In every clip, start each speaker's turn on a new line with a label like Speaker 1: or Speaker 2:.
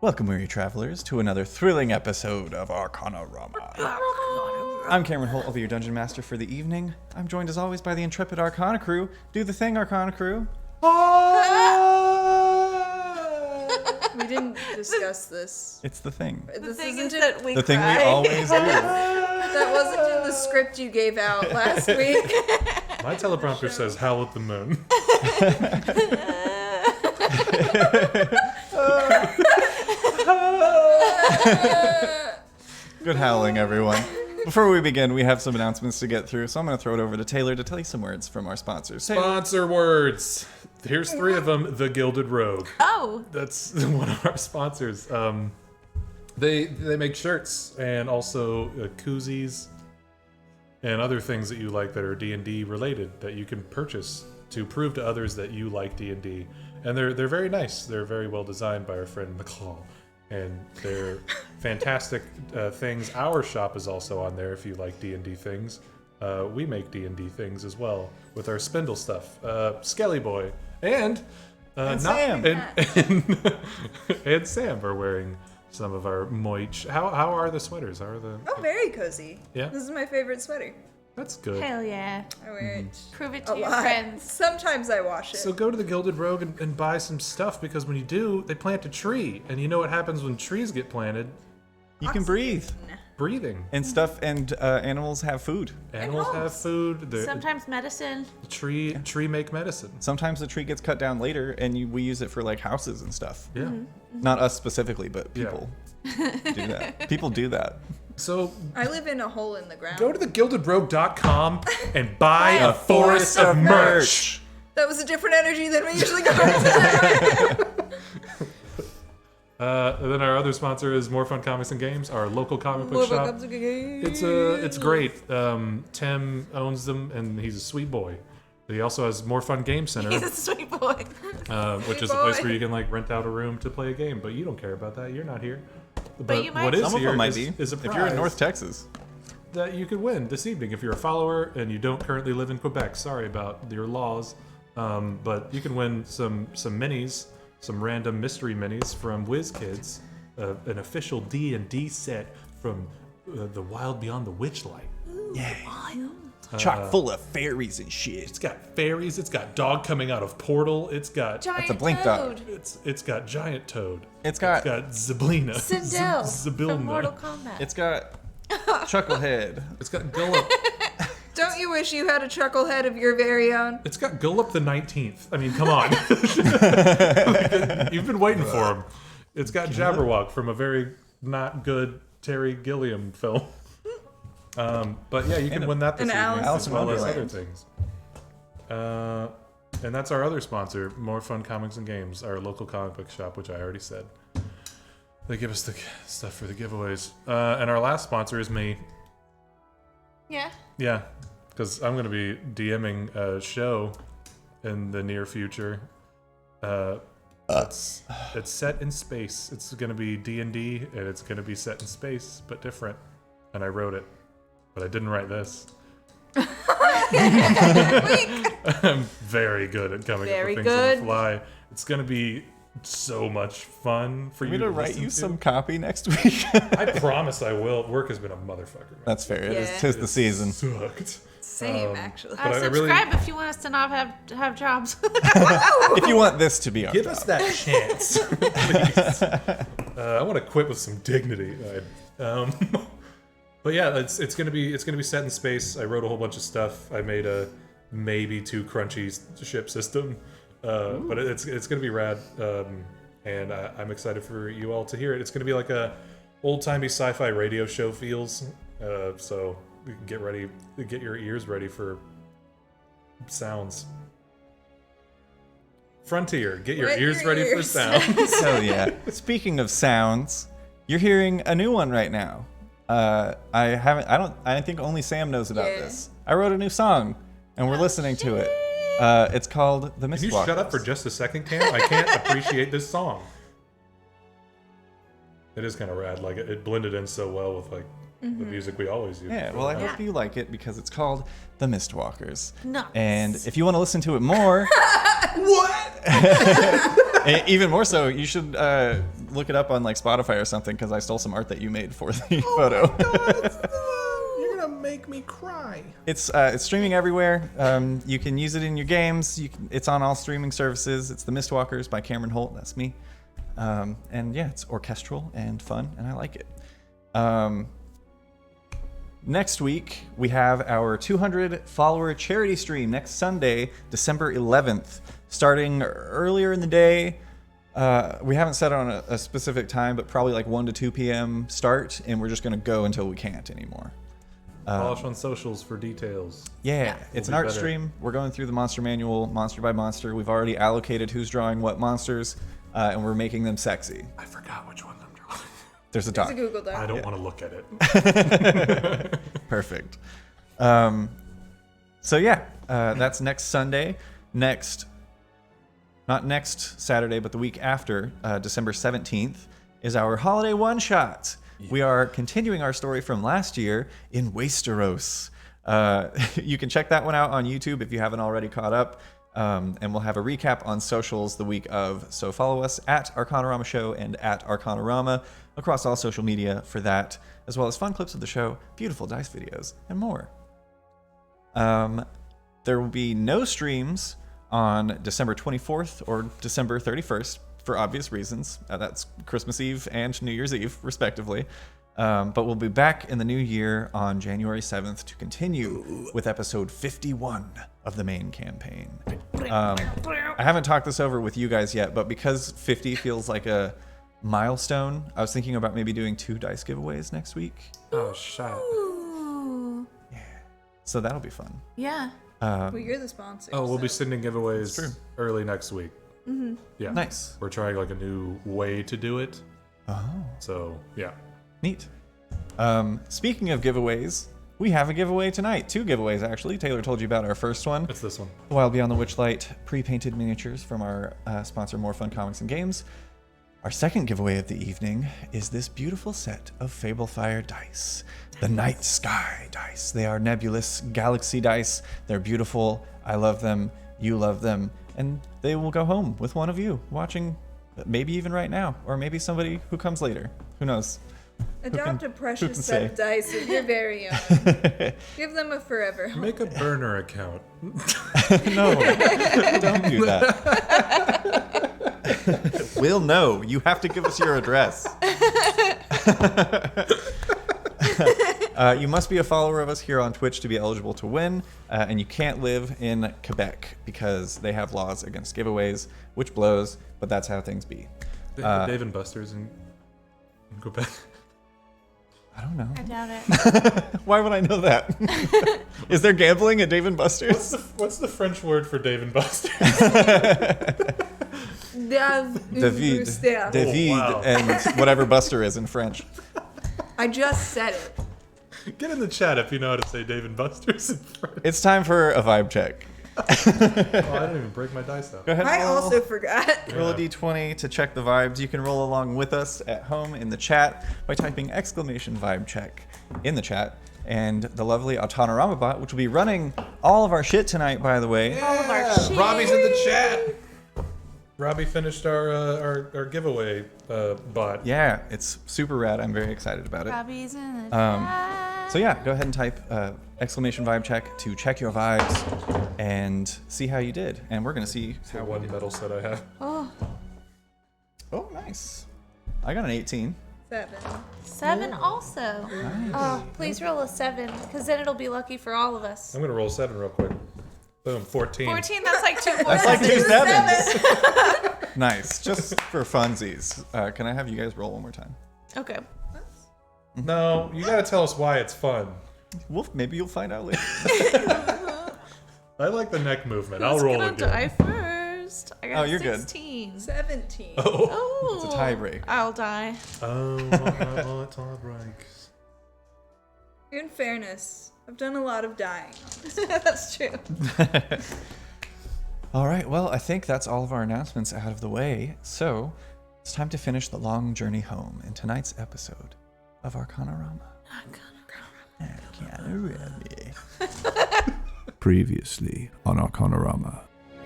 Speaker 1: Welcome, weary travelers, to another thrilling episode of Arcanarama. I'm Cameron Holt, I'll be your dungeon master for the evening. I'm joined as always by the intrepid Arcana crew. Do the thing, Arcana crew.
Speaker 2: We didn't discuss this.
Speaker 1: It's the thing.
Speaker 2: This
Speaker 3: thing
Speaker 2: isn't
Speaker 3: is that we
Speaker 1: The thing we
Speaker 3: cry.
Speaker 1: always do.
Speaker 2: That wasn't in the script you gave out last week.
Speaker 4: My teleprompter says "Howl at the Moon."
Speaker 1: Good howling, everyone. Before we begin, we have some announcements to get through, so I'm going to throw it over to Taylor to tell you some words from our sponsors. Taylor.
Speaker 4: Sponsor words. Here's three of them. The Gilded Rogue.
Speaker 3: Oh,
Speaker 4: That's one of our sponsors. They make shirts and also koozies and other things that you like that are D&D related that you can purchase to prove to others that you like D&D. And they're very nice. They're very well designed by our friend McCall. And they're fantastic things. Our shop is also on there if you like D&D things. We make D&D things as well with our spindle stuff. Skelly Boy and
Speaker 1: Sam.
Speaker 4: And Sam are wearing some of our moich. How are the sweaters? How are the?
Speaker 2: Oh, very cozy.
Speaker 4: Yeah?
Speaker 2: This is my favorite sweater.
Speaker 4: That's good.
Speaker 3: hell yeah.
Speaker 2: I wear it
Speaker 3: Prove it
Speaker 2: a
Speaker 3: to your
Speaker 2: lot.
Speaker 3: friends.
Speaker 2: Sometimes I wash it.
Speaker 4: So go to the Gilded Rogue and buy some stuff because when you do, they plant a tree, and you know what happens when trees get planted?
Speaker 1: You can breathe.
Speaker 4: Breathing.
Speaker 1: And stuff, and animals have food.
Speaker 4: Animals have food. The
Speaker 3: Sometimes medicine.
Speaker 4: tree make medicine.
Speaker 1: Sometimes the tree gets cut down later, and we use it for like houses and stuff.
Speaker 4: Yeah.
Speaker 1: Not us specifically, but people do that. People do that.
Speaker 4: So
Speaker 2: I live in a hole in the ground.
Speaker 4: go to thegildedrogue.com and buy a forest of merch.
Speaker 2: That was a different energy than we usually go into.
Speaker 4: And then our other sponsor is More Fun Comics and Games, our local comic book shop. It's great. Tim owns them, and he's a sweet boy. He also has More Fun Game Center,
Speaker 3: He's a sweet boy.
Speaker 4: which is a place where you can like rent out a room to play a game. But you don't care about that. You're not here. But
Speaker 3: you might.
Speaker 4: what is
Speaker 1: Some of
Speaker 4: here
Speaker 1: them might
Speaker 4: is,
Speaker 1: be.
Speaker 4: is a
Speaker 1: If you're in
Speaker 4: prize
Speaker 1: North Texas.
Speaker 4: that you could win this evening if you're a follower and you don't currently live in Quebec. Sorry about your laws, but you can win some minis, some random mystery minis from WizKids, an official D&D set from the Wild Beyond the Witchlight.
Speaker 1: Yeah. Chock full of fairies and shit.
Speaker 4: It's got fairies. It's got dog coming out of portal. It's got
Speaker 3: Giant
Speaker 1: a blink dog.
Speaker 3: toad.
Speaker 4: it's got giant toad.
Speaker 1: It's got
Speaker 4: Zablina.
Speaker 3: Sindel
Speaker 4: Zabilna.
Speaker 3: from Mortal Kombat.
Speaker 1: it's got Chucklehead.
Speaker 4: It's got Gullup.
Speaker 2: Don't you wish you had a chucklehead of your very own?
Speaker 4: It's got Gullup the 19th. I mean, come on. You've been waiting for him. It's got Jabberwock from a very not good Terry Gilliam film. But yeah, you can win that this
Speaker 2: and
Speaker 4: evening
Speaker 2: Alice
Speaker 4: as
Speaker 1: in
Speaker 4: well as
Speaker 1: Wonderland.
Speaker 4: other things. And that's our other sponsor, More Fun Comics and Games, our local comic book shop, which I already said. They give us the stuff for the giveaways. And our last sponsor is me.
Speaker 3: Yeah.
Speaker 4: Yeah, because I'm going to be DMing a show in the near future. It's set in space. It's going to be D&D, and it's going to be set in space, but different. And I wrote it, but I didn't write this. I'm very good at coming
Speaker 3: Very
Speaker 4: up with things on
Speaker 3: good.
Speaker 4: the fly. It's going to be so much fun for
Speaker 1: I'm
Speaker 4: you
Speaker 1: going
Speaker 4: to
Speaker 1: to write
Speaker 4: listen
Speaker 1: you
Speaker 4: to.
Speaker 1: some copy next week.
Speaker 4: I promise I will. Work has been a motherfucker. Man.
Speaker 1: That's fair. It is.
Speaker 2: Yeah.
Speaker 1: 'Tis the season.
Speaker 4: Sucked.
Speaker 2: Same, actually.
Speaker 4: But I really-
Speaker 3: Subscribe if you want us to not have jobs.
Speaker 1: If you want this to be our
Speaker 4: Give
Speaker 1: job.
Speaker 4: us that chance, please. I want to quit with some dignity. But yeah, it's gonna be set in space. I wrote a whole bunch of stuff. I made a maybe too crunchy ship system, but it's gonna be rad. And I'm excited for you all to hear it. It's gonna be like a old timey sci-fi radio show feels. So we can get your ears ready for sounds. Frontier, get your
Speaker 2: Wet
Speaker 4: ears
Speaker 2: your
Speaker 4: ready for
Speaker 2: ears.
Speaker 4: sounds.
Speaker 1: Hell yeah. Speaking of sounds, you're hearing a new one right now. I think only Sam knows about
Speaker 2: Yeah.
Speaker 1: this. I wrote a new song, and we're listening to it. It's called The
Speaker 4: Can you
Speaker 1: Mistwalkers.
Speaker 4: shut up for just a second, Cam? I can't appreciate this song. It is kind of rad. Like it blended in so well with like the music we always use.
Speaker 1: Yeah, well, I hope you like it because it's called The Mistwalkers.
Speaker 3: Nice.
Speaker 1: And if you want to listen to it more,
Speaker 4: What?
Speaker 1: And even more so, you should look it up on like Spotify or something because I stole some art that you made for the photo.
Speaker 4: You're gonna make me cry.
Speaker 1: It's streaming everywhere. You can use it in your games. It's on all streaming services. It's The Mistwalkers by Cameron Holt. That's me. And yeah, it's orchestral and fun, and I like it. Next week, we have our 200 follower charity stream next Sunday, December 11th, starting earlier in the day. We haven't set on a specific time, but probably like 1 to 2 p.m. start, and we're just going to go until we can't anymore.
Speaker 4: Follow us on socials for details.
Speaker 1: Yeah, it's an art
Speaker 4: better.
Speaker 1: stream. We're going through the monster manual, monster by monster. We've already allocated who's drawing what monsters, and we're making them sexy.
Speaker 4: I forgot which one I'm drawing.
Speaker 1: There's a
Speaker 2: It's
Speaker 1: doc.
Speaker 2: a Google Doc.
Speaker 4: I don't want to look at it.
Speaker 1: Perfect. So yeah, that's next Sunday. Not next Saturday, but the week after, December 17th, is our holiday one-shot. We are continuing our story from last year in Westeros. You can check that one out on YouTube if you haven't already caught up. And we'll have a recap on socials the week of. So follow us at Arcanarama Show and at Arcanarama across all social media for that, as well as fun clips of the show, beautiful dice videos, and more. There will be no streams on December 24th or December 31st for obvious reasons. That's Christmas Eve and New Year's Eve, respectively. But we'll be back in the new year on January 7th to continue with episode 51 of the main campaign. I haven't talked this over with you guys yet, but because 50 feels like a milestone, I was thinking about maybe doing 2 dice giveaways next week.
Speaker 4: Oh, shut up.
Speaker 3: Ooh.
Speaker 1: So that'll be fun.
Speaker 3: Yeah.
Speaker 2: Well, you're the sponsor.
Speaker 4: Oh, we'll be
Speaker 2: so-
Speaker 4: sending giveaways
Speaker 1: It's true.
Speaker 4: early next week.
Speaker 3: Mm-hmm.
Speaker 4: Yeah.
Speaker 1: Nice.
Speaker 4: We're trying like a new way to do it.
Speaker 1: Oh,
Speaker 4: So, yeah.
Speaker 1: neat. Speaking of giveaways, we have a giveaway tonight. 2 giveaways, actually. Taylor told you about our first one.
Speaker 4: It's this one.
Speaker 1: Wild Beyond the Witchlight pre-painted miniatures from our sponsor, More Fun Comics and Games. Our second giveaway of the evening is this beautiful set of Fablefire dice, the Night Sky dice. They are nebulous galaxy dice. They're beautiful. I love them. You love them. And they will go home with one of you watching, maybe even right now, or maybe somebody who comes later. Who knows?
Speaker 2: Adopt
Speaker 1: who
Speaker 2: a
Speaker 1: can
Speaker 2: precious set
Speaker 1: say?
Speaker 2: of dice of your very own. Give them a forever home.
Speaker 4: Make a burner account.
Speaker 1: No, don't do that. We'll know. You have to give us your address. You must be a follower of us here on Twitch to be eligible to win, and you can't live in Quebec because they have laws against giveaways, which blows, but that's how things be.
Speaker 4: Dave and Buster's in Quebec.
Speaker 1: I don't know.
Speaker 3: I doubt it.
Speaker 1: Why would I know that? Is there gambling at Dave & Buster's?
Speaker 4: What's the French word for Dave and Buster's?
Speaker 1: David,
Speaker 4: Oh, wow.
Speaker 1: and whatever Buster is in French.
Speaker 2: I just said it.
Speaker 4: Get in the chat if you know how to say Dave and Buster's in French.
Speaker 1: It's time for a vibe check.
Speaker 4: Oh, I didn't even break my dice out.
Speaker 1: Go ahead.
Speaker 2: I
Speaker 1: roll.
Speaker 2: also forgot.
Speaker 1: Roll a d20 to check the vibes. You can roll along with us at home in the chat by typing !vibe check in the chat. And the lovely Arcanarama bot, which will be running all of our shit tonight, by the way.
Speaker 3: All of our shit.
Speaker 4: Robbie's in the chat. Robbie finished our giveaway bot.
Speaker 1: Yeah, it's super rad. I'm very excited about it.
Speaker 3: Robbie's in the
Speaker 1: So yeah, go ahead and type !vibe check to check your vibes and see how you did. And we're gonna see
Speaker 4: The
Speaker 1: how we
Speaker 4: one
Speaker 1: did.
Speaker 4: medal set I have.
Speaker 3: Oh,
Speaker 1: Oh, nice. I got an 18.
Speaker 3: 7 also. Oh, please roll a 7, because then it'll be lucky for all of us.
Speaker 4: I'm gonna roll 7 real quick. Boom, 14.
Speaker 3: 14, that's like 2 more.
Speaker 1: That's like 2
Speaker 3: sevens.
Speaker 1: 7s. Nice. Just for funsies. Can I have you guys roll one more time?
Speaker 3: Okay.
Speaker 4: No, you gotta tell us why it's fun.
Speaker 1: Maybe you'll find out later.
Speaker 4: I like the neck movement.
Speaker 3: Who's
Speaker 4: I'll roll
Speaker 3: gonna
Speaker 4: again.
Speaker 3: die first? I got
Speaker 1: Oh, you're good.
Speaker 3: 16.
Speaker 2: 17.
Speaker 4: Oh,
Speaker 3: Oh,
Speaker 1: It's a tiebreak.
Speaker 3: I'll die.
Speaker 4: it's all breaks.
Speaker 2: In fairness, I've done a lot of dying.
Speaker 3: That's true.
Speaker 1: All right, well, I think that's all of our announcements out of the way. So it's time to finish the long journey home in tonight's episode of Arcanarama.
Speaker 5: Previously on Arcanarama,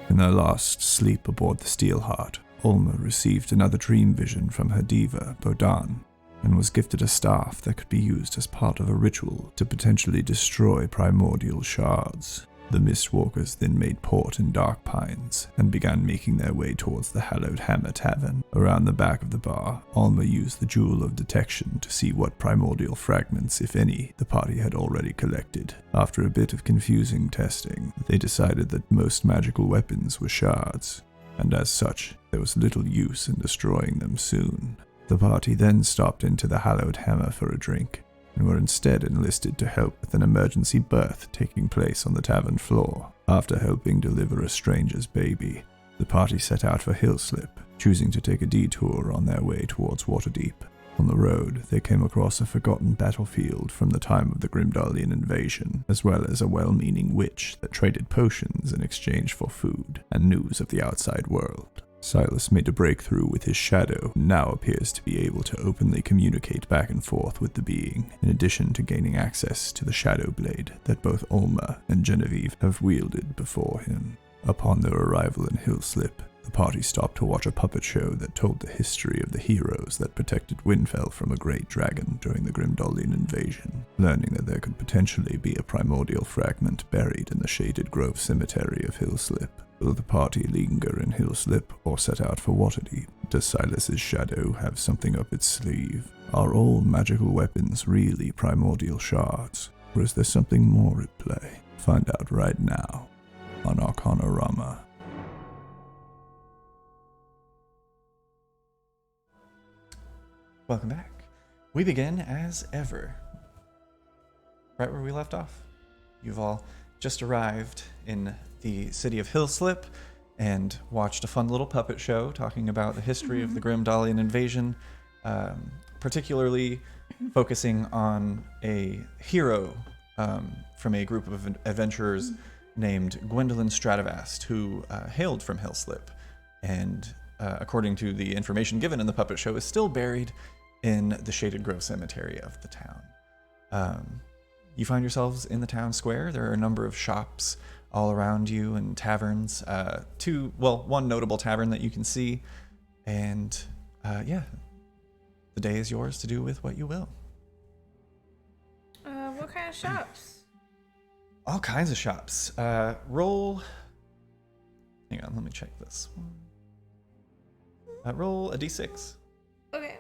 Speaker 5: in their last sleep aboard the Steelheart, Ulma received another dream vision from her diva, Bodan, and was gifted a staff that could be used as part of a ritual to potentially destroy primordial shards. The Mistwalkers then made port in Dark Pines and began making their way towards the Hallowed Hammer Tavern. Around the back of the bar, Alma used the Jewel of Detection to see what primordial fragments, if any, the party had already collected. After a bit of confusing testing, they decided that most magical weapons were shards, and as such, there was little use in destroying them soon. The party then stopped into the Hallowed Hammer for a drink, and were instead enlisted to help with an emergency birth taking place on the tavern floor. After helping deliver a stranger's baby, the party set out for Hillslip, choosing to take a detour on their way towards Waterdeep. On the road, they came across a forgotten battlefield from the time of the Grimdarlian invasion, as well as a well-meaning witch that traded potions in exchange for food and news of the outside world. Silas made a breakthrough with his shadow and now appears to be able to openly communicate back and forth with the being, in addition to gaining access to the shadow blade that both Ulma and Genevieve have wielded before him. Upon their arrival in Hillslip, the party stopped to watch a puppet show that told the history of the heroes that protected Windfell from a great dragon during the Grimdarlian invasion, learning that there could potentially be a primordial fragment buried in the Shaded Grove Cemetery of Hillslip. Will the party linger in Hillslip or set out for Waterdeep? Does Silas's shadow have something up its sleeve? Are all magical weapons really primordial shards, or is there something more at play? Find out right now on Arcanarama.
Speaker 1: Welcome back. We begin as ever, right where we left off. You've all just arrived in the city of Hillslip and watched a fun little puppet show talking about the history of the Grimdarlian invasion, particularly focusing on a hero from a group of adventurers named Gwendolyn Stradivast, who hailed from Hillslip, and according to the information given in the puppet show, is still buried in the Shaded Grove Cemetery of the town. You find yourselves in the town square. There are a number of shops all around you and taverns. One notable tavern that you can see. And the day is yours to do with what you will.
Speaker 3: What kind of shops?
Speaker 1: All kinds of shops. Roll. Hang on, let me check this. Roll a d6.
Speaker 3: Okay.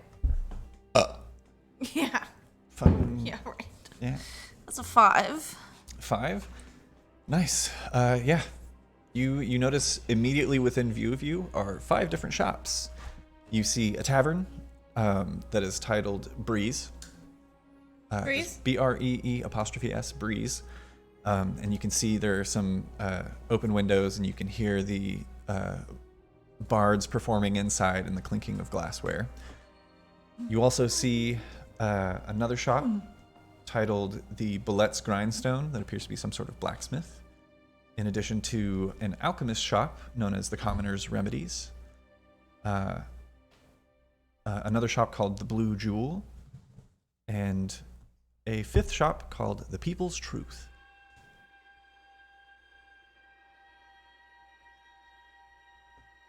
Speaker 3: Yeah.
Speaker 1: Fun.
Speaker 3: Yeah, right.
Speaker 1: Yeah.
Speaker 3: That's a 5.
Speaker 1: 5. Nice. You notice immediately within view of you are 5 different shops. You see a tavern that is titled Breeze.
Speaker 3: Breeze?
Speaker 1: BREE''S, Breeze. And you can see there are some open windows, and you can hear the bards performing inside and the clinking of glassware. You also see another shop titled the Bullet's Grindstone that appears to be some sort of blacksmith, in addition to an alchemist shop known as the Commoner's Remedies, another shop called the Blue Jewel, and a 5th shop called the People's Truth.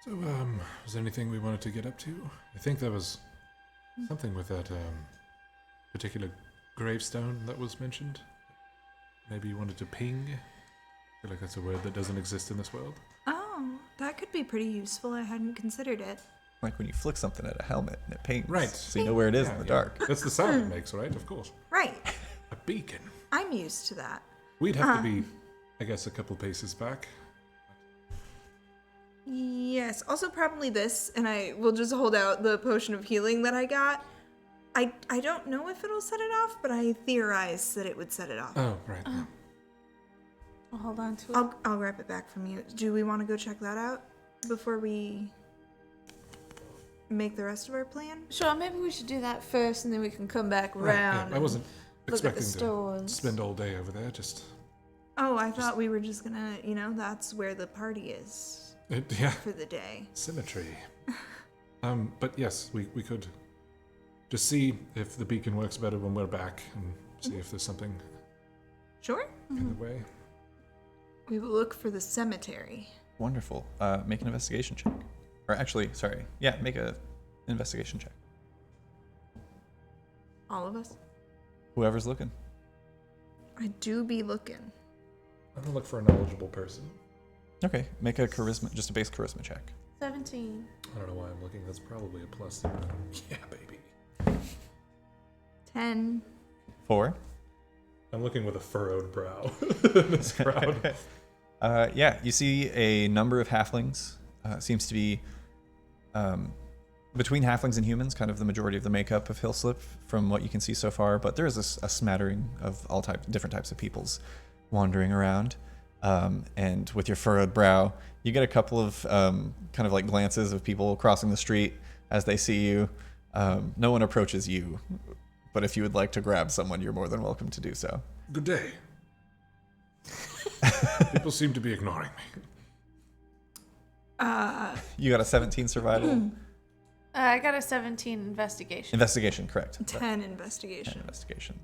Speaker 4: So, was there anything we wanted to get up to? I think there was something with that particular gravestone that was mentioned. Maybe you wanted to ping? I feel like that's a word that doesn't exist in this world.
Speaker 2: Oh, that could be pretty useful. I hadn't considered it.
Speaker 1: Like when you flick something at a helmet and it pings.
Speaker 4: Right.
Speaker 1: So you know where it is in the dark.
Speaker 4: That's the sound it makes, right? Of course.
Speaker 2: Right.
Speaker 4: A beacon.
Speaker 2: I'm used to that.
Speaker 4: We'd have to be, I guess, a couple paces back.
Speaker 2: Yes. Also, probably this, and I will just hold out the potion of healing that I got. I don't know if it'll set it off, but I theorize that it would set it off.
Speaker 4: Oh, right. Yeah.
Speaker 3: I'll hold on to it.
Speaker 2: I'll grab it back from you. Do we want to go check that out before we make the rest of our plan?
Speaker 3: Sure, maybe we should do that first, and then we can come back
Speaker 4: Right,
Speaker 3: around.
Speaker 4: yeah. I wasn't
Speaker 3: look at the
Speaker 4: expecting to
Speaker 3: stores.
Speaker 4: spend all day over there. Just
Speaker 2: Oh, I thought we were just gonna, that's where the party is
Speaker 4: yeah,
Speaker 2: for the day.
Speaker 4: symmetry. But yes, we could just see if the beacon works better when we're back, and see if there's something
Speaker 2: Sure.
Speaker 4: in the way.
Speaker 2: We will look for the cemetery.
Speaker 1: Wonderful. Make an investigation check. Or actually, sorry. Yeah, make a investigation check.
Speaker 2: All of us.
Speaker 1: Whoever's looking.
Speaker 2: I do be looking.
Speaker 4: I'm gonna look for a knowledgeable person.
Speaker 1: Okay, make a charisma, just a base charisma check.
Speaker 3: 17.
Speaker 4: I don't know why I'm looking. That's probably a +0. Yeah, baby.
Speaker 2: 10.
Speaker 1: 4.
Speaker 4: I'm looking with a furrowed brow in this crowd.
Speaker 1: Yeah, you see a number of halflings. Seems to be between halflings and humans, kind of the majority of the makeup of Hillslip from what you can see so far. But there is a smattering of all different types of peoples wandering around. And with your furrowed brow, you get a couple of kind of like glances of people crossing the street as they see you. No one approaches you, but if you would like to grab someone, you're more than welcome to do so.
Speaker 4: Good day. People seem to be ignoring me.
Speaker 1: You got a 17 survival.
Speaker 3: I got a 17 investigation.
Speaker 1: Investigation, correct.
Speaker 2: 10 investigation.
Speaker 1: Investigation.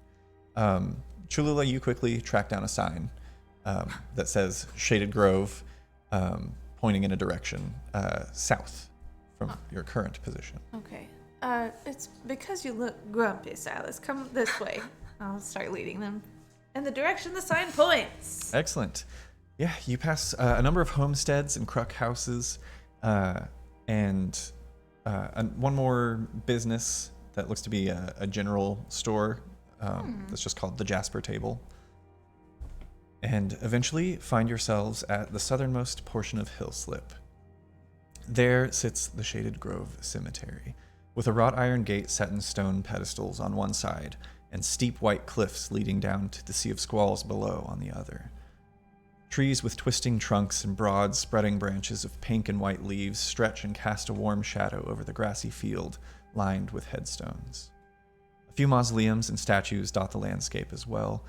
Speaker 1: Cholula, you quickly track down a sign that says Shaded Grove, pointing in a direction south from your current position.
Speaker 3: Okay. It's because you look grumpy, Silas. Come this way. I'll start leading them in the direction the sign points.
Speaker 1: Excellent. Yeah, you pass a number of homesteads and cruck houses, and one more business that looks to be a general store that's just called the Jasper Table. And eventually find yourselves at the southernmost portion of Hillslip. There sits the Shaded Grove Cemetery, with a wrought iron gate set in stone pedestals on one side, and steep white cliffs leading down to the Sea of Squalls below on the other. Trees with twisting trunks and broad, spreading branches of pink and white leaves stretch and cast a warm shadow over the grassy field lined with headstones. A few mausoleums and statues dot the landscape as well.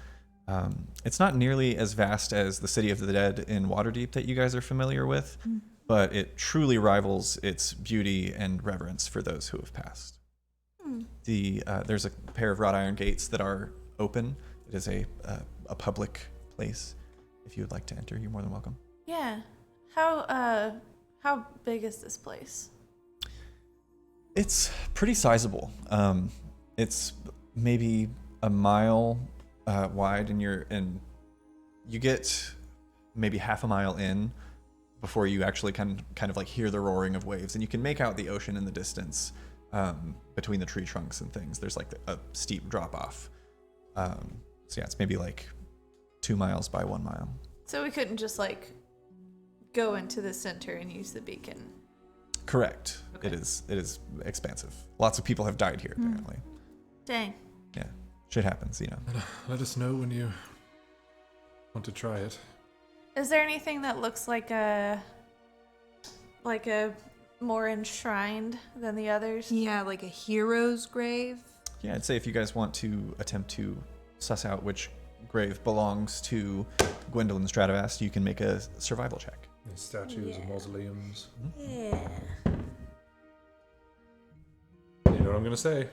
Speaker 1: It's not nearly as vast as the City of the Dead in Waterdeep that you guys are familiar with, but it truly rivals its beauty and reverence for those who have passed. There's a pair of wrought iron gates that are open. It is a public place. If you would like to enter, you're more than welcome.
Speaker 3: Yeah. How big is this place?
Speaker 1: It's pretty sizable. It's maybe a mile wide, and you get maybe half a mile in before you actually kind of like hear the roaring of waves, and you can make out the ocean in the distance between the tree trunks and things. There's like a steep drop off. So yeah, it's maybe like 2 miles by 1 mile.
Speaker 3: So we couldn't just like go into the center and use the beacon.
Speaker 1: Correct.
Speaker 3: Okay.
Speaker 1: It is expansive. Lots of people have died here apparently.
Speaker 3: Dang.
Speaker 1: Yeah, shit happens, you know.
Speaker 4: Let us know when you want to try it.
Speaker 3: Is there anything that looks like a more enshrined than the others?
Speaker 2: Yeah, like a hero's grave.
Speaker 1: Yeah, I'd say if you guys want to attempt to suss out which grave belongs to Gwendolyn Stradivast, you can make a survival check.
Speaker 4: And statues and mausoleums.
Speaker 3: Yeah.
Speaker 4: You know what I'm gonna say?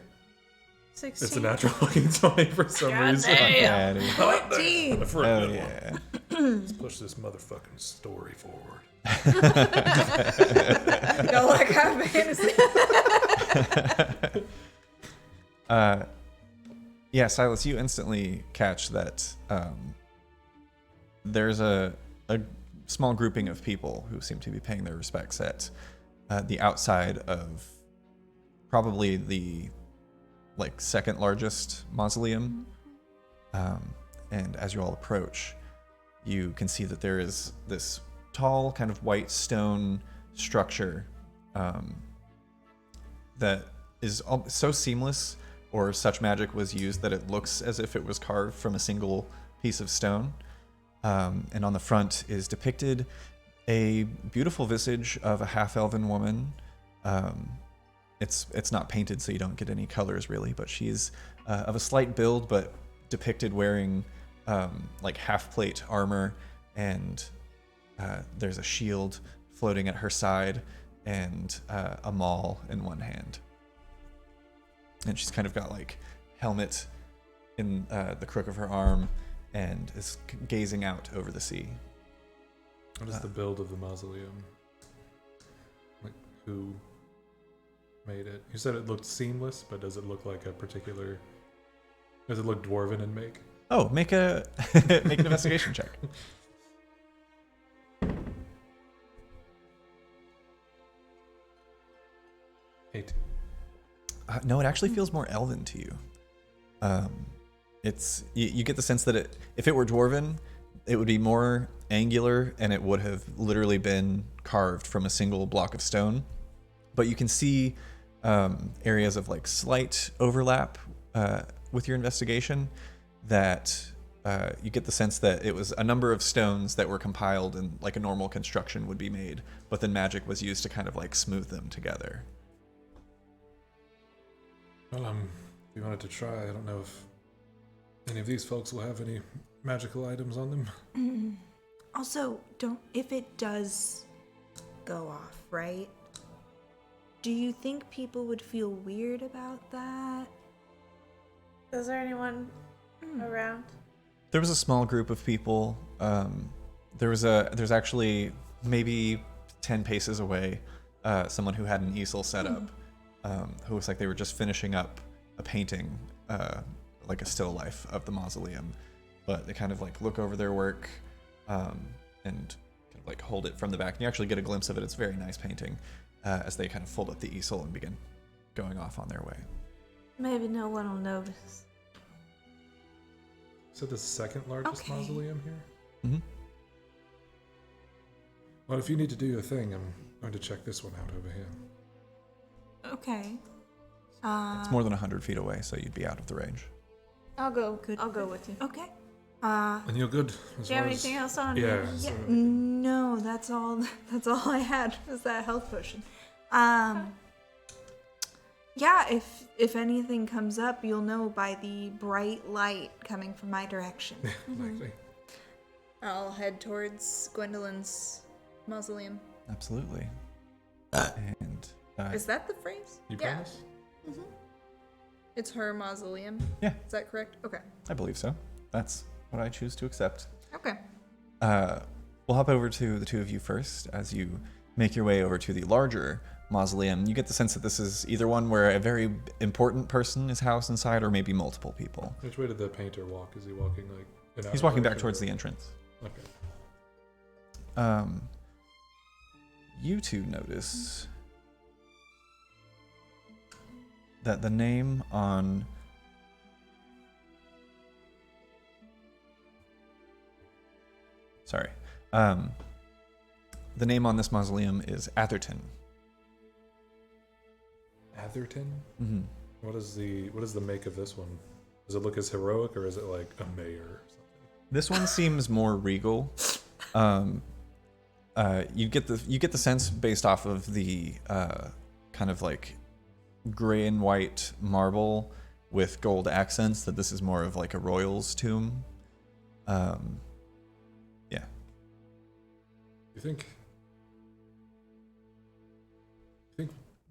Speaker 3: 16.
Speaker 4: It's a natural fucking 20 for some
Speaker 3: God
Speaker 4: reason.
Speaker 3: damn.
Speaker 1: Yeah,
Speaker 3: 14.
Speaker 4: For a
Speaker 1: oh
Speaker 4: good one.
Speaker 1: yeah.
Speaker 4: Let's push this motherfucking story forward.
Speaker 2: Y'all like high fantasy.
Speaker 1: Yeah, Silas, you instantly catch that there's a small grouping of people who seem to be paying their respects at the outside of probably the second largest mausoleum. And as you all approach, you can see that there is this tall kind of white stone structure that is so seamless, or such magic was used that it looks as if it was carved from a single piece of stone. And on the front is depicted a beautiful visage of a half-elven woman. It's not painted, so you don't get any colors really, but she's of a slight build, but depicted wearing half-plate armor, and there's a shield floating at her side and a maul in one hand. And she's kind of got helmet in the crook of her arm and is gazing out over the sea.
Speaker 4: What is the build of the mausoleum? who made it. You said it looked seamless, but does it look like a particular... Does it look dwarven in make?
Speaker 1: Oh, make an investigation check.
Speaker 4: 8.
Speaker 1: No, it actually feels more elven to you. It's you get the sense that if it were dwarven, it would be more angular and it would have literally been carved from a single block of stone. But you can see areas of like slight overlap with your investigation that you get the sense that it was a number of stones that were compiled and like a normal construction would be made, but then magic was used to kind of like smooth them together.
Speaker 4: Well, if you wanted to try, I don't know if any of these folks will have any magical items on them.
Speaker 2: Also, if it does go off, right? Do you think people would feel weird about that?
Speaker 3: Is there anyone around?
Speaker 1: There was a small group of people. There's actually maybe 10 paces away, someone who had an easel set up, who was like they were just finishing up a painting, like a still life of the mausoleum, but they kind of like look over their work and kind of like hold it from the back. And you actually get a glimpse of it. It's a very nice painting as they kind of fold up the easel and begin going off on their way.
Speaker 3: Maybe no one will notice.
Speaker 4: Is it the second largest
Speaker 2: Okay.
Speaker 4: mausoleum here?
Speaker 1: Mm-hmm.
Speaker 4: Well, if you need to do your thing, I'm going to check this one out over here.
Speaker 2: Okay.
Speaker 1: It's more than 100 feet away, so you'd be out of the range.
Speaker 3: I'll go.
Speaker 2: Good.
Speaker 3: I'll go with you.
Speaker 2: Okay.
Speaker 4: And you're good.
Speaker 3: Do you have anything else on you?
Speaker 4: Yeah.
Speaker 2: Yeah,
Speaker 4: so-
Speaker 2: no, that's all. That's all I had was that health potion. Yeah, if anything comes up, you'll know by the bright light coming from my direction.
Speaker 4: Exactly.
Speaker 2: I'll head towards Gwendolyn's mausoleum.
Speaker 1: Absolutely. And
Speaker 2: Is that the phrase?
Speaker 4: You
Speaker 2: Yeah.
Speaker 4: promise?
Speaker 2: It's her mausoleum.
Speaker 1: yeah,
Speaker 2: Is that correct? Okay.
Speaker 1: I believe so. That's what I choose to accept.
Speaker 2: Okay.
Speaker 1: We'll hop over to the two of you first as you make your way over to the larger mausoleum. You get the sense that this is either one where a very important person is housed inside or maybe multiple people.
Speaker 4: Which way did the painter walk? Is he walking like...
Speaker 1: He's walking back towards the entrance.
Speaker 4: Okay.
Speaker 1: You two notice that the name on the name on this mausoleum is Atherton.
Speaker 4: Atherton?
Speaker 1: Mm-hmm.
Speaker 4: What is the make of this one? Does it look as heroic, or is it like a mayor or something?
Speaker 1: This one seems more regal. You get the sense based off of the kind of like gray and white marble with gold accents that this is more of like a royal's tomb. Yeah.
Speaker 4: You think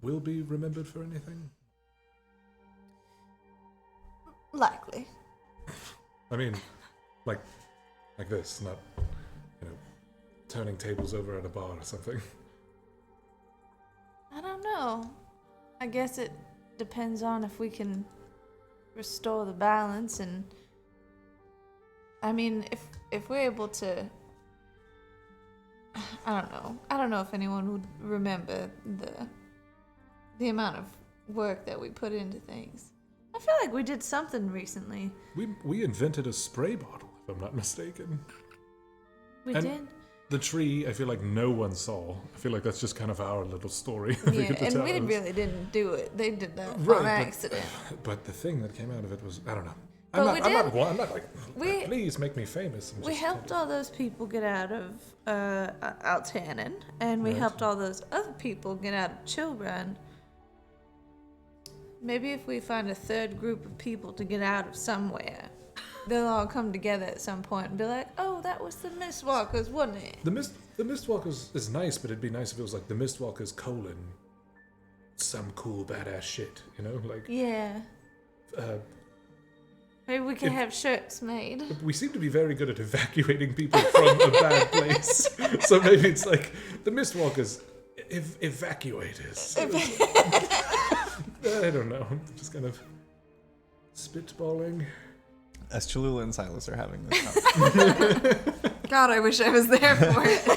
Speaker 4: we'll be remembered for anything?
Speaker 3: Likely.
Speaker 4: I mean, like this, not turning tables over at a bar or something.
Speaker 3: I don't know. I guess it depends on if we can restore the balance, and I mean, if we're able to, I don't know if anyone would remember the amount of work that we put into things. I feel like we did something recently.
Speaker 4: We invented a spray bottle, if I'm not mistaken.
Speaker 3: We
Speaker 4: And-
Speaker 3: did.
Speaker 4: The tree, I feel like no one saw. I feel like that's just kind of our little story. that we
Speaker 3: Yeah,
Speaker 4: get to
Speaker 3: and
Speaker 4: tell
Speaker 3: we
Speaker 4: us.
Speaker 3: really didn't do it. They did that
Speaker 4: Right,
Speaker 3: on
Speaker 4: but-
Speaker 3: accident.
Speaker 4: But the thing that came out of it was, I don't know.
Speaker 3: But
Speaker 4: I'm
Speaker 3: we
Speaker 4: not
Speaker 3: did-
Speaker 4: like,
Speaker 3: we-
Speaker 4: please make me famous. I'm
Speaker 3: We
Speaker 4: just
Speaker 3: helped all those people get out of Altanen, and we
Speaker 4: Right.
Speaker 3: helped all those other people get out of Chilbrand. Maybe if we find a third group of people to get out of somewhere, they'll all come together at some point and be like, "Oh, that was the Mistwalkers, wasn't it?"
Speaker 4: The Mistwalkers is nice, but it'd be nice if it was like the Mistwalkers : some cool badass shit, like
Speaker 3: Yeah. Maybe we can
Speaker 4: If-
Speaker 3: have shirts made.
Speaker 4: we seem to be very good at evacuating people from a bad place. So maybe it's like the Mistwalkers Evacuators. I don't know. I'm just kind of spitballing.
Speaker 1: As Cholula and Silas are having this conversation,
Speaker 2: God, I wish I was there for it.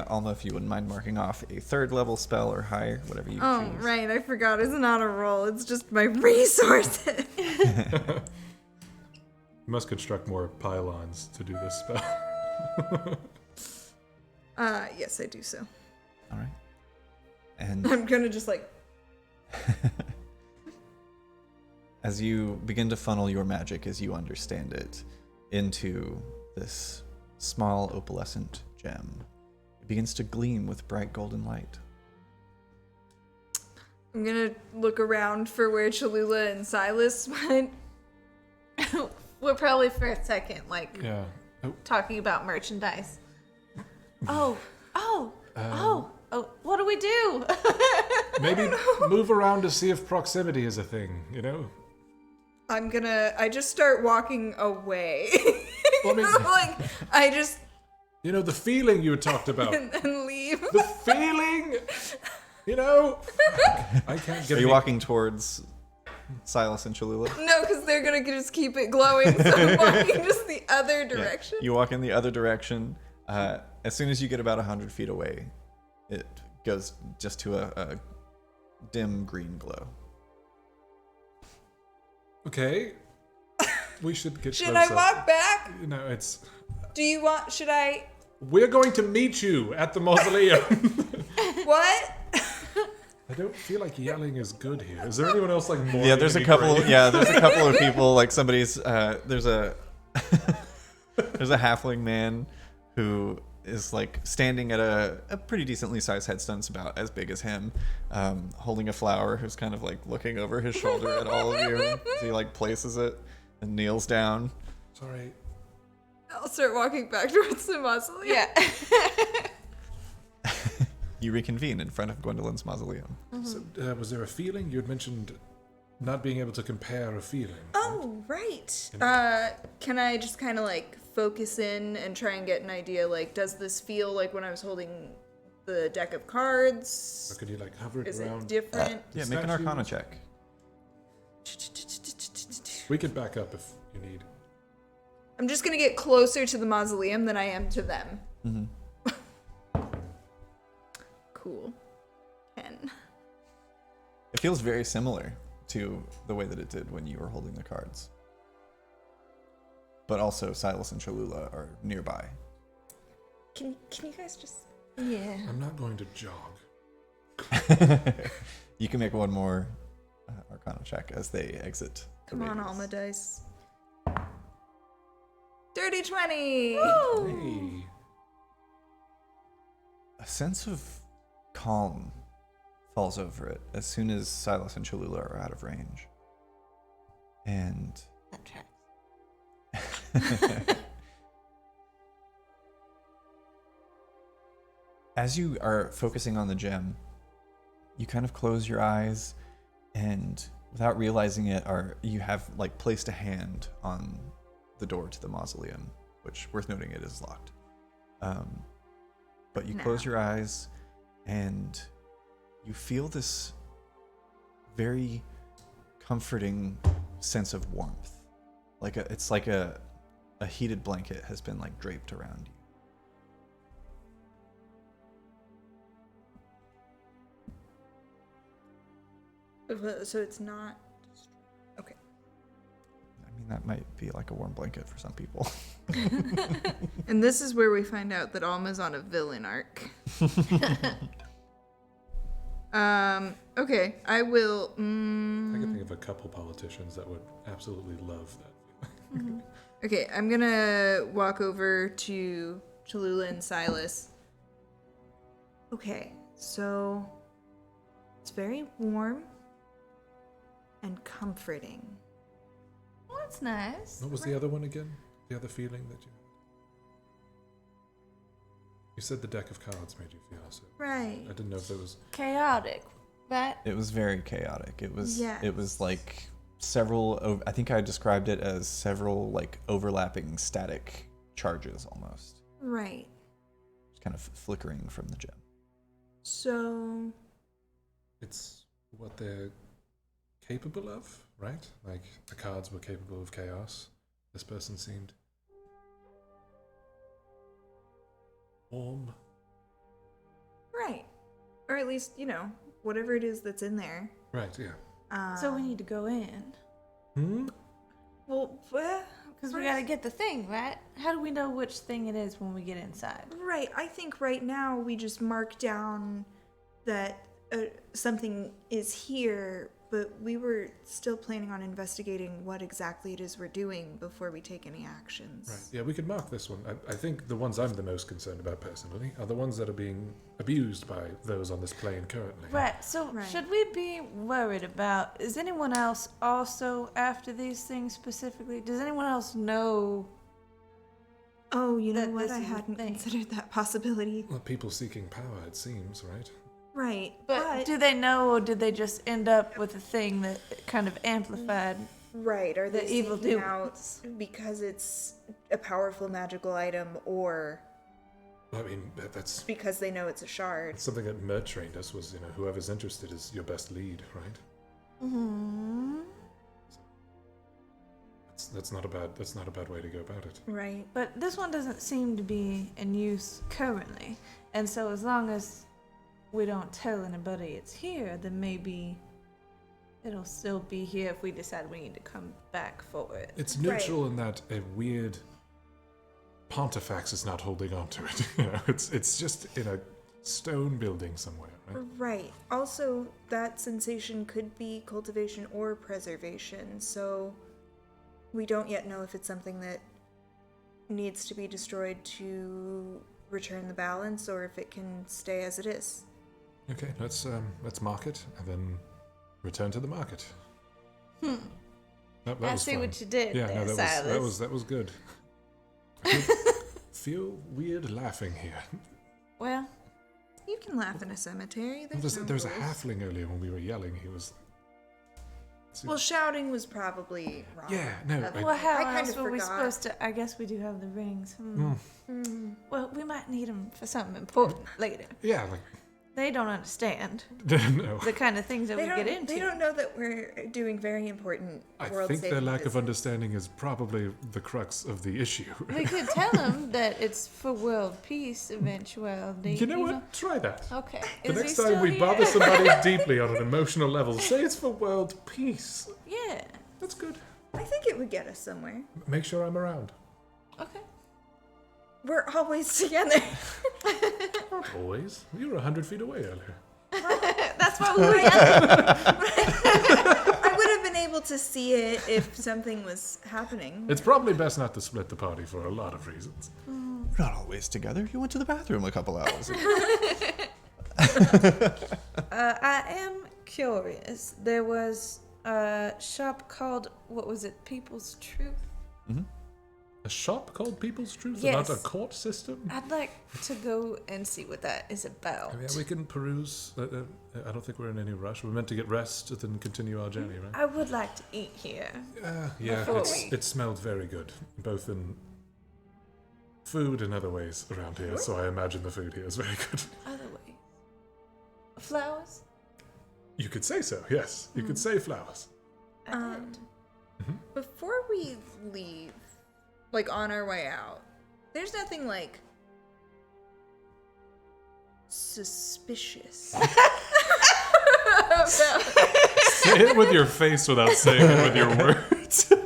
Speaker 1: Alma, if you wouldn't mind marking off a 3rd level spell or higher, whatever you
Speaker 2: Oh,
Speaker 1: choose.
Speaker 2: right. I forgot. It's not a roll. It's just my resources.
Speaker 4: You must construct more pylons to do this spell.
Speaker 2: Yes, I do so.
Speaker 1: All right. And
Speaker 2: I'm gonna just like...
Speaker 1: as you begin to funnel your magic, as you understand it, into this small opalescent gem, it begins to gleam with bright golden light.
Speaker 2: I'm gonna look around for where Cholula and Silas went.
Speaker 3: We're probably for a second, like,
Speaker 4: Yeah.
Speaker 3: talking about merchandise. Oh, what do we do?
Speaker 4: Maybe move around to see if proximity is a thing, you know?
Speaker 2: I just start walking away.
Speaker 4: Well, I mean-
Speaker 2: Like, I just,
Speaker 4: You know, the feeling you talked about.
Speaker 2: and leave.
Speaker 4: The feeling! You know? I can't get
Speaker 1: Are you
Speaker 4: any-
Speaker 1: walking towards Silas and Cholula?
Speaker 2: No, because they're gonna just keep it glowing, so I'm walking just the other direction.
Speaker 1: You walk in the other direction. As soon as you get about 100 feet away, it goes just to a dim green glow.
Speaker 4: Okay. We should get
Speaker 2: Should
Speaker 4: closer.
Speaker 2: I walk back?
Speaker 4: You know, it's...
Speaker 2: Do you want, should I,
Speaker 4: We're going to meet you at the mausoleum.
Speaker 2: what?
Speaker 4: I don't feel like yelling is good here. Is there anyone else like more?
Speaker 1: Yeah, there's a couple. Yeah, there's a couple of people. Like somebody's. There's a. There's a halfling man who is like standing at a pretty decently sized headstone. It's about as big as him, holding a flower. Who's kind of like looking over his shoulder at all of you as he like places it and kneels down.
Speaker 4: Sorry.
Speaker 2: I'll start walking back towards the mausoleum.
Speaker 3: Yeah.
Speaker 1: You reconvene in front of Gwendolyn's mausoleum.
Speaker 4: So, was there a feeling? You had mentioned not being able to compare a feeling.
Speaker 2: Oh, right. Can I just kind of like focus in and try and get an idea? Like, does this feel like when I was holding the deck of cards?
Speaker 4: Or could you like hover it
Speaker 2: Is
Speaker 4: around?
Speaker 2: it different?
Speaker 1: Yeah, make an Arcana check.
Speaker 4: We could back up if you need.
Speaker 2: I'm just gonna get closer to the mausoleum than I am to them.
Speaker 1: Mm-hmm.
Speaker 2: Cool. 10.
Speaker 1: It feels very similar to the way that it did when you were holding the cards. But also, Silas and Cholula are nearby.
Speaker 2: Can you guys just...
Speaker 3: Yeah.
Speaker 4: I'm not going to jog.
Speaker 1: You can make one more Arcana check as they exit.
Speaker 2: Come on,
Speaker 1: radius.
Speaker 2: Alma dice. Dirty 20!
Speaker 4: Hey.
Speaker 1: A sense of calm falls over it as soon as Silas and Cholula are out of range. And
Speaker 3: That tracks.
Speaker 1: as you are focusing on the gem, you kind of close your eyes and without realizing it you have like placed a hand on the door to the mausoleum, which worth noting it is locked. But you close your eyes and you feel this very comforting sense of warmth. It's like a heated blanket has been like draped around you.
Speaker 2: So it's not... Okay.
Speaker 1: I mean, that might be like a warm blanket for some people.
Speaker 2: And this is where we find out that Alma's on a villain arc. Okay, I will...
Speaker 4: I can think of a couple politicians that would absolutely love that feeling.
Speaker 2: Okay, I'm gonna walk over to Cholula and Silas. Okay, so it's very warm and comforting.
Speaker 3: Well, that's nice.
Speaker 4: What was the other one again? The other feeling that you had? You said the deck of cards made you feel so.
Speaker 2: Right.
Speaker 4: I didn't know if there was.
Speaker 3: Chaotic, right?
Speaker 1: It was very chaotic. It was
Speaker 2: Yes.
Speaker 1: It was like several. I think I described it as several like overlapping static charges almost,
Speaker 2: Right.
Speaker 1: just kind of flickering from the gem.
Speaker 2: So,
Speaker 4: It's what they're capable of, right? Like, the cards were capable of chaos. This person seemed warm.
Speaker 2: right. Or at least, whatever it is that's in there.
Speaker 4: Right, yeah.
Speaker 3: So we need to go in.
Speaker 2: Well,
Speaker 3: Because we gotta get the thing, right? How do we know which thing it is when we get inside?
Speaker 2: right. I think right now we just mark down that something is here, but we were still planning on investigating what exactly it is we're doing before we take any actions.
Speaker 4: Right, yeah, we could mark this one. I think the ones I'm the most concerned about personally are the ones that are being abused by those on this plane currently.
Speaker 3: Right, so
Speaker 2: Right.
Speaker 3: should we be worried about, is anyone else also after these things specifically? Does anyone else know?
Speaker 2: Oh, you know
Speaker 3: That
Speaker 2: what?
Speaker 3: this
Speaker 2: I
Speaker 3: is a
Speaker 2: hadn't
Speaker 3: thing.
Speaker 2: considered that possibility.
Speaker 4: Well, people seeking power, it seems, right?
Speaker 2: Right.
Speaker 3: But do they know, or did they just end up with a thing that kind of amplified?
Speaker 2: right. Are they
Speaker 3: the evil
Speaker 2: seeking
Speaker 3: demons?
Speaker 2: out because it's a powerful magical item, or
Speaker 4: I mean, that's
Speaker 2: because they know it's a shard?
Speaker 4: something that Mert trained us was, whoever's interested is your best lead, right?
Speaker 3: Hmm.
Speaker 4: That's not a bad way to go about it.
Speaker 2: Right.
Speaker 3: But this one doesn't seem to be in use currently, and so as long as we don't tell anybody it's here, then maybe it'll still be here if we decide we need to come back for it.
Speaker 4: It's neutral in that a weird Pontifex is not holding on to it. It's just in a stone building somewhere, right?
Speaker 2: Right. Also, that sensation could be cultivation or preservation, so we don't yet know if it's something that needs to be destroyed to return the balance or if it can stay as it is.
Speaker 4: Okay, let's mark it and then return to the market. That
Speaker 3: I
Speaker 4: was
Speaker 3: see
Speaker 4: fun.
Speaker 3: what you did
Speaker 4: Yeah,
Speaker 3: there,
Speaker 4: no,
Speaker 3: Silas.
Speaker 4: that was good. I feel weird laughing here.
Speaker 3: Well,
Speaker 2: You can laugh in a cemetery. There's
Speaker 4: There was a
Speaker 2: rules.
Speaker 4: halfling earlier when we were yelling. He was.
Speaker 2: Well, shouting was probably wrong.
Speaker 4: Yeah, no.
Speaker 3: well, how
Speaker 2: I kind
Speaker 3: else
Speaker 2: of
Speaker 3: were we
Speaker 2: forgot.
Speaker 3: supposed to? I guess we do have the rings.
Speaker 2: Mm.
Speaker 3: Well, we might need them for something important later.
Speaker 4: Yeah, like
Speaker 3: They don't understand
Speaker 4: no.
Speaker 3: the kind of things that we get into.
Speaker 2: They don't know that we're doing very important
Speaker 4: I
Speaker 2: world
Speaker 4: think their
Speaker 2: saving
Speaker 4: lack of
Speaker 2: business.
Speaker 4: understanding is probably the crux of the issue.
Speaker 3: We could tell them that it's for world peace eventuality.
Speaker 4: You know what? Try that.
Speaker 3: Okay.
Speaker 4: The
Speaker 3: Is he
Speaker 4: next
Speaker 3: still
Speaker 4: time we
Speaker 3: here?
Speaker 4: bother somebody deeply on an emotional level, say it's for world peace.
Speaker 3: Yeah.
Speaker 4: That's good.
Speaker 2: I think it would get us somewhere.
Speaker 4: Make sure I'm around.
Speaker 3: Okay.
Speaker 2: We're always together.
Speaker 4: Not always. You were 100 feet away earlier.
Speaker 3: That's why we were yelling.
Speaker 2: I would have been able to see it if something was happening.
Speaker 4: It's probably best not to split the party for a lot of reasons.
Speaker 1: We're not always together. You went to the bathroom a couple hours ago.
Speaker 3: I am curious. There was a shop called, what was it, People's Truth?
Speaker 4: A shop called People's Truth,
Speaker 3: Yes.
Speaker 4: not a court system?
Speaker 3: I'd like to go and see what that is about.
Speaker 4: Yeah, we can peruse. I don't think we're in any rush. We're meant to get rest and then continue our journey, right?
Speaker 3: I would like to eat here.
Speaker 4: Yeah,
Speaker 3: Before we-
Speaker 4: it smelled very good, both in food and other ways around here. So I imagine the food here is very good.
Speaker 3: Other ways. Flowers?
Speaker 4: You could say so. Yes, you could say flowers.
Speaker 3: I did.
Speaker 2: Before we leave, like on our way out, there's nothing like suspicious.
Speaker 4: Say it with your face without saying it with your words. You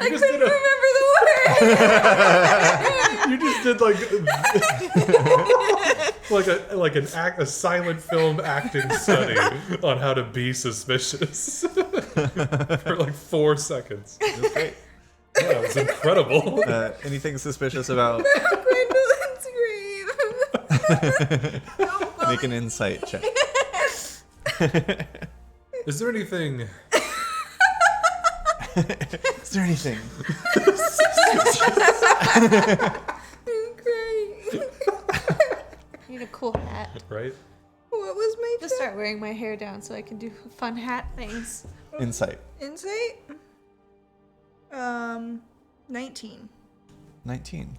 Speaker 2: I
Speaker 4: just
Speaker 2: couldn't
Speaker 4: did
Speaker 2: remember the word.
Speaker 4: You just did like a silent film acting study on how to be suspicious for like 4 seconds.
Speaker 1: That's great.
Speaker 4: Yeah, it's incredible.
Speaker 1: Anything suspicious about
Speaker 2: Gwendolyn's grave.
Speaker 1: make an insight check?
Speaker 4: Is there anything?
Speaker 1: Is there anything?
Speaker 2: Great.
Speaker 3: I need a cool hat.
Speaker 4: Right?
Speaker 2: What was my
Speaker 3: Just start wearing my hair down so I can do fun hat things.
Speaker 1: Insight.
Speaker 2: insight? 19.
Speaker 1: 19.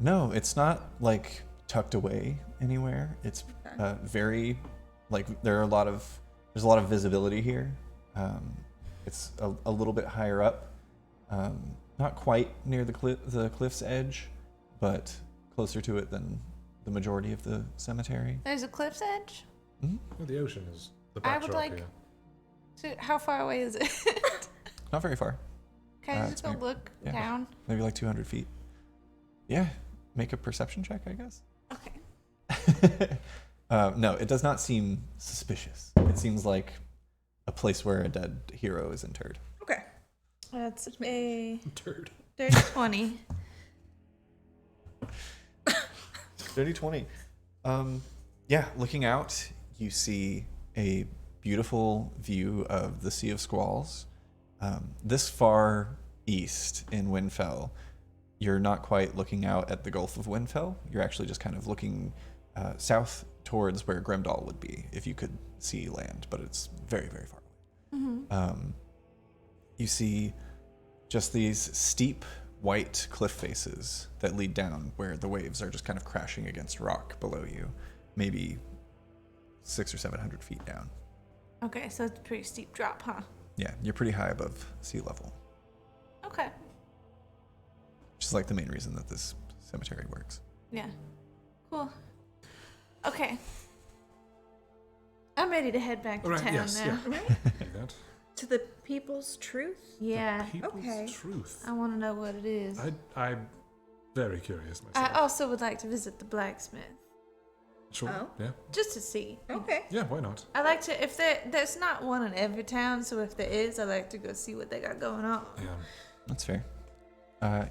Speaker 1: No, it's not like tucked away anywhere. It's
Speaker 2: Okay.
Speaker 1: very, like, there's a lot of visibility here. It's a little bit higher up, not quite near the cliff's edge, but closer to it than the majority of the cemetery.
Speaker 3: There's a cliff's edge?
Speaker 4: Well, the ocean is the
Speaker 3: I
Speaker 4: backdrop
Speaker 3: would like
Speaker 4: here.
Speaker 3: how far away is it?
Speaker 1: Not very far.
Speaker 3: Can I
Speaker 1: it's
Speaker 3: just go
Speaker 1: maybe-
Speaker 3: look
Speaker 1: yeah.
Speaker 3: down?
Speaker 1: Maybe like 200 feet. Yeah, make a perception check, I guess.
Speaker 3: Okay.
Speaker 1: No, it does not seem suspicious. It seems like a place where a dead hero is interred.
Speaker 2: Okay.
Speaker 3: That's a
Speaker 4: Turd.
Speaker 3: dirty 20.
Speaker 1: Dirty 20. Yeah, looking out, you see a beautiful view of the Sea of Squalls. This far east in Windfell, you're not quite looking out at the Gulf of Windfell. You're actually just kind of looking south towards where Grimdall would be if you could see land, but it's very, very far away. You see just these steep white cliff faces that lead down where the waves are just kind of crashing against rock below you, maybe 600 or 700 feet down.
Speaker 3: Okay, so it's a pretty steep drop, huh?
Speaker 1: Yeah, you're pretty high above sea level,
Speaker 3: Okay.
Speaker 1: which is like the main reason that this cemetery works.
Speaker 3: Yeah. Cool. Okay. I'm ready to head back to
Speaker 4: All right,
Speaker 3: town
Speaker 4: yes,
Speaker 3: now.
Speaker 4: yeah.
Speaker 2: Right?
Speaker 4: Do that.
Speaker 2: To the people's truth?
Speaker 3: Yeah.
Speaker 4: People's
Speaker 2: Okay.
Speaker 4: truth.
Speaker 3: I want to know what it is.
Speaker 4: I'm very curious
Speaker 3: I
Speaker 4: myself.
Speaker 3: also would like to visit the blacksmith,
Speaker 4: Sure.
Speaker 2: Oh.
Speaker 4: Yeah.
Speaker 3: just to see.
Speaker 2: Okay.
Speaker 4: Yeah. Why not?
Speaker 3: I like to, if there's not one in every town, so if there is, I like to go see what they got going on.
Speaker 4: Yeah.
Speaker 1: That's fair.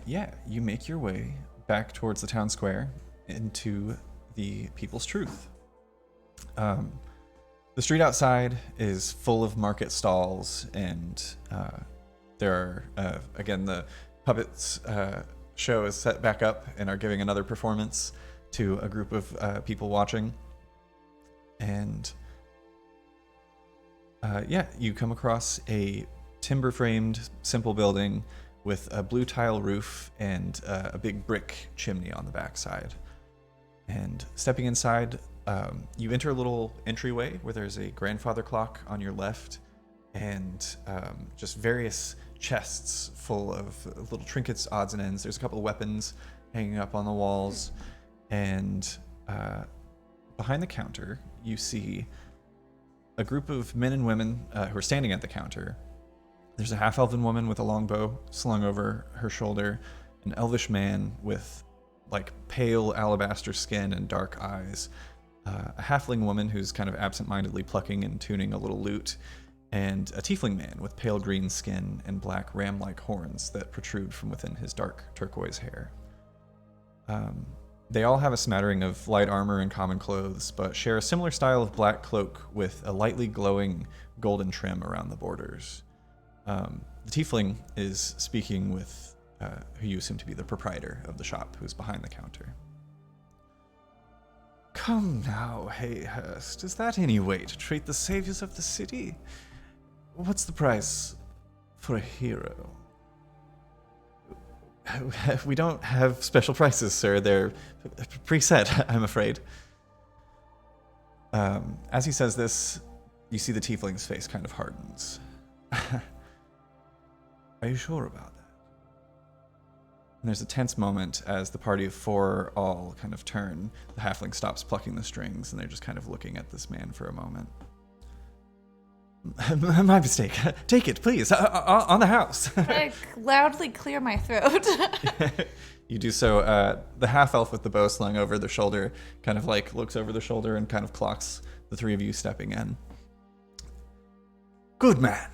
Speaker 1: Yeah, you make your way back towards the town square into the People's Truth. The street outside is full of market stalls, and there are, again, the puppets show is set back up and are giving another performance to a group of people watching. And yeah, you come across a timber-framed, simple building with a blue tile roof and a big brick chimney on the backside. And stepping inside, you enter a little entryway where there's a grandfather clock on your left and just various chests full of little trinkets, odds and ends. There's a couple of weapons hanging up on the walls. And behind the counter, you see a group of men and women who are standing at the counter. There's a half-elven woman with a longbow slung over her shoulder, an elvish man with like pale alabaster skin and dark eyes, a halfling woman who's kind of absent-mindedly plucking and tuning a little lute, and a tiefling man with pale green skin and black ram-like horns that protrude from within his dark turquoise hair. They all have a smattering of light armor and common clothes, but share a similar style of black cloak with a lightly glowing golden trim around the borders. The tiefling is speaking with who you assume to be the proprietor of the shop, who's behind the counter. Come now, Hayhurst, is that any way to treat the saviors of the city? What's the price for a hero? We don't have special prices, sir. They're preset, I'm afraid. As he says this, you see the tiefling's face kind of hardens. Are you sure about that? And there's a tense moment as the party of four all kind of turn. The halfling stops plucking the strings, and they're just kind of looking at this man for a moment. My mistake. Take it, please. On the house.
Speaker 3: I loudly clear my throat.
Speaker 1: You do so. The half-elf with the bow slung over their shoulder kind of like looks over their shoulder and kind of clocks the three of you stepping in. Good man.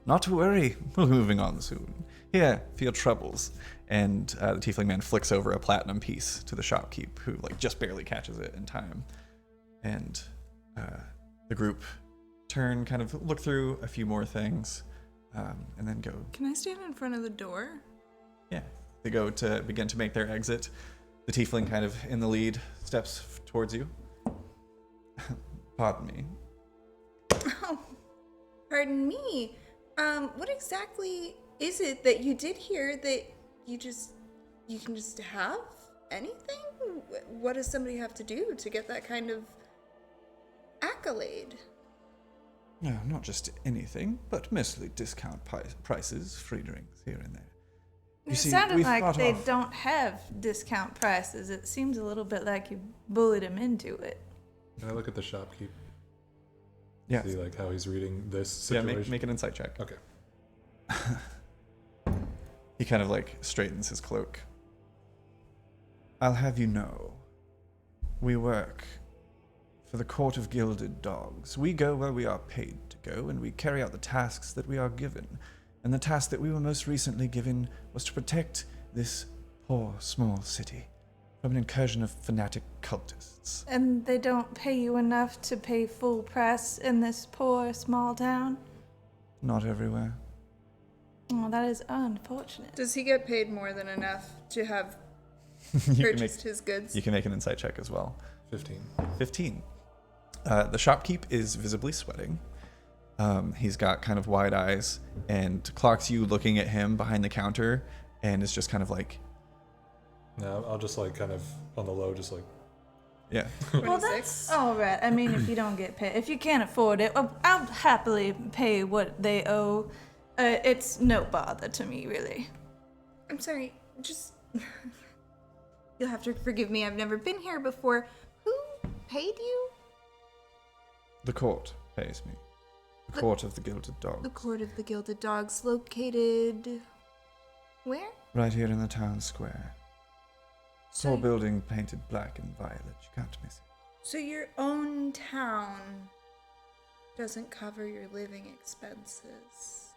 Speaker 1: Not to worry. We'll be moving on soon. Here, for your troubles. And the tiefling man flicks over a platinum piece to the shopkeep, who like just barely catches it in time. And the group turn, kind of look through a few more things, and then go.
Speaker 2: Can I stand in front of the door?
Speaker 1: Yeah, they go to begin to make their exit. The tiefling, kind of in the lead, steps towards you. Pardon me.
Speaker 2: Oh, pardon me. What exactly is it that you did here that you can just have anything? What does somebody have to do to get that kind of accolade?
Speaker 5: No, not just anything, but mostly discount prices, free drinks here and there. You
Speaker 3: It
Speaker 5: see,
Speaker 3: sounded
Speaker 5: we've
Speaker 3: like
Speaker 5: thought
Speaker 3: they
Speaker 5: of-
Speaker 3: don't have discount prices. It seems a little bit like you bullied him into it.
Speaker 4: Can I look at the shopkeep?
Speaker 5: Yeah.
Speaker 4: See like how he's reading this
Speaker 1: Yeah,
Speaker 4: situation.
Speaker 1: make an insight check.
Speaker 4: Okay.
Speaker 1: He kind of like straightens his cloak.
Speaker 5: I'll have you know, we work for the Court of Gilded Dogs. We go where we are paid to go, and we carry out the tasks that we are given. And the task that we were most recently given was to protect this poor, small city from an incursion of fanatic cultists.
Speaker 3: And they don't pay you enough to pay full price in this poor, small town?
Speaker 5: Not everywhere.
Speaker 3: Oh, that is unfortunate.
Speaker 2: Does he get paid more than enough to have
Speaker 1: You can make
Speaker 2: purchased his goods?
Speaker 1: you can make an insight check as well.
Speaker 4: 15.
Speaker 1: 15. The shopkeep is visibly sweating. He's got kind of wide eyes and clocks you looking at him behind the counter and is just kind of like,
Speaker 4: Now I'll just like kind of on the low, just like
Speaker 1: yeah.
Speaker 3: Well,
Speaker 2: 26?
Speaker 3: that's all right. I mean, if you don't get paid, if you can't afford it, I'll happily pay what they owe. It's no bother to me, really.
Speaker 2: I'm sorry, just... You'll have to forgive me, I've never been here before. Who paid you?
Speaker 5: The court pays me. The Court of the Gilded
Speaker 2: The
Speaker 5: Dogs.
Speaker 2: Court of the Gilded Dogs, located... Where?
Speaker 5: Right here in the town square.
Speaker 2: So,
Speaker 5: Tall building painted black and violet. You can't miss it.
Speaker 2: so your own town doesn't cover your living expenses.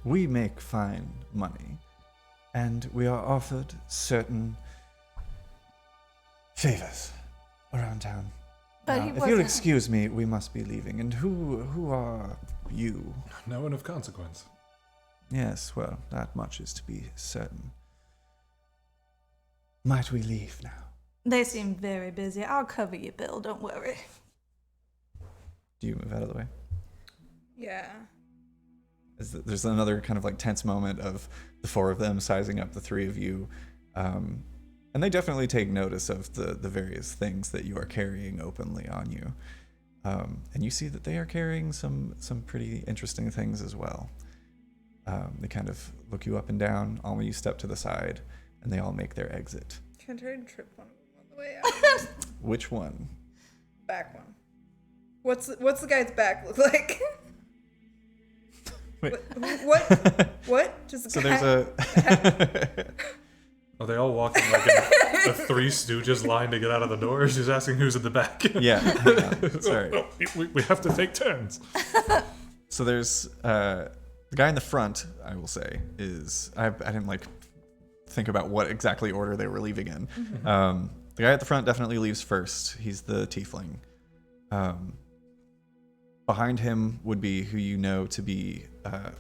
Speaker 5: We make fine money, and we are offered certain favors around town.
Speaker 3: But
Speaker 5: Now,
Speaker 3: he
Speaker 5: if you'll
Speaker 3: wasn't-
Speaker 5: excuse me, we must be leaving. And who are you?
Speaker 4: no one of consequence.
Speaker 5: Yes, well, that much is to be certain. Might we leave now?
Speaker 3: They seem very busy. I'll cover your bill, don't worry.
Speaker 1: Do you move out of the way?
Speaker 2: Yeah.
Speaker 1: There's another kind of like tense moment of the four of them sizing up the three of you. And they definitely take notice of the various things that you are carrying openly on you. And you see that they are carrying some pretty interesting things as well. They kind of look you up and down. All of you step to the side, and they all make their exit.
Speaker 2: Can I try to trip one of them on the way out?
Speaker 1: Which one?
Speaker 2: Back one. What's the guy's back look like?
Speaker 1: Wait.
Speaker 2: What? Just
Speaker 1: So there's a...
Speaker 4: Are they all walking like a Three Stooges line to get out of the door? She's asking who's at the back.
Speaker 1: Yeah, hang on. Sorry.
Speaker 4: We have to take turns.
Speaker 1: So there's the guy in the front, I will say, is I didn't like think about what exactly order they were leaving in. The guy at the front definitely leaves first. He's the tiefling. Behind him would be who you know to be,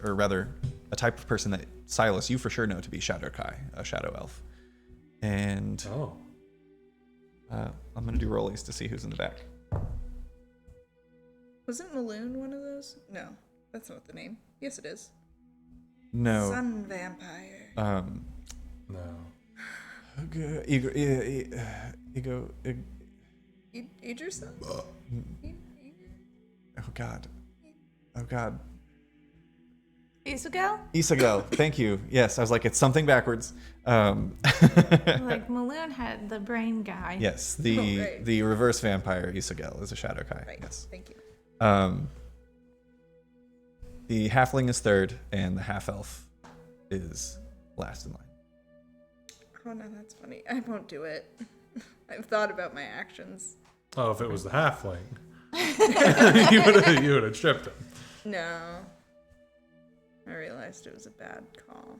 Speaker 1: or rather, a type of person that Silas, you for sure know to be Shadowkai, a shadow elf. And
Speaker 4: Oh.
Speaker 1: I'm gonna do rollies to see who's in the back.
Speaker 2: Wasn't Maloon one of those? No, that's not the name. Yes, it is.
Speaker 1: No.
Speaker 2: Sun vampire.
Speaker 4: No.
Speaker 2: Idrison?
Speaker 1: Oh God. Oh God.
Speaker 3: Isugal?
Speaker 1: Isagel, thank you. Yes, I was like, it's something backwards.
Speaker 3: Like, Maloon had the brain guy.
Speaker 1: Yes,
Speaker 2: Oh,
Speaker 1: the
Speaker 2: right.
Speaker 1: the reverse vampire Isagel is a shadow kai.
Speaker 2: Right.
Speaker 1: Yes.
Speaker 2: Thank you.
Speaker 1: The halfling is third, and the half elf is last in line.
Speaker 2: Oh no, that's funny. I won't do it. I've thought about my actions.
Speaker 4: Oh, if it was the halfling, you would have tripped him.
Speaker 2: No. I realized it was a bad call.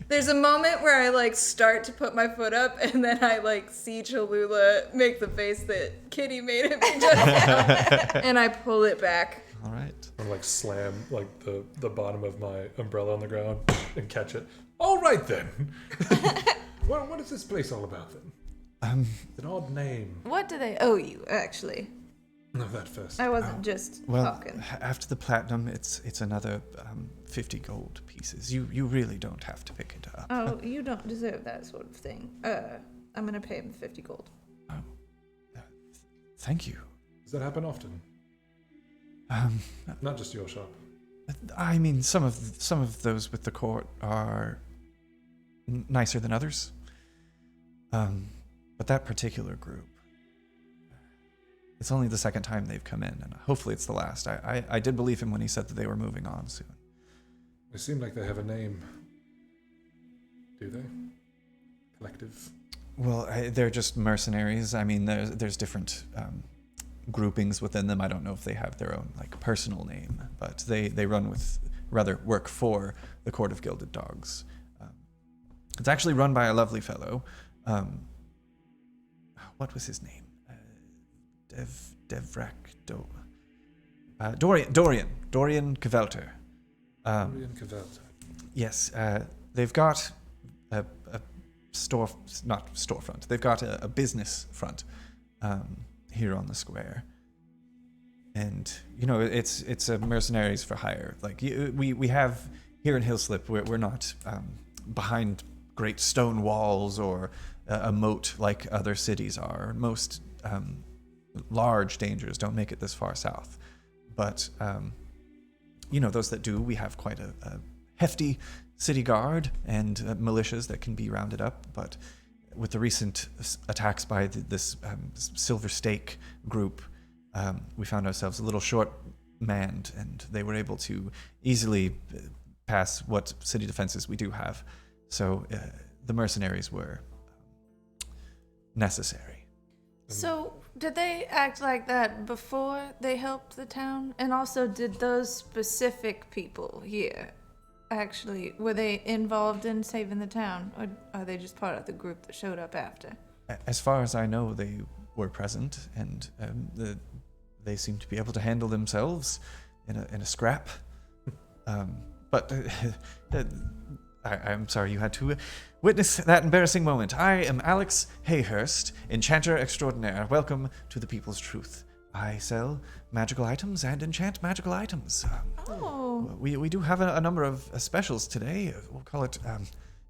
Speaker 2: There's a moment where I like start to put my foot up, and then I like see Cholula make the face that Kitty made at me just now, and I pull it back.
Speaker 1: All right.
Speaker 4: Or like slam like the bottom of my umbrella on the ground and catch it. All right then. Well, what is this place all about then? It's an odd name.
Speaker 3: What do they owe you, actually?
Speaker 4: No, that first.
Speaker 3: I wasn't just
Speaker 5: Well,
Speaker 3: talking.
Speaker 5: after the platinum, it's another 50 gold pieces. You really don't have to pick it up.
Speaker 3: Oh, you don't deserve that sort of thing. I'm gonna pay him 50 gold.
Speaker 1: Thank you.
Speaker 4: Does that happen often? Not just your shop.
Speaker 1: I mean, some of those with the court are nicer than others. But that particular group, it's only the second time they've come in, and hopefully it's the last. I did believe him when he said that they were moving on soon.
Speaker 4: They seem like they have a name. Do they? Collective?
Speaker 1: Well, they're just mercenaries. I mean, there's different groupings within them. I don't know if they have their own personal name, but they work for the Court of Gilded Dogs. It's actually run by a lovely fellow. What was his name? Dorian Kvelter.
Speaker 4: Dorian Kvelter.
Speaker 1: Yes, they've got a storefront. They've got a business front here on the square, and it's a mercenaries for hire. We have here in Hillslip, we're not behind great stone walls or a moat like other cities are. Most large dangers don't make it this far south, but those that do, we have quite a hefty city guard and militias that can be rounded up. But with the recent attacks by this Silver Stake group, we found ourselves a little short-manned, and they were able to easily pass what city defenses we do have. So the mercenaries were necessary.
Speaker 3: So, did they act like that before they helped the town? And also, did those specific people here actually, were they involved in saving the town? Or are they just part of the group that showed up after?
Speaker 1: As far as I know, they were present, and they seem to be able to handle themselves in a scrap. But I'm sorry you had to witness that embarrassing moment. I am Alex Hayhurst, Enchanter Extraordinaire. Welcome to the People's Truth. I sell magical items and enchant magical items. We do have a number of specials today. We'll call it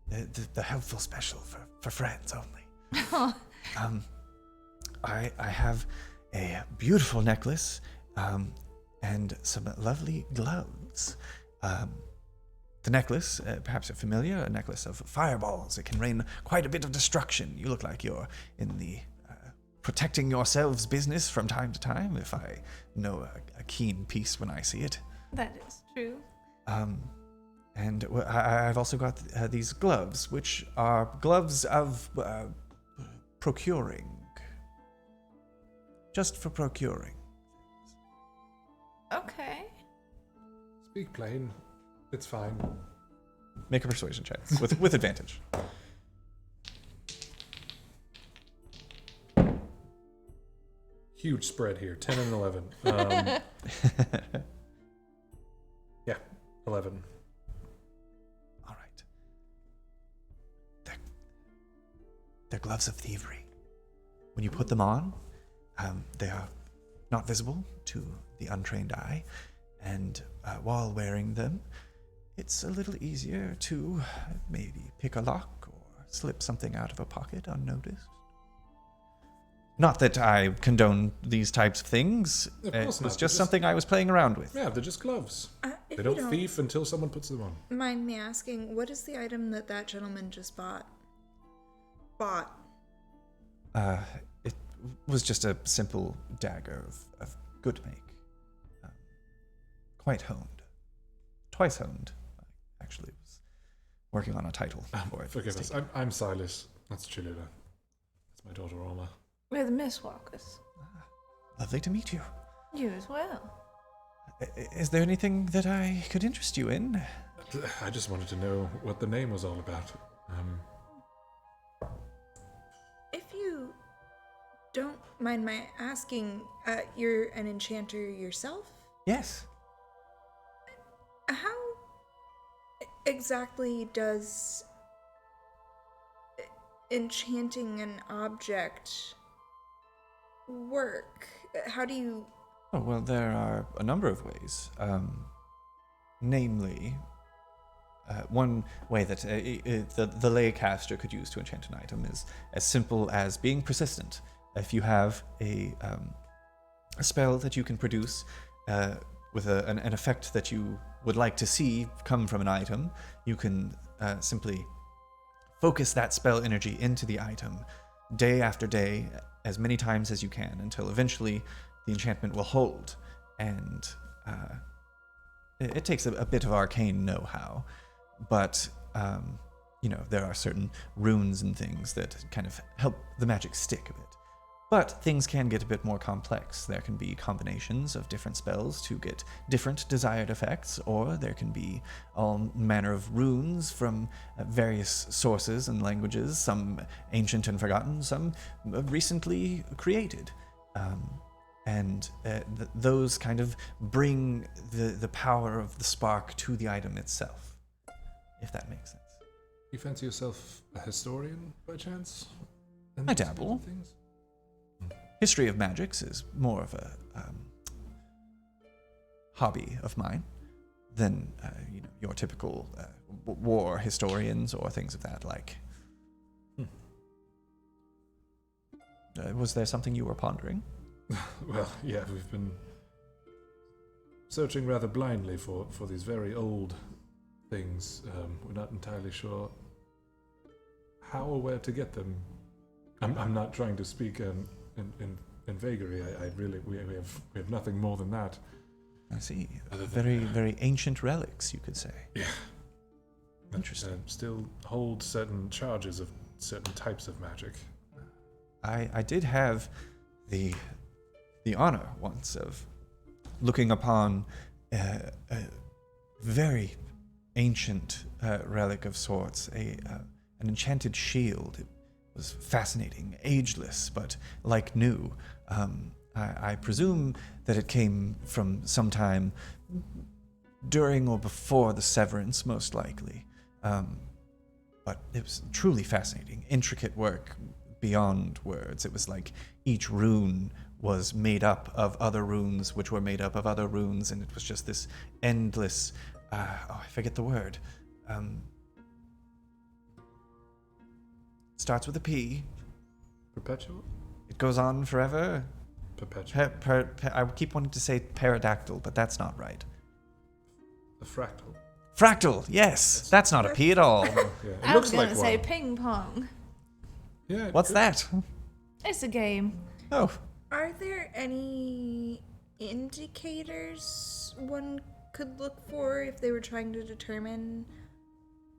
Speaker 1: the helpful special for friends only. I have a beautiful necklace and some lovely gloves. The necklace, perhaps you're familiar, a necklace of fireballs. It can rain quite a bit of destruction. You look like you're in the protecting yourselves business from time to time, if I know a keen piece when I see it.
Speaker 3: That is true.
Speaker 1: And I've also got these gloves, which are gloves of procuring. Just for procuring.
Speaker 3: Okay.
Speaker 4: Speak plain. It's fine.
Speaker 1: Make a persuasion check with advantage.
Speaker 4: Huge spread here. 10 and 11. Yeah, 11.
Speaker 1: All right. They're gloves of thievery. When you put them on, they are not visible to the untrained eye, and while wearing them, it's a little easier to maybe pick a lock or slip something out of a pocket unnoticed. Not that I condone these types of things.
Speaker 4: Of
Speaker 1: It
Speaker 4: course
Speaker 1: was
Speaker 4: not.
Speaker 1: just something I was playing around with.
Speaker 4: Yeah, they're just gloves.
Speaker 2: If
Speaker 4: They
Speaker 2: you
Speaker 4: don't thief until someone puts them on.
Speaker 2: mind me asking, what is the item that gentleman just bought?
Speaker 1: It was just a simple dagger of good make. Quite honed. Twice honed. I actually was working on a title for it.
Speaker 4: Forgive us. I'm Silas. That's Chilida. That's my daughter, Alma.
Speaker 3: We're the Mistwalkers.
Speaker 1: Lovely to meet you.
Speaker 3: You as well.
Speaker 1: Is there anything that I could interest you in?
Speaker 4: I just wanted to know what the name was all about.
Speaker 2: If you don't mind my asking, you're an enchanter yourself?
Speaker 1: Yes.
Speaker 2: How exactly does enchanting an object work? How do you...
Speaker 1: Oh, well, there are a number of ways. Namely, one way that the lay caster could use to enchant an item is as simple as being persistent. If you have a spell that you can produce with an effect that you would like to see come from an item, you can simply focus that spell energy into the item day after day, as many times as you can, until eventually the enchantment will hold. And it takes a bit of arcane know-how, but there are certain runes and things that kind of help the magic stick a bit. But things can get a bit more complex. There can be combinations of different spells to get different desired effects, or there can be all manner of runes from various sources and languages, some ancient and forgotten, some recently created. Those kind of bring the power of the spark to the item itself, if that makes sense.
Speaker 4: You fancy yourself a historian by chance?
Speaker 1: I dabble.
Speaker 4: Things?
Speaker 1: History of magics is more of a hobby of mine than your typical war historians or things of that like. Was there something you were pondering?
Speaker 4: Well, yeah, we've been searching rather blindly for these very old things. We're not entirely sure how or where to get them. I'm not trying to speak in vagary. We have nothing more than that.
Speaker 1: I see. Very, very ancient relics, you could say.
Speaker 4: Yeah.
Speaker 1: Interesting.
Speaker 4: Still hold certain charges of certain types of magic.
Speaker 1: I did have the honor once of looking upon a very ancient relic of sorts, an enchanted shield. It was fascinating, ageless, but like new. I presume that it came from sometime during or before the Severance, most likely. But it was truly fascinating, intricate work beyond words. It was like each rune was made up of other runes, which were made up of other runes, and it was just this endless, I forget the word. Starts with a P.
Speaker 4: Perpetual?
Speaker 1: It goes on forever.
Speaker 4: Perpetual.
Speaker 1: I keep wanting to say pterodactyl, but that's not right.
Speaker 4: A fractal.
Speaker 1: Fractal, yes. That's not a P at all.
Speaker 4: Yeah, it
Speaker 3: I
Speaker 4: looks
Speaker 3: was gonna
Speaker 4: like
Speaker 3: say
Speaker 4: one.
Speaker 3: ping pong.
Speaker 4: Yeah. it
Speaker 1: What's
Speaker 4: could-
Speaker 1: that?
Speaker 3: It's a game.
Speaker 1: Oh,
Speaker 2: Are there any indicators one could look for if they were trying to determine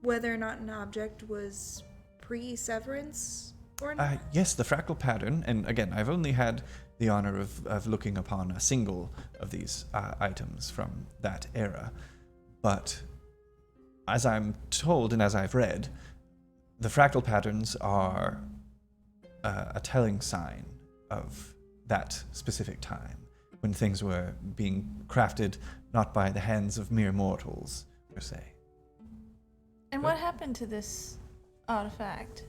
Speaker 2: whether or not an object was pre-severance or not?
Speaker 1: yes, the fractal pattern. And again, I've only had the honor of looking upon a single of these items from that era. But as I'm told and as I've read, the fractal patterns are a telling sign of that specific time, when things were being crafted not by the hands of mere mortals, per se.
Speaker 3: And what happened to this artifact?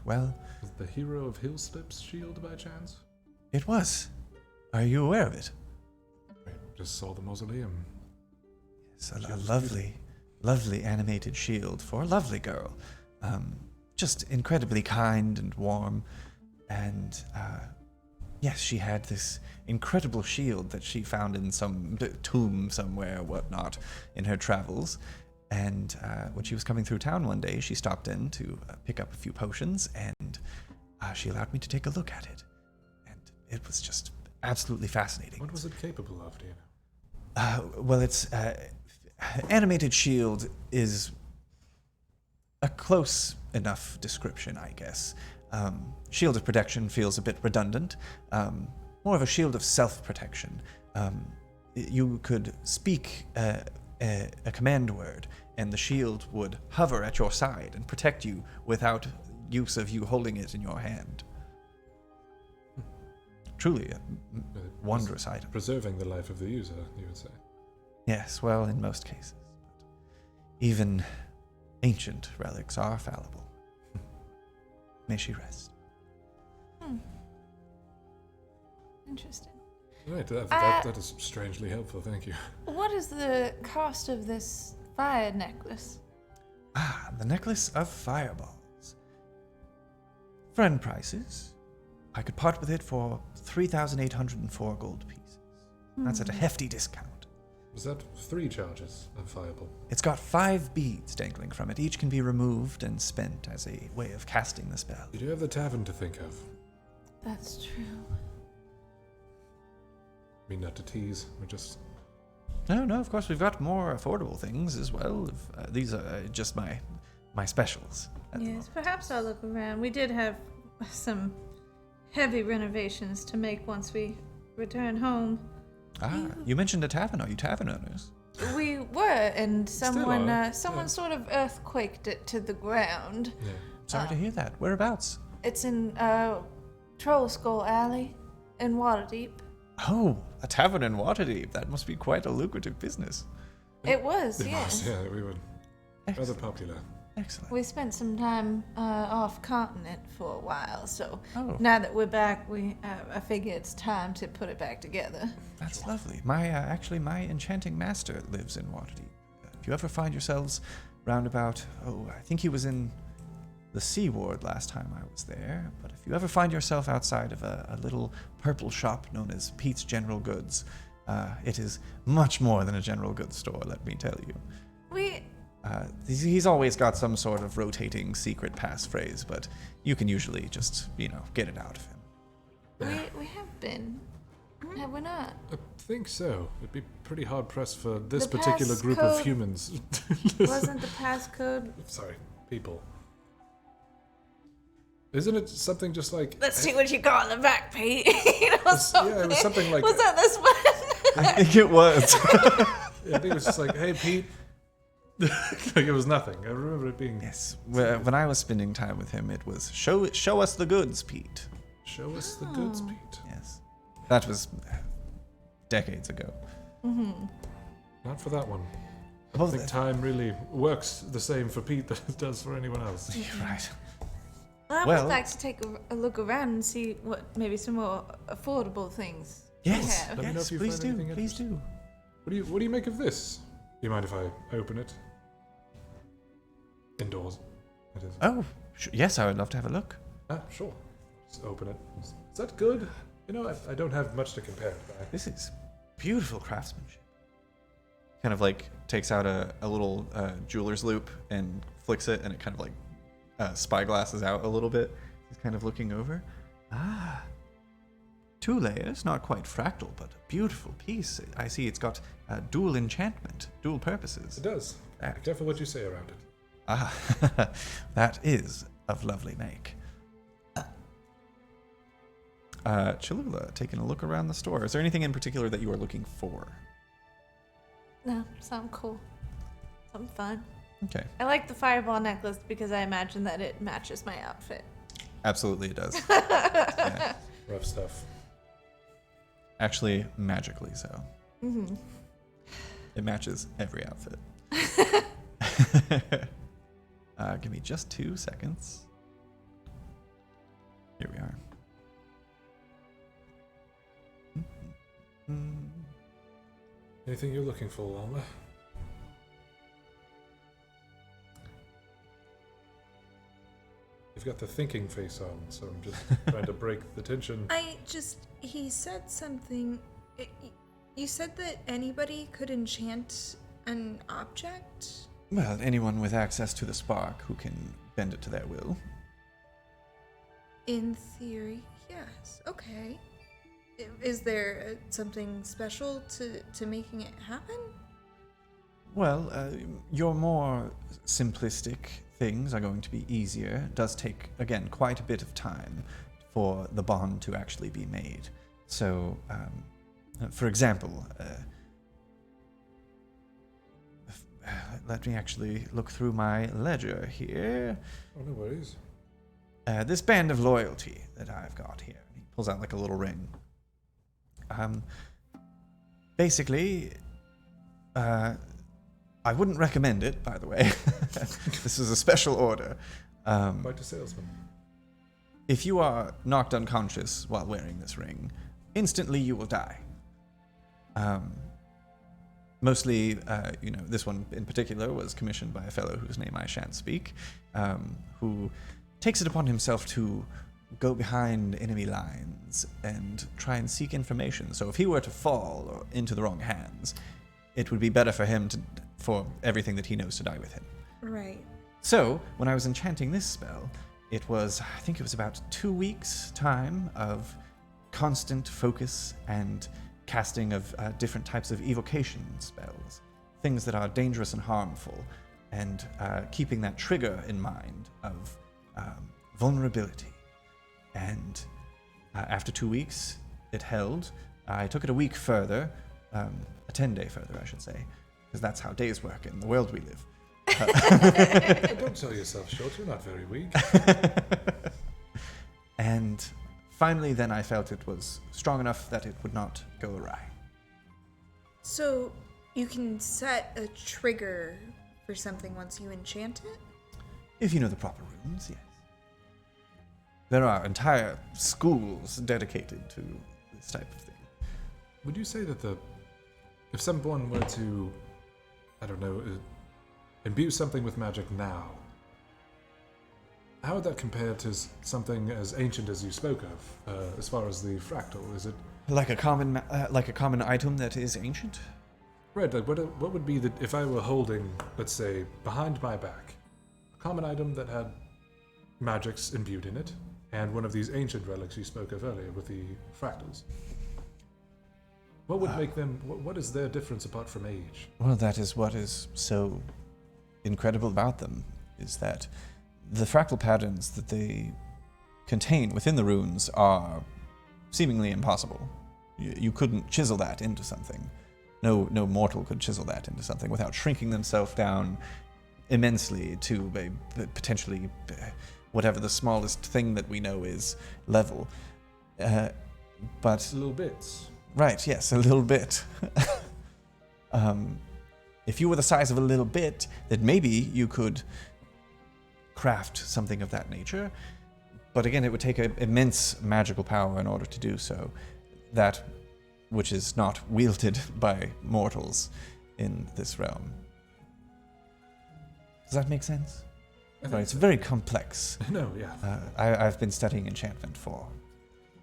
Speaker 1: Well,
Speaker 4: Was the hero of Hillslip's shield by chance?
Speaker 1: it was. Are you aware of it?
Speaker 4: I just saw the mausoleum.
Speaker 1: It's a lovely, lovely animated shield for a lovely girl. Just incredibly kind and warm. And yes, she had this incredible shield that she found in some tomb somewhere or whatnot in her travels. And when she was coming through town one day, she stopped in to pick up a few potions, and she allowed me to take a look at it. And it was just absolutely fascinating.
Speaker 4: What was it capable of, do you know?
Speaker 1: Well, it's animated shield is a close enough description, I guess. Shield of protection feels a bit redundant. More of a shield of self-protection. You could speak a command word, and the shield would hover at your side and protect you without use of you holding it in your hand. Truly a wondrous item.
Speaker 4: Preserving the life of the user, you would say.
Speaker 1: Yes, well, in most cases. Even ancient relics are fallible. May she rest.
Speaker 3: Interesting.
Speaker 4: Right, that is strangely helpful, thank you.
Speaker 3: What is the cost of this fire necklace.
Speaker 1: Ah, the necklace of fireballs. Friend prices. I could part with it for 3,804 gold pieces. That's at a hefty discount.
Speaker 4: Was that 3 charges of fireball?
Speaker 1: It's got 5 beads dangling from it. Each can be removed and spent as a way of casting the spell.
Speaker 4: You do have the tavern to think of.
Speaker 3: That's true.
Speaker 4: I mean, not to tease, we're just...
Speaker 1: No, of course, we've got more affordable things as well. These are just my specials. at the
Speaker 3: Yes,
Speaker 1: moment.
Speaker 3: perhaps I'll look around. We did have some heavy renovations to make once we return home.
Speaker 1: Ah, you mentioned a tavern. Are you tavern owners?
Speaker 3: We were, and someone
Speaker 4: are,
Speaker 3: sort of earthquaked it to the ground.
Speaker 4: Yeah.
Speaker 1: Sorry to hear that. Whereabouts?
Speaker 3: It's in Troll Skull Alley in Waterdeep.
Speaker 1: Oh, a tavern in Waterdeep. That must be quite a lucrative business.
Speaker 3: It was,
Speaker 4: It
Speaker 3: yes.
Speaker 4: was, yeah, we were rather
Speaker 1: Excellent.
Speaker 4: popular.
Speaker 1: Excellent.
Speaker 3: We spent some time off continent for a while, so
Speaker 1: Oh,
Speaker 3: now that we're back, I figure it's time to put it back together.
Speaker 1: that's lovely. My my enchanting master lives in Waterdeep. If you ever find yourselves round about, I think he was in the Sea Ward last time I was there. But if you ever find yourself outside of a little purple shop known as Pete's General Goods, it is much more than a general goods store, let me tell you. He's always got some sort of rotating secret passphrase, but you can usually just, get it out of him.
Speaker 3: We have been, have we not?
Speaker 4: I think so. It'd be pretty hard pressed for this
Speaker 3: The
Speaker 4: particular group of
Speaker 3: passcode
Speaker 4: humans.
Speaker 3: Wasn't the passcode?
Speaker 4: Sorry, people. Isn't it something just like...
Speaker 3: Let's see what you got in the back, Pete.
Speaker 4: Yeah, it was something like...
Speaker 3: Was that this one?
Speaker 1: I think it was.
Speaker 4: Yeah, I think it was just like, hey, Pete. Like it was nothing. I remember it being...
Speaker 1: Yes. When I was spending time with him, it was show us the goods, Pete.
Speaker 4: Show us the goods, Pete.
Speaker 1: Yes. That was decades ago.
Speaker 4: Not for that one. I
Speaker 1: Well,
Speaker 4: don't think time really works the same for Pete that it does for anyone else.
Speaker 1: right.
Speaker 3: I
Speaker 1: Well-
Speaker 3: would like to take a look around and see what maybe some more affordable things
Speaker 1: Yes.
Speaker 3: we have.
Speaker 4: Let me know
Speaker 1: Yes,
Speaker 4: if you
Speaker 1: please
Speaker 4: find
Speaker 1: do.
Speaker 4: anything
Speaker 1: Please do.
Speaker 4: What do you make of this? Do you mind if I open it? Indoors. It is.
Speaker 1: Oh, yes, I would love to have a look.
Speaker 4: Sure. Just open it. Is that good? I don't have much to compare it by.
Speaker 1: This is beautiful craftsmanship. Kind of like takes out a little jeweler's loop and flicks it, and it kind of like spyglasses out a little bit. He's kind of looking over. Ah. 2 layers, not quite fractal, but a beautiful piece. I see it's got dual enchantment, dual purposes.
Speaker 4: It does. Be careful what you say around it.
Speaker 1: Ah, that is of lovely make. Cholula, taking a look around the store. Is there anything in particular that you are looking for?
Speaker 3: No, something cool. Something fun.
Speaker 1: Okay.
Speaker 3: I like the fireball necklace because I imagine that it matches my outfit.
Speaker 1: Absolutely it does. Yeah.
Speaker 4: Rough stuff.
Speaker 1: Actually, magically so.
Speaker 3: Mm-hmm.
Speaker 1: It matches every outfit. Give me just 2 seconds. Here we are.
Speaker 4: Anything you're looking for, Alma? You've got the thinking face on, so I'm just trying to break the tension.
Speaker 2: He said something. You said that anybody could enchant an object?
Speaker 1: Well, anyone with access to the spark who can bend it to their will.
Speaker 2: In theory, yes. Okay. Is there something special to making it happen?
Speaker 1: Well, your more simplistic things are going to be easier. It does take, again, quite a bit of time for the bond to actually be made. So, for example, let me actually look through my ledger here.
Speaker 4: Oh, no worries.
Speaker 1: This band of loyalty that I've got here. He pulls out like a little ring. Basically, I wouldn't recommend it, by the way. This is a special order.
Speaker 4: Quite a salesman.
Speaker 1: If you are knocked unconscious while wearing this ring, instantly you will die. Mostly, this one in particular was commissioned by a fellow whose name I shan't speak, who takes it upon himself to go behind enemy lines and try and seek information. So if he were to fall or into the wrong hands, it would be better for him for everything that he knows to die with him.
Speaker 2: Right.
Speaker 1: So when I was enchanting this spell, I think it was about 2 weeks' time of constant focus and casting of different types of evocation spells, things that are dangerous and harmful, and keeping that trigger in mind of vulnerability. And after 2 weeks, it held. I took it a week further, a 10-day further, I should say, because that's how days work in the world we live.
Speaker 4: Don't sell yourself short, you're not very weak.
Speaker 1: And finally, then I felt it was strong enough that it would not go awry.
Speaker 2: So you can set a trigger for something once you enchant it?
Speaker 1: If you know the proper runes, yes. There are entire schools dedicated to this type of thing.
Speaker 4: Would you say that if someone were to, imbue something with magic now, how would that compare to something as ancient as you spoke of, as far as the fractal? Is it
Speaker 1: Like a common item that is ancient?
Speaker 4: right? Like what would be if I were holding, let's say, behind my back, a common item that had magics imbued in it, and one of these ancient relics you spoke of earlier with the fractals? What would make them? What is their difference apart from age?
Speaker 1: Well, that is what is so incredible about them, is that the fractal patterns that they contain within the runes are seemingly impossible. You couldn't chisel that into something. No mortal could chisel that into something without shrinking themselves down immensely to potentially whatever the smallest thing that we know is level. But
Speaker 4: Little bits.
Speaker 1: right, yes, a little bit. If you were the size of a little bit, then maybe you could craft something of that nature. But again, it would take immense magical power in order to do so. That which is not wielded by mortals in this realm. Does that make sense? Right, it's very complex.
Speaker 4: No, yeah.
Speaker 1: I've been studying enchantment for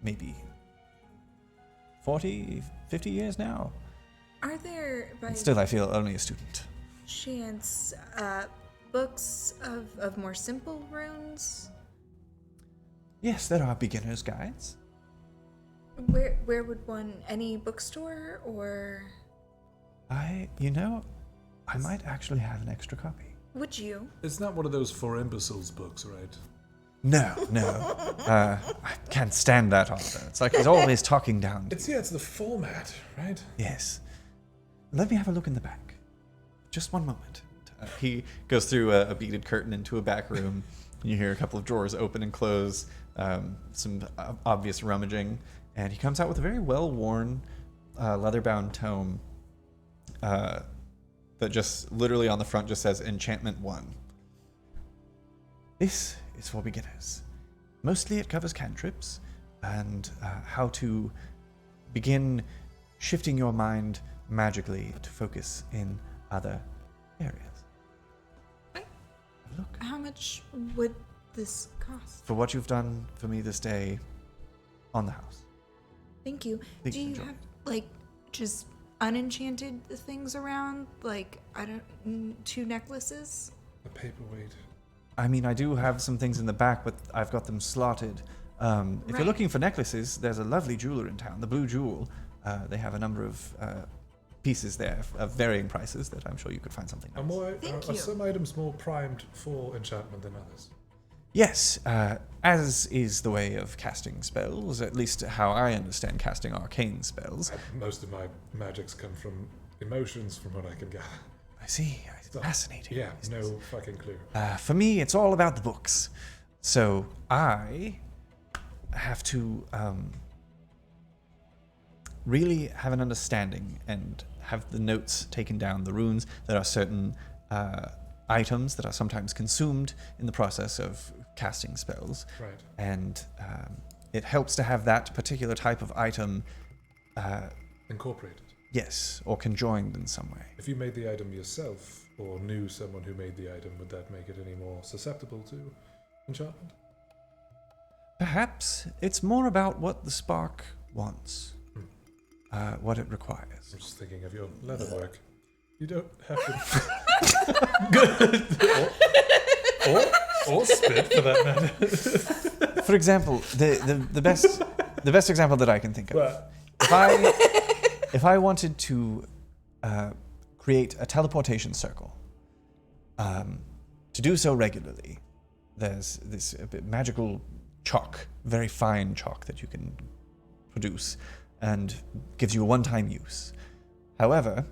Speaker 1: maybe 40, 50 years now.
Speaker 2: Are there, by
Speaker 1: And still, I feel only a student.
Speaker 2: chance, books of more simple runes?
Speaker 1: Yes, there are beginner's guides.
Speaker 2: Where would one? Any bookstore or?
Speaker 1: I might actually have an extra copy.
Speaker 2: Would you?
Speaker 4: It's not one of those For Imbeciles books, right?
Speaker 1: No. I can't stand that author. It's like he's always talking down to you.
Speaker 4: It's the format, right?
Speaker 1: Yes. Let me have a look in the back. Just one moment. He goes through a beaded curtain into a back room. You hear a couple of drawers open and close, some obvious rummaging, and he comes out with a very well-worn, leather-bound tome that just literally on the front just says Enchantment 1. This is for beginners. Mostly it covers cantrips and how to begin shifting your mind magically to focus in other areas.
Speaker 2: Right.
Speaker 1: Look.
Speaker 2: How much would this cost?
Speaker 1: For what you've done for me this day on the house.
Speaker 2: Thank you.
Speaker 1: Please
Speaker 2: Do you
Speaker 1: enjoy.
Speaker 2: have just unenchanted things around? 2 necklaces?
Speaker 4: A paperweight.
Speaker 1: I mean, I do have some things in the back, but I've got them slotted. If you're
Speaker 2: Right.
Speaker 1: looking for necklaces, there's a lovely jeweler in town, the Blue Jewel. They have a number of pieces there of varying prices that I'm sure you could find something nice.
Speaker 2: Thank
Speaker 4: Are
Speaker 2: you.
Speaker 4: some items more primed for enchantment than others?
Speaker 1: Yes, as is the way of casting spells, at least how I understand casting arcane spells.
Speaker 4: Most of my magics come from emotions, from what I can gather.
Speaker 1: I see. Fascinating.
Speaker 4: Yeah, no fucking clue.
Speaker 1: For me, it's all about the books. So I have to really have an understanding and have the notes taken down, the runes. There are certain items that are sometimes consumed in the process of casting spells.
Speaker 4: Right.
Speaker 1: And it helps to have that particular type of item
Speaker 4: Incorporated.
Speaker 1: Yes, or conjoined in some way.
Speaker 4: If you made the item yourself, or knew someone who made the item, would that make it any more susceptible to enchantment?
Speaker 1: Perhaps it's more about what the spark wants, what it requires.
Speaker 4: I'm just thinking of your leatherwork. You don't have to... or spit, for that matter.
Speaker 1: For example, the best example that I can think of.
Speaker 4: Well,
Speaker 1: If I wanted to create a teleportation circle, to do so regularly, there's this magical chalk, very fine chalk that you can produce and gives you a one-time use. However,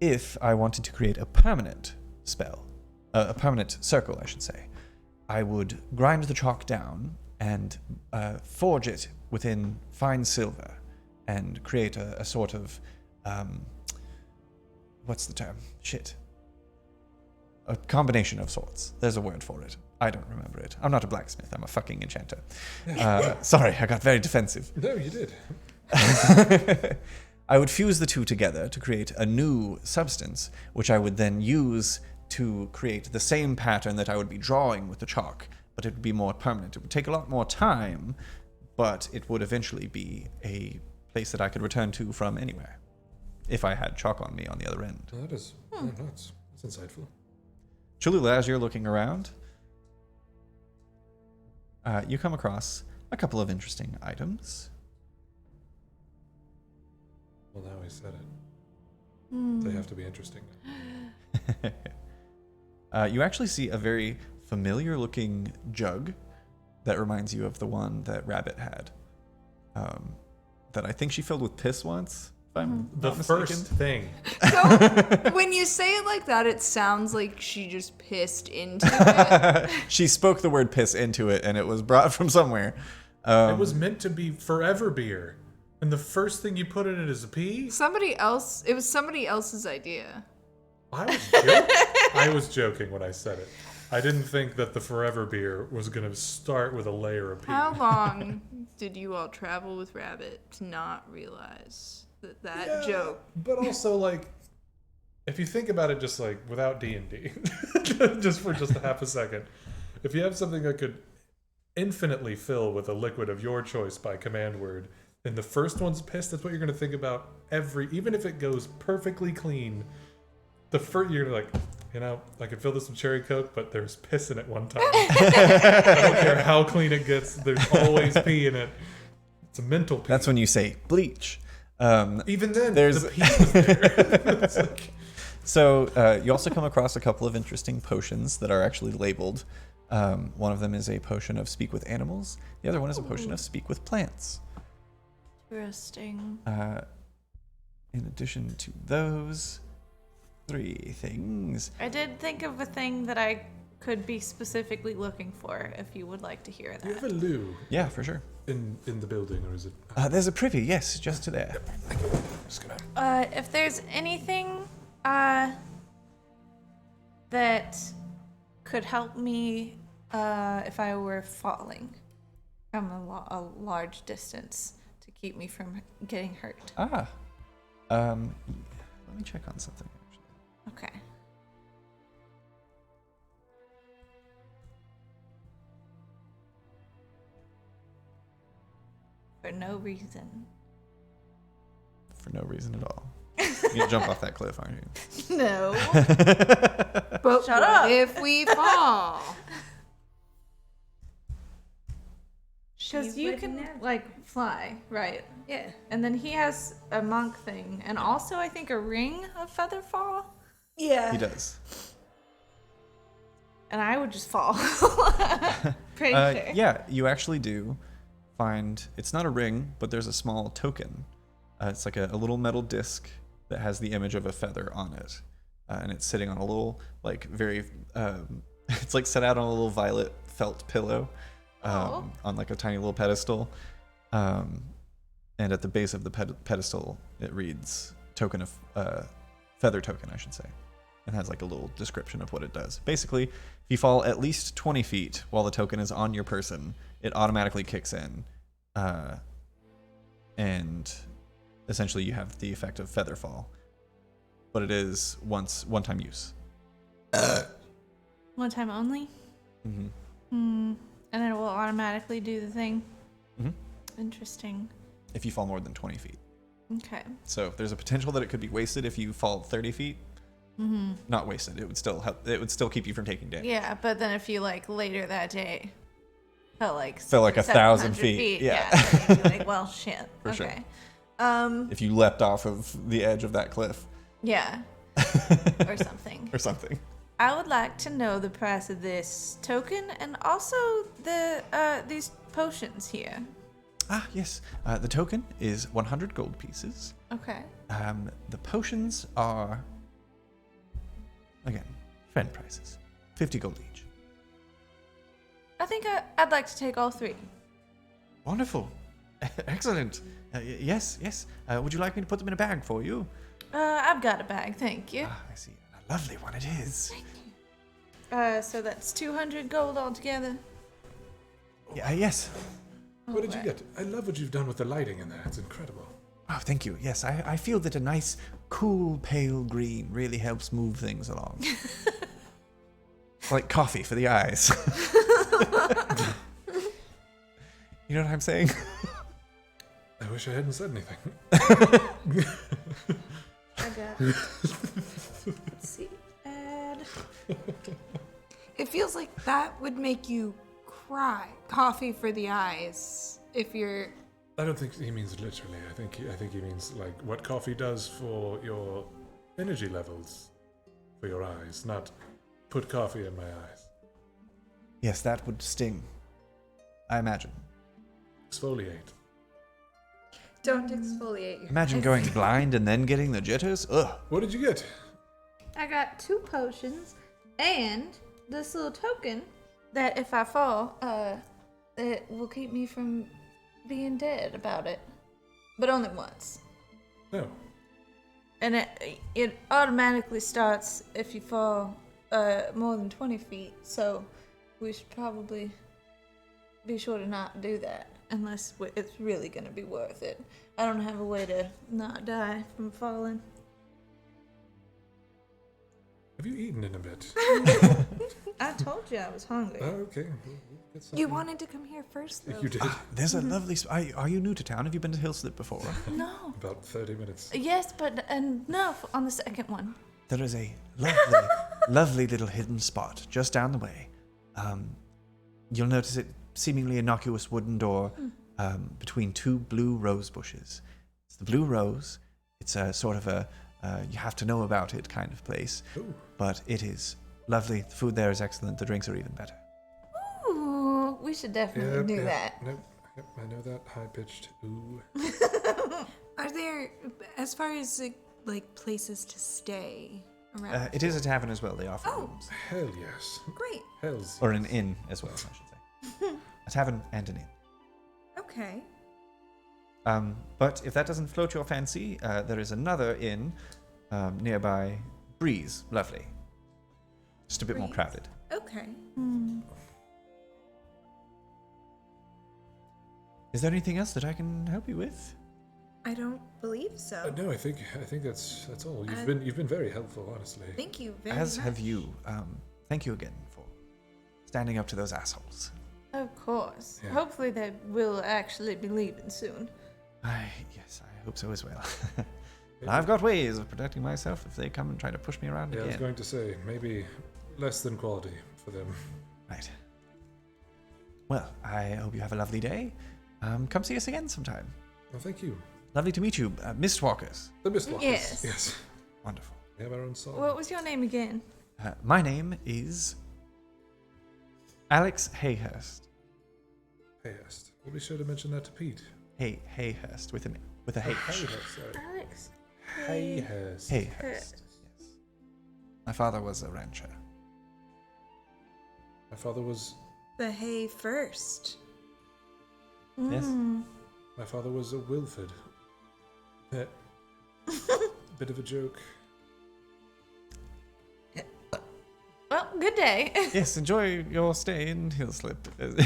Speaker 1: if I wanted to create a permanent spell, a permanent circle, I should say, I would grind the chalk down and forge it within fine silver and create a sort of, what's the term? Shit. A combination of sorts. There's a word for it. I don't remember it. I'm not a blacksmith. I'm a fucking enchanter. Sorry, I got very defensive.
Speaker 4: no, you did.
Speaker 1: I would fuse the two together to create a new substance, which I would then use to create the same pattern that I would be drawing with the chalk, but it would be more permanent. It would take a lot more time, but it would eventually be a place that I could return to from anywhere, if I had chalk on me on the other end.
Speaker 4: That is... that's insightful.
Speaker 1: Cholula, as you're looking around, you come across a couple of interesting items.
Speaker 4: Well, now he said it. They have to be interesting.
Speaker 1: You actually see a very familiar-looking jug that reminds you of the one that Rabbit had. That I think she filled with piss once, if I'm
Speaker 4: The
Speaker 1: not mistaken.
Speaker 4: first thing.
Speaker 2: So, when you say it like that, it sounds like she just pissed into it.
Speaker 1: She spoke the word piss into it, and it was brought from somewhere.
Speaker 4: It was meant to be forever beer. And the first thing you put in it is a pee?
Speaker 2: It was somebody else's idea.
Speaker 4: I was joking when I said it. I didn't think that the forever beer was going to start with a layer of pee.
Speaker 2: How long did you all travel with Rabbit to not realize that joke?
Speaker 4: But also, like, if you think about it just, like, without D&D, just for just a half a second, if you have something that could infinitely fill with a liquid of your choice by command word, and the first one's piss, that's what you're going to think about even if it goes perfectly clean, you're like, you know, I could fill this with cherry Coke, but there's piss in it one time. I don't care how clean it gets, there's always pee in it. It's a mental pee.
Speaker 1: That's when you say bleach.
Speaker 4: Even then,
Speaker 1: there's
Speaker 4: the pee was there. It's like...
Speaker 1: So you also come across a couple of interesting potions that are actually labeled. One of them is a potion of speak with animals. The other one is a potion of speak with plants.
Speaker 3: Interesting.
Speaker 1: In addition to those 3 things.
Speaker 3: I did think of a thing that I could be specifically looking for, if you would like to hear
Speaker 4: Do you have
Speaker 3: that.
Speaker 4: a loo
Speaker 1: Yeah, for sure.
Speaker 4: in the building, or is it...
Speaker 1: There's a privy, yes, just to there.
Speaker 4: Just gonna...
Speaker 3: If there's anything that could help me if I were falling from a large distance to keep me from getting hurt.
Speaker 1: Let me check on something, actually.
Speaker 3: Okay. For no reason.
Speaker 1: For no reason at all. You're gonna jump off that cliff, aren't you?
Speaker 2: No. But
Speaker 3: Shut
Speaker 2: what
Speaker 3: up.
Speaker 2: if we fall?
Speaker 3: Because you can, like, fly, right?
Speaker 2: Yeah.
Speaker 3: And then he has a monk thing, and also I think a ring of feather fall.
Speaker 2: Yeah.
Speaker 1: He does.
Speaker 3: And I would just fall. Pretty sure.
Speaker 1: Yeah, you actually do find, it's not a ring, but there's a small token. It's like a little metal disc that has the image of a feather on it. And it's sitting on a little, like, very, it's like set out on a little violet felt pillow on like a tiny little pedestal. And at the base of the pedestal, it reads token of, feather token, I should say. And has like a little description of what it does. Basically, if you fall at least 20 feet while the token is on your person, it automatically kicks in. And essentially you have the effect of feather fall, but it is one-time use.
Speaker 3: One time only?
Speaker 1: Mm-hmm.
Speaker 3: And then it will automatically do the thing?
Speaker 1: Mm-hmm.
Speaker 3: Interesting.
Speaker 1: If you fall more than 20 feet.
Speaker 3: Okay.
Speaker 1: So there's a potential that it could be wasted if you fall 30 feet.
Speaker 3: Mm-hmm.
Speaker 1: Not wasted. It would still help. It would still keep you from taking damage.
Speaker 3: Yeah, but then if you, like, later that day felt like
Speaker 1: 1,000
Speaker 3: 700
Speaker 1: feet. Yeah.
Speaker 3: then you'd be like, well, shit.
Speaker 1: For
Speaker 3: okay.
Speaker 1: sure. If you leapt off of the edge of that cliff.
Speaker 3: Yeah. Or something.
Speaker 1: Or something.
Speaker 3: I would like to know the price of this token and also the these potions here.
Speaker 1: Ah, yes. The token is 100 gold pieces.
Speaker 3: Okay.
Speaker 1: The potions are, again, friend prices. 50 gold each.
Speaker 3: I think I'd like to take all three.
Speaker 1: Wonderful. Excellent. Yes. Would you like me to put them in a bag for you?
Speaker 3: I've got a bag, thank you.
Speaker 1: Ah, I see. A lovely one it is.
Speaker 3: So that's 200 gold altogether.
Speaker 1: Yeah, yes.
Speaker 4: What did you get? I love what you've done with the lighting in there. It's incredible.
Speaker 1: Oh, thank you. Yes, I feel that a nice, cool, pale green really helps move things along. Like coffee for the eyes. You know what I'm saying?
Speaker 4: I wish I hadn't said anything.
Speaker 3: I got. Let's see. Add.
Speaker 6: It feels like that would make you cry. Coffee for the eyes. If you're.
Speaker 4: I don't think he means literally. I think he means like what coffee does for your energy levels for your eyes, not put coffee in my eyes.
Speaker 1: Yes, that would sting. I imagine.
Speaker 4: Exfoliate.
Speaker 2: Don't exfoliate your
Speaker 1: Imagine going blind and then getting the jitters. Ugh.
Speaker 4: What did you get?
Speaker 3: I got 2 potions and this little token that if I fall, it will keep me from being dead about it. But only once.
Speaker 4: No.
Speaker 3: And it automatically starts if you fall more than 20 feet, so we should probably be sure to not do that unless it's really going to be worth it. I don't have a way to not die from falling.
Speaker 4: Have you eaten in a bit?
Speaker 3: I told you I was hungry.
Speaker 4: Oh, okay. Get something.
Speaker 6: You wanted to come here first, though.
Speaker 4: You did.
Speaker 1: There's a lovely... Are you new to town? Have you been to Hillslip before?
Speaker 3: No.
Speaker 4: About 30 minutes.
Speaker 3: Yes, but enough on the second one.
Speaker 1: There is a lovely, lovely little hidden spot just down the way. You'll notice it seemingly innocuous wooden door between 2 blue rose bushes. It's the blue rose. It's a sort of a you have to know about it kind of place.
Speaker 4: Ooh.
Speaker 1: But it is lovely. The food there is excellent. The drinks are even better.
Speaker 3: Ooh, we should definitely do that.
Speaker 4: Nope. Yep, I know that high-pitched ooh.
Speaker 6: Are there, as far as like places to stay around?
Speaker 1: It is a tavern as well. They offer
Speaker 6: Oh.
Speaker 1: rooms.
Speaker 4: Hell yes.
Speaker 6: Great.
Speaker 4: Hells.
Speaker 1: Or an inn as well, I should say. A tavern and an inn.
Speaker 2: Okay.
Speaker 1: But if that doesn't float your fancy, there is another inn nearby. Breeze. Lovely. Just a bit more
Speaker 2: Breeze.
Speaker 1: crowded.
Speaker 2: Okay.
Speaker 1: Is there anything else that I can help you with?
Speaker 2: I don't believe so.
Speaker 4: No, I think that's all. You've been very helpful, honestly.
Speaker 2: Thank you very
Speaker 1: As
Speaker 2: much.
Speaker 1: have you. Thank you again for standing up to those assholes.
Speaker 3: Of course.
Speaker 4: Yeah.
Speaker 3: Hopefully they will actually be leaving soon.
Speaker 1: Yes, I hope so as well. And I've got ways of protecting myself if they come and try to push me around
Speaker 4: Yeah, I was
Speaker 1: again.
Speaker 4: going to say maybe less than quality for them.
Speaker 1: Right. Well, I hope you have a lovely day. Come see us again sometime.
Speaker 4: Well, thank you.
Speaker 1: Lovely to meet you, Mistwalkers.
Speaker 4: The Mistwalkers.
Speaker 3: Yes.
Speaker 4: Yes.
Speaker 1: Wonderful.
Speaker 4: We have our own song.
Speaker 3: What was your name again?
Speaker 1: My name is Alex Hayhurst.
Speaker 4: Hayhurst. We'll be sure to mention that to Pete.
Speaker 1: Hayhurst with a H.
Speaker 4: Hayhurst, sorry.
Speaker 3: Alex.
Speaker 4: Hayhurst.
Speaker 1: Hayhurst. Yes. My father was a rancher.
Speaker 4: My father was.
Speaker 2: The hay first.
Speaker 1: Yes.
Speaker 4: My father was a Wilford. Bit of a joke.
Speaker 3: Well, Well, good day.
Speaker 1: Yes, enjoy your stay in Hillslip.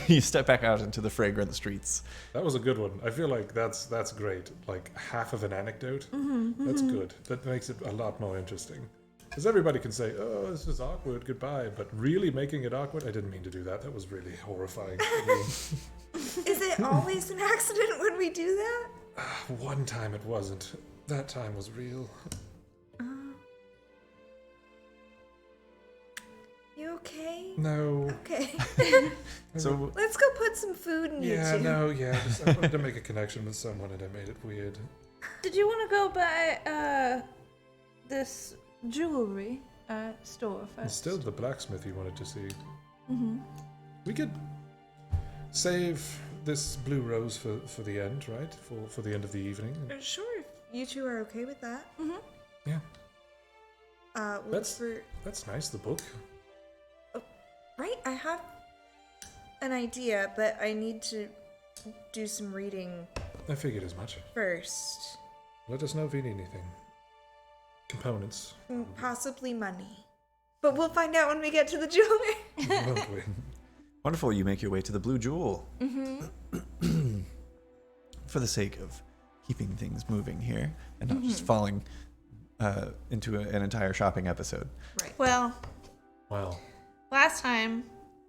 Speaker 1: You step back out into the fragrant streets.
Speaker 4: That was a good one. I feel like that's great. Like half of an anecdote. That's good. That makes it a lot more interesting. Because everybody can say, "Oh, this is awkward. Goodbye," but really making it awkward. I didn't mean to do that. That was really horrifying.
Speaker 2: Is it always an accident when we do that?
Speaker 4: One time it wasn't. That time was real.
Speaker 2: You okay?
Speaker 4: No.
Speaker 2: Okay.
Speaker 1: So
Speaker 2: Let's go put some food in you two.
Speaker 4: I wanted to make a connection with someone and I made it weird.
Speaker 3: Did you want to go by this jewelry store
Speaker 4: And
Speaker 3: first?
Speaker 4: still the blacksmith you wanted to see. We could save this blue rose for the end, right? For the end of the evening.
Speaker 2: Sure, if you two are okay with that.
Speaker 4: Yeah.
Speaker 2: That's for...
Speaker 4: That's nice, the book.
Speaker 2: Right, I have an idea, but I need to do some reading
Speaker 4: I figured as much.
Speaker 2: first.
Speaker 4: Let us know if you need anything. Components.
Speaker 2: Possibly money. But we'll find out when we get to the jewelry.
Speaker 4: Won't we?
Speaker 1: wonderful, you make your way to the Blue Jewel. For the sake of keeping things moving here and not just falling into an entire shopping episode.
Speaker 2: Right.
Speaker 3: Well,
Speaker 4: Wow.
Speaker 3: last time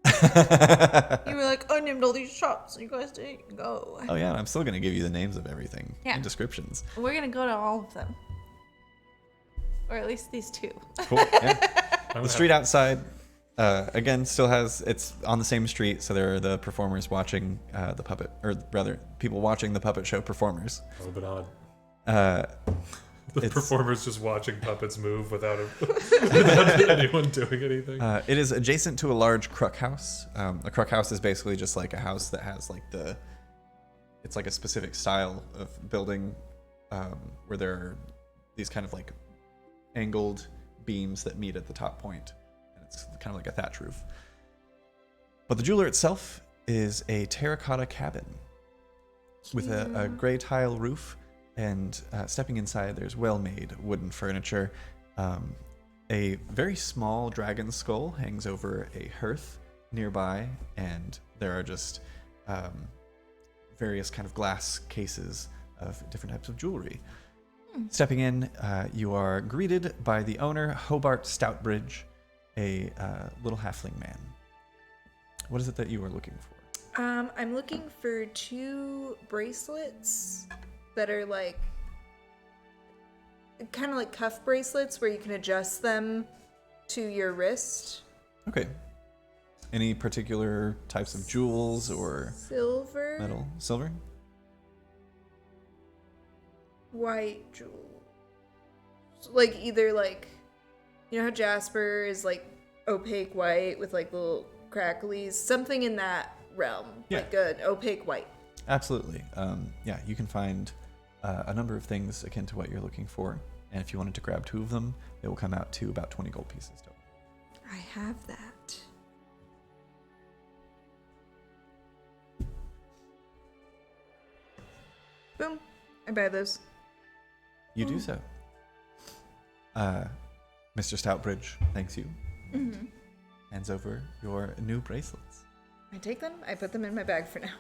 Speaker 3: you were like, I named all these shops, and you guys didn't go.
Speaker 1: Oh yeah, and I'm still gonna give you the names of everything
Speaker 3: Yeah.
Speaker 1: and descriptions.
Speaker 3: We're gonna go to all of them, or at least these two.
Speaker 1: Cool. Yeah. The street outside, again, still has, it's on the same street, so there are the performers watching the puppet, or rather, people watching the puppet show performers.
Speaker 4: A little bit odd. The
Speaker 1: It's-
Speaker 4: performers just watching puppets move without anyone doing anything.
Speaker 1: It is adjacent to a large crook house. A crook house is basically just like a house that has like it's like a specific style of building where there are these kind of like angled beams that meet at the top point, and it's kind of like a thatch roof. But the jeweler itself is a terracotta cabin with a gray tile roof, and stepping inside, there's well-made wooden furniture. A very small dragon skull hangs over a hearth nearby, and there are just various kind of glass cases of different types of jewelry. Stepping in, you are greeted by the owner, Hobart Stoutbridge, a little halfling man. What is it that you are looking for?
Speaker 2: I'm looking for 2 bracelets that are like kind of like cuff bracelets where you can adjust them to your wrist.
Speaker 1: Okay. Any particular types of jewels or
Speaker 2: Silver,
Speaker 1: metal? Silver?
Speaker 2: white jewels. Like either like, you know how Jasper is like opaque white with like little cracklies, something in that realm.
Speaker 1: Yeah.
Speaker 2: Like an opaque white.
Speaker 1: Absolutely. Yeah, you can find a number of things akin to what you're looking for. And if you wanted to grab 2 of them, it will come out to about 20 gold pieces total.
Speaker 2: I have that. Boom. I buy those.
Speaker 1: You do so. Mr. Stoutbridge thanks you. Hands over your new bracelets.
Speaker 2: I take them, I put them in my bag for now.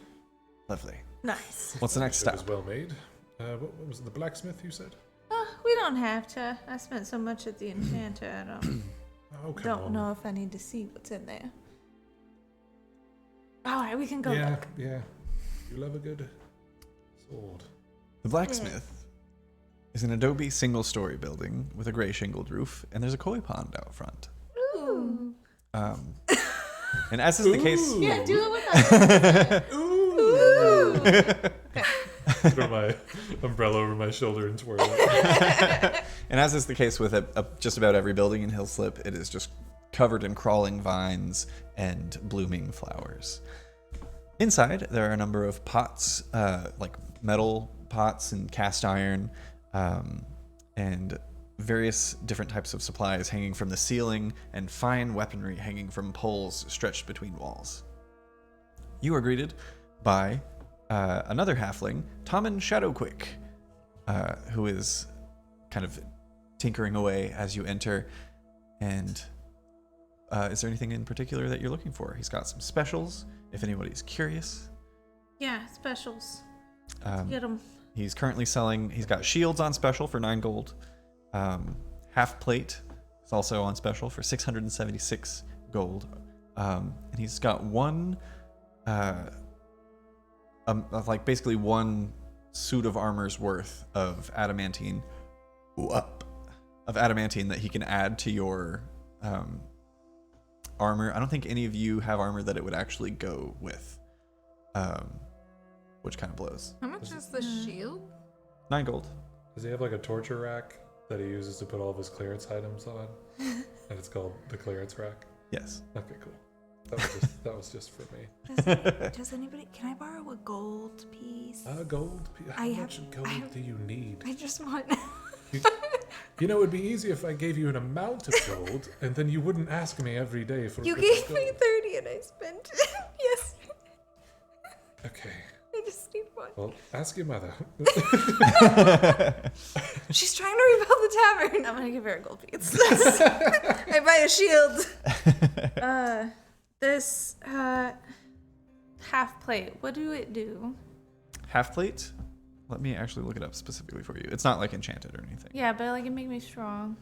Speaker 1: Lovely.
Speaker 3: Nice.
Speaker 1: What's the next
Speaker 4: It was
Speaker 1: step?
Speaker 4: well made. What was it, the blacksmith you said?
Speaker 3: We don't have to. I spent so much at the enchanter.
Speaker 4: Oh, come
Speaker 3: Don't
Speaker 4: on.
Speaker 3: know if I need to see what's in there. All right, we can go
Speaker 4: Yeah,
Speaker 3: look.
Speaker 4: yeah. You love a good sword.
Speaker 1: The blacksmith is an adobe single-story building with a gray shingled roof, and there's a koi pond out front.
Speaker 3: Ooh.
Speaker 1: And as is the case,
Speaker 3: Yeah, do it with us. Ooh.
Speaker 4: Throw my umbrella over my shoulder and twirl it.
Speaker 1: and as is the case with just about every building in Hillslip, it is just covered in crawling vines and blooming flowers. Inside, there are a number of pots, like metal pots and cast iron, and various different types of supplies hanging from the ceiling, and fine weaponry hanging from poles stretched between walls. You are greeted by another halfling, Tommen Shadowquick, who is kind of tinkering away as you enter, and is there anything in particular that you're looking for? He's got some specials, if anybody's curious.
Speaker 3: Yeah, specials.
Speaker 1: Um,
Speaker 3: Get them.
Speaker 1: He's currently selling, he's got shields on special for 9 gold. Half plate is also on special for 676 gold. And he's got one, like basically one suit of armor's worth of adamantine, that he can add to your armor. I don't think any of you have armor that it would actually go with, which kind of blows.
Speaker 6: How much is the shield?
Speaker 1: 9 gold.
Speaker 4: Does he have like a torture rack that he uses to put all of his clearance items on? And it's called the clearance rack?
Speaker 1: Yes.
Speaker 4: Okay, cool. That was just for me.
Speaker 2: Does anybody? Can I borrow a gold piece?
Speaker 4: Gold? How much gold do you need?
Speaker 2: I just want.
Speaker 4: You know, it'd be easy if I gave you an amount of gold, and then you wouldn't ask me every day for.
Speaker 2: You
Speaker 4: a bit
Speaker 2: gave
Speaker 4: of
Speaker 2: me
Speaker 4: gold.
Speaker 2: 30 and I spent. Yes.
Speaker 4: Okay.
Speaker 2: I just need one.
Speaker 4: Well, ask your mother.
Speaker 2: She's trying to rebuild the tavern.
Speaker 3: I'm gonna give her a gold piece.
Speaker 2: I buy a shield.
Speaker 3: This half plate. What do it do?
Speaker 1: Half plate? Let me actually look it up specifically for you. It's not like enchanted or anything.
Speaker 3: Yeah, but like it make me strong.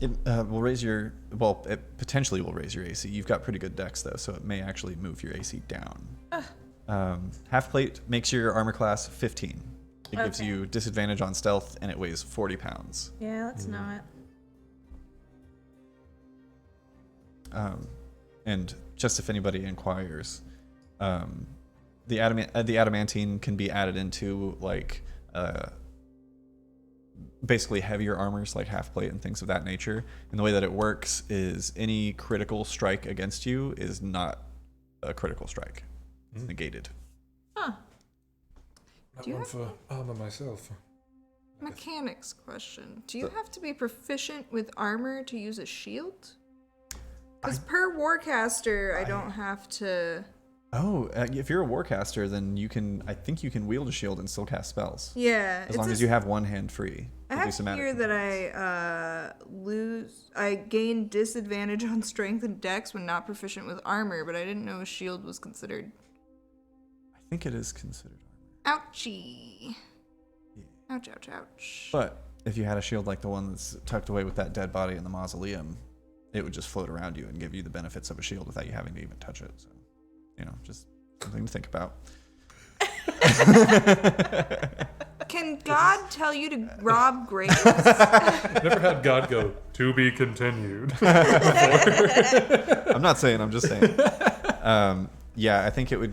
Speaker 1: It will raise your, well, it potentially will raise your AC. You've got pretty good dex though, so it may actually move your AC down. Half plate makes your armor class 15. It gives
Speaker 3: Okay.
Speaker 1: you disadvantage on stealth, and it weighs 40 pounds.
Speaker 3: Yeah, let's not.
Speaker 1: And just if anybody inquires, the adamantine can be added into like basically heavier armors like half plate and things of that nature. And the way that it works is any critical strike against you is not a critical strike. It's negated.
Speaker 3: Huh.
Speaker 4: Not
Speaker 6: you
Speaker 4: one
Speaker 6: have
Speaker 4: for armor myself.
Speaker 6: Mechanics question. Do you have to be proficient with armor to use a shield? Because per Warcaster, I don't have to.
Speaker 1: Oh, if you're a warcaster, then you can. I think you can wield a shield and still cast spells.
Speaker 2: Yeah.
Speaker 1: As long as you have one hand free.
Speaker 2: I
Speaker 1: at
Speaker 2: have
Speaker 1: least a matter
Speaker 2: here
Speaker 1: of
Speaker 2: that I gain disadvantage on strength and dex when not proficient with armor, but I didn't know a shield was considered.
Speaker 1: I think it is considered armor.
Speaker 6: Ouchie. Ouch, ouch, ouch.
Speaker 1: But if you had a shield like the one that's tucked away with that dead body in the mausoleum, it would just float around you and give you the benefits of a shield without you having to even touch it. So, just something to think about.
Speaker 2: Can God tell you to rob graves?
Speaker 4: Never had God go, to be continued.
Speaker 1: I'm not saying. I'm just saying. Yeah, I think it would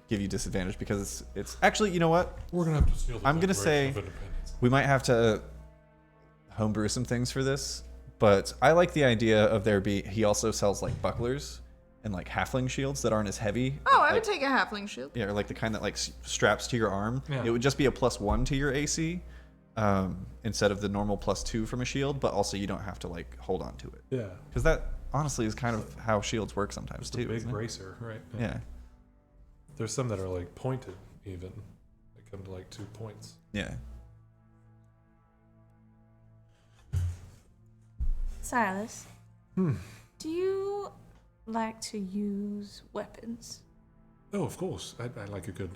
Speaker 1: give you disadvantage because it's actually. You know what?
Speaker 4: We're gonna have to steal the
Speaker 1: I'm gonna
Speaker 4: Declaration
Speaker 1: say
Speaker 4: of Independence.
Speaker 1: we might have to homebrew some things for this. But I like the idea of he also sells like bucklers and like halfling shields that aren't as heavy.
Speaker 6: Oh, I
Speaker 1: like,
Speaker 6: would take a halfling shield.
Speaker 1: Yeah, or like the kind that like straps to your arm.
Speaker 4: Yeah.
Speaker 1: It would just be a +1 to your AC instead of the normal +2 from a shield, but also you don't have to like hold on to it.
Speaker 4: Yeah.
Speaker 1: Because that honestly is kind of how shields work sometimes
Speaker 4: Just
Speaker 1: too.
Speaker 4: a big
Speaker 1: isn't it?
Speaker 4: bracer, right?
Speaker 1: Yeah.
Speaker 4: There's some that are like pointed even. They come to like 2 points.
Speaker 1: Yeah.
Speaker 3: Silas, do you like to use weapons?
Speaker 4: Oh, of course. I like a good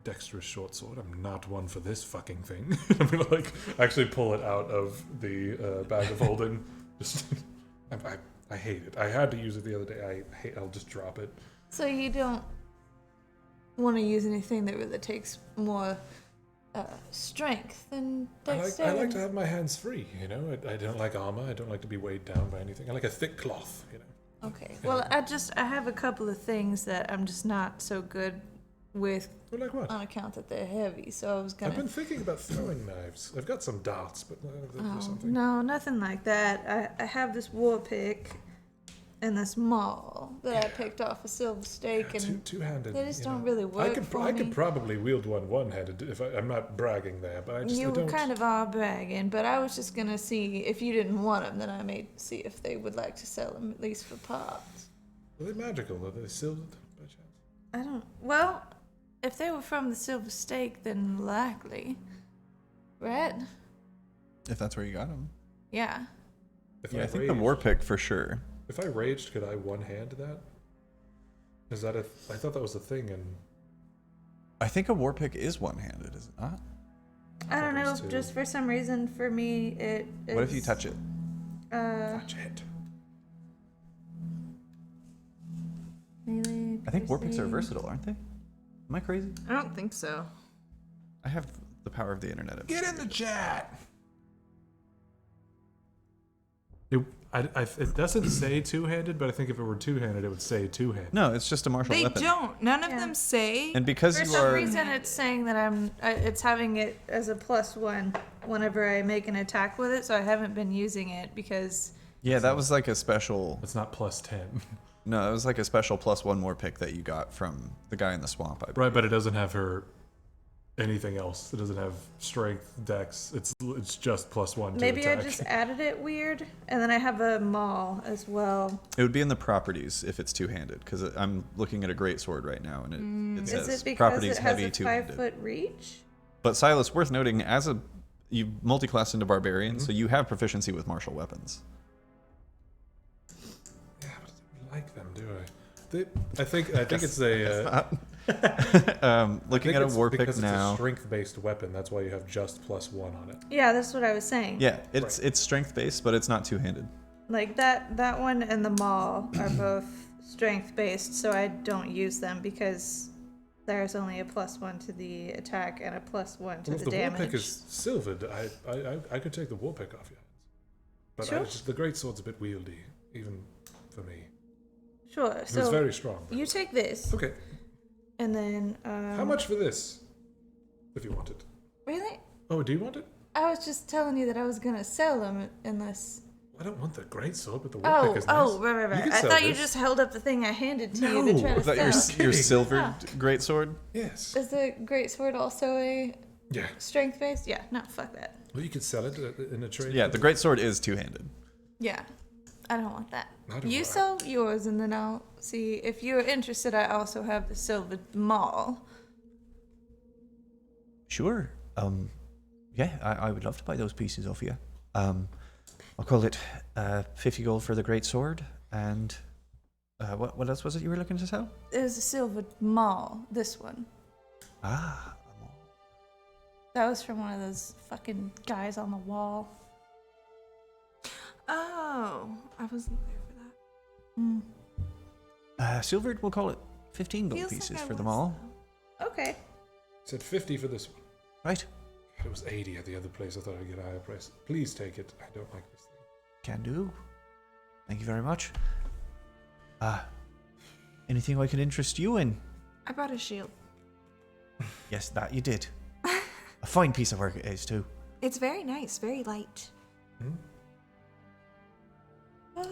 Speaker 4: dexterous short sword. I'm not one for this fucking thing. I'm gonna like actually pull it out of the bag of holding. Just, I hate it. I had to use it the other day. I'll just drop it.
Speaker 3: So you don't want to use anything that really takes more strength than
Speaker 4: I
Speaker 3: dexterity?
Speaker 4: like to have my hands free. I don't like armor. I don't like to be weighed down by anything. I like a thick cloth.
Speaker 3: Okay. Well, I have a couple of things that I'm just not so good with
Speaker 4: Well, like what?
Speaker 3: on account that they're heavy. So I was
Speaker 4: I've
Speaker 3: gonna.
Speaker 4: been thinking about throwing knives. I've got some darts, but there's
Speaker 3: Oh,
Speaker 4: something.
Speaker 3: no, nothing like that. I have this war pick and this maul that I picked off a silver stake, and
Speaker 4: Two-handed.
Speaker 3: they just don't really work for
Speaker 4: I
Speaker 3: me.
Speaker 4: could probably wield one-handed if I'm not bragging there, but I don't.
Speaker 3: kind of are bragging, but I was just gonna see if you didn't want them, then I may see if they would like to sell them at least for parts.
Speaker 4: Are they magical? Are they sealed by chance?
Speaker 3: I don't. Well, if they were from the silver stake, then likely, right?
Speaker 1: If that's where you got them.
Speaker 3: Yeah.
Speaker 4: If
Speaker 1: Yeah, I think
Speaker 4: raged,
Speaker 1: the war pick for sure.
Speaker 4: If I raged, could I one-hand that? Is that I thought that was a thing in...
Speaker 1: I think a war pick is one-handed, is it not?
Speaker 3: I don't know.
Speaker 4: Those two.
Speaker 3: Just for some reason, for me, it.
Speaker 1: What if you touch it?
Speaker 4: Touch it.
Speaker 3: Melee,
Speaker 1: I think war picks are
Speaker 3: piercing.
Speaker 1: versatile, aren't they? Am I crazy?
Speaker 6: I don't think so.
Speaker 1: I have the power of the internet.
Speaker 4: Get in the chat! It doesn't say two-handed, but I think if it were two-handed, it would say two-handed.
Speaker 1: No, it's just a martial
Speaker 6: They
Speaker 1: weapon.
Speaker 6: don't. None of
Speaker 3: Yeah.
Speaker 6: them say.
Speaker 1: And because
Speaker 3: For
Speaker 1: you
Speaker 3: some
Speaker 1: are
Speaker 3: reason, it's saying that it's having it as a +1 whenever I make an attack with it. So I haven't been using it because.
Speaker 1: Yeah, that was like a special.
Speaker 4: It's not +10.
Speaker 1: No, it was like a special +1 war pick that you got from the guy in the swamp. I believe.
Speaker 4: Right, but it doesn't have her anything else. It doesn't have strength, dex. It's just +1 to
Speaker 3: Maybe I
Speaker 4: attack.
Speaker 3: just added it weird, and then I have a maul as well.
Speaker 1: It would be in the properties if it's two-handed, because I'm looking at a great sword right now, and it
Speaker 3: Is
Speaker 1: says
Speaker 3: it because
Speaker 1: properties
Speaker 3: it has
Speaker 1: heavy
Speaker 3: a
Speaker 1: two-handed.
Speaker 3: 5-foot reach?
Speaker 1: But Silas, worth noting, you multi-classed into barbarian,
Speaker 4: Mm-hmm.
Speaker 1: so you have proficiency with martial weapons.
Speaker 4: Yeah, but I don't like them, do I? I think it's a...
Speaker 1: Looking at a war pick
Speaker 4: because it's a
Speaker 1: now.
Speaker 4: strength-based weapon. That's why you have just +1 on it.
Speaker 3: Yeah, that's what I was saying.
Speaker 1: Yeah, it's strength-based, but it's not two-handed.
Speaker 3: Like that one and the maul are both strength based, so I don't use them because there's only a +1 to the attack and a +1 to
Speaker 4: Well,
Speaker 3: the
Speaker 4: if the
Speaker 3: damage.
Speaker 4: war pick is silvered, I could take the war pick off your hands. But
Speaker 3: Sure.
Speaker 4: the great sword's a bit wieldy, even for me.
Speaker 3: Sure.
Speaker 4: It's
Speaker 3: So
Speaker 4: very strong.
Speaker 3: you take this,
Speaker 4: Okay,
Speaker 3: and then
Speaker 4: how much for this? If you want it.
Speaker 3: Really?
Speaker 4: Oh, do you want it?
Speaker 3: I was just telling you that I was gonna sell them unless.
Speaker 4: I don't want the great sword, but the war pick is nice.
Speaker 3: Right.
Speaker 4: can
Speaker 3: I
Speaker 4: sell
Speaker 3: thought you
Speaker 4: this.
Speaker 3: just held up the thing I handed to you
Speaker 4: No.
Speaker 3: to try to
Speaker 1: Was that your
Speaker 3: sell.
Speaker 1: your
Speaker 4: kidding.
Speaker 1: silvered
Speaker 3: Ah.
Speaker 1: greatsword?
Speaker 4: Yes.
Speaker 3: Is the great sword also a
Speaker 4: Yeah.
Speaker 3: strength based? Yeah. No, fuck that.
Speaker 4: Well, you could sell it in a trade.
Speaker 1: Yeah, the greatsword is two-handed.
Speaker 3: Yeah. I don't want that.
Speaker 4: I don't
Speaker 3: You
Speaker 4: know.
Speaker 3: sell yours, and then I'll see if you're interested. I also have the silver maul.
Speaker 7: Sure. Yeah, I would love to buy those pieces off you. I'll call it 50 gold for the great sword, and what else was it you were looking to sell?
Speaker 3: There's a silver maul. This one.
Speaker 7: Ah,
Speaker 3: That was from one of those fucking guys on the wall.
Speaker 6: Oh, I wasn't there for that.
Speaker 7: silvered, we'll call it 15 gold
Speaker 6: Feels
Speaker 7: pieces
Speaker 6: like I
Speaker 7: for them
Speaker 6: was,
Speaker 7: all.
Speaker 6: though.
Speaker 3: Okay.
Speaker 4: Said 50 for this one.
Speaker 7: Right,
Speaker 4: It was 80 at the other place. I thought I'd get a higher price. Please take it. I don't like this thing.
Speaker 7: can do. Thank you very much. Anything I can interest you in?
Speaker 6: I bought a shield.
Speaker 7: Yes, that you did. A fine piece of work it is, too.
Speaker 6: It's very nice, very light.
Speaker 4: Hmm?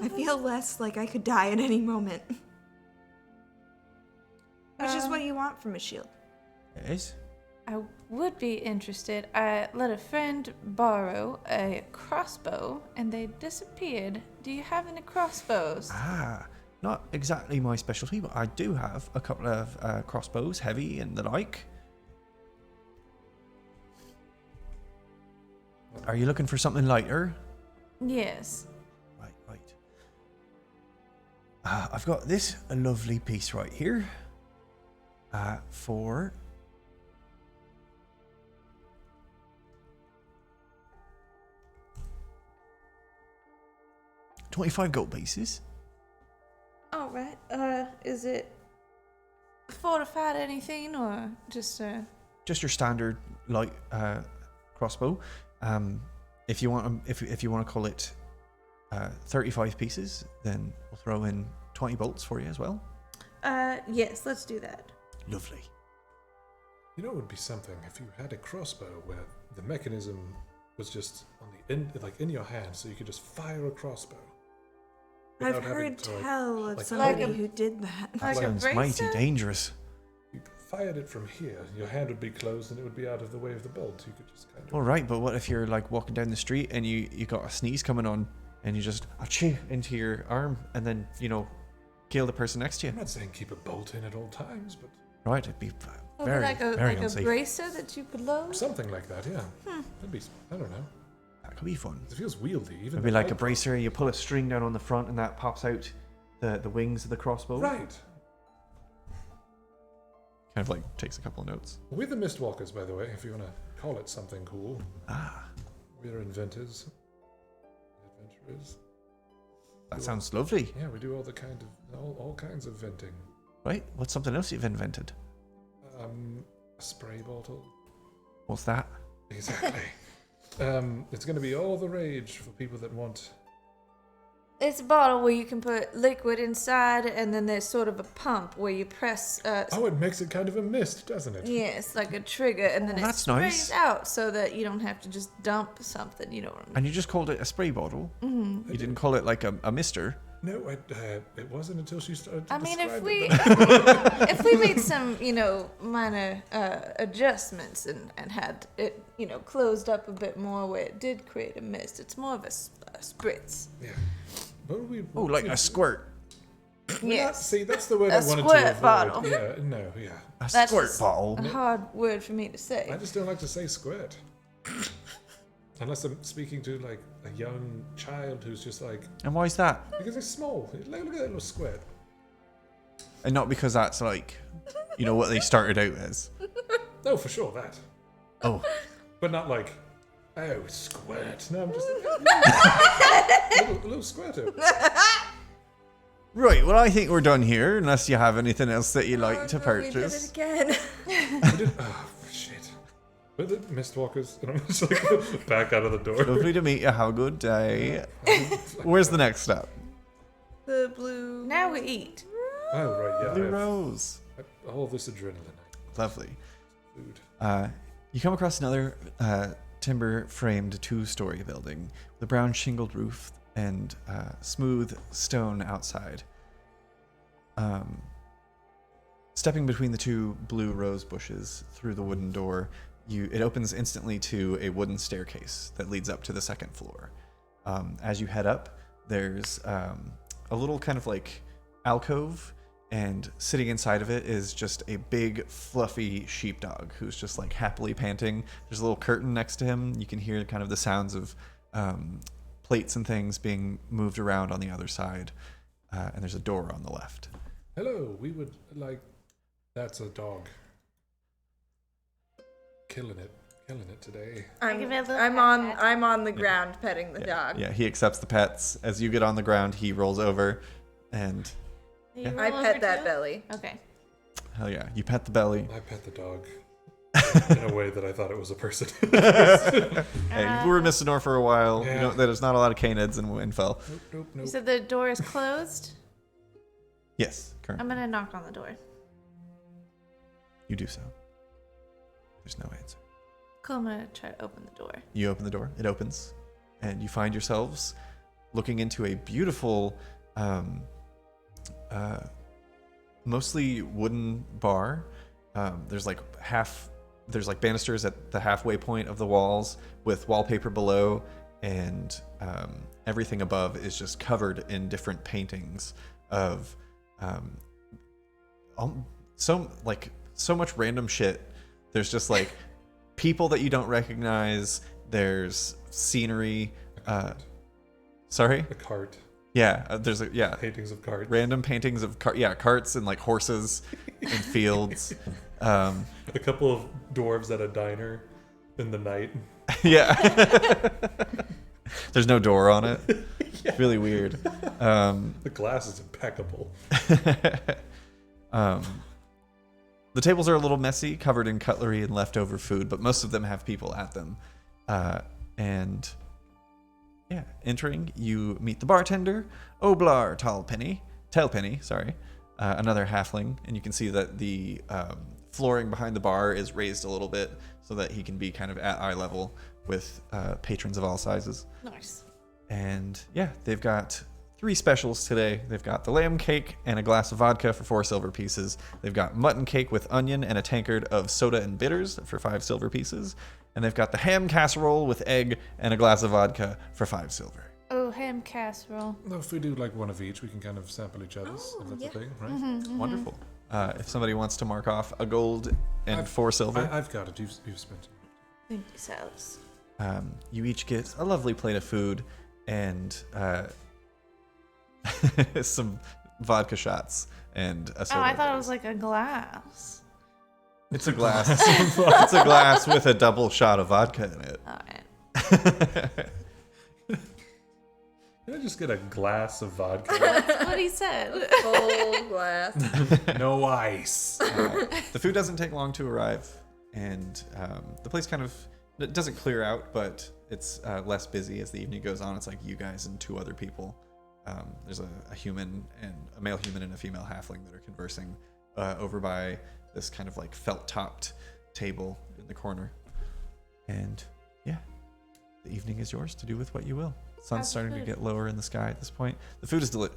Speaker 6: I feel less like I could die at any moment. Which is what you want from a shield.
Speaker 7: It is.
Speaker 3: I would be interested. I let a friend borrow a crossbow, and they disappeared. Do you have any crossbows?
Speaker 7: Not exactly my specialty, but I do have a couple of crossbows, heavy and the like. Are you looking for something lighter?
Speaker 3: Yes.
Speaker 7: Right. I've got this a lovely piece right here. For 25 gold pieces.
Speaker 3: All right. Is it fortified anything, or just
Speaker 7: Just your standard light crossbow. If you want, if you want to call it 35 pieces, then we'll throw in 20 bolts for you as well.
Speaker 3: Yes, let's do that.
Speaker 7: Lovely.
Speaker 4: You know, it would be something if you had a crossbow where the mechanism was just on the end, like in your hand, so you could just fire a crossbow.
Speaker 6: I've
Speaker 4: without having
Speaker 6: heard
Speaker 4: to, like,
Speaker 6: tell of
Speaker 4: like
Speaker 6: somebody
Speaker 3: a-
Speaker 6: who did that.
Speaker 3: Like a
Speaker 7: Sounds mighty
Speaker 3: bracer?
Speaker 7: dangerous.
Speaker 4: You fired it from here. Your hand would be closed, and it would be out of the way of the bolt. You could just kind of.
Speaker 7: All right, but what if you're like walking down the street and you got a sneeze coming on, and you just achoo into your arm, and then kill the person next to you?
Speaker 4: I'm not saying keep a bolt in at all times, but
Speaker 7: Right, it'd be
Speaker 3: Maybe
Speaker 7: very,
Speaker 3: like a
Speaker 7: very
Speaker 3: like a
Speaker 7: unsafe.
Speaker 3: bracer that you could load.
Speaker 4: something like that. Yeah. That'd be. I don't know.
Speaker 7: That could be fun.
Speaker 4: It feels wieldy. Even
Speaker 7: Maybe
Speaker 4: the
Speaker 7: like a
Speaker 4: pipe-
Speaker 7: bracer. You pull a string down on the front, and that pops out the wings of the crossbow.
Speaker 4: Right.
Speaker 1: Kind of like takes a couple of notes.
Speaker 4: We're the Mistwalkers, by the way, if you want to call it something cool.
Speaker 7: Ah,
Speaker 4: We're inventors. Adventurers.
Speaker 7: that sounds lovely.
Speaker 4: Yeah, we do all kinds of venting.
Speaker 7: Right? What's something else you've invented?
Speaker 4: A spray bottle.
Speaker 7: What's that?
Speaker 4: Exactly. It's going to be all the rage for people that want.
Speaker 3: It's a bottle where you can put liquid inside, and then there's sort of a pump where you press.
Speaker 4: Oh, it makes it kind of a mist, doesn't it?
Speaker 3: Yes, like a trigger, and then
Speaker 7: Oh,
Speaker 3: it
Speaker 7: that's
Speaker 3: sprays
Speaker 7: nice.
Speaker 3: out so that you don't have to just dump something. You know what I mean?
Speaker 7: And you just called it a spray bottle? Mm-hmm. You didn't call it like a mister?
Speaker 4: No, it wasn't until she started to
Speaker 3: I mean, if
Speaker 4: describe
Speaker 3: we
Speaker 4: it.
Speaker 3: if we made some, minor adjustments and had it, closed up a bit more where it did create a mist, it's more of a spritz.
Speaker 4: Yeah. What would we?
Speaker 7: Oh, like a squirt.
Speaker 3: Yes.
Speaker 4: See, that's the word
Speaker 3: A
Speaker 4: I wanted
Speaker 3: squirt
Speaker 4: to avoid.
Speaker 3: bottle.
Speaker 4: Yeah, no, yeah.
Speaker 7: A
Speaker 3: That's
Speaker 7: squirt
Speaker 3: just
Speaker 7: bottle.
Speaker 3: a hard word for me to say.
Speaker 4: I just don't like to say squirt. Unless I'm speaking to like a young child who's just like,
Speaker 7: And why is that?
Speaker 4: because it's small. Look at that little squirt.
Speaker 7: And not because that's like, what they started out as.
Speaker 4: No, for sure that.
Speaker 7: Oh,
Speaker 4: But not like, oh, squirt. No, I'm just like, a little squirter.
Speaker 7: right. Well, I think we're done here, unless you have anything else that you'd like to
Speaker 2: Oh, no, we did
Speaker 7: purchase.
Speaker 2: it again.
Speaker 4: Oh, shit. We're the Mistwalkers. And I'm just like, back out of the door.
Speaker 7: Lovely to meet you. Have a good day. Where's the next step?
Speaker 2: The blue.
Speaker 3: Now we eat.
Speaker 4: Oh, right, yeah. I
Speaker 7: Blue
Speaker 4: have
Speaker 7: Rose.
Speaker 4: all this adrenaline.
Speaker 7: Lovely.
Speaker 4: Food.
Speaker 7: You come across another timber-framed two-story building with a brown shingled roof and smooth stone outside. Stepping between the two blue rose bushes through the wooden door, it opens instantly to a wooden staircase that leads up to the second floor. As you head up, there's a little kind of like alcove, and sitting inside of it is just a big fluffy sheepdog who's just like happily panting. There's a little curtain next to him. You can hear kind of the sounds of plates and things being moved around on the other side, and there's a door on the left.
Speaker 4: Hello, we would like. That's a dog. Killing it today.
Speaker 2: I'm on the ground petting the dog.
Speaker 1: Yeah, he accepts the pets. As you get on the ground, he rolls over, and
Speaker 3: You
Speaker 2: I
Speaker 3: roll
Speaker 2: pet
Speaker 3: over
Speaker 2: that
Speaker 3: too?
Speaker 2: belly.
Speaker 3: Okay.
Speaker 1: hell yeah, you pet the belly.
Speaker 4: I pet the dog in a way that I thought it was a person.
Speaker 1: Hey, you were in Mistinor for a while.
Speaker 4: Yeah.
Speaker 1: You know, there's not a lot of canids in Windfell.
Speaker 4: Nope.
Speaker 3: You said the door is closed?
Speaker 1: Yes, currently.
Speaker 3: I'm gonna knock on the door.
Speaker 1: You do so. There's no answer.
Speaker 3: Cool, I'm gonna try to open the door.
Speaker 1: You open the door. It opens, and you find yourselves looking into a beautiful, mostly wooden bar. There's like banisters at the halfway point of the walls with wallpaper below, and everything above is just covered in different paintings of so much random shit. There's just like people that you don't recognize. There's scenery. Sorry?
Speaker 4: A cart.
Speaker 1: Yeah, there's
Speaker 4: Paintings of carts.
Speaker 1: random paintings of carts and like horses and fields.
Speaker 4: A couple of dwarves at a diner in the night.
Speaker 1: Yeah. There's no door on it. It's really weird.
Speaker 4: The glass is impeccable.
Speaker 1: The tables are a little messy, covered in cutlery and leftover food, but most of them have people at them. And yeah, entering, you meet the bartender, Oblar Tailpenny, sorry, another halfling, and you can see that the flooring behind the bar is raised a little bit so that he can be kind of at eye level with patrons of all sizes.
Speaker 3: Nice.
Speaker 1: And yeah, they've got 3 specials today. They've got the lamb cake and a glass of vodka for 4 silver pieces. They've got mutton cake with onion and a tankard of soda and bitters for 5 silver pieces. And they've got the ham casserole with egg and a glass of vodka for 5 silver.
Speaker 3: Oh, ham casserole.
Speaker 4: Well, if we do like one of each, we can kind of sample each other's. If that's
Speaker 2: yeah.
Speaker 4: a thing, right?
Speaker 1: Wonderful. If somebody wants to mark off a gold and 4 silver.
Speaker 4: I've got it. You've spent it.
Speaker 3: Thank you, Salus.
Speaker 1: You each get a lovely plate of food and some vodka shots and a soda.
Speaker 3: Oh, I thought it
Speaker 1: of
Speaker 3: was like a glass.
Speaker 1: It's a glass. It's a glass with a double shot of vodka in it.
Speaker 3: All right.
Speaker 4: Can I just get a glass of vodka?
Speaker 3: That's what he said.
Speaker 6: Full glass.
Speaker 4: No ice.
Speaker 1: The food doesn't take long to arrive, and the place kind of it doesn't clear out, but it's less busy as the evening goes on. It's like you guys and two other people. There's a human and a male human and a female halfling that are conversing over by this kind of like felt-topped table in the corner. And yeah, the evening is yours to do with what you will. Sun's starting to get lower in the sky at this point. The food is Sorry.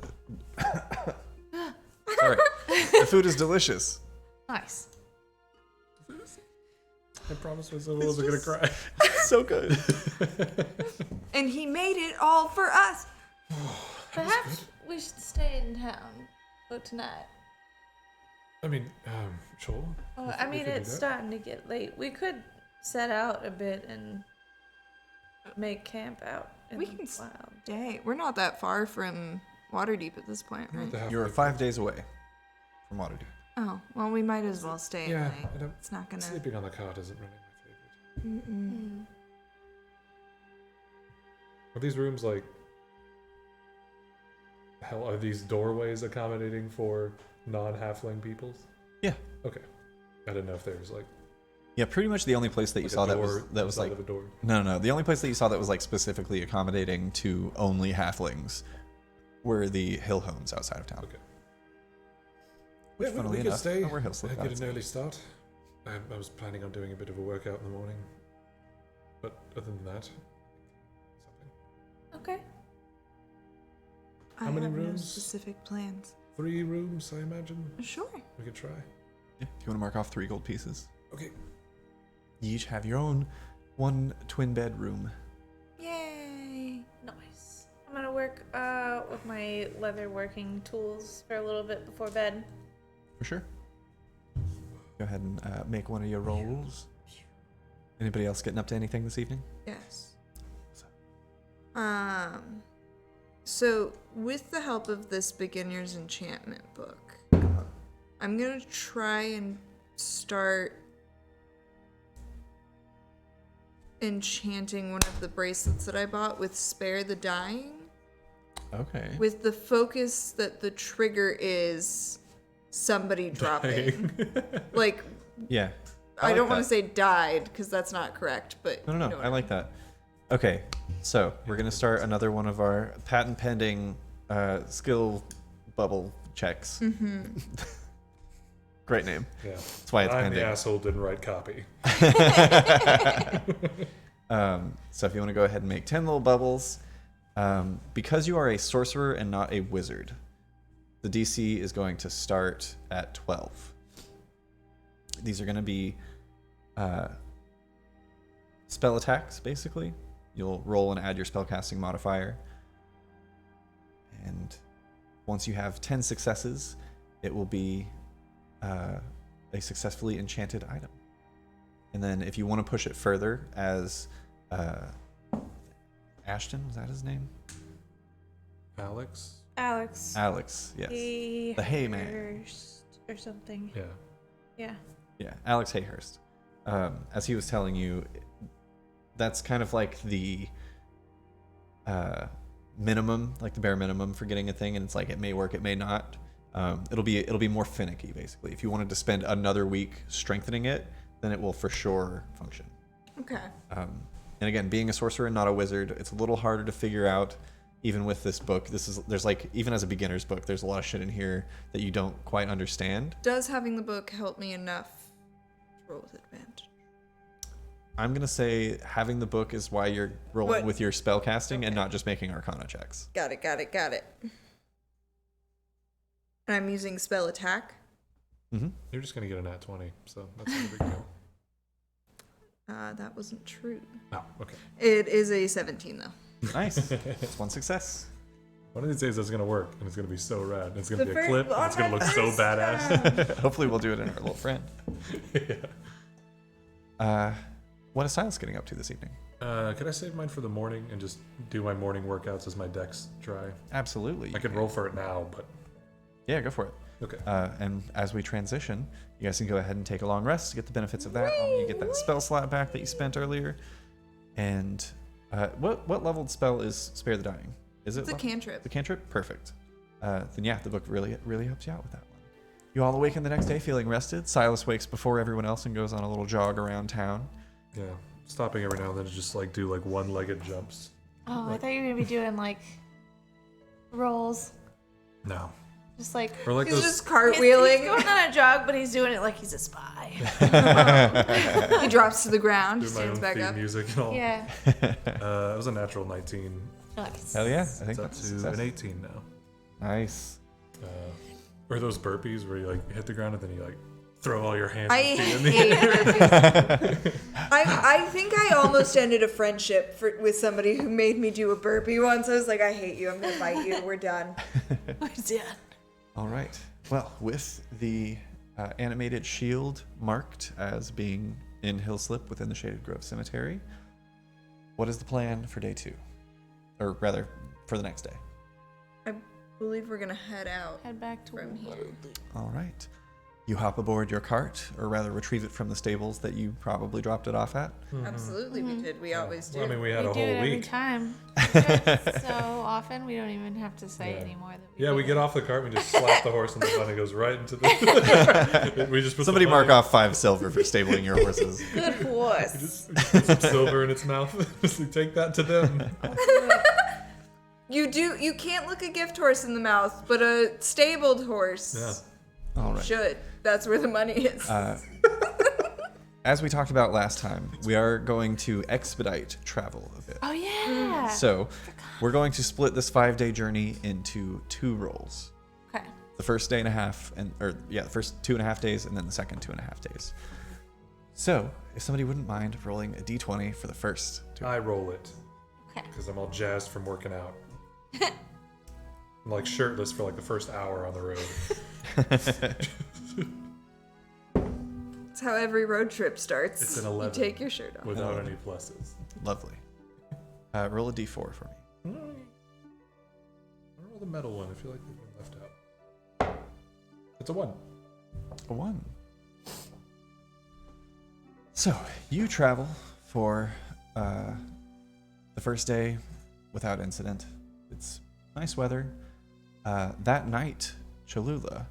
Speaker 1: The food is delicious.
Speaker 3: Nice.
Speaker 4: I promised myself I wasn't gonna cry.
Speaker 1: So good.
Speaker 6: And he made it all for us.
Speaker 3: Perhaps we should stay in town for tonight.
Speaker 4: I mean, sure.
Speaker 3: Oh,
Speaker 4: If
Speaker 3: I
Speaker 4: we
Speaker 3: mean,
Speaker 4: could do
Speaker 3: it's
Speaker 4: that.
Speaker 3: starting to get late. We could set out a bit and make camp out in
Speaker 6: We
Speaker 3: the
Speaker 6: can
Speaker 3: wild.
Speaker 6: Stay. We're not that far from Waterdeep at this point,
Speaker 4: We're at
Speaker 6: right?
Speaker 4: the halfway
Speaker 1: You're
Speaker 4: point.
Speaker 1: 5 days away from Waterdeep.
Speaker 6: Oh, well, we might as well stay
Speaker 4: Yeah,
Speaker 6: at night.
Speaker 4: I don't.
Speaker 6: It's not gonna.
Speaker 4: Sleeping on the cart isn't really my favorite.
Speaker 6: Mm-mm.
Speaker 4: Are these rooms like? Hell, are these doorways accommodating for non-halfling peoples?
Speaker 1: Yeah.
Speaker 4: Okay. I didn't know if there was like.
Speaker 1: Yeah, pretty much the only place that you
Speaker 4: like a
Speaker 1: saw that
Speaker 4: door
Speaker 1: was
Speaker 4: inside
Speaker 1: like
Speaker 4: of a door.
Speaker 1: no. The only place that you saw that was like specifically accommodating to only halflings were the hill homes outside of town.
Speaker 4: Okay.
Speaker 1: Which,
Speaker 4: Yeah,
Speaker 1: funnily
Speaker 4: we could
Speaker 1: enough,
Speaker 4: stay.
Speaker 1: are where Hillslip got
Speaker 4: Get
Speaker 1: its
Speaker 4: an
Speaker 1: name.
Speaker 4: early start. I was planning on doing a bit of a workout in the morning, but other than that, something.
Speaker 3: Okay.
Speaker 6: I
Speaker 4: How many
Speaker 6: have no
Speaker 4: rooms?
Speaker 6: specific plans.
Speaker 4: 3 rooms, I imagine.
Speaker 6: Sure.
Speaker 4: We could try.
Speaker 1: Yeah, if you want to mark off 3 gold pieces.
Speaker 4: Okay.
Speaker 1: You each have your own one twin bedroom.
Speaker 6: Yay.
Speaker 3: Nice. I'm gonna work with my leather working tools for a little bit before bed.
Speaker 1: For sure. Go ahead and make one of your rolls. Anybody else getting up to anything this evening?
Speaker 6: Yes. So with the help of this beginner's enchantment book, I'm gonna try and start enchanting one of the bracelets that I bought with Spare the Dying,
Speaker 1: Okay.
Speaker 6: with the focus that the trigger is somebody dropping. Like,
Speaker 1: Yeah.
Speaker 6: I
Speaker 1: like
Speaker 6: don't want
Speaker 1: that.
Speaker 6: to say died because that's not correct, but
Speaker 1: No,
Speaker 6: you know
Speaker 1: I
Speaker 6: what
Speaker 1: like that. Okay, so we're gonna start another one of our patent pending skill bubble checks.
Speaker 6: Mm-hmm.
Speaker 1: Great name.
Speaker 4: Yeah.
Speaker 1: That's why it's
Speaker 4: I'm
Speaker 1: pending.
Speaker 4: the asshole didn't write copy.
Speaker 1: So if you want to go ahead and make 10 little bubbles, because you are a sorcerer and not a wizard, the DC is going to start at 12. These are going to be spell attacks, basically. You'll roll and add your spellcasting modifier. And once you have 10 successes, it will be a successfully enchanted item. And then if you want to push it further as Ashton, was that his name?
Speaker 4: Alex?
Speaker 3: Alex.
Speaker 1: Alex, yes. The Hayman.
Speaker 3: Or something.
Speaker 4: Yeah.
Speaker 3: Yeah.
Speaker 1: Yeah, Alex Hayhurst. As he was telling you, that's kind of like the minimum, like the bare minimum for getting a thing, and it's like it may work, it may not. It'll be more finicky, basically. If you wanted to spend another week strengthening it, then it will for sure function.
Speaker 6: Okay.
Speaker 1: And again, being a sorcerer and not a wizard, it's a little harder to figure out. Even with this book, there's like, even as a beginner's book, there's a lot of shit in here that you don't quite understand.
Speaker 6: Does having the book help me enough to roll with advantage?
Speaker 1: I'm gonna say having the book is why you're rolling
Speaker 6: What?
Speaker 1: with your spellcasting and
Speaker 6: Okay.
Speaker 1: not just making Arcana checks.
Speaker 6: Got it. And I'm using spell attack.
Speaker 1: Mm-hmm.
Speaker 4: You're just going to get a nat 20, so that's not a big deal.
Speaker 6: That wasn't true.
Speaker 4: Oh, okay.
Speaker 6: It is a 17 though.
Speaker 1: Nice. It's one success.
Speaker 4: One of these days that's going to work, and it's going to be so rad. It's going to
Speaker 6: The
Speaker 4: be a
Speaker 6: fir-
Speaker 4: clip, and
Speaker 6: on
Speaker 4: it's going to
Speaker 6: my
Speaker 4: look so
Speaker 6: first
Speaker 4: badass.
Speaker 1: Hopefully, we'll do it in our little friend.
Speaker 4: Yeah.
Speaker 1: What is Silas getting up to this evening?
Speaker 4: Could I save mine for the morning and just do my morning workouts as my deck's dry?
Speaker 1: Absolutely.
Speaker 4: I could roll for it now, but
Speaker 1: Yeah, go for it.
Speaker 4: okay.
Speaker 1: And as we transition, you guys can go ahead and take a long rest to get the benefits of that. You get that spell slot back that you spent earlier. And what leveled spell is Spare the Dying? Is it
Speaker 6: It's a cantrip.
Speaker 1: the cantrip? Perfect. Then yeah, the book really helps you out with that one. You all awaken the next day feeling rested. Silas wakes before everyone else and goes on a little jog around town.
Speaker 4: Yeah. Stopping every now and then to just like do like one-legged jumps.
Speaker 3: Oh, I thought you were gonna be doing like rolls,
Speaker 4: No.
Speaker 3: just like
Speaker 4: Or like
Speaker 6: He's
Speaker 4: those.
Speaker 6: just
Speaker 3: he's
Speaker 6: cartwheeling.
Speaker 3: going on a jog, but he's doing it like he's a spy.
Speaker 6: He drops to the ground,
Speaker 4: do my own
Speaker 6: stands back
Speaker 4: theme
Speaker 6: up.
Speaker 4: music and all.
Speaker 3: Yeah.
Speaker 4: It was a natural 19.
Speaker 3: Nice.
Speaker 1: Hell yeah, I think
Speaker 4: It's up
Speaker 1: that's a
Speaker 4: to
Speaker 1: success.
Speaker 4: an 18 now.
Speaker 1: Nice.
Speaker 4: Or those burpees where you like hit the ground and then you like throw all your hands
Speaker 6: I
Speaker 4: and feet in the
Speaker 6: hate
Speaker 4: air.
Speaker 6: burpees. I think I almost ended a friendship with somebody who made me do a burpee once. I was like, I hate you. I'm gonna bite you. We're done.
Speaker 1: All right. Well, with the animated shield marked as being in Hillslip within the Shaded Grove Cemetery, what is the plan for day 2? Or rather, for the next day?
Speaker 6: I believe we're gonna head out
Speaker 3: Head back to
Speaker 6: from here.
Speaker 1: All right. You hop aboard your cart, or rather retrieve it from the stables that you probably dropped it off at.
Speaker 6: Absolutely, we did. We always do.
Speaker 4: Well, I mean, we had
Speaker 3: We
Speaker 4: a
Speaker 3: do
Speaker 4: whole
Speaker 3: it every
Speaker 4: week.
Speaker 3: time. We do it so often, we don't even have to say
Speaker 4: Yeah.
Speaker 3: anymore that we
Speaker 4: Yeah, we
Speaker 3: did
Speaker 4: get
Speaker 3: it.
Speaker 4: off the cart, we just slap the horse in the butt and it goes right into the. We just put
Speaker 1: Somebody
Speaker 4: the
Speaker 1: mark
Speaker 4: money-
Speaker 1: off 5 silver for stabling your horses.
Speaker 3: Good horse.
Speaker 4: Just put some silver in its mouth. Just like, take that to them.
Speaker 6: You can't look a gift horse in the mouth, but a stabled horse
Speaker 4: Yeah.
Speaker 1: All right.
Speaker 6: should. That's where the money is.
Speaker 1: As we talked about last time, we are going to expedite travel a bit.
Speaker 3: Oh yeah.
Speaker 1: So, we're going to split this 5-day journey into 2 rolls.
Speaker 3: Okay.
Speaker 1: The first day and a half, the first 2.5 days, and then the second 2.5 days. So, if somebody wouldn't mind rolling a d20 for the first 2.
Speaker 4: I roll it
Speaker 3: Okay.
Speaker 4: because I'm all jazzed from working out. I'm like shirtless for like the first hour on the road.
Speaker 6: That's how every road trip starts.
Speaker 4: It's an
Speaker 6: You
Speaker 4: 11
Speaker 6: take your shirt off.
Speaker 4: without any pluses.
Speaker 1: Lovely. Roll a d4 for me.
Speaker 4: I roll the metal one. I feel like they've been left out. It's a 1.
Speaker 1: A 1. So, you travel for the first day without incident. It's nice weather. That night, Cholula,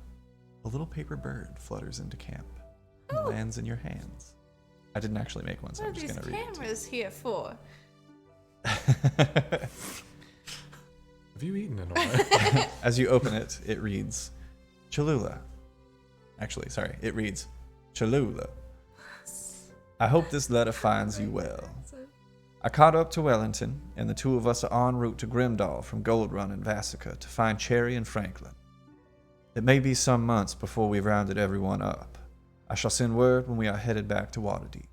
Speaker 1: a little paper bird flutters into camp and lands in your hands. I didn't actually make one, so
Speaker 3: What
Speaker 1: I'm
Speaker 3: are
Speaker 1: just
Speaker 3: these
Speaker 1: going to read it.
Speaker 3: cameras here for?
Speaker 4: Have you eaten in a while?
Speaker 1: As you open it, it reads, Cholula. Actually, sorry, it reads, Cholula. I hope this letter finds you well. I caught up to Wellington, and the 2 of us are en route to Grimdall from Gold Run and Vassica to find Cherry and Franklin. It may be some months before we've rounded everyone up. I shall send word when we are headed back to Waterdeep.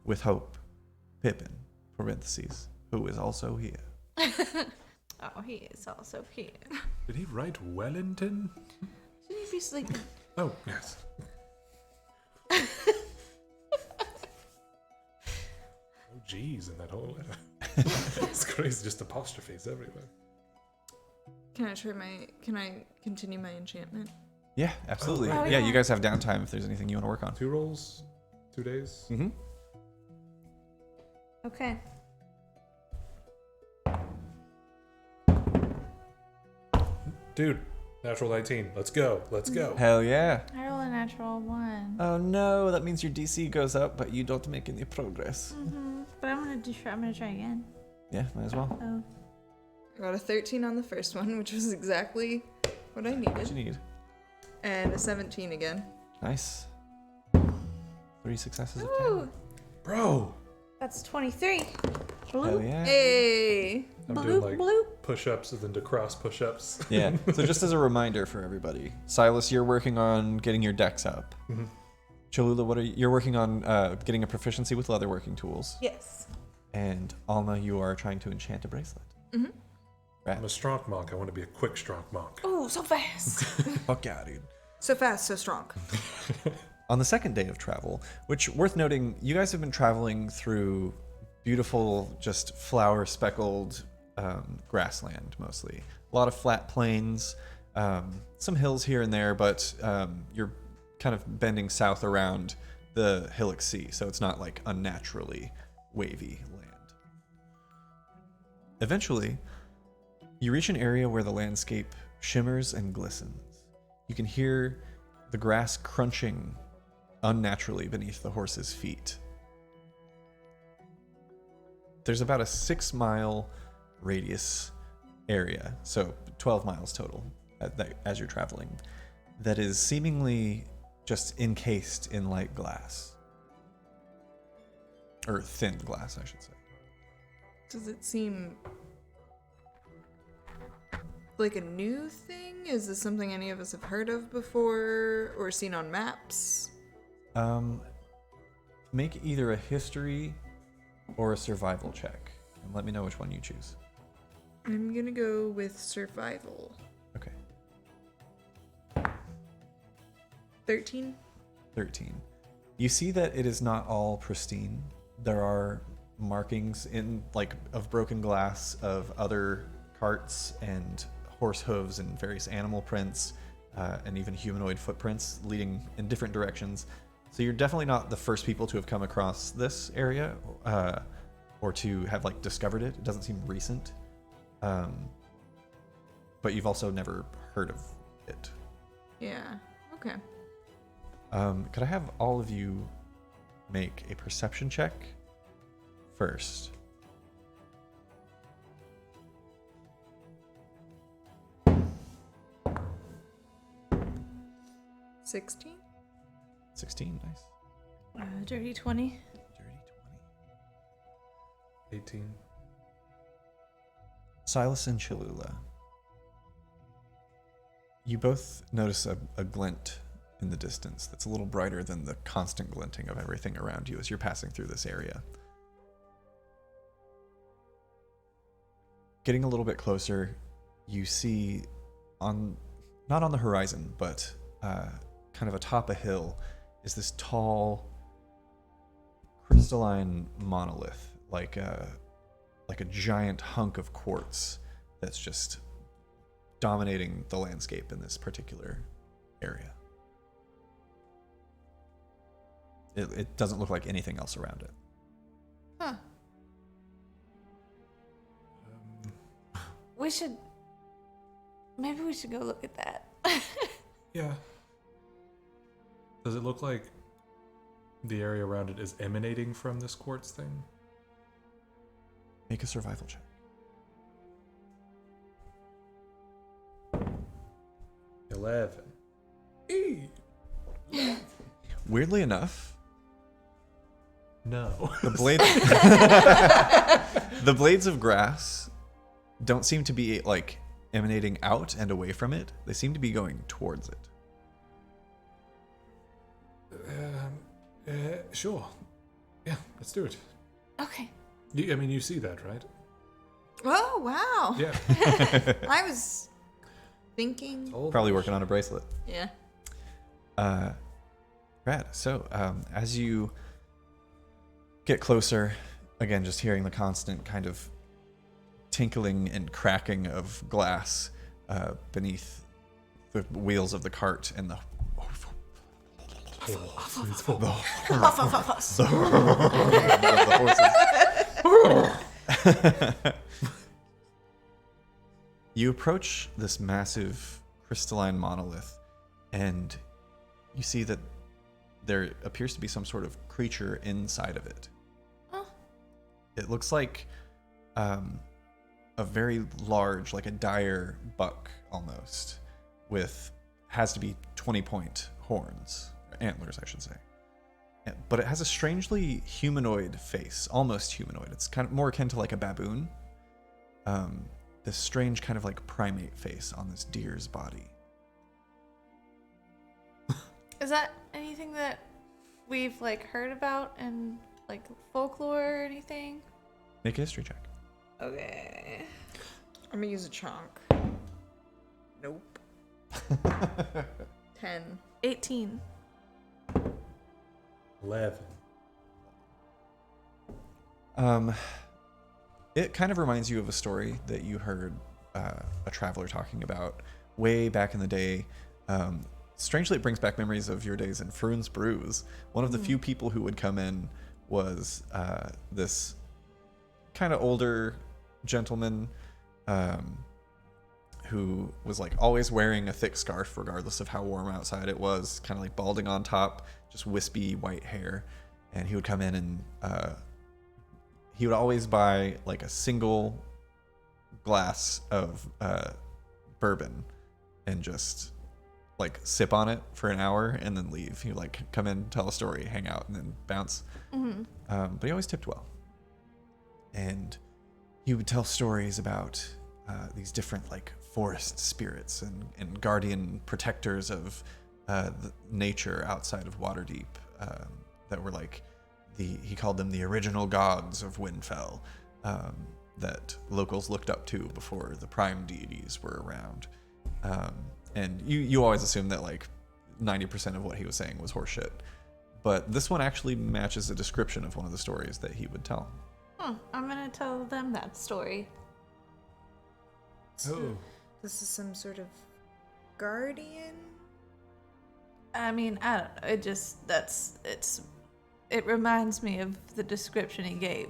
Speaker 1: With hope, Pippin, parentheses, who is also here.
Speaker 3: Oh, he is also here.
Speaker 4: Did he write Wellington?
Speaker 3: Shouldn't he be sleeping?
Speaker 4: Oh, yes. Oh, geez, in that whole letter. It's crazy, just apostrophes everywhere.
Speaker 6: Can I continue my enchantment?
Speaker 1: Yeah, absolutely.
Speaker 3: Oh,
Speaker 1: yeah,
Speaker 3: yeah.
Speaker 1: you guys have downtime if there's anything you want to work on.
Speaker 4: 2 rolls, 2 days.
Speaker 1: Mm-hmm.
Speaker 3: Okay.
Speaker 4: Dude, natural 19. Let's go. Let's go.
Speaker 1: Hell yeah.
Speaker 3: I roll a natural 1.
Speaker 1: Oh no, that means your DC goes up, but you don't make any progress.
Speaker 3: But I'm gonna try again.
Speaker 1: Yeah, might as well.
Speaker 3: Oh.
Speaker 6: I got a 13 on the first one, which was exactly what I
Speaker 1: What
Speaker 6: needed.
Speaker 1: you need?
Speaker 6: And a 17 again.
Speaker 1: Nice. 3 successes of 10.
Speaker 3: Ooh,
Speaker 4: Bro,
Speaker 3: that's 23.
Speaker 1: Hell yeah.
Speaker 6: Hey!
Speaker 4: I'm
Speaker 3: Bloop,
Speaker 4: doing like
Speaker 3: bloop.
Speaker 4: push-ups and then to cross push-ups.
Speaker 1: Yeah. So just as a reminder for everybody, Silas, you're working on getting your decks up.
Speaker 4: Mhm.
Speaker 1: Cholula, you're working on getting a proficiency with leatherworking tools.
Speaker 3: Yes.
Speaker 1: And Alma, you are trying to enchant a bracelet.
Speaker 6: Mm-hmm.
Speaker 4: I'm a strong monk. I want to be a quick strong monk.
Speaker 3: Oh, so fast.
Speaker 1: Fuck yeah, dude.
Speaker 6: So fast, so strong.
Speaker 1: On the second day of travel, which worth noting, you guys have been traveling through beautiful, just flower-speckled grassland mostly. A lot of flat plains, some hills here and there, but you're kind of bending south around the Hillock Sea, so it's not like unnaturally wavy land. Eventually, you reach an area where the landscape shimmers and glistens. You can hear the grass crunching unnaturally beneath the horse's feet. There's about a 6-mile radius area, so 12 miles total as you're traveling, that is seemingly just encased in light glass. Or thin glass, I should say.
Speaker 6: Does it seem like a new thing? Is this something any of us have heard of before or seen on maps?
Speaker 1: Make either a history or a survival check, and let me know which one you choose.
Speaker 6: I'm gonna go with survival.
Speaker 1: Okay.
Speaker 6: 13?
Speaker 1: 13. You see that it is not all pristine. There are markings of broken glass of other carts and horse hooves and various animal prints, and even humanoid footprints leading in different directions. So you're definitely not the first people to have come across this area, or to have discovered it. It doesn't seem recent. But you've also never heard of it.
Speaker 6: Yeah. Okay.
Speaker 1: Could I have all of you make a perception check first?
Speaker 6: — 16?
Speaker 1: 16, nice.
Speaker 3: Dirty 20.
Speaker 1: Dirty
Speaker 4: 18.
Speaker 1: 20. Silas and Cholula. You both notice a glint in the distance that's a little brighter than the constant glinting of everything around you as you're passing through this area. Getting a little bit closer, you see not on the horizon, but kind of atop a hill, is this tall, crystalline monolith, like a giant hunk of quartz that's just dominating the landscape in this particular area. It doesn't look like anything else around it.
Speaker 6: Huh.
Speaker 3: Maybe we should go look at that.
Speaker 4: Yeah. Does it look like the area around it is emanating from this quartz thing?
Speaker 1: Make a survival check.
Speaker 4: 11.
Speaker 1: Weirdly enough,
Speaker 4: No.
Speaker 1: the blades of grass don't seem to be emanating out and away from it. They seem to be going towards it.
Speaker 4: Sure. Yeah, let's do it.
Speaker 3: Okay.
Speaker 4: You see that, right?
Speaker 6: Oh, wow.
Speaker 4: Yeah.
Speaker 6: I was thinking.
Speaker 1: Probably working on a bracelet.
Speaker 6: Yeah.
Speaker 1: Rad. So, as you get closer, again, just hearing the constant kind of tinkling and cracking of glass beneath the wheels of the cart and the horses. You approach this massive crystalline monolith, and you see that there appears to be some sort of creature inside of it.
Speaker 3: Huh.
Speaker 1: It looks like a very large, like a dire buck almost, has to be 20-point horns, antlers, I should say. But it has a strangely humanoid face, almost humanoid. It's kind of more akin to like a baboon. This strange kind of like primate face on this deer's body.
Speaker 3: Is that anything that we've heard about in folklore or anything?
Speaker 1: Make a history check.
Speaker 3: Okay.
Speaker 6: I'm gonna use a chunk. Nope. 10.
Speaker 3: 18.
Speaker 4: 11.
Speaker 1: It kind of reminds you of a story that you heard a traveler talking about way back in the day. Strangely, it brings back memories of your days in Fruin's Brews. One of the few people who would come in was this kind of older gentleman who was like always wearing a thick scarf regardless of how warm outside it was, kind of like balding on top, just wispy white hair. And he would come in and he would always buy like a single glass of bourbon and just like sip on it for an hour and then leave. He would like come in, tell a story, hang out, and then bounce. But he always tipped well. And he would tell stories about these different like forest spirits and guardian protectors of the nature outside of Waterdeep that were like he called them the original gods of Windfell that locals looked up to before the prime deities were around. And you always assume that like 90% of what he was saying was horseshit. But this one actually matches a description of one of the stories that he would tell.
Speaker 3: I'm gonna tell them that story.
Speaker 4: Oh.
Speaker 2: This is some sort of guardian?
Speaker 3: I mean, I don't know. It reminds me of the description he gave.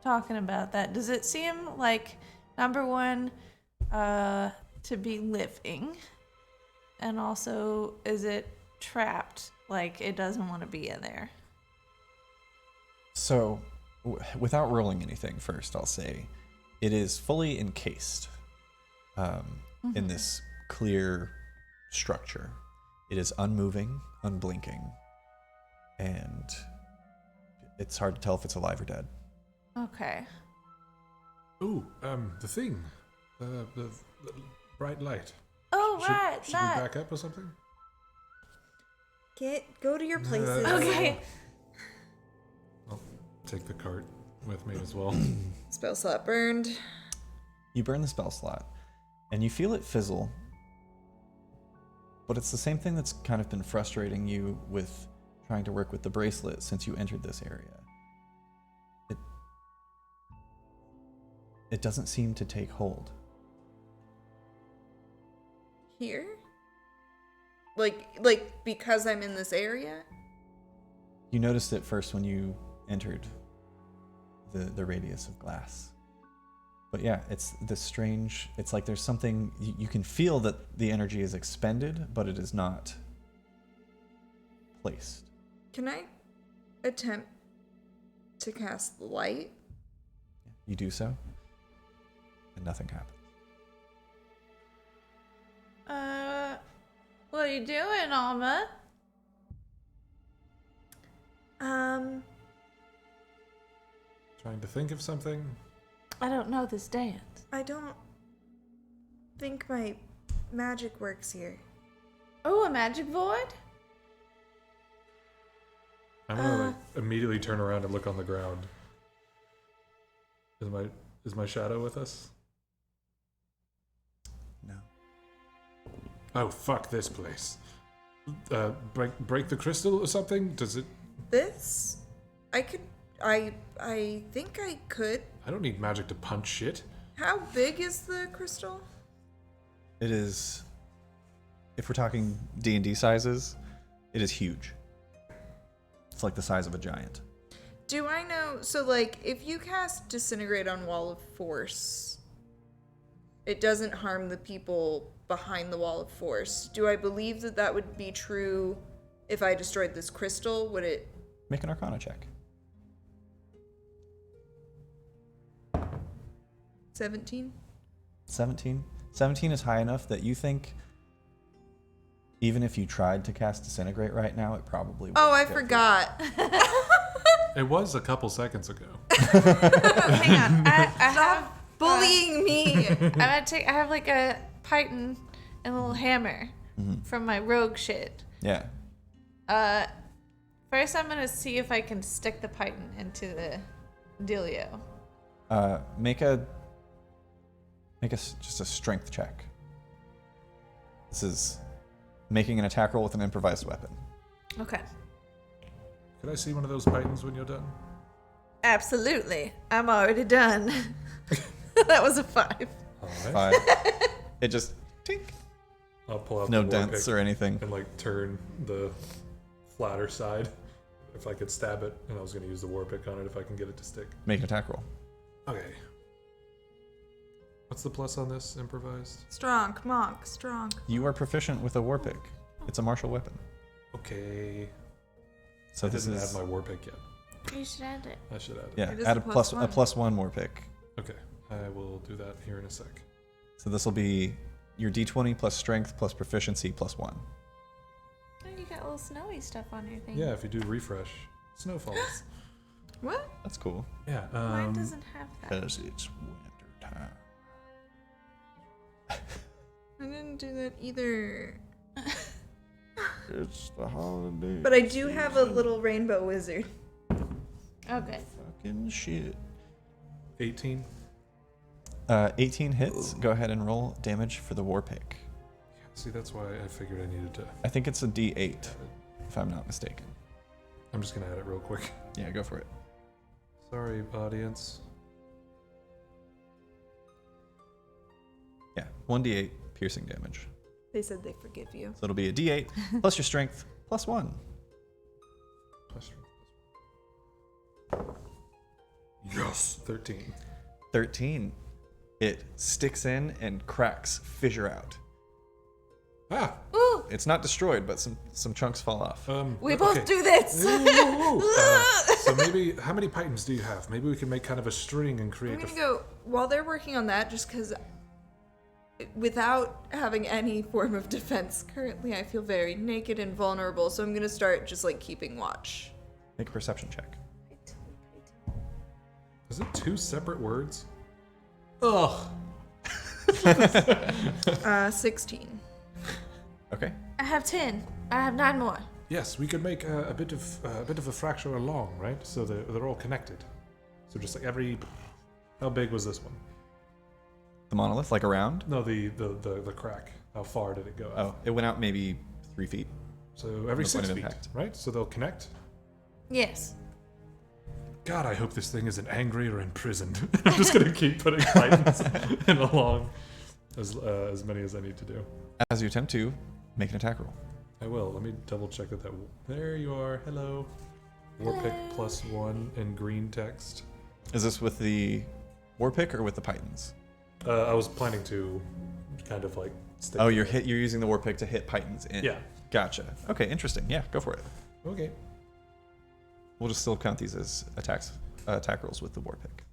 Speaker 3: Talking about that, does it seem like, number one, to be living? And also, is it trapped? Like, it doesn't want to be in there?
Speaker 1: So, without rolling anything first, I'll say it is fully encased in this clear structure. It is unmoving, unblinking, and it's hard to tell if it's alive or dead.
Speaker 3: Okay.
Speaker 4: Ooh, the thing. The bright light.
Speaker 3: Oh,
Speaker 4: Should
Speaker 3: right,
Speaker 4: we
Speaker 3: that.
Speaker 4: back up or something?
Speaker 2: Go to your places.
Speaker 3: Okay.
Speaker 4: I'll take the cart with me as well.
Speaker 2: Spell slot burned.
Speaker 1: You burn the spell slot, and you feel it fizzle, but it's the same thing that's kind of been frustrating you with trying to work with the bracelet since you entered this area. It doesn't seem to take hold.
Speaker 2: Here? Like because I'm in this area?
Speaker 1: You noticed it first when you entered the radius of glass. But yeah, it's this strange, it's like there's something, you can feel that the energy is expended, but it is not placed.
Speaker 2: Can I attempt to cast light?
Speaker 1: You do so, and nothing happens.
Speaker 3: What are you doing, Alma?
Speaker 4: Trying to think of something.
Speaker 3: I don't know this dance.
Speaker 2: I don't think my magic works here.
Speaker 3: Oh, a magic void?
Speaker 4: I'm gonna like immediately turn around and look on the ground. Is my shadow with us?
Speaker 1: No.
Speaker 4: Oh fuck this place. Break the crystal or something? Does it?
Speaker 2: This? I think I could.
Speaker 4: I don't need magic to punch shit.
Speaker 2: How big is the crystal?
Speaker 1: It is, if we're talking D&D sizes, it is huge. It's like the size of a giant.
Speaker 2: Do I know? So, like, if you cast Disintegrate on Wall of Force, it doesn't harm the people behind the Wall of Force. Do I believe that that would be true if I destroyed this crystal? Would it?
Speaker 1: Make an Arcana check.
Speaker 2: 17?
Speaker 1: 17? 17 is high enough that you think even if you tried to cast Disintegrate right now, it probably
Speaker 2: Oh, I
Speaker 1: wouldn't get
Speaker 2: forgot.
Speaker 4: It was a couple seconds ago.
Speaker 3: Hang on. I have
Speaker 2: Bullying me.
Speaker 3: I have like a python and a little hammer from my rogue shit.
Speaker 1: Yeah.
Speaker 3: First I'm gonna see if I can stick the python into the dealio.
Speaker 1: Just a strength check. This is making an attack roll with an improvised weapon.
Speaker 3: Okay.
Speaker 4: Could I see one of those pythons when you're done?
Speaker 3: Absolutely. I'm already done. That was a 5.
Speaker 4: All right.
Speaker 1: 5. It just tink.
Speaker 4: I'll pull out
Speaker 1: No
Speaker 4: the war
Speaker 1: dents
Speaker 4: pick
Speaker 1: or anything.
Speaker 4: and like turn the flatter side. If I could stab it, and I was going to use the war pick on it if I can get it to stick.
Speaker 1: Make an attack roll.
Speaker 4: Okay. What's the plus on this improvised?
Speaker 6: Strong, monk, strong.
Speaker 1: You are proficient with a war pick. It's a martial weapon.
Speaker 4: Okay.
Speaker 1: So
Speaker 4: I
Speaker 1: this
Speaker 4: didn't
Speaker 1: is
Speaker 4: add my war pick yet.
Speaker 3: You should add it.
Speaker 4: I should add it.
Speaker 1: yeah.
Speaker 6: It is
Speaker 1: Add
Speaker 6: a
Speaker 1: a
Speaker 6: plus
Speaker 1: plus
Speaker 6: one.
Speaker 1: a +1 war pick.
Speaker 4: Okay. I will do that here in a sec.
Speaker 1: So this will be your d20 plus strength plus proficiency +1.
Speaker 3: Oh, you got little snowy stuff on your thing.
Speaker 4: Yeah, if you do refresh, snow falls.
Speaker 6: What?
Speaker 1: That's cool.
Speaker 4: Yeah.
Speaker 3: Mine doesn't have that.
Speaker 1: Because it's winter time.
Speaker 6: I didn't do that either.
Speaker 1: It's the holiday.
Speaker 2: But I do have a little rainbow wizard.
Speaker 3: Okay.
Speaker 1: Fucking shit.
Speaker 4: 18.
Speaker 1: 18 hits. Go ahead and roll damage for the war pick.
Speaker 4: See, that's why I figured I needed to.
Speaker 1: I think it's a d8, if I'm not mistaken.
Speaker 4: I'm just gonna add it real quick.
Speaker 1: Yeah, go for it.
Speaker 4: Sorry, audience.
Speaker 1: Yeah, 1d8 piercing damage.
Speaker 2: They said they forgive you.
Speaker 1: So it'll be a d8 plus your strength +1.
Speaker 4: Plus. Yes. 13.
Speaker 1: 13. It sticks in and cracks, fissure out.
Speaker 4: Ah.
Speaker 3: Ooh,
Speaker 1: It's not destroyed, but some chunks fall off.
Speaker 3: we both do this.
Speaker 4: So maybe, how many pythons do you have? Maybe we can make kind of a string and
Speaker 6: I'm
Speaker 4: create
Speaker 6: gonna go while they're working on that, just because without having any form of defense currently, I feel very naked and vulnerable. So I'm gonna start just like keeping watch.
Speaker 1: Make a perception check.
Speaker 4: Is it 2 separate words?
Speaker 1: Ugh.
Speaker 6: 16.
Speaker 1: Okay.
Speaker 3: I have 10. I have 9 more.
Speaker 4: Yes, we could make a bit of a fracture along, right? So they're all connected. So just like every. How big was this one?
Speaker 1: The monolith, like around?
Speaker 4: No, the crack. How far did it go?
Speaker 1: Oh, it went out maybe 3 feet.
Speaker 4: So every
Speaker 1: the
Speaker 4: 6
Speaker 1: point of
Speaker 4: feet,
Speaker 1: impact.
Speaker 4: right? So they'll connect.
Speaker 3: Yes.
Speaker 4: God, I hope this thing isn't angry or imprisoned. I'm just gonna keep putting pythons in along as many as I need to do.
Speaker 1: As you attempt to make an attack roll.
Speaker 4: I will. Let me double check that. There you are. Hello. War pick +1 in green text.
Speaker 1: Is this with the war pick or with the pythons?
Speaker 4: I was planning to kind of like stick.
Speaker 1: Oh,
Speaker 4: with
Speaker 1: you're
Speaker 4: it.
Speaker 1: you're using the war pick to hit pythons in.
Speaker 4: Yeah.
Speaker 1: Gotcha. Okay, interesting. Yeah, go for it.
Speaker 4: Okay.
Speaker 1: We'll just still count these as attack rolls with the war pick.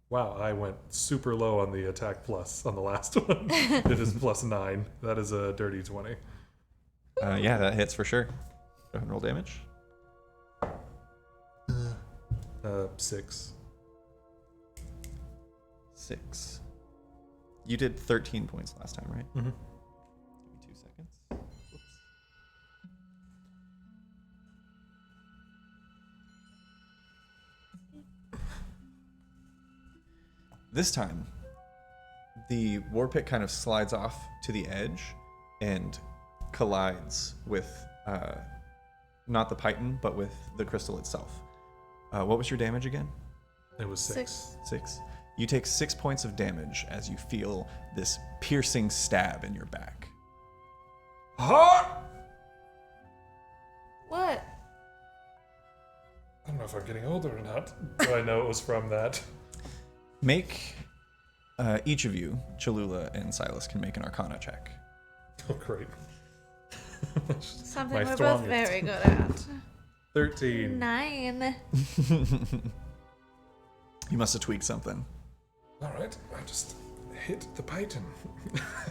Speaker 4: Wow, I went super low on the attack plus on the last one. It is +9. That is a dirty 20.
Speaker 1: Yeah, that hits for sure. Go ahead and roll damage.
Speaker 4: 6.
Speaker 1: 6. You did 13 points last time, right?
Speaker 4: Mm-hmm.
Speaker 1: Give me 2 seconds. Whoops. This time, the war pick kind of slides off to the edge and collides with not the python, but with the crystal itself. What was your damage again?
Speaker 4: It was 6.
Speaker 1: 6. You take 6 points of damage as you feel this piercing stab in your back.
Speaker 3: What?
Speaker 4: I don't know if I'm getting older or not, but I know it was from that.
Speaker 1: Make each of you, Cholula and Silas, can make an Arcana check.
Speaker 4: Oh, great.
Speaker 3: Something
Speaker 4: My
Speaker 3: we're both
Speaker 4: strongest.
Speaker 3: very good at.
Speaker 4: 13.
Speaker 3: 9.
Speaker 1: You must have tweaked something.
Speaker 4: All right, I just hit the python.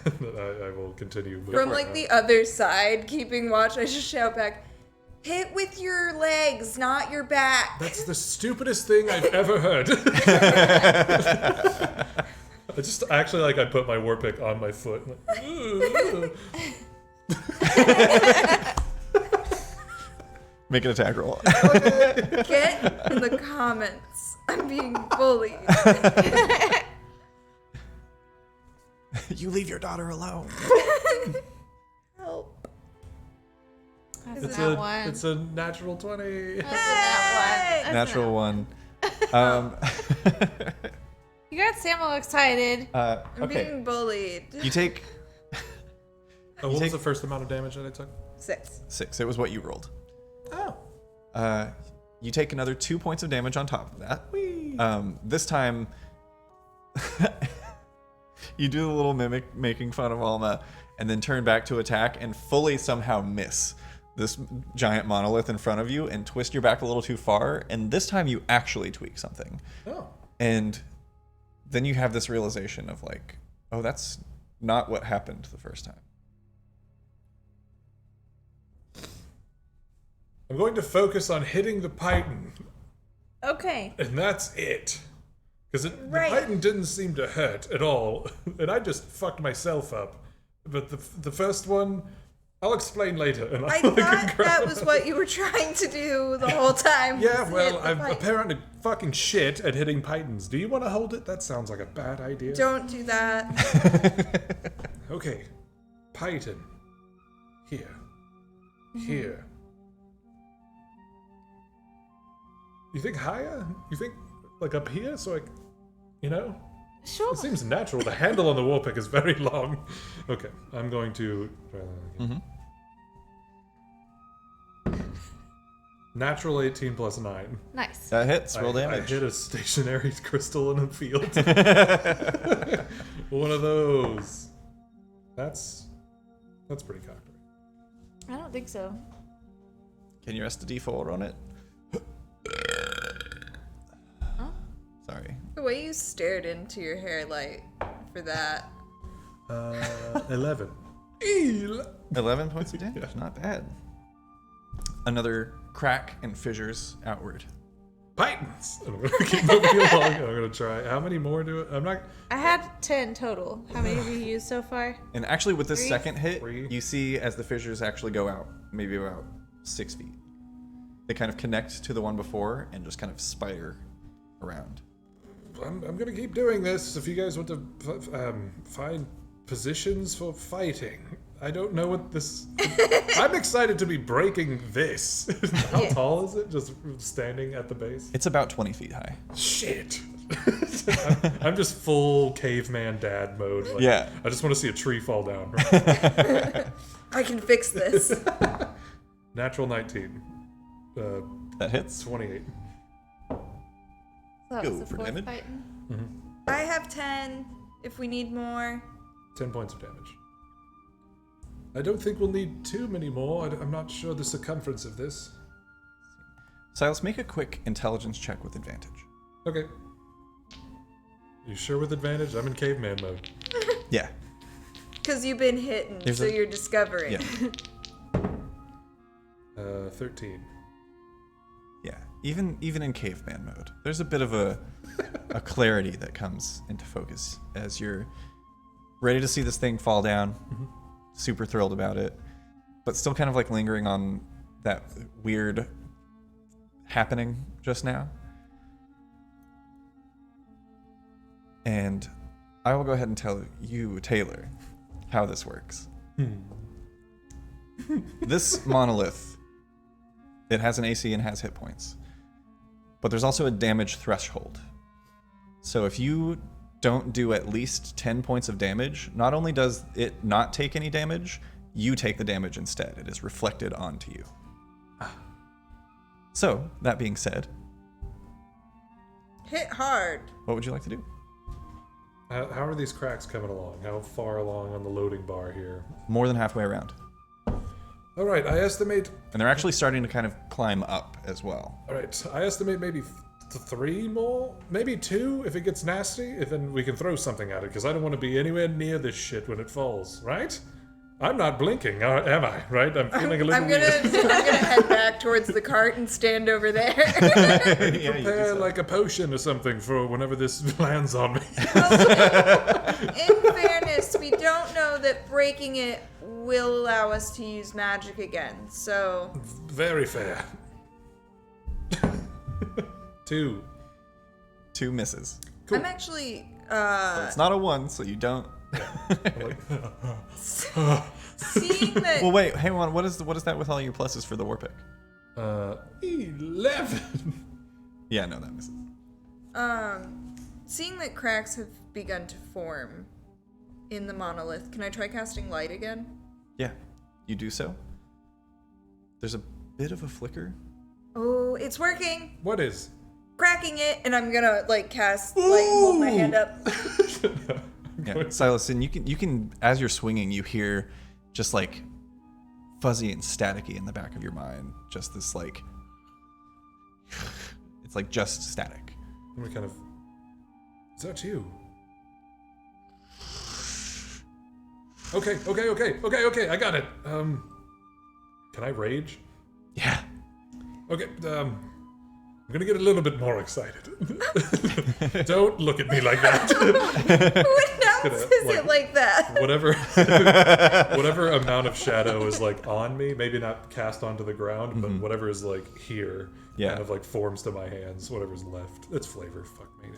Speaker 4: I will continue.
Speaker 6: From like the other side, keeping watch, I just shout back, "Hit with your legs, not your back."
Speaker 4: That's the stupidest thing I've ever heard. I just actually I put my war pick on my foot. Like,
Speaker 1: Make an attack roll.
Speaker 6: Get in the comments. I'm being bullied.
Speaker 1: You leave your daughter alone.
Speaker 6: Help.
Speaker 3: That's a nat one.
Speaker 4: It's a natural 20.
Speaker 3: That's a nat one.
Speaker 1: Natural one.
Speaker 3: You got Sam all excited.
Speaker 2: I'm
Speaker 1: Okay.
Speaker 2: being bullied.
Speaker 1: You take
Speaker 4: What was the first amount of damage that I took?
Speaker 2: 6.
Speaker 1: 6. It was what you rolled.
Speaker 4: Oh.
Speaker 1: You take another 2 points of damage on top of that. This time, you do the little mimic making fun of Alma, and then turn back to attack and fully somehow miss this giant monolith in front of you and twist your back a little too far. And this time you actually tweak something.
Speaker 4: Oh.
Speaker 1: And then you have this realization of like, oh, that's not what happened the first time.
Speaker 4: I'm going to focus on hitting the Python,
Speaker 3: Okay.
Speaker 4: and that's it. Because
Speaker 2: Right.
Speaker 4: the Python didn't seem to hurt at all, and I just fucked myself up. But the first one, I'll explain later. And
Speaker 2: I
Speaker 4: I'll
Speaker 2: thought that was what you were trying to do the whole time.
Speaker 4: Yeah,
Speaker 2: was
Speaker 4: well,
Speaker 2: hit the
Speaker 4: I'm
Speaker 2: pipe.
Speaker 4: apparently fucking shit at hitting Pythons. Do you want to hold it? That sounds like a bad idea.
Speaker 2: Don't do that.
Speaker 4: Okay. Python. Here. Here. You think higher? You think like up here? So like, you know?
Speaker 3: Sure.
Speaker 4: It seems natural. The handle on the war pick is very long. Okay, I'm going to try that again. Natural 18 plus 9.
Speaker 3: Nice.
Speaker 1: That hits. Roll
Speaker 4: I
Speaker 1: damage.
Speaker 4: hit a stationary crystal in a field. One of those. That's pretty cocked.
Speaker 3: I don't think so.
Speaker 1: Can you rest a D4 on it?
Speaker 3: Huh?
Speaker 1: Sorry.
Speaker 2: The way you stared into your hair light for that.
Speaker 4: 11.
Speaker 1: 11 points of damage. Not bad. Another crack and fissures outward.
Speaker 4: Pythons! I'm going to keep moving along. I'm going to try. How many more do it? I'm not.
Speaker 3: I had 10 total. How many have you used so far?
Speaker 1: And actually, with this
Speaker 3: 3?
Speaker 1: second hit,
Speaker 4: 3.
Speaker 1: you see as the fissures actually go out, maybe about 6 feet. They kind of connect to the one before and just kind of spider around.
Speaker 4: I'm going to keep doing this if you guys want to find positions for fighting. I don't know what this... I'm excited to be breaking this. How tall is it? Just standing at the base?
Speaker 1: It's about 20 feet high.
Speaker 4: Shit. I'm just full caveman dad mode. Like,
Speaker 1: Yeah.
Speaker 4: I just want to see a tree fall down.
Speaker 2: I can fix this.
Speaker 4: Natural 19.
Speaker 1: That hits.
Speaker 4: 28.
Speaker 3: So that
Speaker 1: Go
Speaker 3: was the
Speaker 1: for
Speaker 3: fourth
Speaker 1: damage.
Speaker 3: Titan.
Speaker 2: I have 10 if we need more.
Speaker 4: 10 points of damage. I don't think we'll need too many more. I'm not sure the circumference of this.
Speaker 1: Silas, make a quick intelligence check with advantage.
Speaker 4: Okay. You sure with advantage? I'm in caveman mode.
Speaker 1: Yeah.
Speaker 2: Because you've been hitting,
Speaker 1: There's
Speaker 2: so
Speaker 1: a-
Speaker 2: you're discovering.
Speaker 1: Yeah.
Speaker 4: 13.
Speaker 1: Yeah. Even in caveman mode, there's a bit of a clarity that comes into focus as you're ready to see this thing fall down. Super thrilled about it, but still kind of like lingering on that weird happening just now. And I will go ahead and tell you, Taylor, how this works. This monolith, it has an AC and has hit points, but there's also a damage threshold. So if you don't do at least 10 points of damage, not only does it not take any damage, you take the damage instead. It is reflected onto you. So, that being said,
Speaker 2: Hit hard.
Speaker 1: what would you like to do?
Speaker 4: How are these cracks coming along? How far along on the loading bar here?
Speaker 1: More than halfway around.
Speaker 4: All right, I estimate.
Speaker 1: And they're actually starting to kind of climb up as well.
Speaker 4: All right, I estimate maybe 3 more, maybe 2 if it gets nasty. If then we can throw something at it because I don't want to be anywhere near this shit when it falls. Right? I'm not blinking, am I? Right? I'm feeling a little
Speaker 2: I'm gonna head back towards the cart and stand over there.
Speaker 4: Prepare like a potion or something for whenever this lands on me.
Speaker 2: In fairness, we don't know that breaking it will allow us to use magic again, so...
Speaker 4: Very fair. 2.
Speaker 1: 2 misses.
Speaker 2: I'm actually,
Speaker 1: It's not a 1, so you don't
Speaker 4: I'm like,
Speaker 2: Seeing that
Speaker 1: Well, wait, hang on. What is that with all your pluses for the war pick?
Speaker 4: 11.
Speaker 1: Yeah, no, that misses.
Speaker 2: seeing that cracks have begun to form in the monolith, can I try casting light again?
Speaker 1: Yeah, you do so. There's a bit of a flicker.
Speaker 2: Oh, it's working.
Speaker 4: What is?
Speaker 2: Cracking it, and I'm gonna like cast light and hold my hand up.
Speaker 1: Yeah, Silas, and you can as you're swinging, you hear just like fuzzy and staticky in the back of your mind. Just this like, it's like just static.
Speaker 4: I'm kind of. Is that you? Okay. I got it. Can I rage?
Speaker 1: Yeah.
Speaker 4: Okay. I'm gonna get a little bit more excited. Don't look at me like that.
Speaker 2: Who announces it like that?
Speaker 4: Whatever amount of shadow is like on me, maybe not cast onto the ground, but whatever is like here, kind of like forms to my hands. Whatever's left, that's flavor. Fuck me.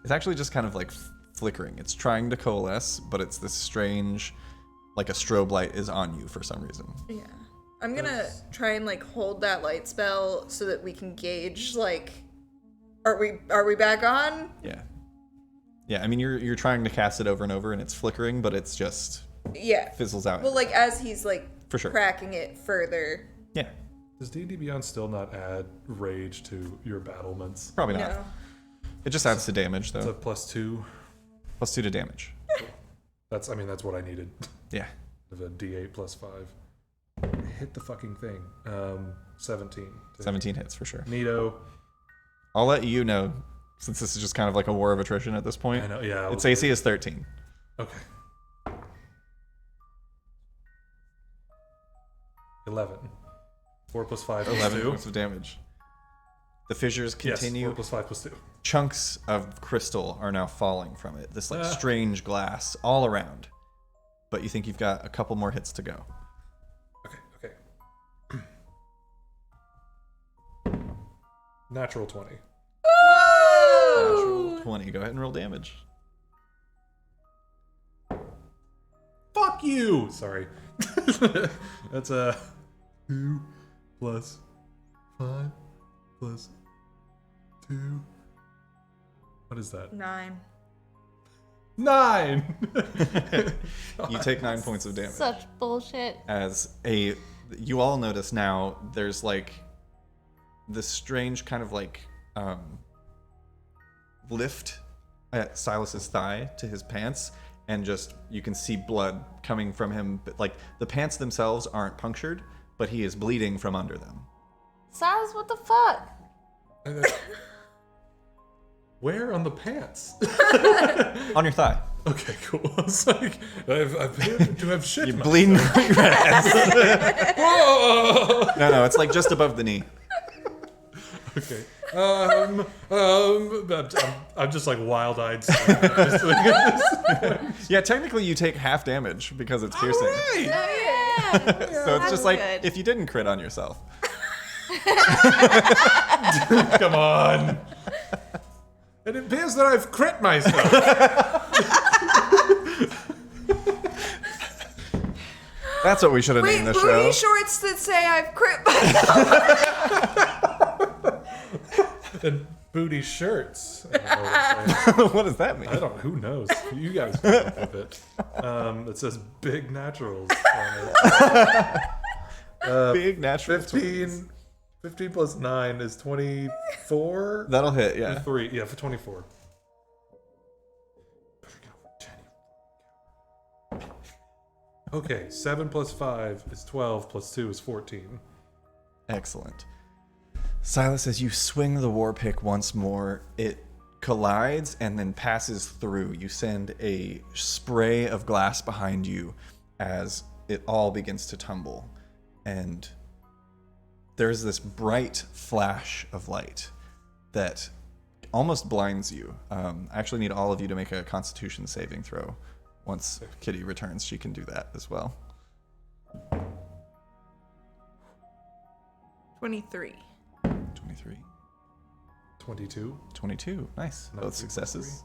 Speaker 1: It's actually just kind of like flickering. It's trying to coalesce, but it's this strange, like a strobe light is on you for some reason.
Speaker 2: Yeah. I'm gonna try and like hold that light spell so that we can gauge like are we back on?
Speaker 1: Yeah. Yeah, I mean you're trying to cast it over and over and it's flickering, but it's just fizzles out.
Speaker 2: Well, like as he's like
Speaker 1: For sure.
Speaker 2: cracking it further.
Speaker 1: Yeah.
Speaker 4: Does D&D Beyond still not add rage to your battlements?
Speaker 1: Probably not.
Speaker 2: No.
Speaker 1: It just adds to damage though.
Speaker 4: It's a +2.
Speaker 1: +2 to damage.
Speaker 4: That's what I needed.
Speaker 1: Yeah.
Speaker 4: Of a D8 +5. Hit the fucking thing. 17.
Speaker 1: 17 hits for sure.
Speaker 4: Neato.
Speaker 1: I'll let you know, since this is just kind of like a war of attrition at this point.
Speaker 4: I know, yeah.
Speaker 1: Its AC is 13.
Speaker 4: Okay. 11. 4 + 5 +
Speaker 1: 11
Speaker 4: 2.
Speaker 1: points of damage. The fissures continue.
Speaker 4: Yes, 4 + 5 + 2.
Speaker 1: Chunks of crystal are now falling from it. This like strange glass all around. But you think you've got a couple more hits to go.
Speaker 4: Okay. Natural 20.
Speaker 1: Natural 20. Go ahead and roll damage.
Speaker 4: Fuck you! Sorry. That's a 2 + 5 + 2. What is that?
Speaker 2: 9.
Speaker 4: 9!
Speaker 1: You take 9 points of damage.
Speaker 3: Such bullshit.
Speaker 1: You all notice now there's like this strange kind of like lift at Silas's thigh to his pants, and just you can see blood coming from him, but like the pants themselves aren't punctured, but he is bleeding from under them.
Speaker 3: Silas, what the fuck?
Speaker 4: Where on the pants?
Speaker 1: On your thigh.
Speaker 4: Okay, cool. I was like, I've appeared to have shit.
Speaker 1: You're
Speaker 4: myself.
Speaker 1: bleeding from your ass.
Speaker 4: Whoa!
Speaker 1: No, it's like just above the knee.
Speaker 4: Okay. I'm just like wild-eyed.
Speaker 1: Yeah, technically you take half damage because it's piercing.
Speaker 4: Right.
Speaker 3: Oh, yeah.
Speaker 1: So it's just like
Speaker 3: good.
Speaker 1: if you didn't crit on yourself.
Speaker 4: Come on. It appears that I've crit myself.
Speaker 1: That's what we should have
Speaker 2: Wait,
Speaker 1: named the
Speaker 2: booty
Speaker 1: show.
Speaker 2: shorts that say I've crit myself.
Speaker 4: And booty shirts. I don't know what I'm saying.
Speaker 1: What does that mean?
Speaker 4: I don't. Who knows? You guys come up with it. It says big naturals on it.
Speaker 1: Big natural
Speaker 4: 15 + 9 is 24.
Speaker 1: That'll hit, yeah.
Speaker 4: 3. Yeah, for 24. Okay, 7 + 5 is 12 + 2 is 14.
Speaker 1: Excellent. Silas, as you swing the war pick once more, it collides and then passes through. You send a spray of glass behind you as it all begins to tumble. And there's this bright flash of light that almost blinds you. I actually need all of you to make a Constitution saving throw. Once Kitty returns, she can do that as well.
Speaker 2: 23.
Speaker 1: 23.
Speaker 4: 22.
Speaker 1: 22. Nice.
Speaker 4: No,
Speaker 1: Both
Speaker 4: 3 +
Speaker 1: successes.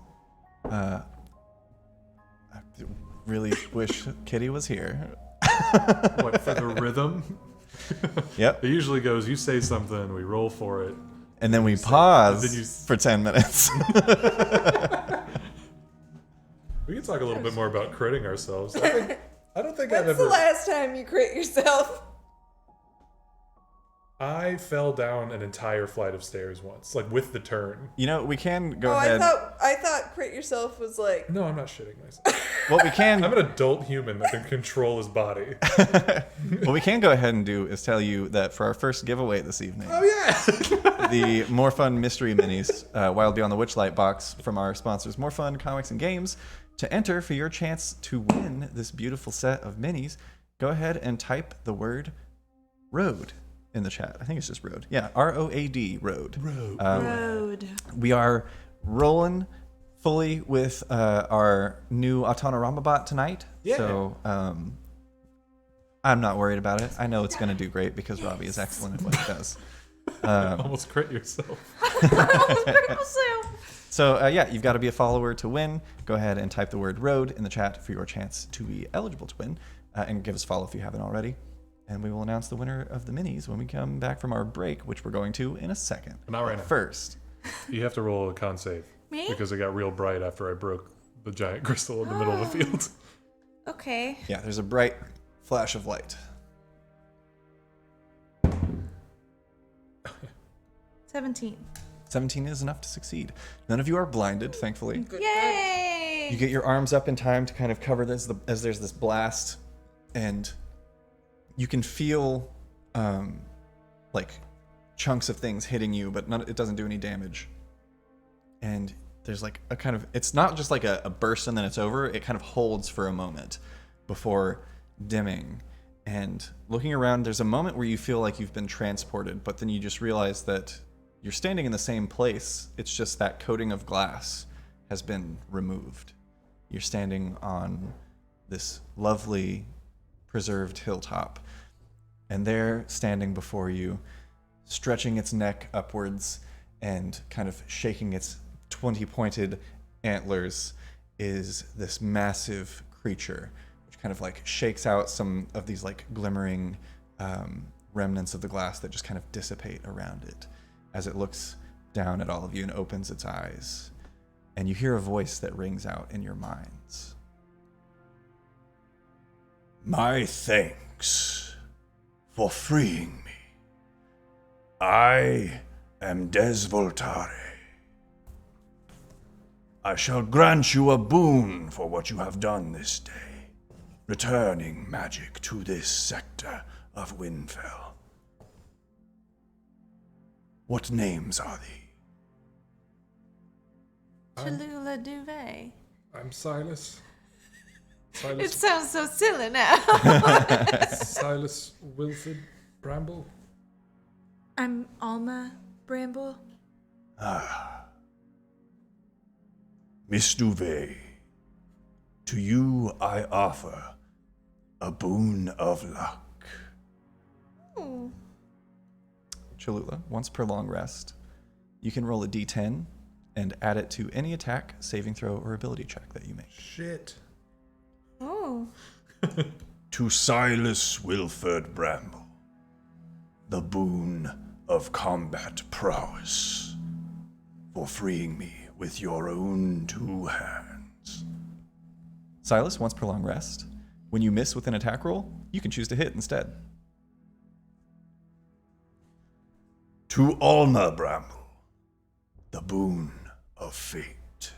Speaker 1: really wish Kitty was here.
Speaker 4: What, for the rhythm?
Speaker 1: Yep.
Speaker 4: It usually goes, you say something, we roll for it.
Speaker 1: And then we
Speaker 4: say-
Speaker 1: pause
Speaker 4: and then you-
Speaker 1: for 10 minutes.
Speaker 4: We can talk a little bit more about critting ourselves. I don't think I've
Speaker 6: When's the
Speaker 4: ever...
Speaker 6: last time you crit yourself?
Speaker 4: I fell down an entire flight of stairs once, like with the turn.
Speaker 1: You know, we can go
Speaker 6: Oh,
Speaker 1: ahead.
Speaker 6: I thought crit yourself was like.
Speaker 4: No, I'm not shitting myself.
Speaker 1: What we can
Speaker 4: I'm an adult human that can control his body.
Speaker 1: what we can go ahead and do is tell you that for our first giveaway this evening,
Speaker 4: Oh yeah!
Speaker 1: the More Fun Mystery Minis, Wild Beyond the Witchlight box from our sponsors, More Fun Comics and Games, to enter for your chance to win this beautiful set of minis, go ahead and type the word road in the chat. I think it's just road. Yeah, ROAD, road.
Speaker 3: Road.
Speaker 1: We are rolling fully with our new Arcanarama bot tonight.
Speaker 4: Yeah.
Speaker 1: So I'm not worried about it. I know it's going to do great because Robbie is excellent at what he does.
Speaker 4: Almost crit yourself.
Speaker 1: So yeah, you've got to be a follower to win. Go ahead and type the word road in the chat for your chance to be eligible to win. And give us a follow if you haven't already. And we will announce the winner of the minis when we come back from our break, which we're going to in a second.
Speaker 4: Not right now.
Speaker 1: First.
Speaker 4: You have to roll a con save.
Speaker 3: Me?
Speaker 4: Because it got real bright after I broke the giant crystal in the middle of the field.
Speaker 3: Okay.
Speaker 1: Yeah, there's a bright flash of light.
Speaker 3: 17.
Speaker 1: 17 is enough to succeed. None of you are blinded, thankfully.
Speaker 3: Yay!
Speaker 1: You get your arms up in time to kind of cover this as there's this blast, and you can feel like chunks of things hitting you, but it doesn't do any damage. And there's like a kind of, it's not just like a burst and then it's over. It kind of holds for a moment before dimming. And looking around, there's a moment where you feel like you've been transported, but then you just realize that you're standing in the same place. It's just that coating of glass has been removed. You're standing on this lovely preserved hilltop. And there, standing before you, stretching its neck upwards and kind of shaking its 20-pointed antlers, is this massive creature, which kind of like shakes out some of these like glimmering remnants of the glass that just kind of dissipate around it as it looks down at all of you and opens its eyes. And you hear a voice that rings out in your minds.
Speaker 5: My thanks for freeing me. I am Des Voltare. I shall grant you a boon for what you have done this day, returning magic to this sector of Windfell. What names are they?
Speaker 3: Cholula Duvet.
Speaker 4: I'm Silas.
Speaker 3: It sounds so silly now.
Speaker 4: Silas Wilford Bramble.
Speaker 6: I'm Alma Bramble.
Speaker 5: Miss Duvet, to you I offer a boon of luck.
Speaker 1: Cholula, once per long rest, you can roll a d10 and add it to any attack, saving throw, or ability check that you make.
Speaker 4: Shit.
Speaker 3: Oh.
Speaker 5: To Silas Wilford Bramble, the boon of combat prowess, for freeing me with your own two hands.
Speaker 1: Silas, once per long rest, when you miss with an attack roll, you can choose to hit instead.
Speaker 5: To Alma Bramble, the boon of fate.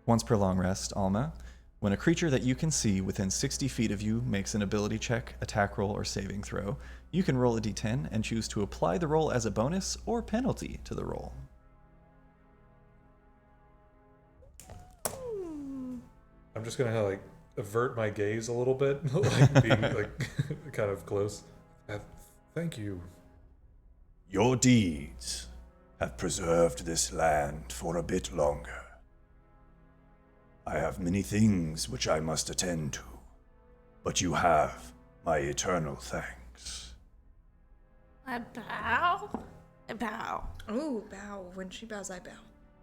Speaker 1: Once per long rest, Alma, when a creature that you can see within 60 feet of you makes an ability check, attack roll, or saving throw, you can roll a d10 and choose to apply the roll as a bonus or penalty to the roll.
Speaker 4: I'm just gonna like avert my gaze a little bit, like being like kind of close. Thank you.
Speaker 5: Your deeds have preserved this land for a bit longer. I have many things which I must attend to, but you have my eternal thanks.
Speaker 3: I bow. I bow.
Speaker 2: Ooh, bow. When she bows, I bow.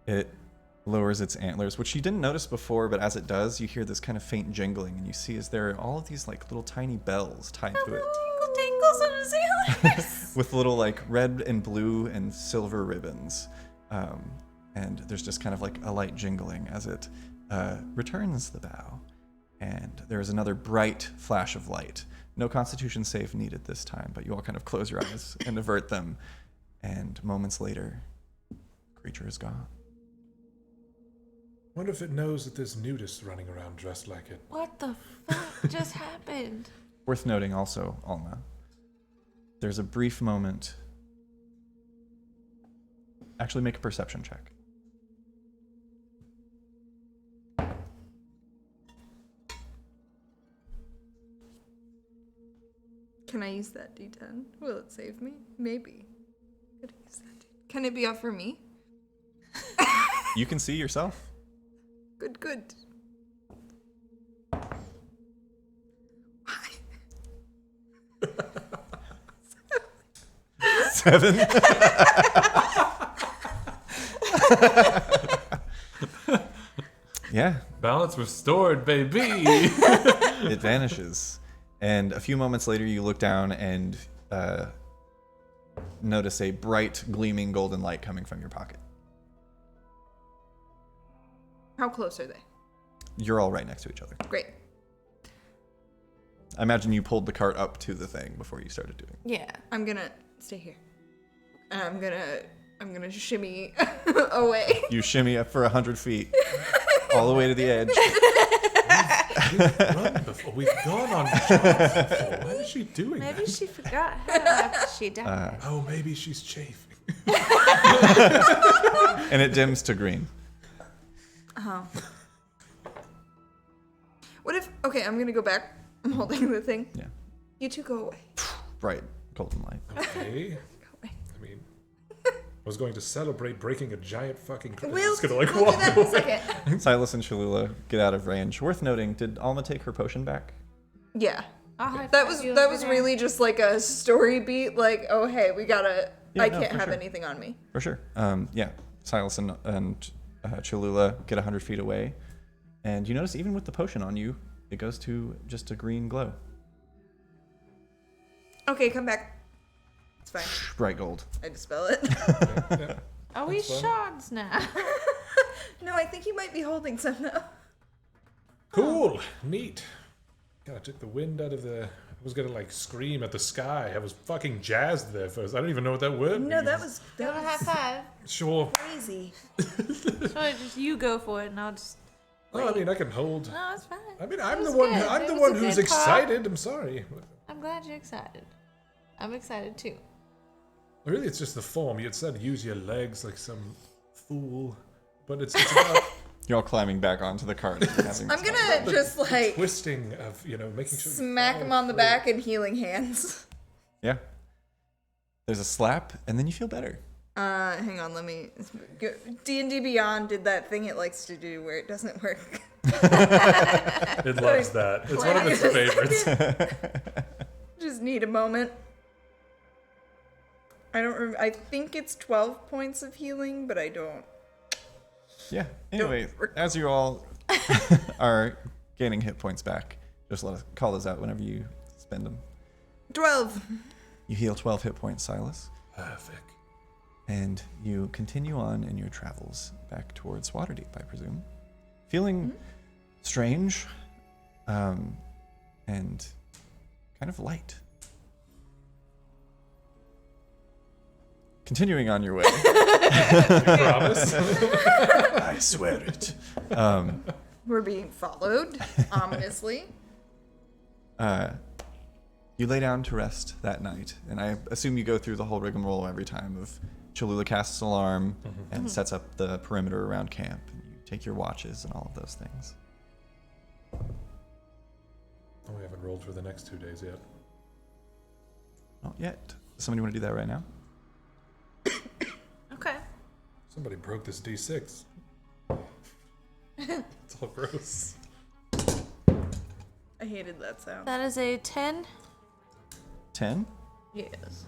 Speaker 1: It lowers its antlers, which you didn't notice before, but as it does, you hear this kind of faint jingling, and you see as there are all of these like little tiny bells tied to it
Speaker 3: Tingle tingles on his antlers.
Speaker 1: with little like red and blue and silver ribbons. And there's just kind of like a light jingling as it returns the bow. And there's another bright flash of light. No constitution save needed this time, but you all kind of close your eyes and avert them. And moments later, the creature is gone.
Speaker 4: Wonder if it knows that there's nudists running around dressed like it.
Speaker 3: What the fuck just happened?
Speaker 1: Worth noting also, Alma, there's a brief moment. Actually, make a perception check.
Speaker 6: Can I use that D10? Will it save me? Maybe. Could I use that D10? Can it be up for me?
Speaker 1: You can see yourself.
Speaker 6: Good, good. Why?
Speaker 1: 7. Yeah,
Speaker 4: Balance restored, baby!
Speaker 1: it vanishes. And a few moments later, you look down and notice a bright, gleaming golden light coming from your pocket.
Speaker 6: How close are they?
Speaker 1: You're all right next to each other.
Speaker 6: Great.
Speaker 1: I imagine you pulled the cart up to the thing before you started doing it.
Speaker 3: Yeah.
Speaker 6: I'm gonna stay here. And I'm gonna shimmy away.
Speaker 1: You shimmy up for 100 feet, all the way to the edge.
Speaker 4: We've run before. We've gone on jobs before. Why is she doing
Speaker 3: Maybe
Speaker 4: that?
Speaker 3: she forgot how after she died.
Speaker 4: Oh, maybe she's chafing.
Speaker 1: And it dims to green.
Speaker 6: Oh. What if... Okay, I'm gonna go back. I'm holding the thing.
Speaker 1: Yeah.
Speaker 6: You two go away.
Speaker 1: Bright, golden light.
Speaker 4: Okay.
Speaker 6: Go away.
Speaker 4: I mean, I was going to celebrate breaking a giant fucking crate.
Speaker 6: We'll,
Speaker 4: Just gonna like
Speaker 6: we'll do
Speaker 4: walk
Speaker 6: that in a
Speaker 4: away.
Speaker 6: second.
Speaker 1: Silas and Cholula get out of range. Worth noting, did Alma take her potion back?
Speaker 6: Yeah.
Speaker 3: I'll high
Speaker 6: That
Speaker 3: five
Speaker 6: was
Speaker 3: you
Speaker 6: that
Speaker 3: over
Speaker 6: was
Speaker 3: there.
Speaker 6: really just like a story beat. Like, oh hey, we gotta...
Speaker 1: Yeah,
Speaker 6: I
Speaker 1: no,
Speaker 6: can't
Speaker 1: for
Speaker 6: have
Speaker 1: sure.
Speaker 6: anything on me.
Speaker 1: For sure. Yeah. Silas and Cholula get 100 feet away. And you notice even with the potion on you, it goes to just a green glow.
Speaker 6: Okay, come back. It's fine.
Speaker 1: Bright gold.
Speaker 6: I dispel it.
Speaker 4: Yeah.
Speaker 3: Are we
Speaker 4: That's fine.
Speaker 3: shards now?
Speaker 6: No, I think you might be holding some now.
Speaker 4: Cool. Neat. God, I took the wind out of the... I was gonna like scream at the sky. I was fucking jazzed there first. I don't even know what that word
Speaker 6: No, that
Speaker 4: means.
Speaker 6: was
Speaker 3: You want a high five?
Speaker 4: Sure.
Speaker 6: crazy.
Speaker 3: Sure, just you go for it and I'll just...
Speaker 4: Well, I mean, I can hold...
Speaker 3: No, it's fine.
Speaker 4: I mean, I'm
Speaker 3: It
Speaker 4: the
Speaker 3: was
Speaker 4: one.
Speaker 3: good.
Speaker 4: I'm
Speaker 3: It
Speaker 4: the
Speaker 3: was
Speaker 4: one
Speaker 3: a
Speaker 4: who's
Speaker 3: good call.
Speaker 4: excited. I'm sorry.
Speaker 3: I'm glad you're excited. I'm excited too.
Speaker 4: Really, it's just the form. You had said use your legs like some fool, but it's about
Speaker 1: You're all climbing back onto the cart. and having
Speaker 6: I'm
Speaker 1: this
Speaker 6: gonna just like
Speaker 4: twisting of making sure. you
Speaker 6: smack
Speaker 4: follow
Speaker 6: him on the
Speaker 4: through.
Speaker 6: back and healing hands.
Speaker 1: Yeah. There's a slap, and then you feel better.
Speaker 6: Hang on, let me. D&D Beyond did that thing it likes to do where it doesn't work.
Speaker 4: It loves that. It's one of its favorites.
Speaker 6: Just need a moment. I don't. I think it's 12 points of healing, but I don't.
Speaker 1: Yeah. Anyway, as you all are gaining hit points back, just let us call those out whenever you spend them.
Speaker 6: 12.
Speaker 1: You heal 12 hit points, Silas,
Speaker 4: Perfect.
Speaker 1: and you continue on in your travels back towards Waterdeep, I presume. Feeling strange, and kind of light. Continuing on your way.
Speaker 4: Promise.
Speaker 1: I swear it.
Speaker 6: We're being followed ominously.
Speaker 1: You lay down to rest that night, and I assume you go through the whole rigmarole every time of Cholula casts alarm and sets up the perimeter around camp, and you take your watches and all of those things.
Speaker 4: Oh, we haven't rolled for the next 2 days yet.
Speaker 1: Not yet. Somebody want to do that right now?
Speaker 3: Okay.
Speaker 4: Somebody broke this D6. It's all gross.
Speaker 6: I hated that sound.
Speaker 3: That is a 10.
Speaker 1: 10?
Speaker 3: Yes.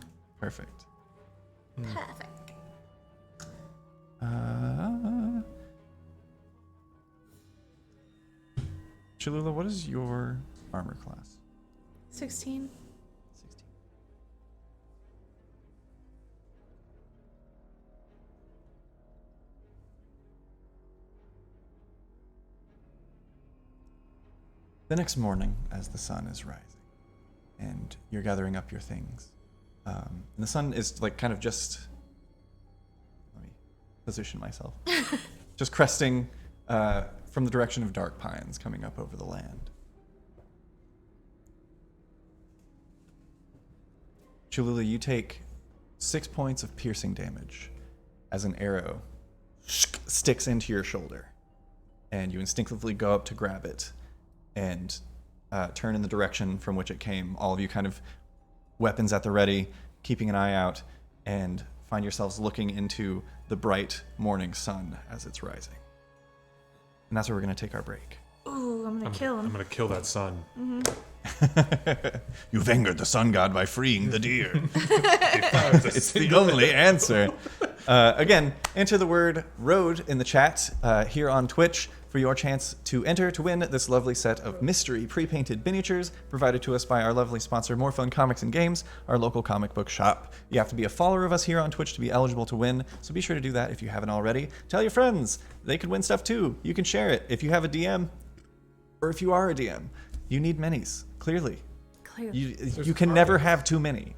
Speaker 1: Cholula, what is your armor class?
Speaker 3: 16.
Speaker 1: 16. The next morning, as the sun is rising, and you're gathering up your things, and the sun is like kind of just. Let me position myself. Just cresting from the direction of Dark Pines, coming up over the land. Cholula, you take 6 points of piercing damage as an arrow sticks into your shoulder, and you instinctively go up to grab it and turn in the direction from which it came. All of you kind of weapons at the ready, keeping an eye out, and find yourselves looking into the bright morning sun as it's rising. And that's where we're going to take our break.
Speaker 3: Ooh, I'm gonna kill him.
Speaker 4: I'm gonna kill that sun.
Speaker 1: You've angered the sun god by freeing the deer. It's the only answer. Again, enter the word road in the chat here on Twitch for your chance to enter to win this lovely set of mystery pre-painted miniatures provided to us by our lovely sponsor, More Fun Comics and Games, our local comic book shop. You have to be a follower of us here on Twitch to be eligible to win, so be sure to do that if you haven't already. Tell your friends. They could win stuff too. You can share it. If you have a DM, or if you are a DM, you need minis, clearly. You can never have too many.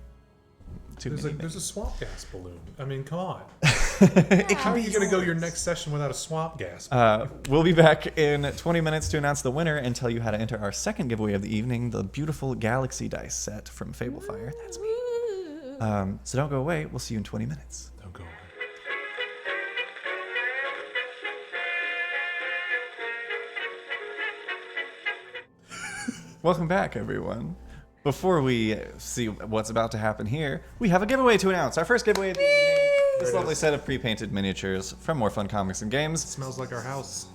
Speaker 4: There's a swamp gas balloon. I mean, come on. How are you going to go your next session without a swamp gas balloon?
Speaker 1: We'll be back in 20 minutes to announce the winner and tell you how to enter our second giveaway of the evening, the beautiful Galaxy Dice set from Fablefire. That's me. So don't go away. We'll see you in 20 minutes.
Speaker 4: Don't go away.
Speaker 1: Welcome back, everyone. Before we see what's about to happen here, we have a giveaway to announce. Our first giveaway of the evening. This lovely set of pre-painted miniatures from More Fun Comics and Games.
Speaker 4: It smells like our house.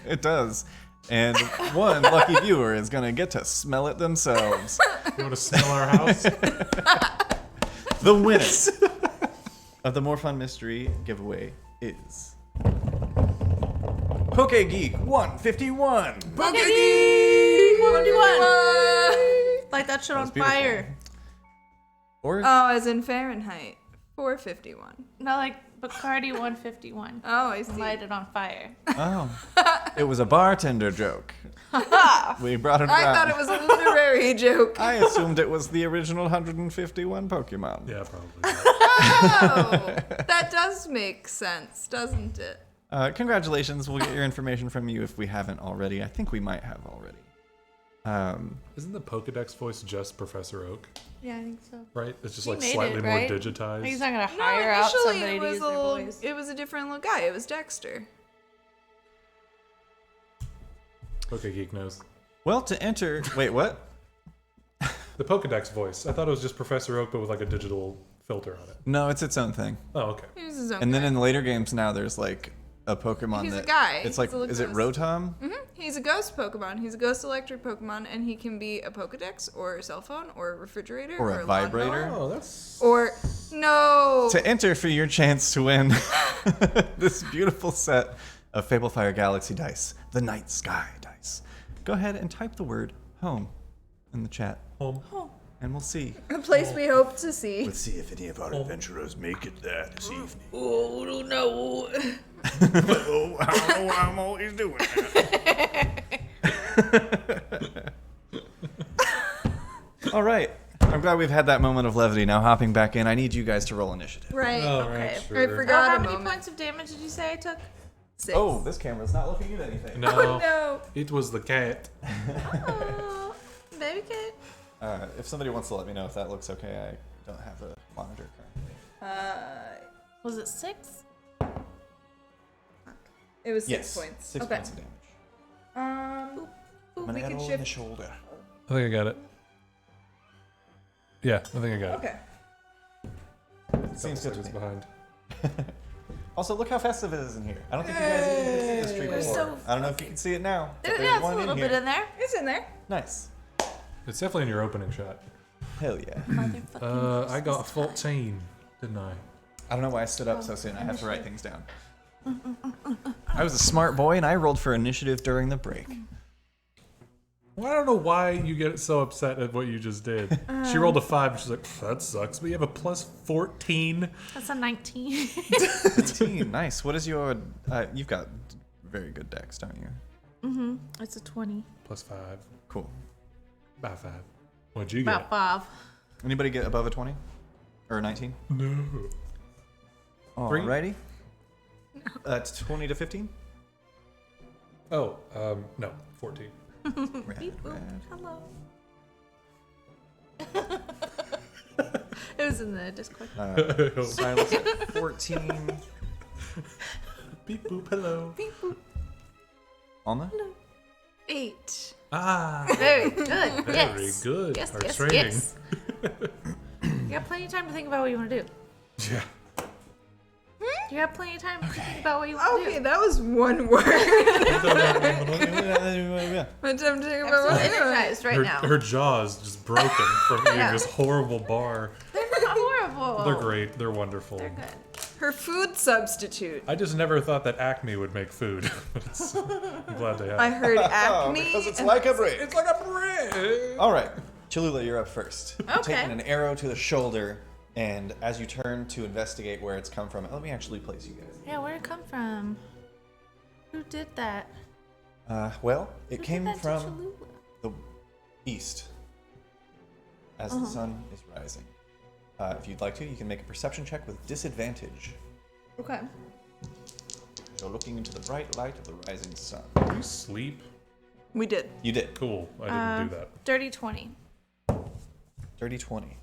Speaker 1: It does. And one lucky viewer is going to get to smell it themselves.
Speaker 4: You want to smell our house?
Speaker 1: The winner of the More Fun Mystery giveaway is Poke Geek 151.
Speaker 3: Poke Geek 151. Light that shit on
Speaker 1: That's beautiful.
Speaker 3: fire.
Speaker 1: Or
Speaker 6: Oh, as in Fahrenheit. 451.
Speaker 3: Not like Bacardi 151.
Speaker 6: Oh, I see.
Speaker 3: Light it on fire.
Speaker 1: oh, it was a bartender joke. We brought it
Speaker 6: I
Speaker 1: around.
Speaker 6: thought it was a literary joke.
Speaker 1: I assumed it was the original 151 Pokemon.
Speaker 4: Yeah, probably.
Speaker 6: Oh, that does make sense, doesn't it?
Speaker 1: Congratulations. We'll get your information from you if we haven't already. I think we might have already.
Speaker 4: Isn't the Pokedex voice just Professor Oak?
Speaker 3: Yeah, I think so.
Speaker 4: Right? It's just
Speaker 3: He
Speaker 4: like
Speaker 3: made
Speaker 4: slightly
Speaker 3: it,
Speaker 4: more
Speaker 3: right?
Speaker 4: digitized.
Speaker 3: He's not gonna
Speaker 6: No,
Speaker 3: hire out
Speaker 6: initially
Speaker 3: somebody
Speaker 6: it
Speaker 3: to
Speaker 6: was
Speaker 3: use their voice.
Speaker 6: it was a different little guy. It was Dexter.
Speaker 4: Okay, Geek knows.
Speaker 1: Well, to enter... Wait, what?
Speaker 4: The Pokedex voice. I thought it was just Professor Oak, but with like a digital filter on it.
Speaker 1: No, it's its own thing.
Speaker 4: Oh, okay.
Speaker 6: He was his own
Speaker 1: And
Speaker 6: guy.
Speaker 1: then in the later games now, there's like a Pokemon
Speaker 6: He's a
Speaker 1: that...
Speaker 6: guy.
Speaker 1: It's like...
Speaker 6: He's a little
Speaker 1: Is it
Speaker 6: ghost.
Speaker 1: Rotom?
Speaker 6: He's a ghost Pokemon. He's a ghost electric Pokemon, and he can be a Pokedex, or a cell phone, or a refrigerator,
Speaker 1: Or a vibrator.
Speaker 6: lawnmower.
Speaker 4: Oh, that's...
Speaker 6: Or no.
Speaker 1: To enter for your chance to win this beautiful set of Fablefire Galaxy Dice, the Night Sky Dice, go ahead and type the word home in the chat,
Speaker 4: Home.
Speaker 1: and we'll see.
Speaker 6: A place we hope to see.
Speaker 5: Let's see if any of our adventurers make it there this evening.
Speaker 6: Oh no.
Speaker 5: Oh, I don't know why I'm always doing that.
Speaker 1: All right. I'm glad we've had that moment of levity. Now hopping back in, I need you guys to roll initiative.
Speaker 6: Right.
Speaker 4: All
Speaker 3: Okay.
Speaker 4: right,
Speaker 6: I
Speaker 4: sure.
Speaker 6: forgot
Speaker 3: How
Speaker 6: a
Speaker 3: many
Speaker 6: moment.
Speaker 3: points of damage did you say I took?
Speaker 6: 6.
Speaker 1: Oh, this camera's not looking at anything.
Speaker 4: No,
Speaker 6: Oh no.
Speaker 4: it was the cat.
Speaker 3: Oh, baby cat.
Speaker 1: If somebody wants to let me know if that looks okay, I don't have a monitor currently.
Speaker 3: Was it 6?
Speaker 6: It was 6
Speaker 1: Yes,
Speaker 6: points.
Speaker 1: 6
Speaker 6: okay.
Speaker 1: points of damage.
Speaker 6: We can
Speaker 5: in the
Speaker 6: shift.
Speaker 5: shoulder.
Speaker 4: I think I got it. Yeah, I think I got it.
Speaker 6: Okay.
Speaker 1: Seems good to
Speaker 4: Seconds
Speaker 1: me.
Speaker 4: behind.
Speaker 1: Also, look how festive it is in here. I don't think you guys even see this tree before.
Speaker 3: so
Speaker 1: I don't know if you can see it now. But there's
Speaker 3: Yeah, it's
Speaker 1: one
Speaker 3: a little
Speaker 1: in
Speaker 3: bit
Speaker 1: here.
Speaker 3: in there.
Speaker 6: It's in there.
Speaker 1: Nice.
Speaker 4: It's definitely in your opening shot.
Speaker 1: Hell yeah.
Speaker 4: I got 14, didn't I?
Speaker 1: I don't know why I stood up so soon. I have to write things down. I was a smart boy and I rolled for initiative during the break.
Speaker 4: Well, I don't know why you get so upset at what you just did. She rolled a 5 and she's like, that sucks, but you have a plus 14.
Speaker 3: That's a 19.
Speaker 1: 15. Nice. What is your... you've got very good dex, don't you?
Speaker 3: Mm-hmm. It's a 20.
Speaker 4: Plus 5.
Speaker 1: Cool.
Speaker 4: About 5. What'd you
Speaker 3: About
Speaker 4: get?
Speaker 3: 5.
Speaker 1: Anybody get above a 20? Or a 19?
Speaker 4: No.
Speaker 1: Alrighty. 20 to 15?
Speaker 4: Oh, no. 14.
Speaker 1: Rad,
Speaker 3: Beep, boop.
Speaker 1: rad.
Speaker 3: Hello. It was in the Discord.
Speaker 1: Silas at 14.
Speaker 4: Beep boop, hello.
Speaker 3: Beep, boop.
Speaker 1: Alma?
Speaker 6: 8.
Speaker 4: Ah.
Speaker 3: Very good.
Speaker 4: Very
Speaker 3: Yes.
Speaker 4: good.
Speaker 3: Yes,
Speaker 4: Our
Speaker 3: yes,
Speaker 4: training.
Speaker 3: yes. You got plenty of time to think about what you want to do.
Speaker 4: Yeah.
Speaker 3: You have plenty of time to think about what you want to
Speaker 6: Okay,
Speaker 3: do.
Speaker 6: that was one word.
Speaker 1: Yeah.
Speaker 6: What time to think
Speaker 3: I'm
Speaker 6: about
Speaker 3: so
Speaker 6: what
Speaker 3: energized right now.
Speaker 4: Her jaw's just broken from eating
Speaker 3: Yeah.
Speaker 4: this horrible bar.
Speaker 3: They're not horrible.
Speaker 4: They're great. They're wonderful.
Speaker 3: They're good.
Speaker 6: Her food substitute.
Speaker 4: I just never thought that Acme would make food. I'm glad they have.
Speaker 6: I heard acne.
Speaker 1: Because it's
Speaker 6: and-
Speaker 1: like a break.
Speaker 4: It's like a bread.
Speaker 1: All right, Cholula, you're up first. You're
Speaker 3: Okay.
Speaker 1: taking an arrow to the shoulder, and as you turn to investigate where it's come from, let me actually place you guys.
Speaker 3: Yeah, where'd it come from? Who did that?
Speaker 1: Well, it
Speaker 3: Who
Speaker 1: came
Speaker 3: did that to
Speaker 1: from
Speaker 3: Cholula?
Speaker 1: the east, as the sun is rising. If you'd like to, you can make a perception check with disadvantage.
Speaker 3: Okay.
Speaker 1: You're looking into the bright light of the rising sun.
Speaker 4: Do you sleep?
Speaker 6: We did.
Speaker 1: You did.
Speaker 4: Cool. I didn't do that.
Speaker 3: Dirty 20.
Speaker 1: Dirty 20.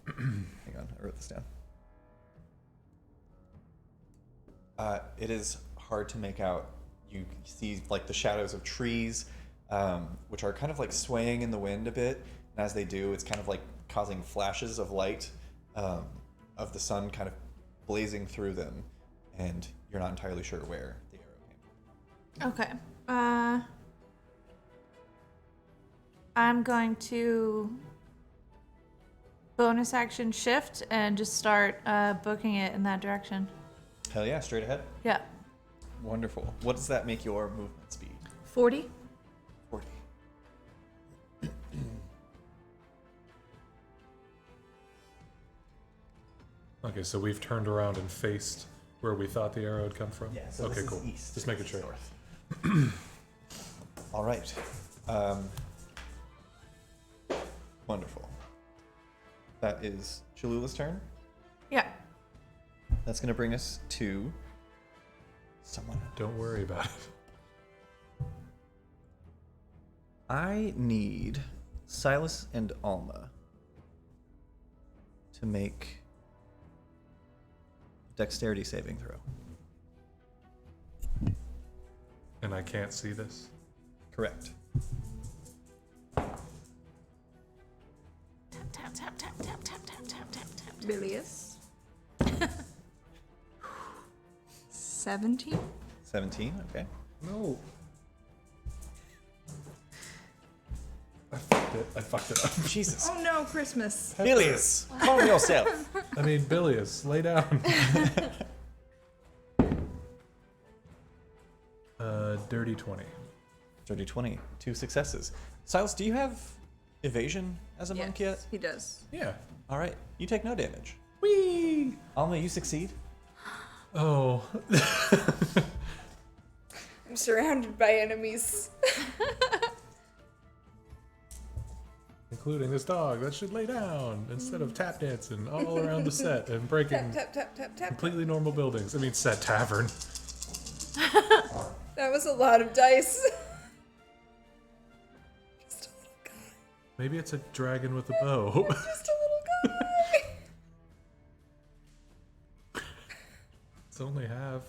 Speaker 1: Hang on, I wrote this down. It is hard to make out. You see like the shadows of trees, which are kind of like swaying in the wind a bit. And as they do, it's kind of like causing flashes of light of the sun kind of blazing through them. And you're not entirely sure where the arrow came from.
Speaker 3: Okay. I'm going to bonus action shift and just start booking it in that direction.
Speaker 1: Hell yeah, straight ahead.
Speaker 3: Yeah.
Speaker 1: Wonderful. What does that make your movement speed?
Speaker 3: 40.
Speaker 1: 40.
Speaker 4: Okay, so we've turned around and faced where we thought the arrow had come from?
Speaker 1: Yeah, so
Speaker 4: okay,
Speaker 1: this is
Speaker 4: cool.
Speaker 1: east.
Speaker 4: Just making
Speaker 1: This
Speaker 4: sure.
Speaker 1: is north. All right. Wonderful. That is Cholula's turn.
Speaker 3: Yeah.
Speaker 1: That's going to bring us to someone.
Speaker 4: Don't worry about it.
Speaker 1: I need Silas and Alma to make a dexterity saving throw.
Speaker 4: And I can't see this?
Speaker 1: Correct.
Speaker 3: Tap, tap, tap, tap, tap, tap, tap, tap, tap.
Speaker 6: Bilious. 17.
Speaker 1: 17, okay.
Speaker 4: No. I fucked it up.
Speaker 1: Jesus.
Speaker 6: Oh no, Christmas.
Speaker 1: Bilious, calm yourself.
Speaker 4: I mean, Bilious, lay down. Dirty 20.
Speaker 1: Dirty 20, 2 successes. Silas, do you have evasion as a monk yet?
Speaker 6: He does.
Speaker 4: Yeah.
Speaker 1: All right, you take no damage.
Speaker 4: Whee!
Speaker 1: Alma, you succeed.
Speaker 4: Oh.
Speaker 6: I'm surrounded by enemies.
Speaker 4: Including this dog that should lay down instead of tap dancing all around the set and breaking
Speaker 6: Tap, tap, tap, tap.
Speaker 4: completely normal buildings. I mean, set tavern.
Speaker 6: That was a lot of dice. Just a little guy.
Speaker 4: Maybe it's a dragon with a bow.
Speaker 6: Just a little guy.
Speaker 4: It's only half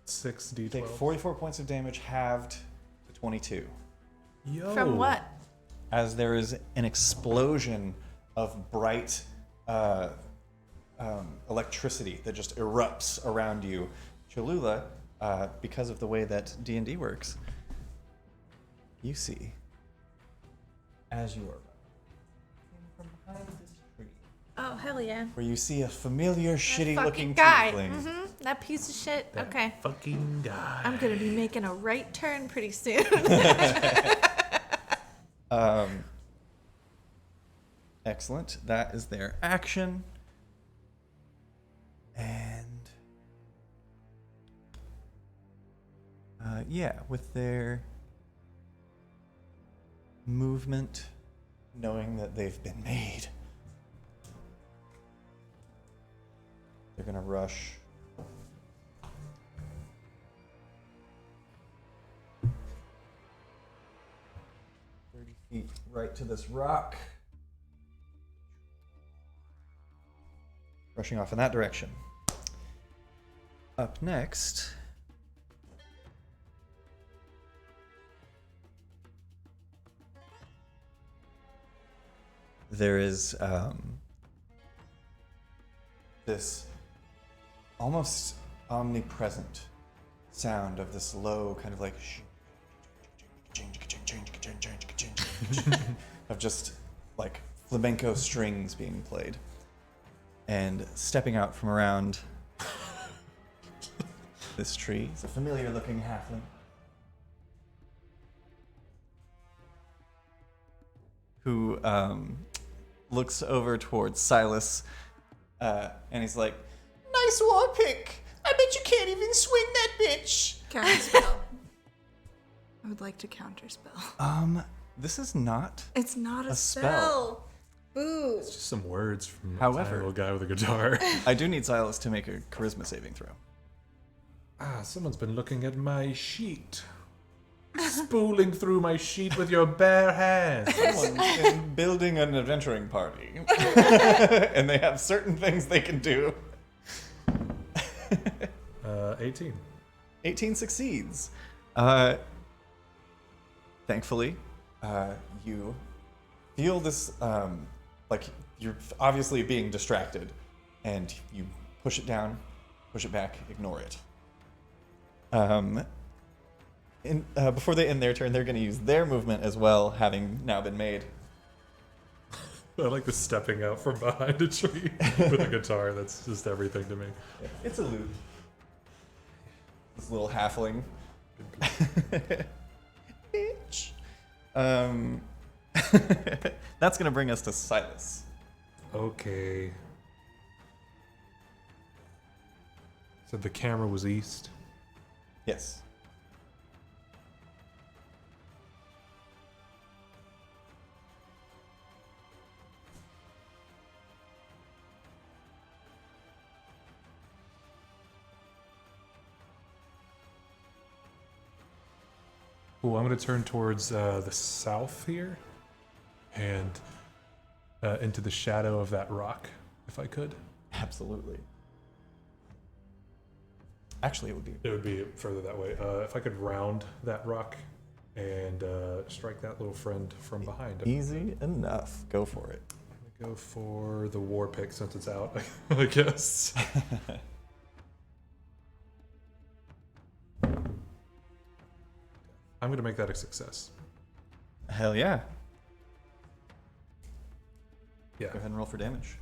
Speaker 4: 6d12.
Speaker 1: Take 44 points of damage, halved to 22.
Speaker 4: Yo.
Speaker 3: From what?
Speaker 1: As there is an explosion of bright electricity that just erupts around you. Cholula, because of the way that D&D works, you see, as you are from behind this tree,
Speaker 3: Oh, hell yeah.
Speaker 1: where you see a familiar, shitty-looking
Speaker 3: guy.
Speaker 1: tiefling.
Speaker 3: That piece of shit.
Speaker 4: That
Speaker 3: Okay.
Speaker 4: fucking guy.
Speaker 3: I'm gonna be making a right turn pretty soon.
Speaker 1: Excellent. That is their action. And yeah, with their movement, knowing that they've been made, they're gonna rush. Feet right to this rock. Rushing off in that direction. Up next, there is this almost omnipresent sound of this low kind of like of just like flamenco strings being played. And stepping out from around this tree is a familiar looking halfling who looks over towards Silas and he's like, "Nice war pick. I bet you can't even swing that bitch."
Speaker 6: Counterspell. I would like to counterspell.
Speaker 1: This is not
Speaker 6: It's not a
Speaker 1: spell.
Speaker 6: Boo.
Speaker 4: It's just some words from a
Speaker 1: However-
Speaker 4: tiny little guy with a guitar.
Speaker 1: I do need Silas to make a charisma saving throw.
Speaker 4: Someone's been looking at my sheet. Spooling through my sheet with your bare hands.
Speaker 1: Someone's been building an adventuring party. And they have certain things they can do.
Speaker 4: 18.
Speaker 1: 18 succeeds. Thankfully, you feel this, like you're obviously being distracted, and you push it down, push it back, ignore it. Before they end their turn, they're going to use their movement as well, having now been made.
Speaker 4: I like the stepping out from behind a tree with a guitar. That's just everything to me.
Speaker 1: It's a loop. This little halfling. Bitch. That's going to bring us to Silas.
Speaker 4: Okay. So the camera was east.
Speaker 1: Yes.
Speaker 4: Cool, I'm going to turn towards the south here and into the shadow of that rock, if I could.
Speaker 1: Absolutely. Actually,
Speaker 4: It would be further that way. If I could round that rock and strike that little friend from behind.
Speaker 1: easy enough. Go for it.
Speaker 4: I'm going to go for the war pick since it's out, I guess. I'm going to make that a success.
Speaker 1: Hell yeah.
Speaker 4: Yeah.
Speaker 1: Go ahead and roll for damage.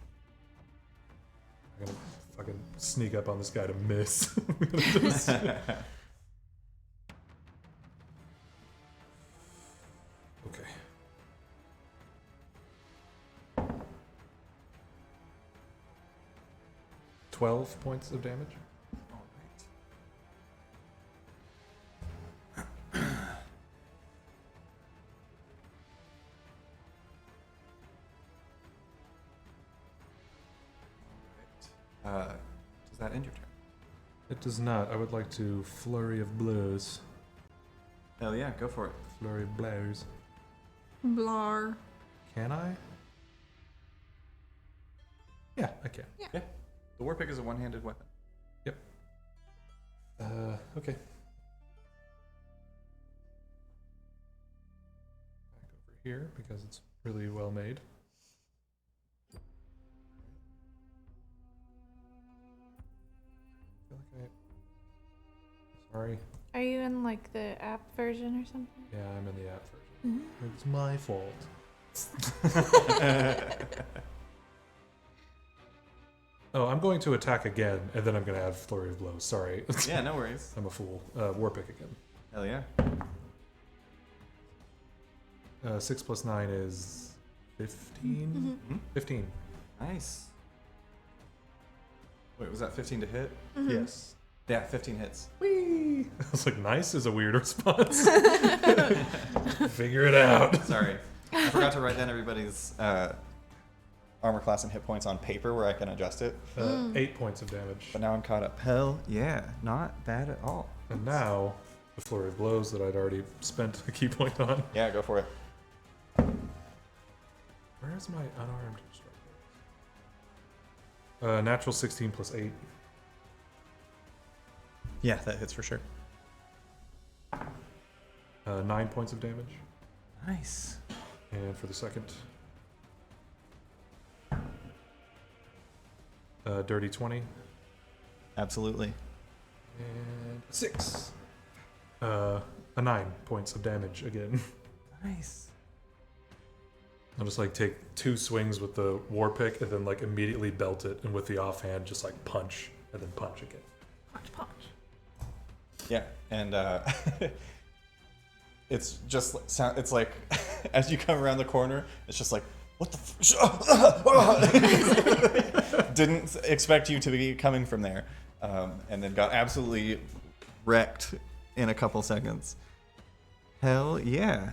Speaker 4: I'm going to fucking sneak up on this guy to miss. Just- Okay. $12 points of damage.
Speaker 1: Does that end your turn?
Speaker 4: It does not. I would like to flurry of blows.
Speaker 1: Hell yeah, go for it.
Speaker 4: Flurry of blows.
Speaker 6: Blar.
Speaker 4: Can I? Yeah, I can.
Speaker 1: The war pick is a one-handed weapon.
Speaker 4: Okay. Back over here because it's really well made. I feel like Sorry.
Speaker 3: Are you in like the app version or something?
Speaker 4: Yeah, I'm in the app version. It's my fault. Oh, I'm going to attack again, and then I'm going to add Flurry of Blows. Sorry.
Speaker 1: Yeah, no worries.
Speaker 4: I'm a fool. War pick again.
Speaker 1: Hell yeah.
Speaker 4: 6 plus 9 is 15?
Speaker 1: Mhm.
Speaker 4: 15.
Speaker 1: Nice. Wait, was that 15 to hit?
Speaker 4: Yes.
Speaker 1: Yeah, 15 hits.
Speaker 4: Whee! I was like, nice is a weird response. Figure it out.
Speaker 1: Sorry. I forgot to write down everybody's armor class and hit points on paper where I can adjust it.
Speaker 4: 8 points of damage.
Speaker 1: But now I'm caught up. Hell yeah. Not bad at all.
Speaker 4: And now, the Flurry of Blows that I'd already spent a key point on.
Speaker 1: Yeah, go for it.
Speaker 4: Where is my unarmed strike? Natural 16 plus 8.
Speaker 7: Yeah, that hits for sure.
Speaker 4: 9 points of damage.
Speaker 1: Nice.
Speaker 4: And for the second, dirty 20.
Speaker 1: Absolutely.
Speaker 4: And 6. A 9 points of damage again.
Speaker 1: Nice.
Speaker 4: I'll just like take 2 swings with the war pick and then like immediately belt it, and with the offhand just like punch and then punch again.
Speaker 3: Punch, punch.
Speaker 1: Yeah, and it's just sound. It's like as you come around the corner, it's just like what the. Didn't expect you to be coming from there, and then got absolutely wrecked in a couple seconds. Hell yeah!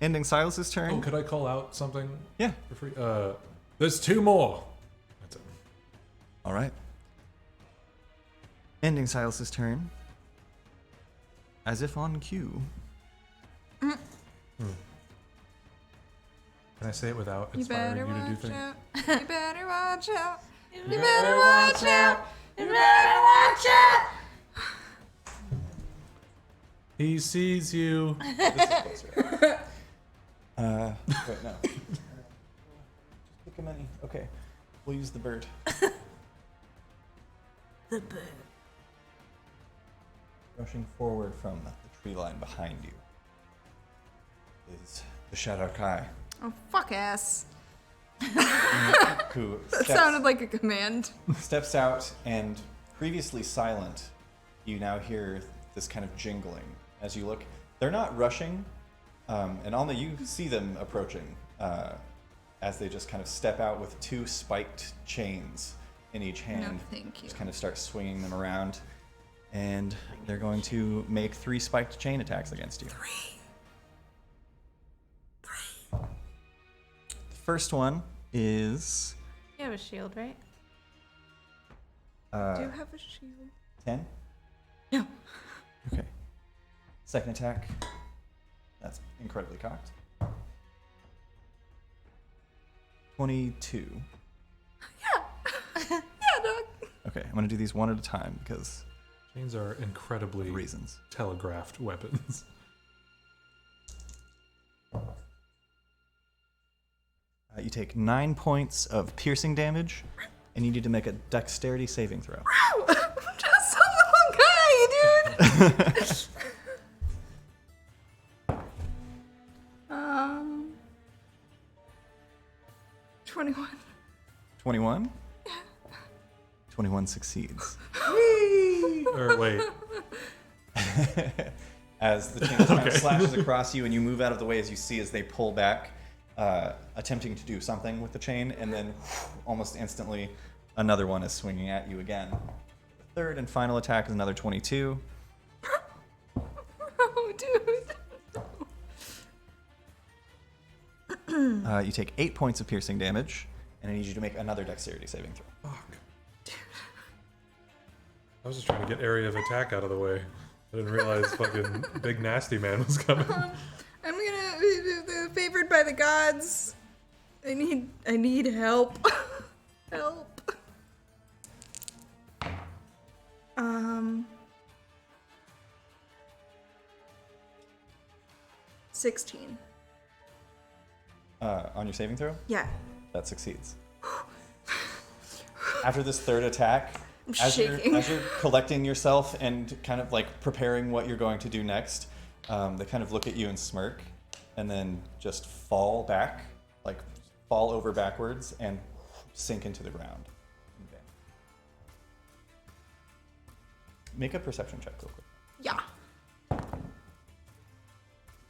Speaker 1: Ending Silas's turn.
Speaker 4: Oh, could I call out something
Speaker 1: Yeah.
Speaker 4: for free? There's 2 more. That's it.
Speaker 1: All right. Ending Silas's turn. As if on cue.
Speaker 4: Can I say it without
Speaker 6: You
Speaker 4: inspiring
Speaker 6: better
Speaker 4: you to do
Speaker 6: watch
Speaker 4: things?
Speaker 6: out. You better watch out.
Speaker 3: You
Speaker 6: You better watch out.
Speaker 3: You better watch out!
Speaker 4: He sees you.
Speaker 1: This is closer. Wait, no. Just pick a many. Okay. We'll use the bird.
Speaker 3: The bird.
Speaker 1: Rushing forward from the tree line behind you is the Shadow Kai,
Speaker 6: Oh, fuck ass.
Speaker 1: who
Speaker 6: That sounded like a command.
Speaker 1: steps out, and previously silent, you now hear this kind of jingling. As you look, they're not rushing, and Alma, you see them approaching as they just kind of step out with 2 spiked chains in each hand.
Speaker 6: No, thank you.
Speaker 1: Just kind of start swinging them around, and they're going to make 3 spiked chain attacks against you. 3. The first one is
Speaker 3: You have a shield, right?
Speaker 6: Do you have a shield?
Speaker 1: 10.
Speaker 6: No.
Speaker 1: Okay. Second attack. That's incredibly cocked. 22.
Speaker 6: Yeah, dog.
Speaker 1: Okay, I'm gonna do these one at a time because
Speaker 4: Chains are incredibly
Speaker 1: reasons.
Speaker 4: telegraphed weapons.
Speaker 1: You take 9 points of piercing damage, and you need to make a dexterity saving throw.
Speaker 6: I'm just a little guy, dude. 21.
Speaker 1: 21? 21 succeeds.
Speaker 4: Or wait.
Speaker 1: As the chain kind of slashes across you, and you move out of the way as you see as they pull back, attempting to do something with the chain, and then almost instantly another one is swinging at you again. The third and final attack is another 22.
Speaker 6: Oh, dude.
Speaker 1: You take 8 points of piercing damage, and I need you to make another dexterity saving throw.
Speaker 4: Fuck. I was just trying to get area of attack out of the way. I didn't realize fucking big nasty man was coming.
Speaker 6: I'm gonna be favored by the gods. I need help. Help. 16.
Speaker 1: On your saving throw,
Speaker 6: Yeah.
Speaker 1: that succeeds. After this third attack,
Speaker 6: I'm
Speaker 1: as
Speaker 6: shaking.
Speaker 1: you're collecting yourself and kind of like preparing what you're going to do next, they kind of look at you and smirk, and then just fall back, like fall over backwards and sink into the ground and vanish. Make a perception check real quick.
Speaker 6: Yeah.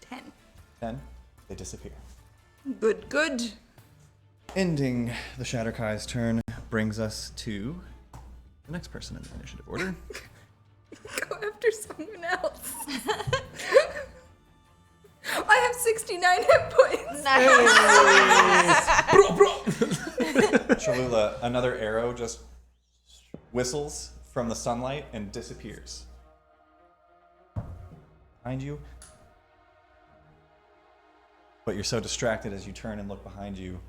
Speaker 6: 10.
Speaker 1: 10. They disappear.
Speaker 6: Good.
Speaker 1: Ending the Shatterkai's turn brings us to the next person in the initiative order.
Speaker 6: Go after someone else. I have 69 hit points.
Speaker 1: Cholula, another arrow just whistles from the sunlight and disappears. Behind you. But you're so distracted as you turn and look behind you.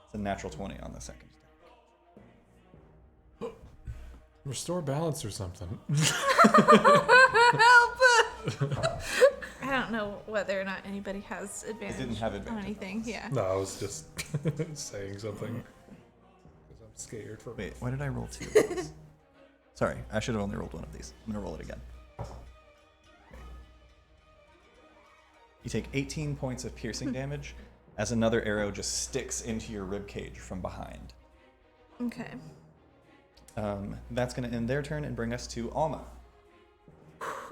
Speaker 1: It's a natural 20 on the second attack.
Speaker 4: Restore balance or something.
Speaker 6: Help!
Speaker 3: I don't know whether or not anybody has advantage.
Speaker 1: didn't have
Speaker 3: on
Speaker 1: advantage.
Speaker 3: anything. Yeah.
Speaker 4: No, I was just saying something. Because I'm scared for
Speaker 1: Wait, why did I roll 2 of these? Sorry, I should have only rolled one of these. I'm going to roll it again. Okay. You take 18 points of piercing damage as another arrow just sticks into your ribcage from behind.
Speaker 6: Okay.
Speaker 1: That's going to end their turn and bring us to Alma.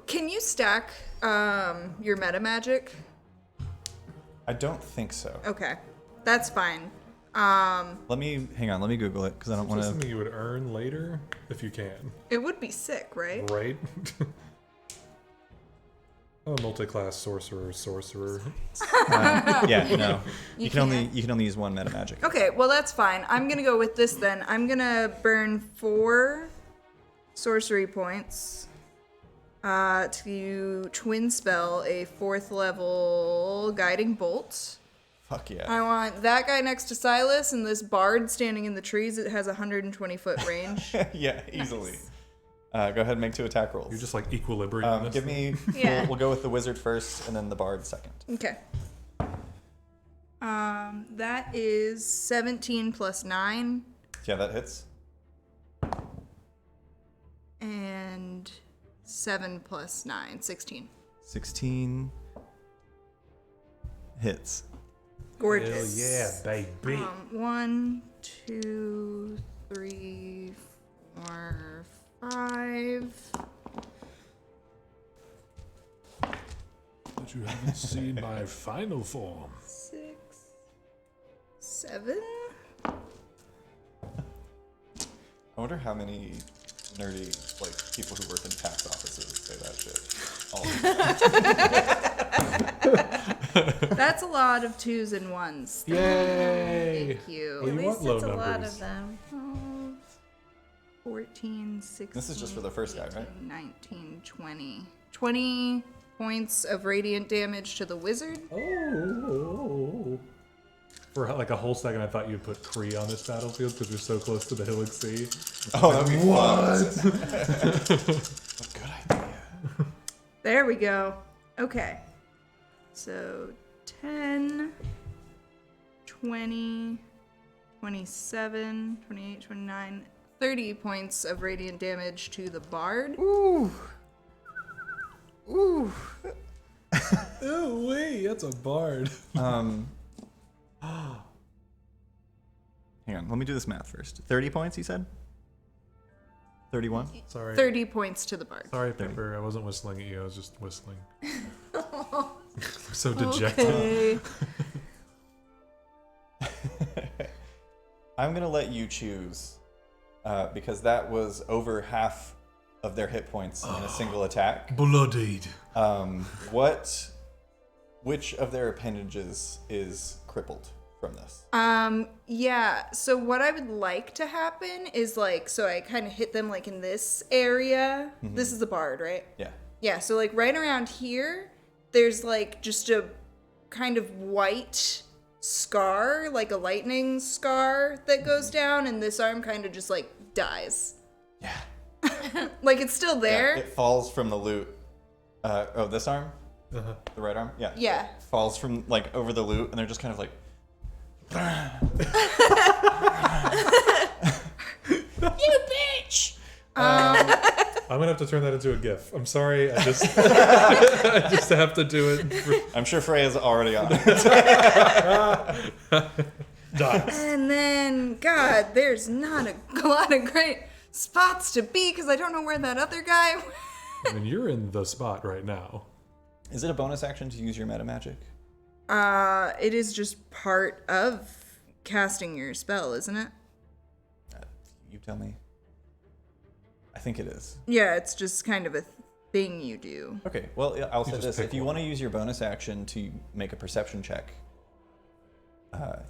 Speaker 6: Can you stack your meta magic?
Speaker 1: I don't think so.
Speaker 6: Okay. That's fine.
Speaker 1: Let me Google it because I don't
Speaker 4: Is
Speaker 1: want
Speaker 4: this
Speaker 1: to.
Speaker 4: something you would earn later if you can,
Speaker 6: It would be sick, right?
Speaker 4: right? Oh, multi-class sorcerer.
Speaker 1: Yeah, no.
Speaker 6: You
Speaker 1: can only use one meta magic.
Speaker 6: Okay, well that's fine. I'm gonna go with this then. I'm gonna burn 4 sorcery points to twin spell a 4th level guiding bolt.
Speaker 1: Fuck yeah.
Speaker 6: I want that guy next to Silas and this bard standing in the trees. It has 120 foot range.
Speaker 1: Yeah, easily. Go ahead and make 2 attack rolls.
Speaker 4: You're just like equilibrium.
Speaker 1: Give me.
Speaker 3: Yeah.
Speaker 1: We'll go with the wizard first, and then the bard second.
Speaker 6: Okay. That is 17 plus 9
Speaker 1: Yeah, that hits.
Speaker 6: and 7 plus 9, 16.
Speaker 1: 16 hits.
Speaker 6: Gorgeous.
Speaker 4: yeah, baby.
Speaker 6: 1, 2, 3, 4, 5.
Speaker 4: But you haven't seen my final form.
Speaker 6: 6, 7.
Speaker 1: I wonder how many nerdy people who work in tax offices say that shit all the time.
Speaker 6: That's a lot of 2s and 1s.
Speaker 4: Yay!
Speaker 6: Thank you.
Speaker 4: Well,
Speaker 3: At
Speaker 4: you
Speaker 3: least
Speaker 4: want low
Speaker 3: it's a lot
Speaker 4: numbers.
Speaker 3: of them.
Speaker 6: 14, 16.
Speaker 1: This is just for the first guy, right?
Speaker 6: 19, 20. 20 points of radiant damage to the wizard.
Speaker 4: Oh. For like a whole second, I thought you'd put Kree on this battlefield because you're so close to the Hillic Sea.
Speaker 1: Oh, that'd be fun. Good idea.
Speaker 6: There we go. Okay. So 10, 20, 27, 28, 29, 30 points of radiant damage to the bard.
Speaker 1: Ooh.
Speaker 4: Oh wait, that's a bard.
Speaker 1: Hang on, let me do this math first. 30 points, you said? 31?
Speaker 4: Sorry.
Speaker 6: 30 points to the bard.
Speaker 4: Sorry, Pepper. I wasn't whistling at you. I was just whistling. So dejected.
Speaker 6: Okay.
Speaker 1: I'm going to let you choose because that was over half of their hit points in a single attack.
Speaker 4: Bloodied.
Speaker 1: Which of their appendages is crippled from this?
Speaker 6: Yeah, so what I would like to happen is so I kind of hit them in this area.
Speaker 1: Mm-hmm.
Speaker 6: This is the bard, right?
Speaker 1: Yeah.
Speaker 6: Yeah, so right around here, there's just a kind of white scar, like a lightning scar that goes down, and this arm kind of just dies.
Speaker 1: Yeah.
Speaker 6: It's still there.
Speaker 1: Yeah, it falls from the loot. This arm?
Speaker 4: Uh-huh.
Speaker 1: The right arm? Yeah.
Speaker 6: Yeah.
Speaker 1: Falls from over the loot, and they're just kind of
Speaker 6: You bitch!
Speaker 4: I'm gonna have to turn that into a GIF. I'm sorry. I just I just have to do it.
Speaker 1: I'm sure Freya's already on it.
Speaker 4: Dies.
Speaker 6: And then, God, there's not a lot of great spots to be because I don't know where that other guy
Speaker 4: I mean, you're in the spot right now.
Speaker 1: Is it a bonus action to use your meta magic?
Speaker 6: It is just part of casting your spell, isn't it?
Speaker 1: You tell me. I think it is.
Speaker 6: Yeah, it's just kind of a thing you do.
Speaker 1: Okay, well, I'll say
Speaker 4: just
Speaker 1: this.
Speaker 4: pick
Speaker 1: If you
Speaker 4: one.
Speaker 1: want to use your bonus action to make a perception check,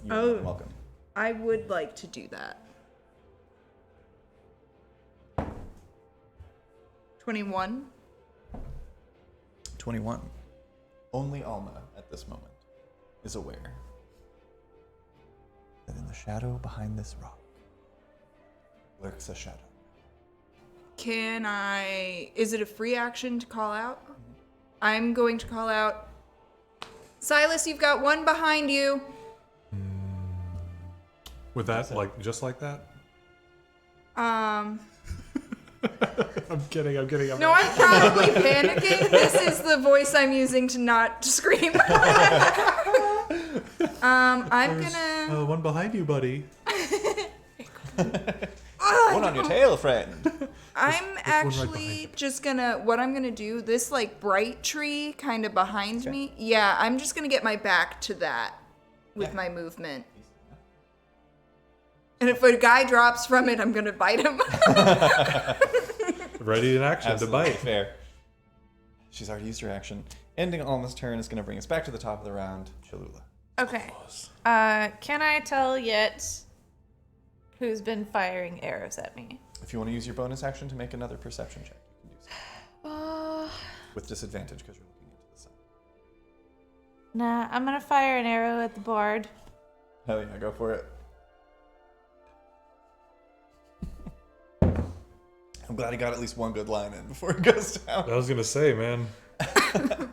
Speaker 1: you're
Speaker 6: Oh.
Speaker 1: welcome.
Speaker 6: I would like to do that. 21.
Speaker 1: 21. Only Alma, at this moment, is aware that in the shadow behind this rock lurks a shadow.
Speaker 6: Can I... Is it a free action to call out? I'm going to call out... Silas, you've got one behind you.
Speaker 4: With that, like, just like that?
Speaker 6: Um...
Speaker 4: I'm kidding. I'm
Speaker 6: No, I'm probably panicking. This is the voice I'm using to not scream. I'm gonna...
Speaker 4: one behind you, buddy.
Speaker 1: One on your tail, friend.
Speaker 6: I'm
Speaker 4: right
Speaker 6: actually just gonna... What I'm gonna do, this, like, bright tree kind of behind me. Yeah, I'm just gonna get my back to that with my movement. And if a guy drops from it, I'm gonna bite him.
Speaker 4: Ready in action
Speaker 1: Absolutely
Speaker 4: to bite.
Speaker 1: fair. She's already used her action. Ending Alma's turn is going to bring us back to the top of the round. Cholula.
Speaker 3: Okay. Can I tell yet who's been firing arrows at me?
Speaker 1: If you want to use your bonus action to make another perception check, you can do so. With disadvantage because you're looking into the sun.
Speaker 3: Nah, I'm gonna fire an arrow at the bard.
Speaker 1: Hell yeah, go for it. I'm glad he got at least one good line in before it goes down.
Speaker 4: I was gonna say, man,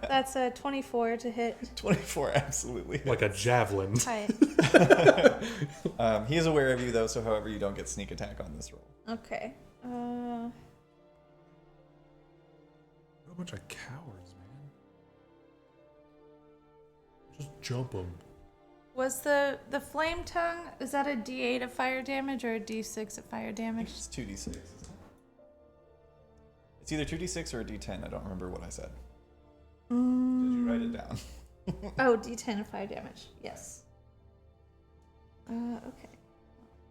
Speaker 3: That's a 24 to hit.
Speaker 1: 24, absolutely.
Speaker 4: like a javelin.
Speaker 3: Hi.
Speaker 1: He is aware of you, though, so however, you don't get sneak attack on this roll.
Speaker 3: Okay.
Speaker 4: A bunch of cowards, man. Just jump them.
Speaker 3: Was the flame tongue, is that a D8 of fire damage or a D6 of fire damage?
Speaker 1: It's 2d6, isn't it? It's either 2d6 or a d10. I don't remember what I said. Did you write it down?
Speaker 3: Oh, D10 of fire damage. Yes. Okay.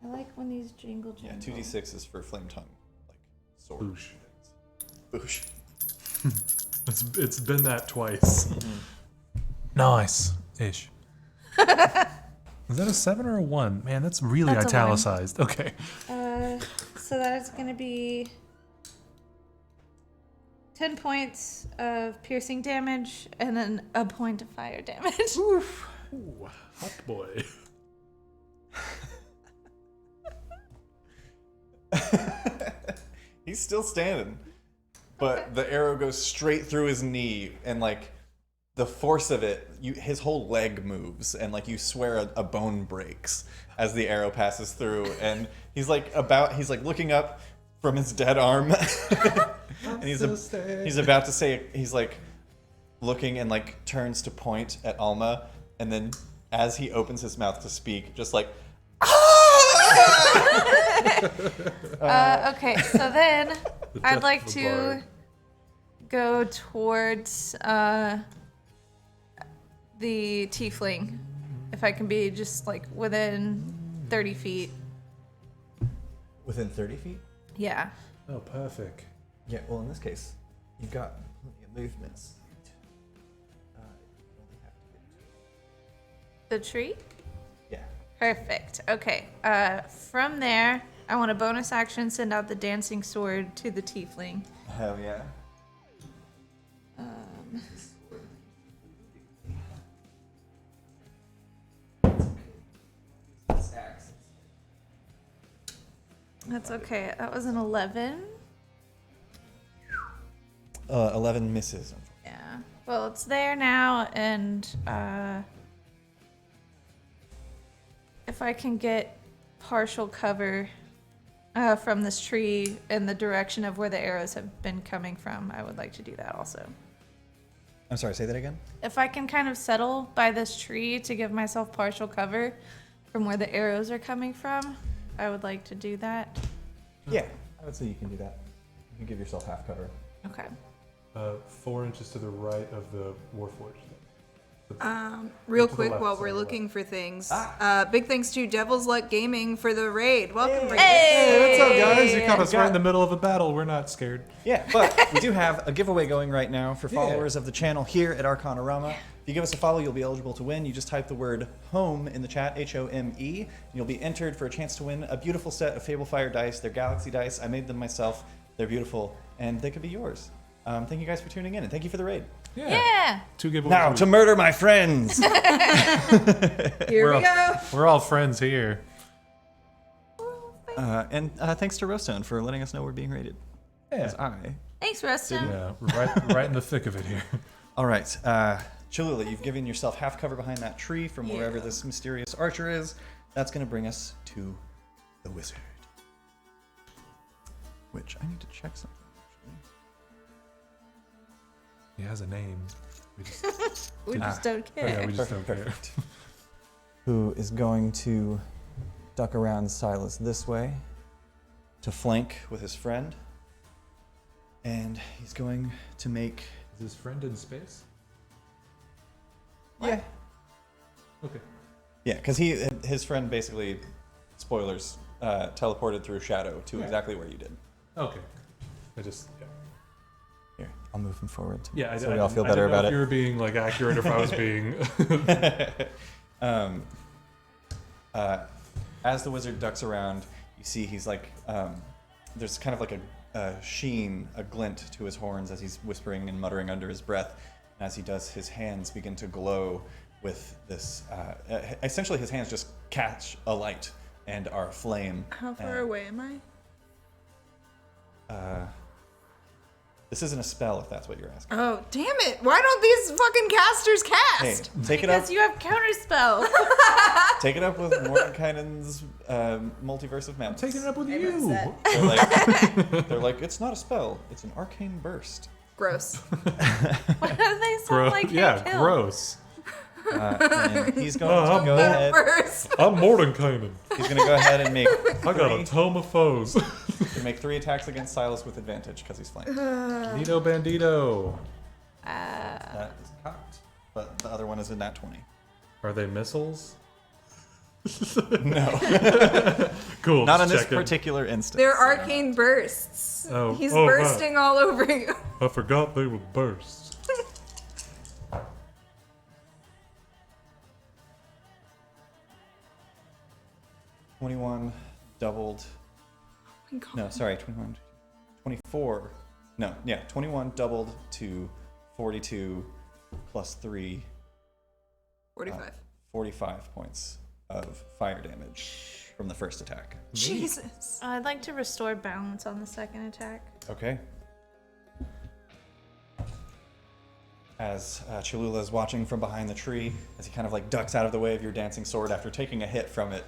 Speaker 3: I like when these jingle.
Speaker 1: Yeah, 2d6 is for flame tongue, like sword.
Speaker 4: Boosh.
Speaker 1: Boosh.
Speaker 4: It's been that twice. Nice ish. Is that a 7 or a 1? Man, that's really
Speaker 3: That's a 1.
Speaker 4: italicized. Okay.
Speaker 3: So that is going to be 10 points of piercing damage and then a point of fire damage.
Speaker 4: Ooh, hot boy.
Speaker 1: He's still standing, but the arrow goes straight through his knee, and like the force of it, his whole leg moves, and like you swear a bone breaks as the arrow passes through, and he's like looking up from his dead arm, and he's about to say, he's like looking and like turns to point at Alma, and then as he opens his mouth to speak, just like.
Speaker 3: Okay, so then I'd like
Speaker 4: the
Speaker 3: to
Speaker 4: bard.
Speaker 3: go towards the tiefling. If I can be just like within 30 feet.
Speaker 1: Within 30 feet?
Speaker 3: Yeah.
Speaker 4: Oh, perfect.
Speaker 1: Yeah, well, in this case, you've got plenty of movements.
Speaker 3: The tree?
Speaker 1: Yeah.
Speaker 3: Perfect. Okay. From there, I want a bonus action send out the dancing sword to the tiefling.
Speaker 1: Hell yeah.
Speaker 3: That's okay. That was an 11.
Speaker 1: 11 misses.
Speaker 3: Yeah. Well, it's there now, and if I can get partial cover from this tree in the direction of where the arrows have been coming from, I would like to do that also.
Speaker 1: I'm sorry, say that again?
Speaker 3: If I can kind of settle by this tree to give myself partial cover from where the arrows are coming from, I would like to do that.
Speaker 1: Yeah, I would say you can do that. You can give yourself half cover.
Speaker 3: Okay.
Speaker 4: 4 inches to the right of the Warforged.
Speaker 6: Real
Speaker 4: To the
Speaker 6: quick,
Speaker 4: left,
Speaker 6: while
Speaker 4: sorry,
Speaker 6: we're
Speaker 4: the
Speaker 6: looking for things, big thanks to Devil's Luck Gaming for the raid. Welcome, raid.
Speaker 4: Hey, what's up, guys? You caught us right in the middle of a battle. We're not scared.
Speaker 1: Yeah, but we do have a giveaway going right now for followers of the channel here at Arcanarama. If you give us a follow, you'll be eligible to win. You just type the word HOME in the chat, HOME, and you'll be entered for a chance to win a beautiful set of Fablefire dice. They're Galaxy dice. I made them myself. They're beautiful, and they could be yours. Thank you guys for tuning in, and thank you for the raid.
Speaker 3: Yeah.
Speaker 4: 2 giveaways.
Speaker 1: Now, to murder my friends!
Speaker 6: Here we go.
Speaker 4: We're all friends here.
Speaker 1: And thanks to Rostone for letting us know we're being raided.
Speaker 4: Yeah.
Speaker 1: 'Cause I...
Speaker 3: Thanks, Rustin.
Speaker 4: Yeah, right in the thick of it here.
Speaker 1: All right, Cholula, you've given yourself half cover behind that tree from wherever this mysterious archer is. That's going to bring us to the wizard. Which I need to check something, actually.
Speaker 4: He has a name. We just,
Speaker 3: We just don't care.
Speaker 4: yeah, we just don't care.
Speaker 1: Perfect. Who is going to duck around Silas this way to flank with his friend. And he's going to make...
Speaker 4: Is his friend in space?
Speaker 1: Yeah.
Speaker 4: Okay.
Speaker 1: Yeah, because his friend basically, spoilers, teleported through shadow to exactly where you did.
Speaker 4: Okay. I just, yeah.
Speaker 1: Here, I'll move him forward.
Speaker 4: Yeah,
Speaker 1: so we all feel better about
Speaker 4: if
Speaker 1: it.
Speaker 4: you were being like accurate, or if I was being.
Speaker 1: As the wizard ducks around, you see he's like, there's kind of like a sheen, a glint to his horns as he's whispering and muttering under his breath. And as he does, his hands begin to glow with this. Essentially, his hands just catch a light and are aflame.
Speaker 6: How far away am I?
Speaker 1: This isn't a spell, if that's what you're asking.
Speaker 6: Oh, damn it. Why don't these fucking casters
Speaker 1: Hey,
Speaker 6: cast?
Speaker 1: take it up.
Speaker 3: Because you have counterspell.
Speaker 1: Take it up with Mordenkainen's multiverse of madness.
Speaker 4: Taking it up with
Speaker 6: I'm
Speaker 4: you.
Speaker 6: upset.
Speaker 1: They're like, it's not a spell, it's an arcane burst.
Speaker 6: Gross.
Speaker 3: Why do they sound like
Speaker 4: Yeah,
Speaker 3: Hank Hill?
Speaker 4: gross.
Speaker 1: And he's going to go ahead.
Speaker 6: First.
Speaker 4: I'm Mordenkainen.
Speaker 1: He's going to go ahead and make
Speaker 4: I got a tome of foes.
Speaker 1: make 3 attacks against Silas with advantage because he's flanked.
Speaker 4: Nito Bandito.
Speaker 1: That is cocked, but the other one is in that 20.
Speaker 4: Are they missiles?
Speaker 1: No,
Speaker 4: Cool.
Speaker 1: not in
Speaker 4: just
Speaker 1: this
Speaker 4: checking.
Speaker 1: particular instance.
Speaker 6: They're arcane bursts.
Speaker 4: Oh,
Speaker 6: He's
Speaker 4: oh,
Speaker 6: bursting all over you.
Speaker 4: I forgot they would burst.
Speaker 1: 21 doubled.
Speaker 6: my God.
Speaker 1: No, sorry, 21, 24. No, yeah, 21 doubled to 42 plus 3,
Speaker 6: 45.
Speaker 1: 45 points of fire damage from the first attack.
Speaker 6: Jesus.
Speaker 3: I'd like to restore balance on the second attack.
Speaker 1: Okay. As Cholula is watching from behind the tree, as he kind of like ducks out of the way of your dancing sword after taking a hit from it,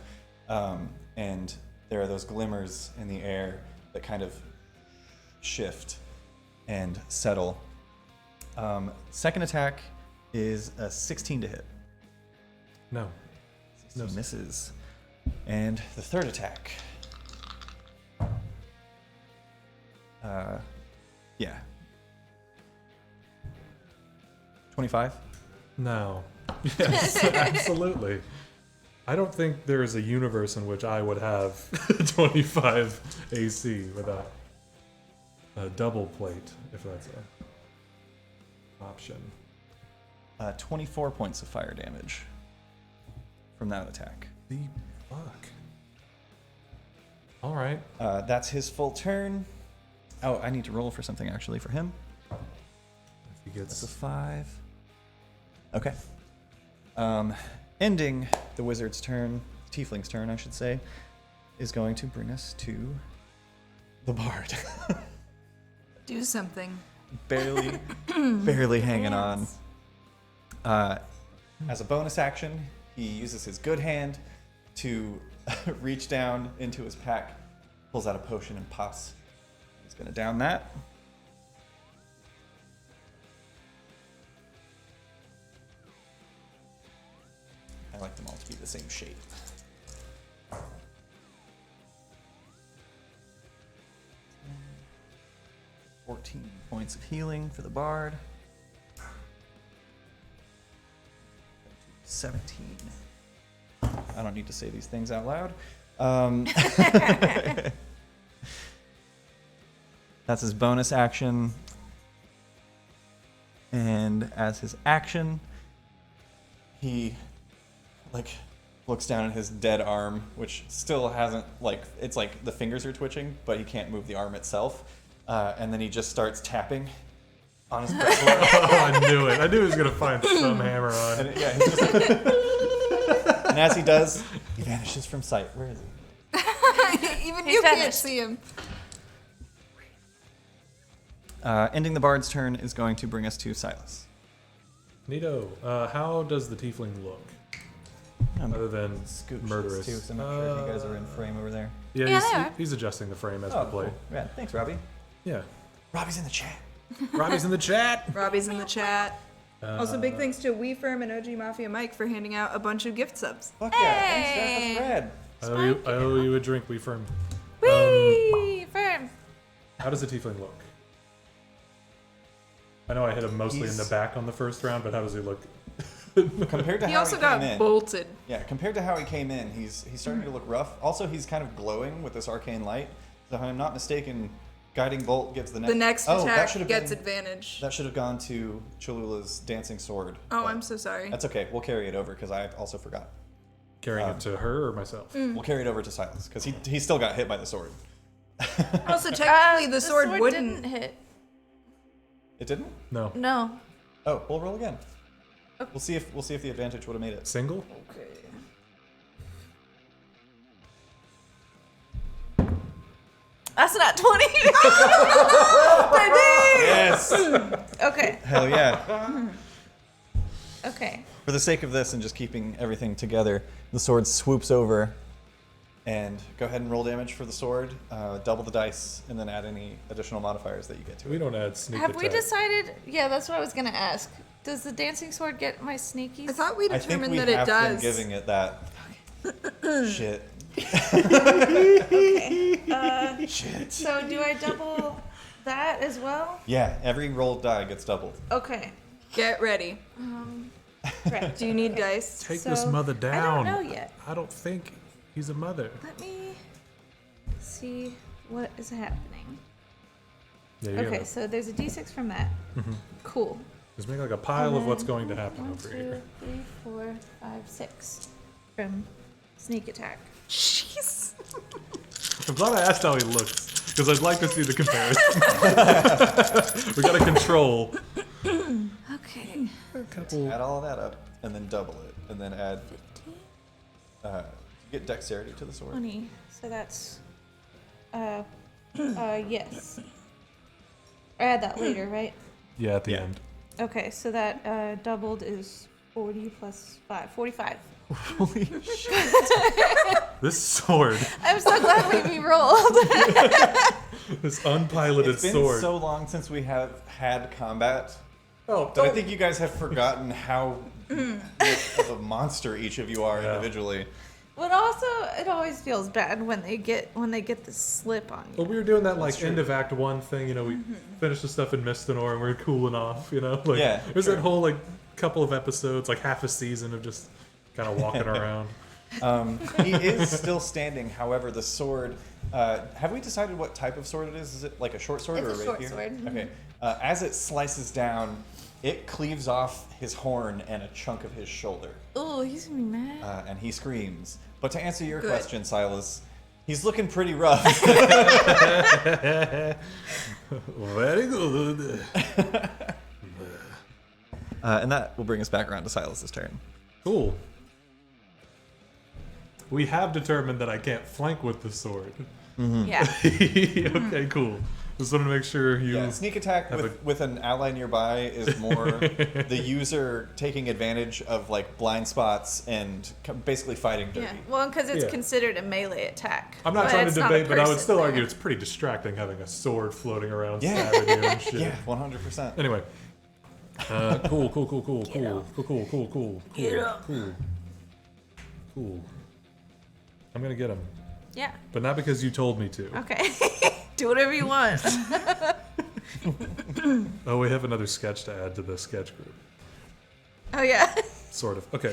Speaker 1: and there are those glimmers in the air that kind of shift and settle. Second attack is a 16 to hit.
Speaker 4: No.
Speaker 1: 16 misses. And the third attack. Yeah. 25?
Speaker 4: No. Yes, absolutely. I don't think there is a universe in which I would have 25 AC without a double plate, if that's an option.
Speaker 1: 24 points of fire damage from that attack.
Speaker 4: The fuck? All right.
Speaker 1: That's his full turn. Oh, I need to roll for something actually for him.
Speaker 4: If he
Speaker 1: That's a
Speaker 4: gets
Speaker 1: 5. Okay. Ending the wizard's turn, tiefling's turn, I should say, is going to bring us to the bard.
Speaker 6: Do something.
Speaker 1: barely hanging on. As a bonus action, he uses his good hand to reach down into his pack, pulls out a potion and pops. He's going to down that. I like them all to be the same shape. 14 points of healing for the bard. 17. I don't need to say these things out loud. That's his bonus action. And as his action, he looks down at his dead arm, which still hasn't it's like the fingers are twitching, but he can't move the arm itself. And then he just starts tapping on his pretzel.
Speaker 4: Oh, I knew it. I knew he was gonna find some hammer on.
Speaker 1: And, yeah, he just, and as he does, he vanishes from sight. Where is he?
Speaker 6: Even
Speaker 3: He's
Speaker 6: you can't
Speaker 3: finished.
Speaker 6: see him.
Speaker 1: Ending the bard's turn is going to bring us to Silas.
Speaker 4: Neato. How does the tiefling look? Other than murderous.
Speaker 1: Too, 'cause I'm not sure if you guys are in frame over there.
Speaker 4: Yeah,
Speaker 3: Yeah, they are.
Speaker 4: he's adjusting the frame as we play.
Speaker 1: Cool. Yeah, thanks, Robbie.
Speaker 4: Yeah.
Speaker 1: Robbie's in the chat.
Speaker 4: Robbie's in the chat.
Speaker 6: Robbie's in the chat. Also, big thanks to WeFirm and OG Mafia Mike for handing out a bunch of gift subs.
Speaker 1: Fuck yeah, thanks, guys. That's rad.
Speaker 4: I owe you a drink, we firm.
Speaker 3: Whee! Firm.
Speaker 4: How does the tiefling look? I know I hit him mostly in the
Speaker 1: He's-
Speaker 4: back on the first round, but how does he look?
Speaker 1: Compared to
Speaker 6: He
Speaker 1: how
Speaker 6: also
Speaker 1: he
Speaker 6: got
Speaker 1: came in.
Speaker 6: bolted.
Speaker 1: Yeah, compared to how he came in, he's starting to look rough. Also, he's kind of glowing with this arcane light. So if I'm not mistaken, Guiding Bolt gives the next...
Speaker 6: The next
Speaker 1: that
Speaker 6: attack
Speaker 1: should have
Speaker 6: gets
Speaker 1: been,
Speaker 6: advantage.
Speaker 1: That should have gone to Cholula's Dancing Sword.
Speaker 6: Oh,
Speaker 1: but
Speaker 6: I'm so sorry.
Speaker 1: That's okay. We'll carry it over because I also forgot.
Speaker 4: Carrying it to her or myself?
Speaker 6: Mm.
Speaker 1: We'll carry it over to Silas because he still got hit by the sword.
Speaker 6: Also, technically, the sword
Speaker 3: didn't
Speaker 6: wouldn't.
Speaker 3: hit.
Speaker 1: It didn't?
Speaker 4: No.
Speaker 3: No.
Speaker 1: Oh, we'll roll again. We'll see if the advantage would have made it.
Speaker 4: Single?
Speaker 3: That's not 20.
Speaker 1: Yes.
Speaker 3: Okay.
Speaker 1: Hell yeah.
Speaker 3: Okay.
Speaker 1: For the sake of this and just keeping everything together, the sword swoops over. And go ahead and roll damage for the sword. Double the dice, and then add any additional modifiers that you get to
Speaker 4: We
Speaker 1: it.
Speaker 4: don't add sneak
Speaker 3: Have
Speaker 4: attack.
Speaker 3: we decided? Yeah, that's what I was gonna ask. Does the dancing sword get my sneakies?
Speaker 6: I thought we
Speaker 1: I think
Speaker 6: determined
Speaker 1: we
Speaker 6: that it
Speaker 1: have
Speaker 6: does.
Speaker 1: been giving it that. Shit.
Speaker 3: Okay.
Speaker 1: Shit.
Speaker 3: So do I double that as well?
Speaker 1: Yeah, every rolled die gets doubled.
Speaker 3: Okay.
Speaker 6: Get ready.
Speaker 3: Right.
Speaker 6: Do you need dice?
Speaker 4: Take this
Speaker 3: So,
Speaker 4: mother down.
Speaker 3: I don't know yet.
Speaker 4: I don't think he's a mother.
Speaker 3: Let me see what is happening.
Speaker 4: There you
Speaker 3: Okay,
Speaker 4: go.
Speaker 3: so there's a d6 from that. Cool.
Speaker 4: Just make like a pile of what's going to happen
Speaker 3: 1,
Speaker 4: over
Speaker 3: 2,
Speaker 4: here.
Speaker 3: 3, 4, 5, 6 from sneak attack.
Speaker 6: Jeez.
Speaker 4: I'm glad I asked how he looks, because I'd like to see the comparison. We gotta control.
Speaker 3: Okay.
Speaker 4: A couple.
Speaker 1: Add all of that up, and then double it, and then add.
Speaker 3: 15,
Speaker 1: Get dexterity to the sword.
Speaker 3: 20. So that's yes. I add that later, right?
Speaker 4: Yeah, at the
Speaker 1: Yeah.
Speaker 4: end.
Speaker 3: Okay, so that doubled is 40 plus 5. 45.
Speaker 1: Holy shit!
Speaker 4: This sword,
Speaker 3: I'm so glad we rolled.
Speaker 4: this unpiloted
Speaker 1: It's been
Speaker 4: sword.
Speaker 1: so long since we have had combat
Speaker 4: Oh,
Speaker 1: that I
Speaker 4: don't-
Speaker 1: think you guys have forgotten how much of a monster each of you are
Speaker 4: Yeah.
Speaker 1: individually.
Speaker 3: But also, it always feels bad when they get the slip on you.
Speaker 4: Well, we were doing that like
Speaker 1: That's true.
Speaker 4: end of Act 1 thing, you know, we finished the stuff in Misthanor and we were cooling off, you know? Like,
Speaker 1: Yeah,
Speaker 4: there's
Speaker 1: true.
Speaker 4: that whole like couple of episodes, like half a season of just kind of walking around.
Speaker 1: He is still standing. However, the sword. Have we decided what type of sword it is? Is it like a short sword
Speaker 3: It's
Speaker 1: or
Speaker 3: a
Speaker 1: a
Speaker 3: short
Speaker 1: rapier?
Speaker 3: sword.
Speaker 1: Okay. As it slices down, it cleaves off his horn and a chunk of his shoulder,
Speaker 3: Oh, he's gonna be mad.
Speaker 1: and he screams. But to answer your
Speaker 6: Good.
Speaker 1: question, Silas, he's looking pretty rough.
Speaker 4: Very good.
Speaker 1: And that will bring us back around to Silas's turn.
Speaker 4: Cool. We have determined that I can't flank with the sword.
Speaker 3: Yeah.
Speaker 4: Okay, cool. Just wanted to make sure you.
Speaker 1: Yeah, sneak attack
Speaker 4: have
Speaker 1: with an ally nearby is more the user taking advantage of like blind spots and basically fighting dirty.
Speaker 3: Yeah. Well, because it's
Speaker 4: Yeah.
Speaker 3: considered a melee attack.
Speaker 4: I'm not
Speaker 3: But
Speaker 4: trying to
Speaker 3: it's not a
Speaker 4: debate, but I would
Speaker 3: person
Speaker 4: still
Speaker 3: there.
Speaker 4: argue it's pretty distracting having a sword floating around
Speaker 1: Yeah.
Speaker 4: stabbing you and shit.
Speaker 1: Yeah, 100%.
Speaker 4: Anyway. Cool. I'm gonna get him,
Speaker 3: Yeah.
Speaker 4: but not because you told me to.
Speaker 3: Okay. Do whatever you want.
Speaker 4: Oh, we have another sketch to add to the sketch group.
Speaker 3: Oh yeah.
Speaker 4: Sort of. Okay.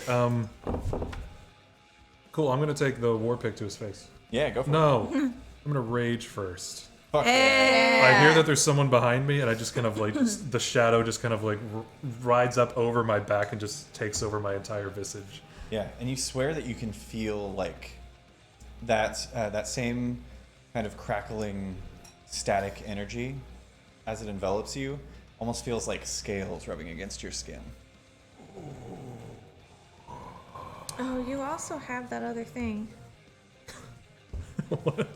Speaker 4: Cool. I'm gonna take the war pick to his face.
Speaker 1: Yeah, go for it.
Speaker 4: No, I'm gonna rage first.
Speaker 1: Fuck
Speaker 4: I hear that there's someone behind me, and I just kind of like the shadow just kind of like rides up over my back and just takes over my entire visage.
Speaker 1: Yeah, and you swear that you can feel like that same kind of crackling, static energy as it envelops you. Almost feels like scales rubbing against your skin.
Speaker 3: Oh, you also have that other thing.
Speaker 4: What?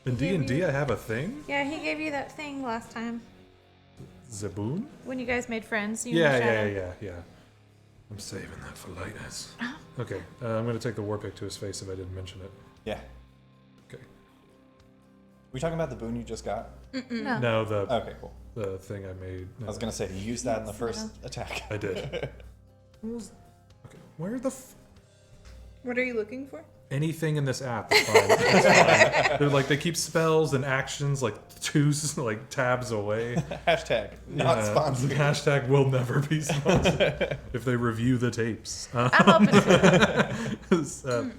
Speaker 4: In D&D, I have a thing.
Speaker 3: Yeah, he gave you that thing last time
Speaker 4: Zaboon?
Speaker 3: when you guys made friends. You and Shadow.
Speaker 4: Yeah. I'm saving that for later. Okay, I'm gonna take the war pick to his face if I didn't mention it.
Speaker 1: Yeah.
Speaker 4: Okay.
Speaker 1: We talking about the boon you just got?
Speaker 3: No.
Speaker 4: No, the
Speaker 1: Okay, cool.
Speaker 4: the thing I made.
Speaker 1: I was gonna say you used that in the first attack.
Speaker 4: I did. Okay, where the
Speaker 6: What are you looking for?
Speaker 4: anything in this app? Is fine. It's fine. They're like they keep spells and actions like two like tabs away.
Speaker 1: Hashtag not
Speaker 4: Yeah,
Speaker 1: sponsored.
Speaker 4: Hashtag will never be sponsored if they review the tapes.
Speaker 3: I'm open to it.
Speaker 4: It's,
Speaker 6: I think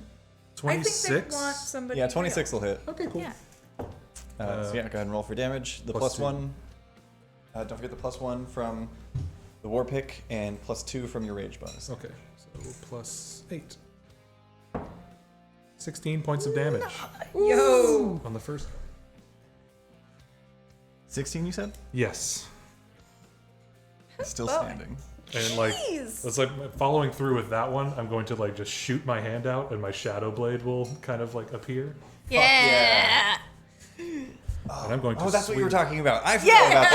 Speaker 4: 26.
Speaker 6: they want somebody.
Speaker 1: Yeah, 26 will hit.
Speaker 4: Okay, cool.
Speaker 3: Yeah.
Speaker 1: So yeah, go ahead and roll for damage. The
Speaker 4: Plus
Speaker 1: plus
Speaker 4: two.
Speaker 1: one. Don't forget the plus one from the war pick and plus 2 from your rage bonus.
Speaker 4: Okay, so plus 8. 16 points of damage
Speaker 6: Yo.
Speaker 4: on the first.
Speaker 1: 16, you said?
Speaker 4: Yes.
Speaker 1: Still standing.
Speaker 4: And like it's like following through with that one, I'm going to like just shoot my hand out and my shadow blade will kind of like appear.
Speaker 3: Yeah.
Speaker 4: And I'm going to
Speaker 1: Oh, that's what you were
Speaker 4: swing-
Speaker 1: talking about. I forgot about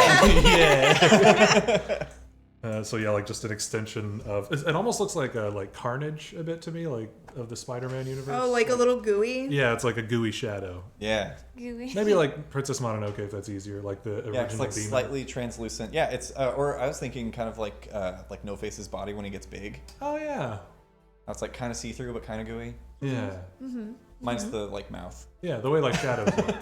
Speaker 1: that.
Speaker 4: So yeah, like just an extension of it almost looks like a like Carnage a bit to me, like of the Spider-Man universe.
Speaker 6: Oh, like a little gooey.
Speaker 4: Yeah, it's like a gooey shadow.
Speaker 1: Yeah.
Speaker 3: Gooey.
Speaker 4: Maybe like Princess Mononoke if that's easier, like the original
Speaker 1: Yeah, it's like
Speaker 4: demon.
Speaker 1: slightly translucent. Yeah, it's or I was thinking kind of like No Face's body when he gets big.
Speaker 4: Oh yeah.
Speaker 1: That's like kind of see-through but kind of gooey.
Speaker 4: Yeah.
Speaker 1: Mine's the like mouth.
Speaker 4: Yeah, the way like shadows work.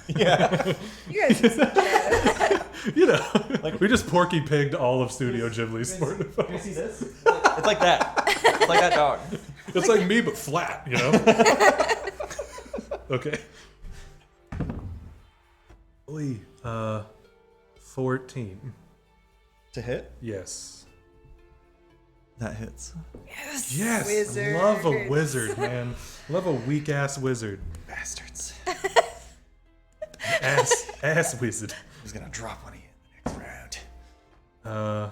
Speaker 1: Yeah.
Speaker 6: You guys are so bad.
Speaker 4: You know, like we just Porky Pigged all of Studio Ghibli's sport.
Speaker 1: Can you see this? It's like that. It's like that dog.
Speaker 4: It's like me but flat, you know. Okay. Lee, 14.
Speaker 1: To hit?
Speaker 4: Yes.
Speaker 1: That hits.
Speaker 4: Yes.
Speaker 6: Wizard.
Speaker 4: I love a wizard, man. Love a weak ass wizard.
Speaker 1: Bastards.
Speaker 4: Ass wizard.
Speaker 1: He's gonna drop on you in the next round.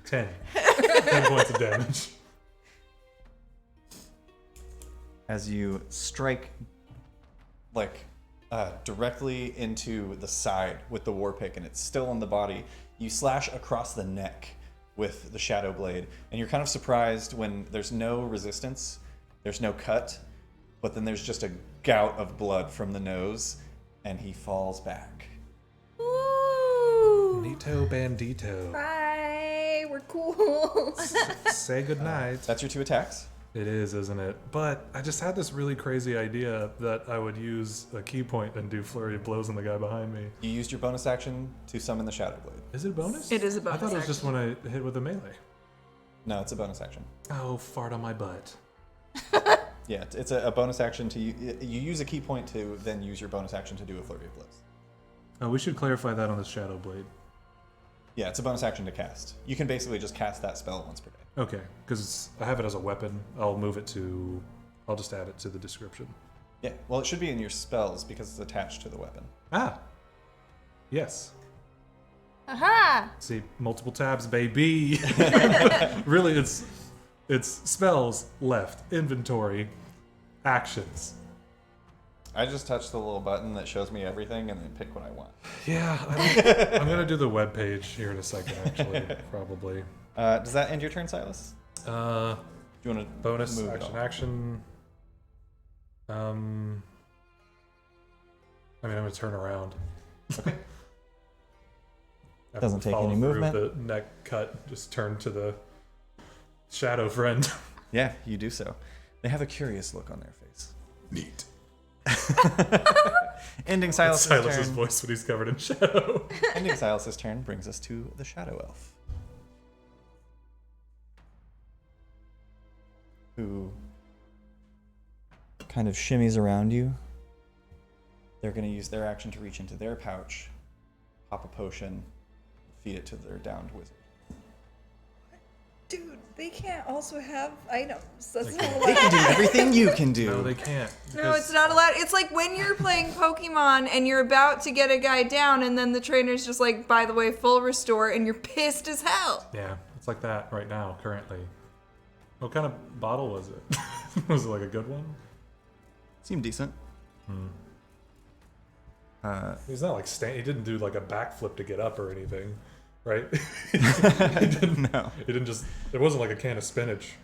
Speaker 4: 10 points of damage.
Speaker 1: As you strike like directly into the side with the war pick and it's still on the body, you slash across the neck with the shadow blade, and you're kind of surprised when there's no resistance, there's no cut, but then there's just a gout of blood from the nose and he falls back.
Speaker 3: Ooh.
Speaker 4: Nito Bandito.
Speaker 6: Bye. We're cool.
Speaker 4: Say goodnight.
Speaker 1: That's your 2 attacks.
Speaker 4: It is, isn't it? But I just had this really crazy idea that I would use a key point and do flurry of blows on the guy behind me.
Speaker 1: You used your bonus action to summon the shadow blade.
Speaker 4: Is it a bonus?
Speaker 6: It is a
Speaker 4: I
Speaker 6: bonus
Speaker 4: thought it was just
Speaker 6: action.
Speaker 4: when I hit with a melee.
Speaker 1: No, it's a bonus action.
Speaker 4: Oh, fart on my butt.
Speaker 1: Yeah, it's a bonus action to you use a key point to then use your bonus action to do a flurry of blows.
Speaker 4: Oh, we should clarify that on the Shadow Blade.
Speaker 1: Yeah, it's a bonus action to cast. You can basically just cast that spell once per day.
Speaker 4: Okay, because I have it as a weapon. I'll just add it to the description.
Speaker 1: Yeah, well, it should be in your spells because it's attached to the weapon.
Speaker 4: Ah, yes.
Speaker 3: Aha!
Speaker 4: See, multiple tabs, baby. Really, it's spells, left, inventory, actions.
Speaker 1: I just touch the little button that shows me everything and then pick what I want.
Speaker 4: Yeah, I'm gonna do the web page here in a second. Actually, probably.
Speaker 1: Does that end your turn, Silas? Do you want to
Speaker 4: Bonus
Speaker 1: move it on?
Speaker 4: action. I mean, I'm gonna turn around.
Speaker 1: Okay.
Speaker 4: After
Speaker 1: Doesn't take
Speaker 4: follow
Speaker 1: any
Speaker 4: through
Speaker 1: movement.
Speaker 4: The neck cut. Just turn to the shadow friend.
Speaker 1: Yeah, you do so. They have a curious look on their face. Ending
Speaker 4: That's
Speaker 1: Silas's
Speaker 4: Silas's
Speaker 1: turn.
Speaker 4: voice when he's covered in shadow.
Speaker 1: Ending Silas's turn brings us to the Shadow Elf, who kind of shimmies around you. They're going to use their action to reach into their pouch, pop a potion, feed it to their downed wizard.
Speaker 6: Dude, they can't also have items. That's not
Speaker 1: They
Speaker 6: allowed.
Speaker 1: can do everything you can do.
Speaker 4: No, they can't.
Speaker 6: No,
Speaker 4: because-
Speaker 6: it's not allowed. It's like when you're playing Pokemon and you're about to get a guy down, and then the trainer's just like, by the way, full restore, and you're pissed as hell.
Speaker 4: Yeah, it's like that right now, currently. What kind of bottle was it? Was it like a good one?
Speaker 1: Seemed decent.
Speaker 4: He's not like he didn't do like a backflip to get up or anything, right? He didn't,
Speaker 1: No.
Speaker 4: It didn't just. It wasn't like a can of spinach.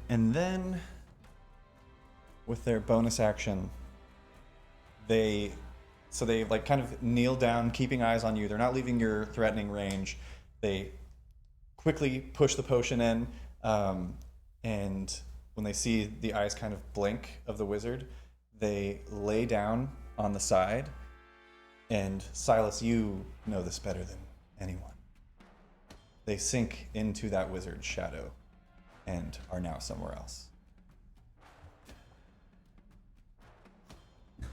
Speaker 1: And then, with their bonus action, they like kind of kneel down, keeping eyes on you. They're not leaving your threatening range. They quickly push the potion in, and when they see the eyes kind of blink of the wizard, they lay down on the side. And Silas, you know this better than anyone. They sink into that wizard's shadow and are now somewhere else.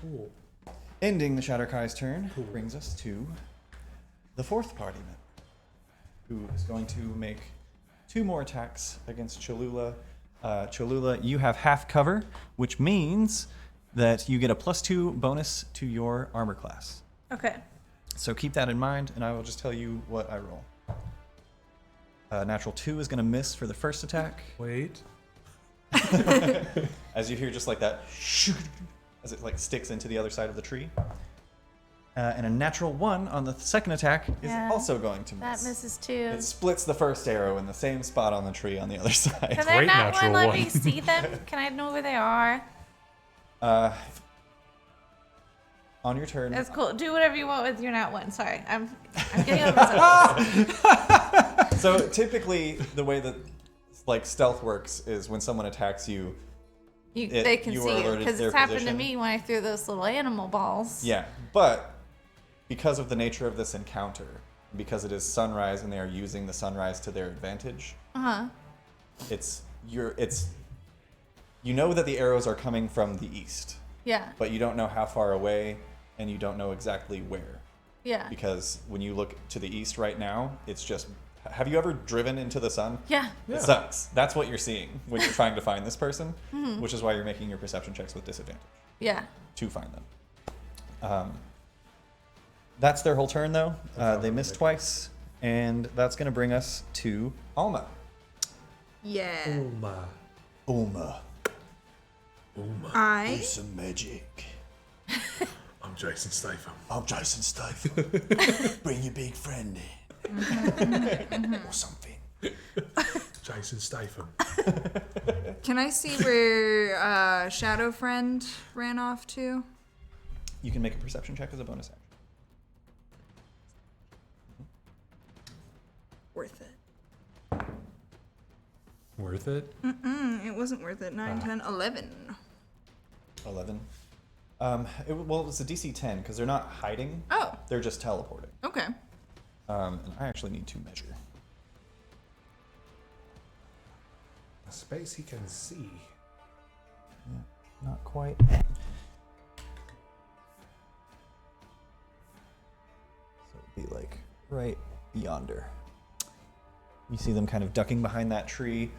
Speaker 4: Cool.
Speaker 1: Ending the Shadowkai's turn brings us to the fourth party member, who is going to make 2 more attacks against Cholula. Cholula, you have half cover, which means that you get a +2 bonus to your armor class.
Speaker 3: Okay.
Speaker 1: So keep that in mind, and I will just tell you what I roll. Natural 2 is going to miss for the first attack.
Speaker 4: Wait.
Speaker 1: As you hear just like that, as it like sticks into the other side of the tree. And a natural 1 on the second attack is
Speaker 3: Yeah,
Speaker 1: also going to
Speaker 3: That
Speaker 1: miss.
Speaker 3: misses too.
Speaker 1: It splits the first arrow in the same spot on the tree on the other side.
Speaker 3: Can there
Speaker 4: Great
Speaker 3: not
Speaker 4: natural
Speaker 3: let
Speaker 4: one.
Speaker 3: me see them? Can I know where they are?
Speaker 1: On your turn.
Speaker 3: That's cool. Do whatever you want with your nat one. Sorry, I'm getting over myself.
Speaker 1: So typically, the way that like stealth works is when someone attacks you.
Speaker 3: They can
Speaker 1: you are
Speaker 3: see you
Speaker 1: alerted
Speaker 3: because
Speaker 1: to their
Speaker 3: it's happened
Speaker 1: position.
Speaker 3: to me when I threw those little animal balls.
Speaker 1: Yeah, but because of the nature of this encounter, because it is sunrise and they are using the sunrise to their advantage, you know that the arrows are coming from the east,
Speaker 3: Yeah.
Speaker 1: but you don't know how far away and you don't know exactly where.
Speaker 3: Yeah.
Speaker 1: Because when you look to the east right now, it's just. Have you ever driven into the sun?
Speaker 3: Yeah.
Speaker 1: It sucks. That's what you're seeing when you're trying to find this person, which is why you're making your perception checks with disadvantage
Speaker 3: Yeah.
Speaker 1: to find them. That's their whole turn, though. They missed twice, and that's going to bring us to Alma.
Speaker 6: Yeah.
Speaker 4: Oh my.
Speaker 1: Alma,
Speaker 6: I
Speaker 1: some magic.
Speaker 4: I'm Jason Statham.
Speaker 1: I'm Jason Statham. Bring your big friend in. Or something.
Speaker 4: Jason Statham.
Speaker 6: Can I see where Shadow Friend ran off to?
Speaker 1: You can make a perception check as a bonus action.
Speaker 6: Worth it.
Speaker 4: Worth it?
Speaker 6: It wasn't worth it. 9, 10, 11.
Speaker 1: 11. It was a DC 10 because they're not hiding.
Speaker 6: Oh,
Speaker 1: They're just teleporting.
Speaker 6: okay.
Speaker 1: And I actually need to measure.
Speaker 4: A space he can see.
Speaker 1: Not quite. So it'd be like right yonder. You see them kind of ducking behind that tree.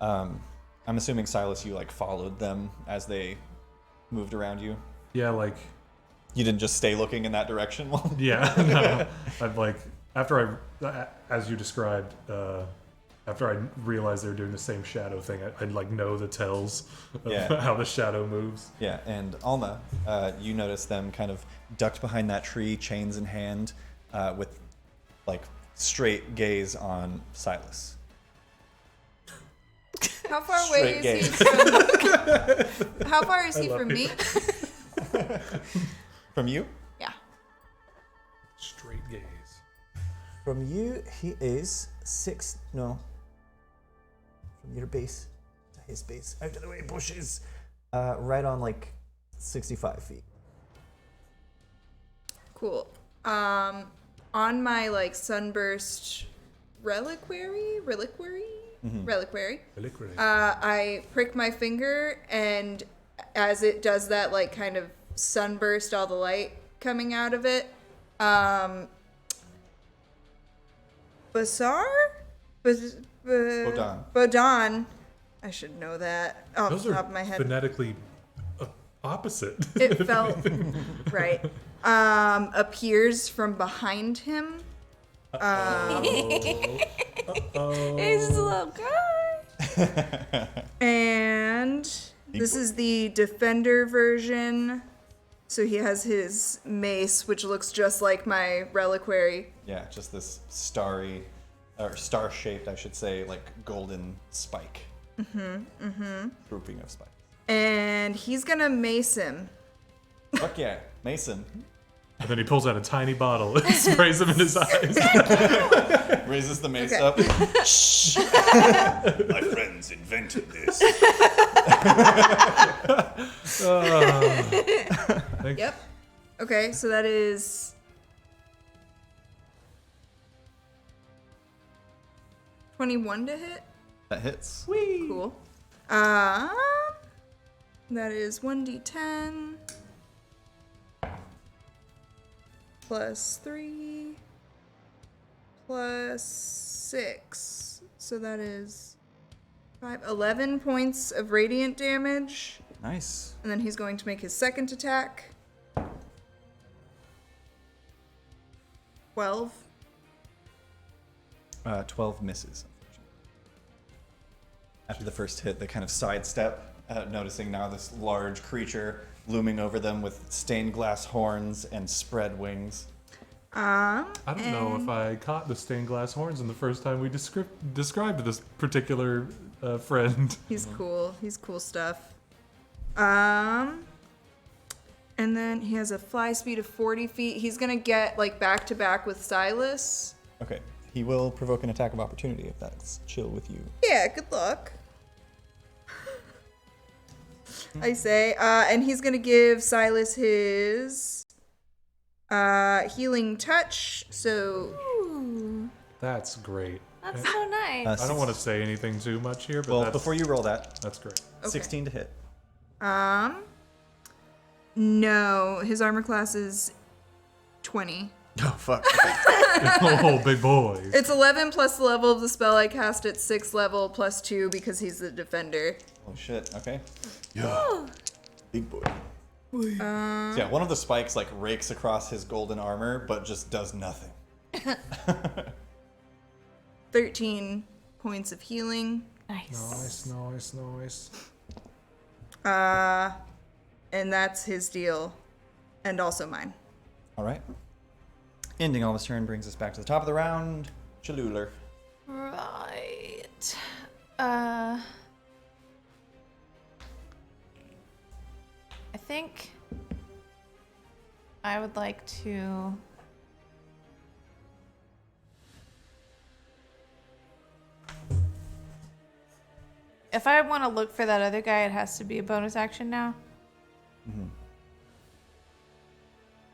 Speaker 1: I'm assuming, Silas, you like followed them as they moved around you.
Speaker 4: Yeah, like.
Speaker 1: You didn't just stay looking in that direction?
Speaker 4: Yeah. No. I've like after as you described. After I realized they were doing the same shadow thing, I'd like know the tells of how the shadow moves.
Speaker 1: Yeah, and Alma, you notice them kind of ducked behind that tree, chains in hand, with like straight gaze on Silas.
Speaker 6: How far away
Speaker 1: Straight
Speaker 6: is he from... How far is he
Speaker 4: love
Speaker 6: from me?
Speaker 1: From you?
Speaker 6: Yeah.
Speaker 4: Straight gaze.
Speaker 1: From you, he is 6. No. From your base to his base. Out of the way, bushes. Right on like 65 feet.
Speaker 6: Cool. On my like sunburst reliquary, I prick my finger, and as it does that, like kind of sunburst, all the light coming out of it. Bodan. I should know that off
Speaker 4: Those
Speaker 6: the top
Speaker 4: are
Speaker 6: of my head.
Speaker 4: phonetically opposite.
Speaker 6: It felt right. Appears from behind him.
Speaker 3: He's a little guy.
Speaker 6: And this is the defender version. So he has his mace, which looks just like my reliquary.
Speaker 1: Yeah, just this starry, or star-shaped, I should say, like golden spike. Grouping of spikes.
Speaker 6: And he's gonna mace him.
Speaker 1: Fuck yeah, Mason.
Speaker 4: And then he pulls out a tiny bottle and sprays him in his eyes.
Speaker 1: Raises the mace
Speaker 6: Okay.
Speaker 1: up. Shh. My friends invented this.
Speaker 6: Yep. Okay, so that is 21 to hit.
Speaker 1: That hits.
Speaker 6: Cool. That is 1d10 plus 3 plus 6. So that is 11 points of radiant damage.
Speaker 1: Nice.
Speaker 6: And then he's going to make his second attack. 12.
Speaker 1: 12 misses, unfortunately. After the first hit, they kind of sidestep, noticing now this large creature looming over them with stained glass horns and spread wings.
Speaker 4: I don't know if I caught the stained glass horns in the first time we described this particular friend.
Speaker 6: He's cool. He's cool stuff. And then he has a fly speed of 40 feet. He's gonna get like back to back with Silas.
Speaker 1: Okay. He will provoke an attack of opportunity if that's chill with you.
Speaker 6: Yeah, good luck. I say. And he's gonna give Silas his healing touch. So
Speaker 3: Ooh,
Speaker 4: That's great.
Speaker 3: that's so nice.
Speaker 4: I don't want to say anything too much here, but
Speaker 1: Well,
Speaker 4: that's,
Speaker 1: before you roll that,
Speaker 4: that's great.
Speaker 6: Okay.
Speaker 1: 16 to hit.
Speaker 6: No, his armor class is 20.
Speaker 1: Oh, fuck.
Speaker 4: Oh, big boy.
Speaker 6: It's 11 plus the level of the spell I cast at 6th level plus 2 because he's the defender.
Speaker 1: Oh, shit. Okay. Yeah. Big boy. So yeah, one of the spikes like rakes across his golden armor, but just does nothing.
Speaker 6: 13 points of healing.
Speaker 3: Nice.
Speaker 4: Nice.
Speaker 6: And that's his deal. And also mine.
Speaker 1: All right. Ending all this turn brings us back to the top of the round. Chaluler.
Speaker 3: Right. I think I would like to. If I want to look for that other guy, it has to be a bonus action now.
Speaker 1: Mm-hmm.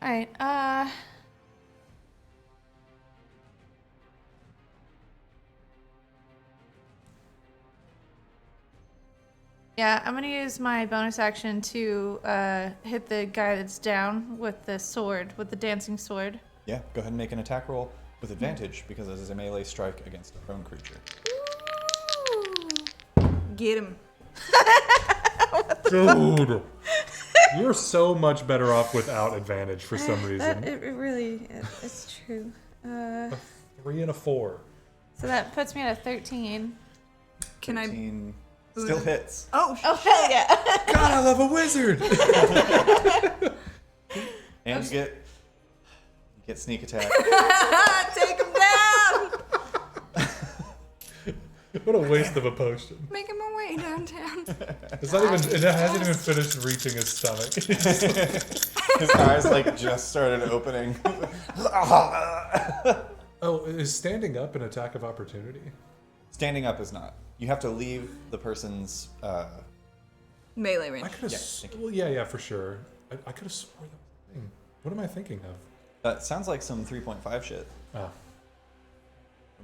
Speaker 3: All right. Yeah, I'm gonna use my bonus action to hit the guy that's down with the sword, with the dancing sword.
Speaker 1: Yeah, go ahead and make an attack roll with advantage because this is a melee strike against a prone creature.
Speaker 6: Get him.
Speaker 4: Dude. You're so much better off without advantage for some reason.
Speaker 3: It's true.
Speaker 4: 3 and a 4.
Speaker 3: So that puts me at a 13.
Speaker 6: Can I?
Speaker 1: 13 still hits.
Speaker 6: Oh,
Speaker 3: Oh, hell yeah.
Speaker 4: God, I love a wizard!
Speaker 1: And you get sneak attack.
Speaker 6: take him down.
Speaker 4: What a waste of a potion.
Speaker 6: Making my way downtown.
Speaker 4: It's not even. It hasn't even finished reaching his stomach.
Speaker 1: His eyes like just started opening.
Speaker 4: Oh, is standing up an attack of opportunity?
Speaker 1: Standing up is not. You have to leave the person's
Speaker 6: Melee range.
Speaker 4: I could have.
Speaker 1: Yeah,
Speaker 4: Well, yeah, for sure. I could have swore that was a thing. What am I thinking of?
Speaker 1: That sounds like some 3.5 shit.
Speaker 4: Ah,
Speaker 1: Or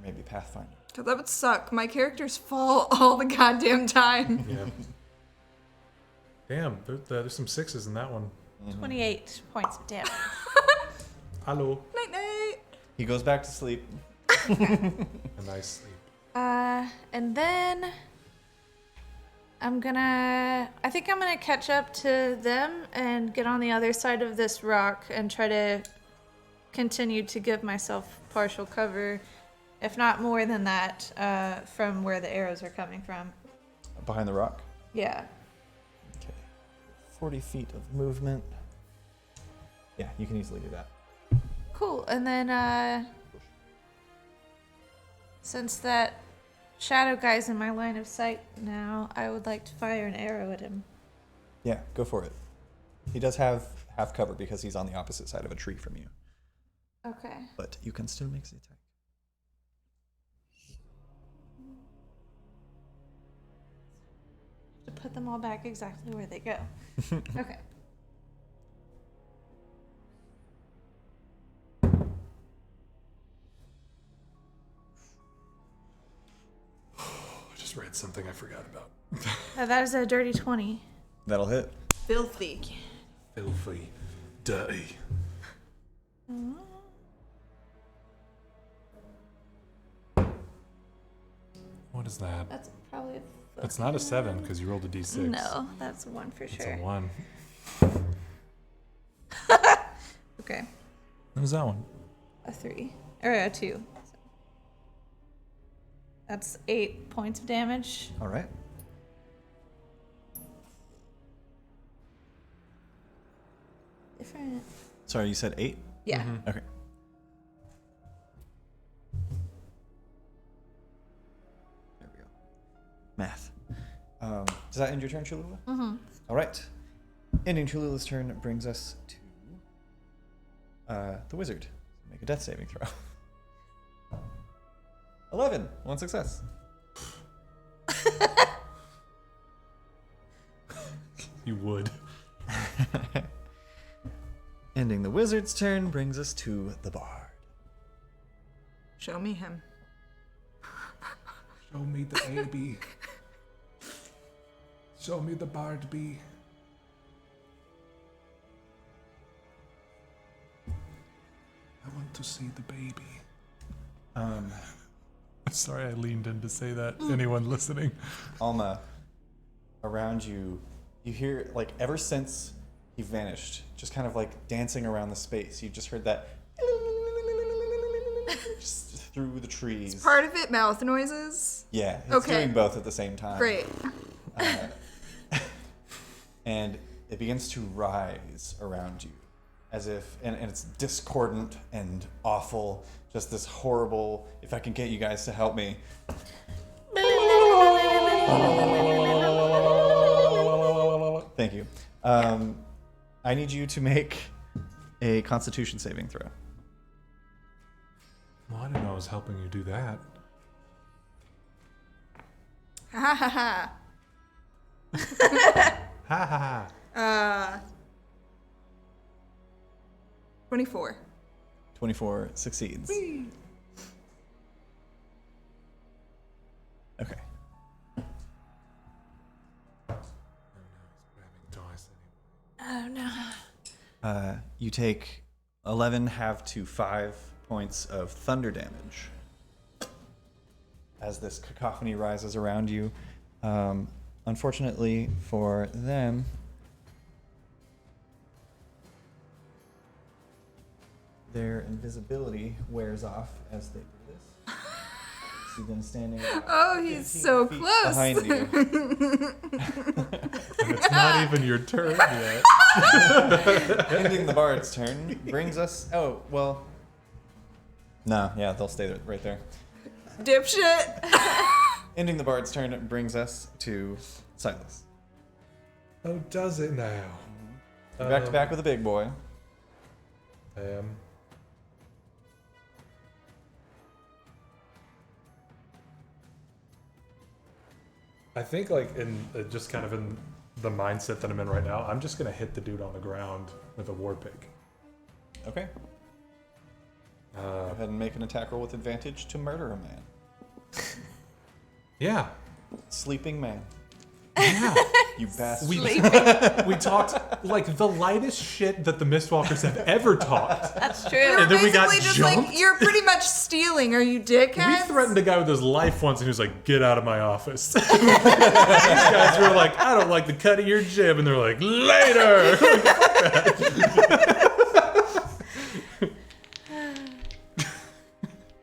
Speaker 1: maybe Pathfinder.
Speaker 6: That would suck. My characters fall all the goddamn time.
Speaker 4: yeah. Damn, there's some 6s in that one.
Speaker 3: 28 points of damage.
Speaker 4: Hello.
Speaker 6: Night night.
Speaker 1: He goes back to sleep.
Speaker 4: A nice sleep.
Speaker 3: And then I think I'm gonna catch up to them and get on the other side of this rock and try to continue to give myself partial cover, if not more than that, from where the arrows are coming from.
Speaker 1: Behind the rock.
Speaker 3: Yeah.
Speaker 1: Okay. 40 feet of movement. Yeah, you can easily do that.
Speaker 3: Cool. And then, since that shadow guy's in my line of sight now, I would like to fire an arrow at him.
Speaker 1: Yeah, go for it. He does have half cover because he's on the opposite side of a tree from you.
Speaker 3: Okay.
Speaker 1: But you can still make the attack.
Speaker 3: To put them all back exactly where they go. Okay.
Speaker 4: I just read something I forgot about.
Speaker 3: That is a dirty 20.
Speaker 1: That'll hit.
Speaker 6: Filthy.
Speaker 4: Filthy. Dirty. What is that?
Speaker 3: That's probably a
Speaker 4: That's not a 7 because you rolled a d6.
Speaker 3: No, that's a 1 for
Speaker 4: It's
Speaker 3: sure.
Speaker 4: a 1.
Speaker 3: Okay.
Speaker 4: What is that one?
Speaker 3: A 3. Or a 2. That's 8 points of damage.
Speaker 1: All right.
Speaker 3: Different.
Speaker 1: Sorry, you said 8?
Speaker 3: Yeah.
Speaker 1: Okay. There we go. Math. Does that end your turn, Cholula?
Speaker 3: Mm-hmm.
Speaker 1: All right. Ending Cholula's turn brings us to the wizard. Make a death saving throw. 11. One success.
Speaker 4: You would.
Speaker 1: Ending the wizard's turn brings us to the bard.
Speaker 6: Show me him.
Speaker 4: Show me the baby. Show me the bard bee. I want to see the baby. Sorry, I leaned in to say that. Anyone listening?
Speaker 1: Alma, around you, you hear, like, ever since he vanished, just kind of like dancing around the space, you just heard that just through the trees.
Speaker 6: Part of it mouth noises.
Speaker 1: Yeah, it's
Speaker 6: Okay.
Speaker 1: doing both at the same time.
Speaker 6: Great.
Speaker 1: And it begins to rise around you as if, and it's discordant and awful, just this horrible, if I can get you guys to help me. Thank you. I need you to make a Constitution saving throw.
Speaker 4: Well, I didn't know I was helping you do that.
Speaker 6: Ha ha ha.
Speaker 4: Ha ha ha.
Speaker 6: 24.
Speaker 1: 24 succeeds. Okay.
Speaker 3: Oh no.
Speaker 1: You take 11 half to 5 points of thunder damage as this cacophony rises around you. Unfortunately for them, their invisibility wears off as they do this. See them standing about
Speaker 6: Oh, he's
Speaker 1: 15
Speaker 6: so
Speaker 1: feet
Speaker 6: close.
Speaker 1: behind you.
Speaker 4: And it's not even your turn yet.
Speaker 1: Ending the bard's turn brings us. Oh, well. No, yeah, they'll stay right there.
Speaker 6: Dipshit.
Speaker 1: Ending the bard's turn brings us to Silas.
Speaker 4: Oh, does it now?
Speaker 1: You're back to back with a big boy.
Speaker 4: I am. I think, like, in just kind of in the mindset that I'm in right now, I'm just gonna hit the dude on the ground with a war pick.
Speaker 1: Okay. Go ahead and make an attack roll with advantage to murder a man.
Speaker 4: Yeah.
Speaker 1: Sleeping man.
Speaker 4: Yeah.
Speaker 1: You bastard.
Speaker 4: We talked like the lightest shit that the Mistwalkers have ever talked.
Speaker 3: That's true.
Speaker 4: And then we got
Speaker 6: Basically just
Speaker 4: jumped.
Speaker 6: like, you're pretty much stealing, are you
Speaker 4: We
Speaker 6: dickheads?
Speaker 4: threatened a guy with his life once, and he was like, "Get out of my office." These guys were like, "I don't like the cut of your jib," and they're like, "Later."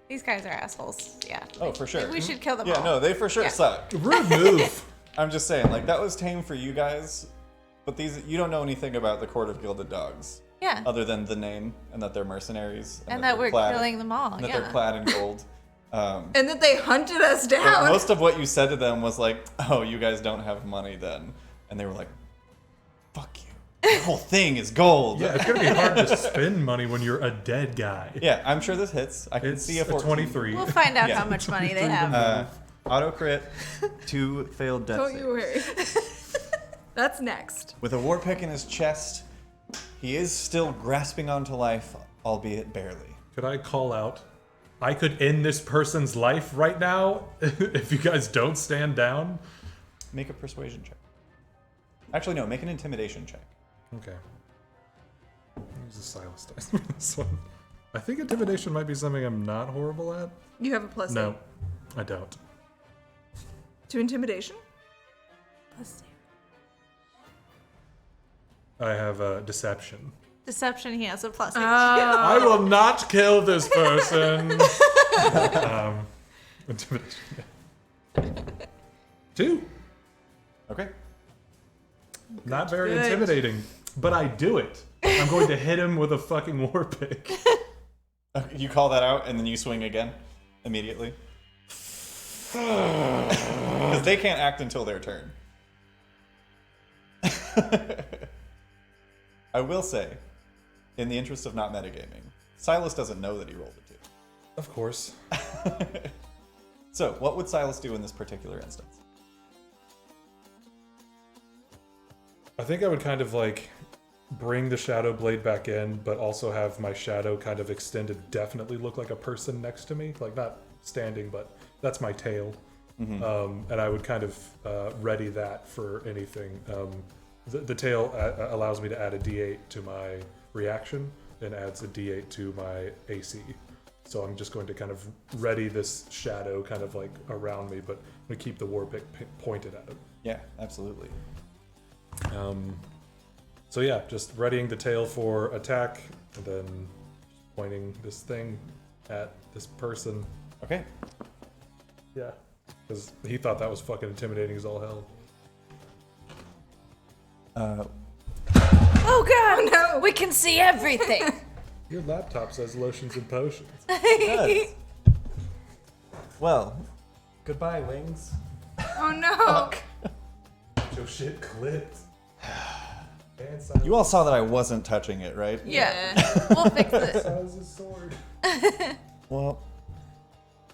Speaker 3: These guys are assholes. Yeah.
Speaker 1: Oh, for sure.
Speaker 3: We should kill them all.
Speaker 1: Yeah, no, they for sure
Speaker 3: Yeah.
Speaker 1: suck.
Speaker 4: Rude move.
Speaker 1: I'm just saying, like, that was tame for you guys, but you don't know anything about the Court of Gilded Dogs.
Speaker 3: Yeah.
Speaker 1: Other than the name, and that they're mercenaries.
Speaker 3: And that
Speaker 1: they're
Speaker 3: we're
Speaker 1: clad-
Speaker 3: killing them all.
Speaker 1: and that
Speaker 3: Yeah.
Speaker 1: they're clad in gold.
Speaker 6: And that they hunted us
Speaker 1: But
Speaker 6: down.
Speaker 1: most of what you said to them was like, oh, you guys don't have money then. And they were like, fuck you. The whole thing is gold.
Speaker 4: Yeah, it's gonna be hard to spend money when you're a dead guy.
Speaker 1: Yeah, I'm sure this hits. I can
Speaker 4: It's
Speaker 1: see a
Speaker 4: a
Speaker 1: 14.
Speaker 4: 23.
Speaker 3: We'll find out
Speaker 1: Yeah.
Speaker 3: how much money they have.
Speaker 1: Auto crit, 2 failed death
Speaker 6: Don't
Speaker 1: saves.
Speaker 6: you worry. That's next.
Speaker 1: With a war pick in his chest, he is still grasping onto life, albeit barely.
Speaker 4: Could I call out? I could end this person's life right now if you guys don't stand down.
Speaker 1: Make a persuasion check. Actually, no, make an intimidation check.
Speaker 4: Okay. Use the Silas dice for this one. I think intimidation might be something I'm not horrible at.
Speaker 6: You have a plus
Speaker 4: No, I don't.
Speaker 6: 8 to intimidation.
Speaker 4: I have deception.
Speaker 3: Deception, he has a plus.
Speaker 4: I will not kill this person. Intimidation. 2.
Speaker 1: Okay.
Speaker 4: Not very
Speaker 6: Good.
Speaker 4: intimidating, but I do it. I'm going to hit him with a fucking war pick.
Speaker 1: Okay, you call that out, and then you swing again immediately. Because they can't act until their turn. I will say, in the interest of not metagaming, Silas doesn't know that he rolled a 2.
Speaker 4: Of course.
Speaker 1: So, what would Silas do in this particular instance?
Speaker 4: I think I would kind of like bring the shadow blade back in, but also have my shadow kind of extended, definitely look like a person next to me, like not standing, but that's my tail. And I would kind of ready that for anything. The tail allows me to add a D8 to my reaction and adds a D8 to my AC. So I'm just going to kind of ready this shadow kind of like around me, but I'm going to keep the war pick pointed at it.
Speaker 1: Yeah, absolutely.
Speaker 4: So yeah, just readying the tail for attack, and then pointing this thing at this person.
Speaker 1: Okay.
Speaker 4: Yeah, because he thought that was fucking intimidating as all hell.
Speaker 3: Oh god!
Speaker 6: no.
Speaker 3: We can see everything.
Speaker 4: Your laptop says lotions and potions.
Speaker 1: It does. Well, goodbye, wings.
Speaker 6: Oh no.
Speaker 4: Your shit clipped.
Speaker 1: You all saw that I wasn't touching it, right?
Speaker 3: Yeah. We'll fix it.
Speaker 4: Silas's sword.
Speaker 1: Well,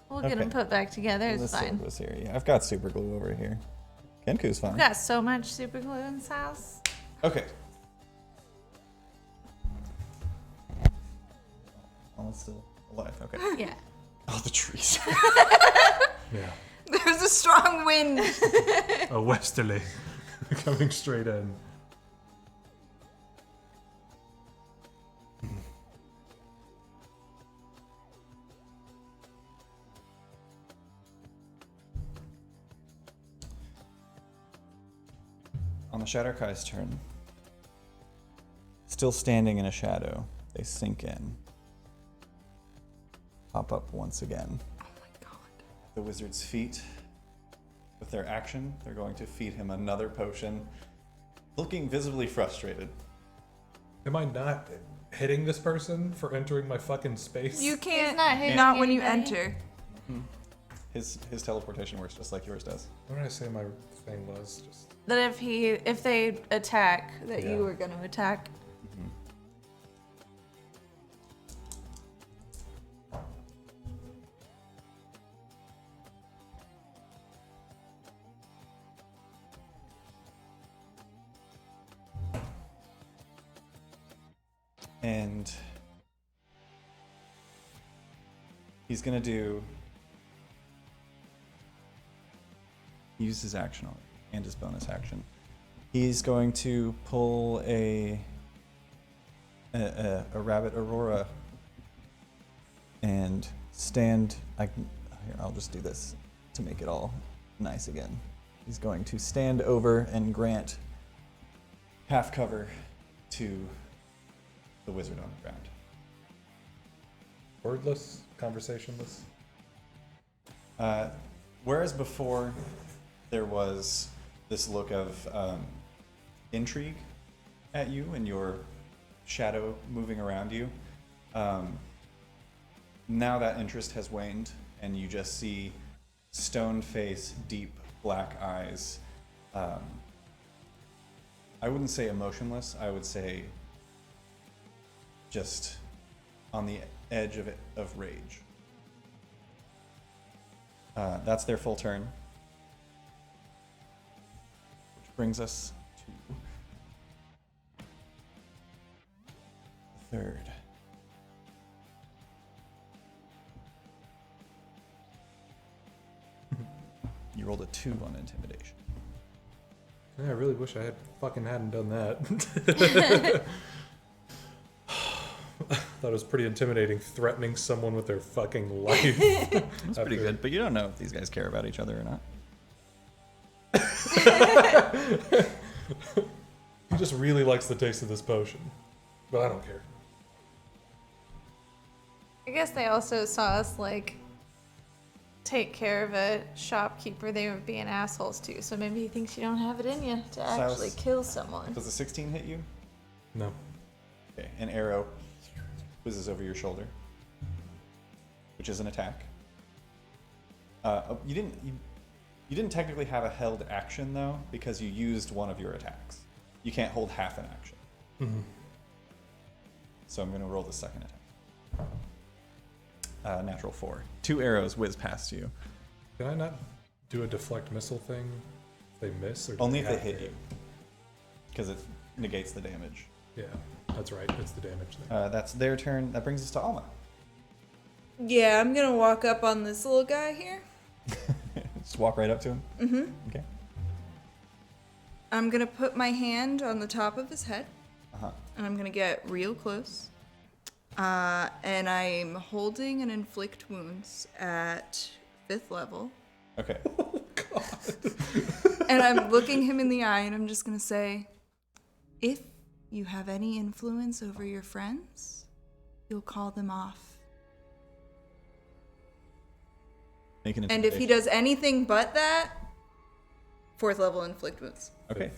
Speaker 3: We'll get
Speaker 1: Okay.
Speaker 3: them put back together. It's
Speaker 1: this
Speaker 3: fine.
Speaker 1: sword was here. Yeah, I've got super glue over here. Kenku's fine.
Speaker 3: We've got so much super glue in this house.
Speaker 1: Okay. Oh, it's still alive. Okay.
Speaker 3: Yeah.
Speaker 1: Oh, the trees.
Speaker 4: Yeah,
Speaker 6: There's a strong wind.
Speaker 4: a westerly coming straight in.
Speaker 1: On the Shadowkai's turn, still standing in a shadow, they sink in. Pop up once again.
Speaker 6: Oh my god.
Speaker 1: The wizard's feet. With their action, they're going to feed him another potion, looking visibly frustrated.
Speaker 4: Am I not hitting this person for entering my fucking space?
Speaker 6: You can't.
Speaker 3: not hitting
Speaker 6: Not when you
Speaker 3: anybody.
Speaker 6: enter.
Speaker 1: His teleportation works just like yours does.
Speaker 4: What did I say my thing was? Just
Speaker 3: That if they attack, that
Speaker 4: Yeah.
Speaker 3: you were gonna attack.
Speaker 1: And he's gonna use his action on it and his bonus action. He's going to pull a rabbit aurora and stand. I'll just do this to make it all nice again. He's going to stand over and grant half cover to the wizard on the ground.
Speaker 4: Wordless, conversationless.
Speaker 1: Whereas before there was this look of intrigue at you and your shadow moving around you, now that interest has waned and you just see stone face, deep black eyes. I wouldn't say emotionless, I would say just on the edge of rage. That's their full turn. Which brings us to the third. You rolled a 2 on intimidation.
Speaker 4: Yeah, I really wish I hadn't done that. Thought it was pretty intimidating, threatening someone with their fucking life.
Speaker 1: That's pretty good, but you don't know if these guys care about each other or not.
Speaker 4: He just really likes the taste of this potion, but I don't care.
Speaker 3: I guess they also saw us, like, take care of a shopkeeper they were being assholes to, so maybe he thinks you don't have it in you to actually kill someone.
Speaker 1: Does a 16 hit you?
Speaker 4: No.
Speaker 1: Okay, an arrow whizzes over your shoulder, which is an attack. You didn't technically have a held action though, because you used one of your attacks. You can't hold half an action.
Speaker 4: Mm-hmm.
Speaker 1: So I'm going to roll the second attack. Natural 4. 2 arrows whiz past you.
Speaker 4: Can I not do a deflect missile thing if they miss? Or
Speaker 1: Only if they hit you, because it negates the damage.
Speaker 4: Yeah, that's right. It's the damage thing.
Speaker 1: That's their turn. That brings us to Alma.
Speaker 6: Yeah, I'm gonna walk up on this little guy here.
Speaker 1: Just walk right up to him.
Speaker 6: Mm-hmm.
Speaker 1: Okay.
Speaker 6: I'm gonna put my hand on the top of his head.
Speaker 1: Uh-huh.
Speaker 6: And I'm gonna get real close. And I'm holding and inflict wounds at 5th level.
Speaker 1: Okay.
Speaker 4: Oh, God.
Speaker 6: And I'm looking him in the eye and I'm just gonna say, if you have any influence over your friends, you'll call them off.
Speaker 1: Make an
Speaker 6: And if he does anything but that, 4th level inflict wounds.
Speaker 1: Okay.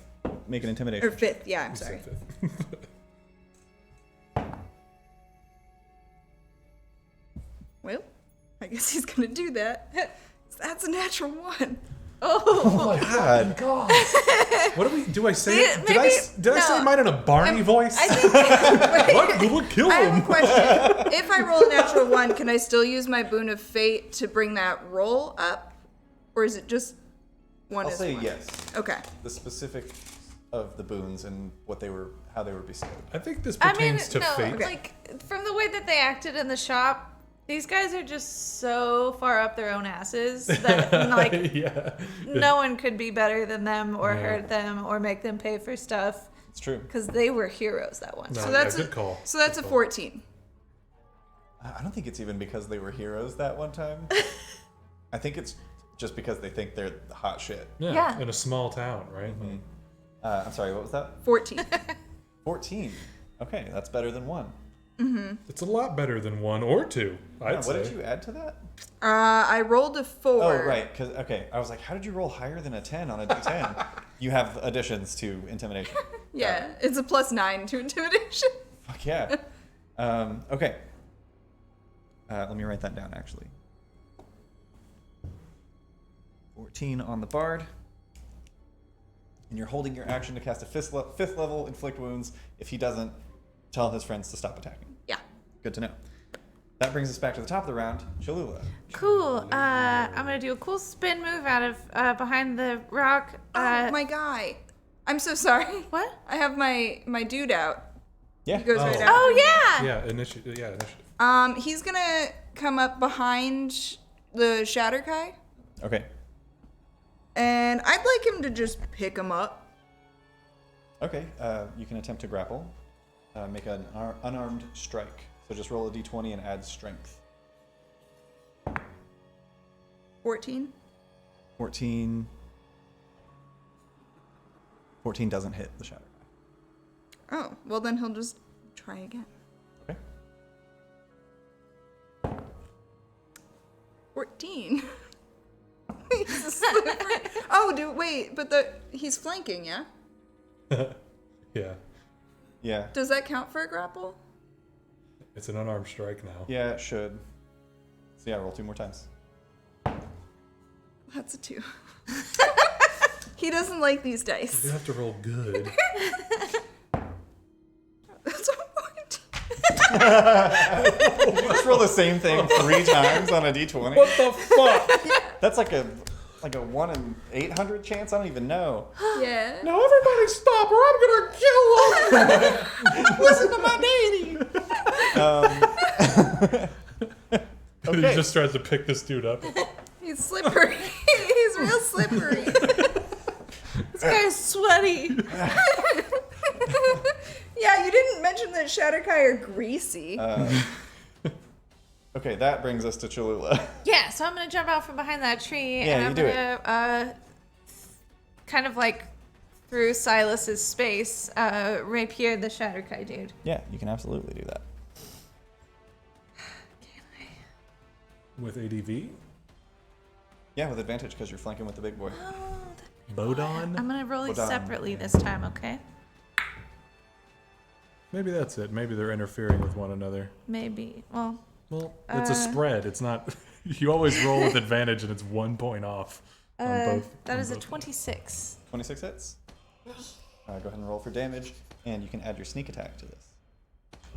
Speaker 1: Make an intimidation.
Speaker 6: Or 5th, yeah, I'm
Speaker 4: You
Speaker 6: sorry.
Speaker 4: said fifth.
Speaker 6: Well, I guess he's gonna do that. That's a natural 1.
Speaker 1: Oh my God.
Speaker 4: God. What do we? Do I say?
Speaker 6: Yeah,
Speaker 4: Did I say mine in a Barney voice?
Speaker 6: I think.
Speaker 4: What? We'll kill
Speaker 6: I have a
Speaker 4: him.
Speaker 6: question. If I roll a natural 1, can I still use my boon of fate to bring that roll up, or is it just one?
Speaker 1: I'll
Speaker 6: is
Speaker 1: say
Speaker 6: one?
Speaker 1: yes.
Speaker 6: Okay.
Speaker 1: The specifics of the boons and how they were bestowed.
Speaker 4: I think this
Speaker 3: I mean,
Speaker 4: pertains to
Speaker 3: no,
Speaker 4: fate.
Speaker 3: like, from the way that they acted in the shop, these guys are just so far up their own asses that, like,
Speaker 4: Yeah.
Speaker 3: no one could be better than them or
Speaker 4: Yeah.
Speaker 3: hurt them or make them pay for stuff
Speaker 1: It's true.
Speaker 3: because they were heroes that one
Speaker 4: No,
Speaker 3: time.
Speaker 6: So that's
Speaker 4: good call.
Speaker 6: So that's
Speaker 4: Good
Speaker 6: a
Speaker 4: call.
Speaker 6: 14.
Speaker 1: I don't think it's even because they were heroes that one time. I think it's just because they think they're the hot shit.
Speaker 3: Yeah.
Speaker 4: In a small town, right?
Speaker 1: Mm-hmm. I'm sorry, what was that?
Speaker 6: 14.
Speaker 1: 14. Okay, that's better than 1.
Speaker 4: It's a lot better than 1 or 2. I'd
Speaker 1: Yeah,
Speaker 4: say.
Speaker 1: what did you add to that?
Speaker 6: I rolled a 4.
Speaker 1: Oh, right. Okay, I was like, how did you roll higher than a 10 on a d10? You have additions to intimidation.
Speaker 6: Yeah, it's a +9 to intimidation.
Speaker 1: Fuck yeah. Okay. Let me write that down, actually. 14 on the bard. And you're holding your action to cast a 5th level inflict wounds. If he doesn't, tell his friends to stop attacking.
Speaker 6: Yeah.
Speaker 1: Good to know. That brings us back to the top of the round. Cholula.
Speaker 3: Cool. I'm gonna do a cool spin move out of behind the rock.
Speaker 6: Oh, my guy. I'm so sorry.
Speaker 3: What?
Speaker 6: I have my dude out.
Speaker 1: Yeah.
Speaker 6: He goes right after.
Speaker 3: Oh yeah.
Speaker 4: Yeah, initiative. Yeah, initiative.
Speaker 6: He's gonna come up behind the Shatterkai,
Speaker 1: Okay.
Speaker 6: and I'd like him to just pick him up.
Speaker 1: Okay. You can attempt to grapple. Make an unarmed strike. So just roll a d20 and add strength.
Speaker 6: 14.
Speaker 1: 14 doesn't hit the shatter.
Speaker 6: Oh, well then he'll just try again.
Speaker 1: Okay.
Speaker 6: 14. He's a slippery. Oh, wait, but he's flanking, yeah?
Speaker 4: Yeah,
Speaker 1: Yeah.
Speaker 6: Does that count for a grapple?
Speaker 4: it's an unarmed strike now.
Speaker 1: Yeah, it should. So yeah, roll 2 more times.
Speaker 6: That's a 2. He doesn't like these dice.
Speaker 4: You have to roll good.
Speaker 6: That's a point.
Speaker 1: You just roll the same thing 3 times on a d20.
Speaker 4: What the fuck?
Speaker 1: That's like a 1 in 800 chance. I don't even know.
Speaker 6: Yeah.
Speaker 4: Now everybody stop or I'm gonna kill him!
Speaker 1: Listen to my daddy.
Speaker 4: He
Speaker 1: Okay.
Speaker 4: just tries to pick this dude up.
Speaker 6: He's slippery. He's real slippery.
Speaker 3: This guy's sweaty.
Speaker 6: Yeah, you didn't mention that Shatterkai are greasy.
Speaker 1: Okay, that brings us to Cholula.
Speaker 3: Yeah, so I'm gonna jump out from behind that tree,
Speaker 1: Yeah,
Speaker 3: and
Speaker 1: you
Speaker 3: I'm
Speaker 1: do it.
Speaker 3: gonna kind of like through Silas's space, rapier the Shatterkai dude.
Speaker 1: Yeah, you can absolutely do that.
Speaker 4: With ADV?
Speaker 1: Yeah, with advantage because you're flanking with the big boy.
Speaker 4: Bodon?
Speaker 3: I'm gonna roll these
Speaker 1: Hold on.
Speaker 3: separately this time, okay?
Speaker 4: Maybe that's it. Maybe they're interfering with one another.
Speaker 3: Maybe. Well,
Speaker 4: Well, it's a spread. It's not. You always roll with advantage, and it's 1 point off on both.
Speaker 3: that
Speaker 4: on
Speaker 3: is a
Speaker 4: both.
Speaker 3: 26.
Speaker 1: 26 hits. Go ahead and roll for damage, and you can add your sneak attack to this.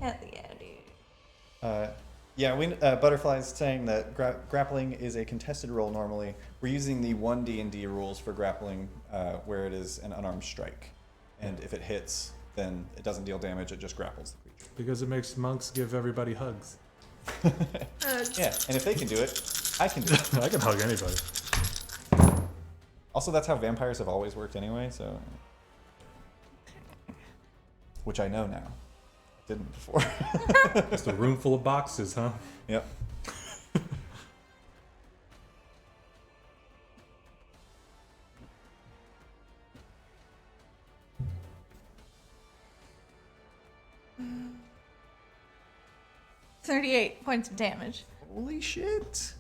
Speaker 3: Hell yeah, dude.
Speaker 1: Yeah, Butterfly's saying that grappling is a contested roll normally. We're using the 1 D&D rules for grappling, where it is an unarmed strike. And if it hits, then it doesn't deal damage, it just grapples the creature.
Speaker 4: Because it makes monks give everybody hugs.
Speaker 1: Yeah, and if they can do it, I can do it.
Speaker 4: I can hug anybody.
Speaker 1: Also, that's how vampires have always worked anyway, so... Which I know now. Didn't before.
Speaker 4: Just a room full of boxes, huh?
Speaker 1: Yep.
Speaker 3: Mm. 38 points of damage
Speaker 1: Holy shit.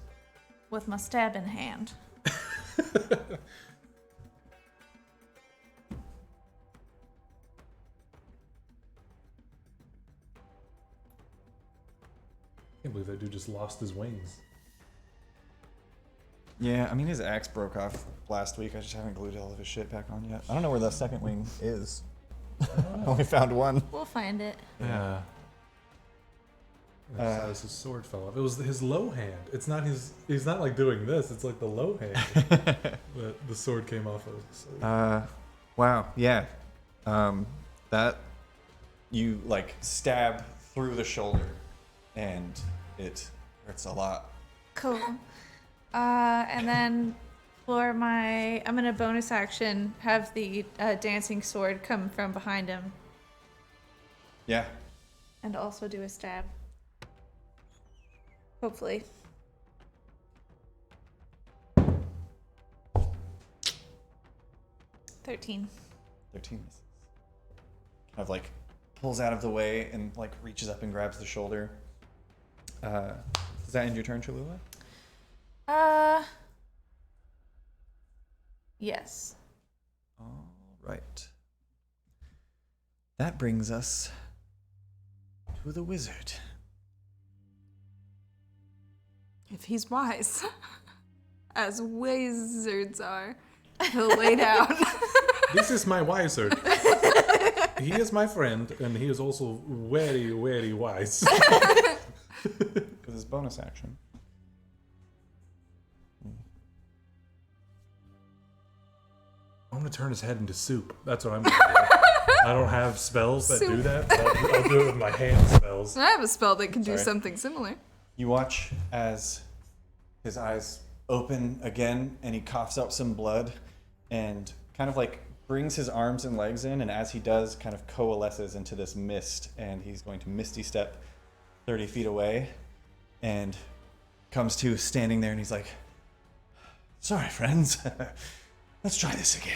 Speaker 3: with my stab in hand.
Speaker 4: I can't believe that dude just lost his wings.
Speaker 1: Yeah, I mean, his axe broke off last week. I just haven't glued all of his shit back on yet. I don't know where the second wing is. I only found one.
Speaker 3: We'll find it.
Speaker 4: Yeah. His sword fell off. It was his low hand. It's not his. He's not like doing this. It's like the low hand. But the sword came off of. So.
Speaker 1: Wow, yeah. That you like stab through the shoulder, and it hurts a lot.
Speaker 3: Cool. And then for I'm gonna bonus action have the dancing sword come from behind him
Speaker 1: Yeah.
Speaker 3: and also do a stab. Hopefully. $13.
Speaker 1: 13 misses. Kind of like pulls out of the way and like reaches up and grabs the shoulder. Does that end your turn, Cholula?
Speaker 3: Yes.
Speaker 1: All right. That brings us to the wizard.
Speaker 6: If he's wise, as wizards are, he'll lay down.
Speaker 4: This is my wizard. He is my friend, and he is also very, very wise.
Speaker 1: With his bonus action.
Speaker 4: I'm gonna turn his head into soup. That's what I'm gonna do. I don't have spells that do that. But I'll do it with my hand spells.
Speaker 6: I have a spell that can do
Speaker 1: Sorry.
Speaker 6: something similar.
Speaker 1: You watch as his eyes open again and he coughs up some blood and kind of like brings his arms and legs in, and as he does, kind of coalesces into this mist, and he's going to misty step 30 feet away and comes to standing there, and he's like, sorry, friends. Let's try this again.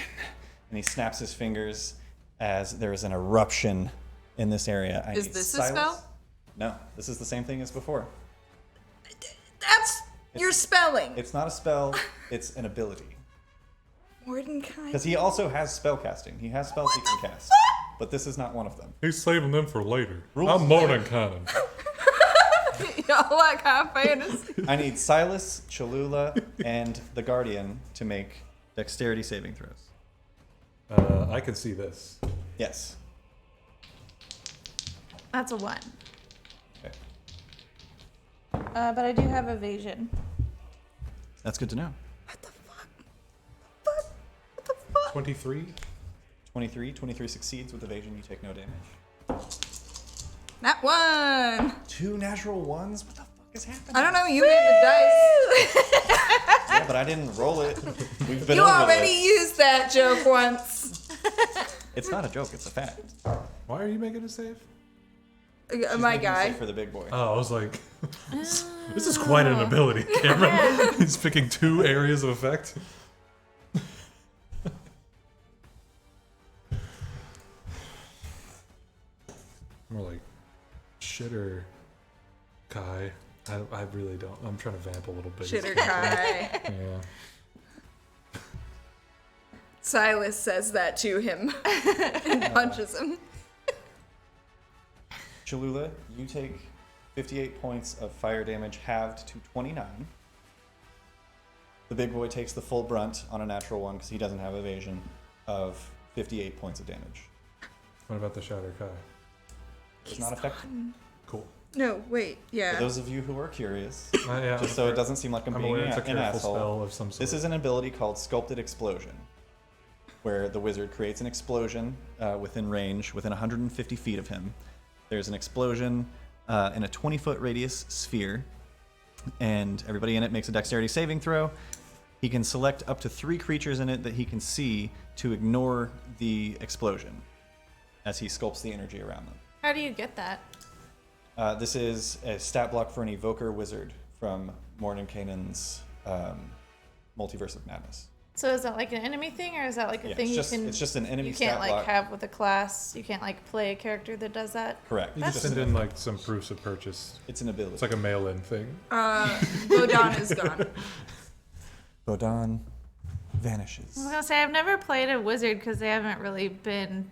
Speaker 1: And he snaps his fingers as there is an eruption in this area. I
Speaker 6: Is
Speaker 1: need
Speaker 6: this a
Speaker 1: Silas.
Speaker 6: spell?
Speaker 1: No, this is the same thing as before.
Speaker 6: That's your spelling.
Speaker 1: It's not a spell, it's an ability.
Speaker 6: Mordecai.
Speaker 1: Because he also has spell casting. He has spells he can cast. But this is not one of them.
Speaker 4: He's saving them for later.
Speaker 1: Rules.
Speaker 4: I'm more than cunning.
Speaker 6: Y'all like high fantasy.
Speaker 1: I need Silas, Cholula, and the Guardian to make dexterity saving throws.
Speaker 4: I can see this.
Speaker 1: Yes.
Speaker 3: That's a 1.
Speaker 1: Okay.
Speaker 3: But I do have evasion.
Speaker 1: That's good to know.
Speaker 6: What the fuck? What the fuck?
Speaker 4: 23.
Speaker 1: 23 succeeds with evasion. You take no damage.
Speaker 6: That one.
Speaker 1: 2 natural ones? What the fuck is happening?
Speaker 6: I don't know. You made the dice.
Speaker 1: Yeah, but I didn't roll it. We've been
Speaker 6: You
Speaker 1: over
Speaker 6: already
Speaker 1: this.
Speaker 6: used that joke once.
Speaker 1: It's not a joke. It's a fact.
Speaker 4: Why are you making a save?
Speaker 1: She's
Speaker 6: My
Speaker 1: making a
Speaker 6: guy.
Speaker 1: save for the big boy.
Speaker 4: Oh, I was like, this is quite an ability, Cameron. He's picking 2 areas of effect. More like shitter Kai. I really don't. I'm trying to vamp a little bit.
Speaker 6: Shitter Kai.
Speaker 4: Yeah.
Speaker 6: Silas says that to him and punches him.
Speaker 1: Cholula, you take 58 points of fire damage halved to 29. The big boy takes the full brunt on a natural one because he doesn't have evasion of 58 points of damage.
Speaker 4: What about the Shatter Kai?
Speaker 1: It's not effective.
Speaker 4: Cool.
Speaker 6: No, wait.
Speaker 1: For
Speaker 6: Yeah.
Speaker 1: those of you who are curious,
Speaker 4: Yeah,
Speaker 1: just so it doesn't seem like I'm being
Speaker 4: aware it's a
Speaker 1: an
Speaker 4: careful
Speaker 1: asshole,
Speaker 4: spell of some sort.
Speaker 1: this is an ability called Sculpted Explosion, where the wizard creates an explosion within range, within 150 feet of him. There's an explosion in a 20-foot radius sphere, and everybody in it makes a dexterity saving throw. He can select up to 3 creatures in it that he can see to ignore the explosion as he sculpts the energy around them.
Speaker 3: How do you get that?
Speaker 1: This is a stat block for an evoker wizard from Mordenkainen's Multiverse of Madness.
Speaker 3: So is that like an enemy thing, or is that like a
Speaker 1: Yeah,
Speaker 3: thing
Speaker 1: it's just an enemy
Speaker 3: you can't
Speaker 1: stat
Speaker 3: like
Speaker 1: block.
Speaker 3: have with a class? You can't like play a character that does that?
Speaker 1: Correct.
Speaker 4: You just send in like some proofs of purchase.
Speaker 1: It's an ability.
Speaker 4: It's like a mail-in thing.
Speaker 6: Bodon is gone.
Speaker 1: Bodon vanishes.
Speaker 3: I was gonna say I've never played a wizard because they haven't really been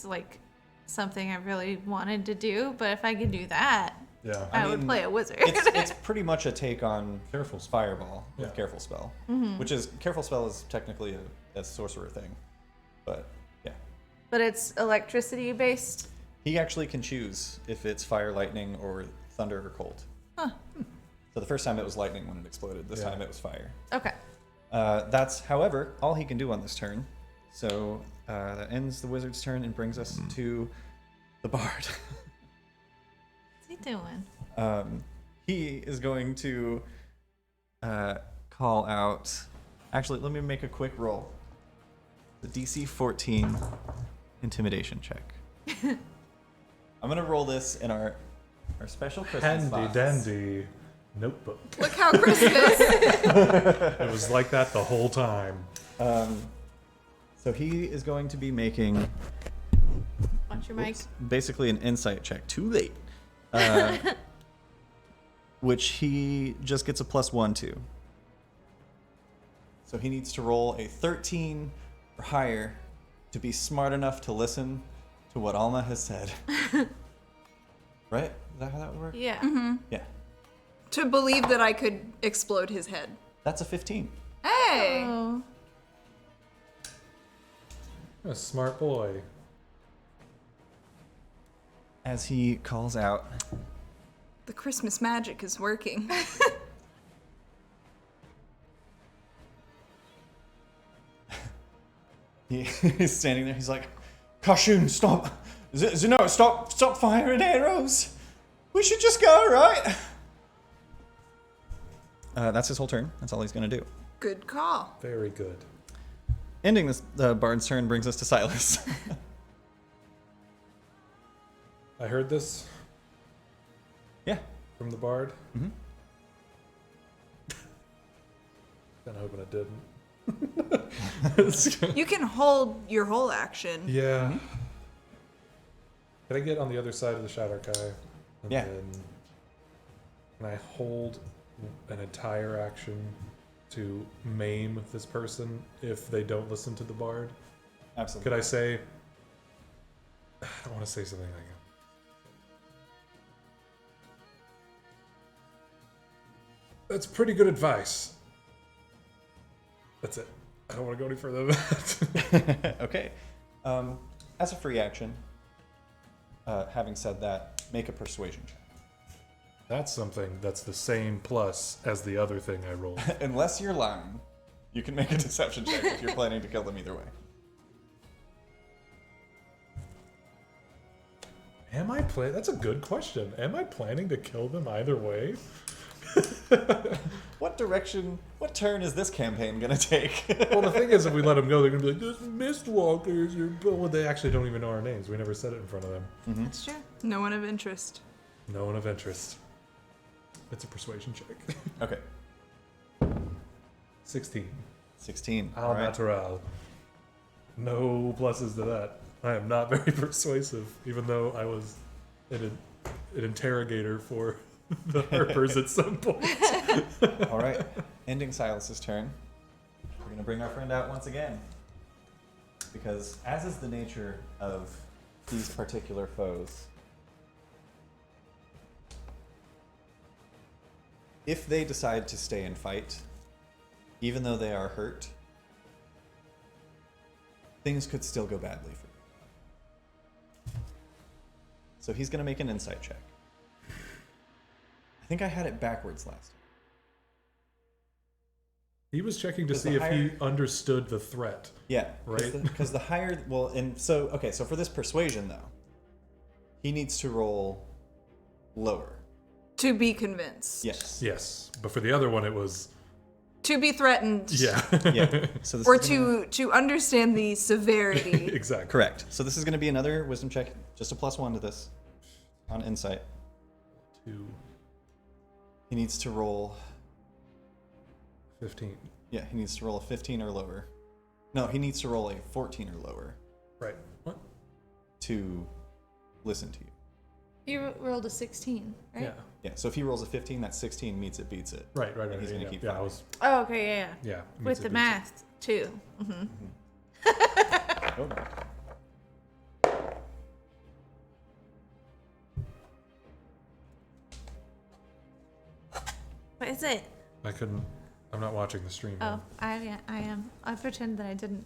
Speaker 3: like something I really wanted to do. But if I could do that,
Speaker 4: Yeah.
Speaker 3: I would
Speaker 1: mean,
Speaker 3: play a wizard.
Speaker 1: It's pretty much a take on
Speaker 4: Careful Spell.
Speaker 1: Fireball with
Speaker 4: Yeah.
Speaker 1: Careful Spell,
Speaker 3: Mm-hmm.
Speaker 1: which is Careful Spell is technically a sorcerer thing, but yeah,
Speaker 3: But it's electricity based.
Speaker 1: he actually can choose if it's fire, lightning, or thunder or cold.
Speaker 3: Huh.
Speaker 1: So the first time it was lightning when it exploded. This
Speaker 4: Yeah.
Speaker 1: time it was fire.
Speaker 3: Okay.
Speaker 1: That's, however, all he can do on this turn. So that ends the wizard's turn and brings us to the bard.
Speaker 3: What's he doing?
Speaker 1: He is going to call out. Actually, let me make a quick roll. The DC 14 intimidation check. I'm gonna roll this in our special Christmas
Speaker 4: Handy
Speaker 1: box.
Speaker 4: dandy notebook.
Speaker 6: Look how Christmas.
Speaker 4: It was like that the whole time.
Speaker 1: So he is going to be making
Speaker 3: Watch your mic.
Speaker 1: basically an insight check. Too late. Which he just gets a +1 to. So he needs to roll a 13 or higher to be smart enough to listen to what Alma has said. Right? Is that how that would work?
Speaker 3: Yeah.
Speaker 1: Yeah.
Speaker 6: To believe that I could explode his head.
Speaker 1: That's a 15.
Speaker 6: Hey!
Speaker 3: Oh.
Speaker 4: A smart boy.
Speaker 1: As he calls out,
Speaker 6: The Christmas magic is working.
Speaker 1: he's standing there. He's like, Kashun, stop! Zeno, stop firing arrows! We should just go, right? That's his whole turn. That's all he's gonna do.
Speaker 6: Good call.
Speaker 4: Very good.
Speaker 1: Ending this, the bard's turn brings us to Silas.
Speaker 4: I heard this
Speaker 1: Yeah.
Speaker 4: from the bard.
Speaker 1: Mm-hmm.
Speaker 4: Kind of hoping it didn't.
Speaker 6: You can hold your whole action.
Speaker 4: Yeah. Can I get on the other side of the Shadow Kai? And
Speaker 1: Yeah.
Speaker 4: then can I hold an entire action to maim this person if they don't listen to the bard?
Speaker 1: Absolutely.
Speaker 4: Could I say... I don't want to say something like that. That's pretty good advice. That's it. I don't want to go any further than that.
Speaker 1: Okay. As a free action, having said that, make a persuasion check.
Speaker 4: That's something that's the same plus as the other thing I rolled.
Speaker 1: Unless you're lying, you can make a deception check if you're planning to kill them either way.
Speaker 4: That's a good question. Am I planning to kill them either way?
Speaker 1: What turn is this campaign gonna take?
Speaker 4: Well, the thing is, if we let them go, they're gonna be like, "This Mistwalkers." Well, they actually don't even know our names. We never said it in front of them.
Speaker 3: That's true.
Speaker 6: No one of interest.
Speaker 4: No one of interest. It's a persuasion check.
Speaker 1: Okay.
Speaker 4: 16.
Speaker 1: 16.
Speaker 4: Al
Speaker 1: All right.
Speaker 4: natural. No pluses to that. I am not very persuasive, even though I was an interrogator for the Harpers at some point.
Speaker 1: All right. Ending Silas's turn. We're gonna bring our friend out once again, because as is the nature of these particular foes, if they decide to stay and fight, even though they are hurt, things could still go badly for them. So he's going to make an insight check. I think I had it backwards last time.
Speaker 4: He was checking to
Speaker 1: Is
Speaker 4: see
Speaker 1: the
Speaker 4: if he
Speaker 1: higher-
Speaker 4: understood the threat.
Speaker 1: Yeah,
Speaker 4: Right.
Speaker 1: Because the higher, well, and so okay, so for this persuasion though, he needs to roll lower.
Speaker 6: To be convinced.
Speaker 1: Yes.
Speaker 4: Yes, but for the other one, it was
Speaker 6: To be threatened.
Speaker 4: yeah.
Speaker 1: Yeah. So this
Speaker 6: Or
Speaker 1: is gonna-
Speaker 6: to understand the severity.
Speaker 4: Exactly.
Speaker 1: correct. So this is going to be another wisdom check, just a +1 to this on insight.
Speaker 4: 2,
Speaker 1: He needs to roll.
Speaker 4: 15.
Speaker 1: Yeah, he needs to roll a 15 or lower. No, he needs to roll a 14 or lower
Speaker 4: Right. What?
Speaker 1: to listen to you.
Speaker 3: You rolled a 16, right?
Speaker 4: Yeah.
Speaker 1: Yeah. So if he rolls a 15, that's 16 meets it, beats it.
Speaker 4: Right.
Speaker 1: And he's gonna
Speaker 4: yeah,
Speaker 1: keep
Speaker 4: yeah, I
Speaker 1: fighting.
Speaker 4: was.
Speaker 3: Oh, okay, yeah.
Speaker 4: Yeah.
Speaker 3: With
Speaker 4: meets
Speaker 3: the
Speaker 4: it, beats it.
Speaker 3: math, too.
Speaker 1: Oh.
Speaker 3: What is it?
Speaker 4: I couldn't. I'm not watching the stream.
Speaker 3: Oh, I am. I pretend that I didn't.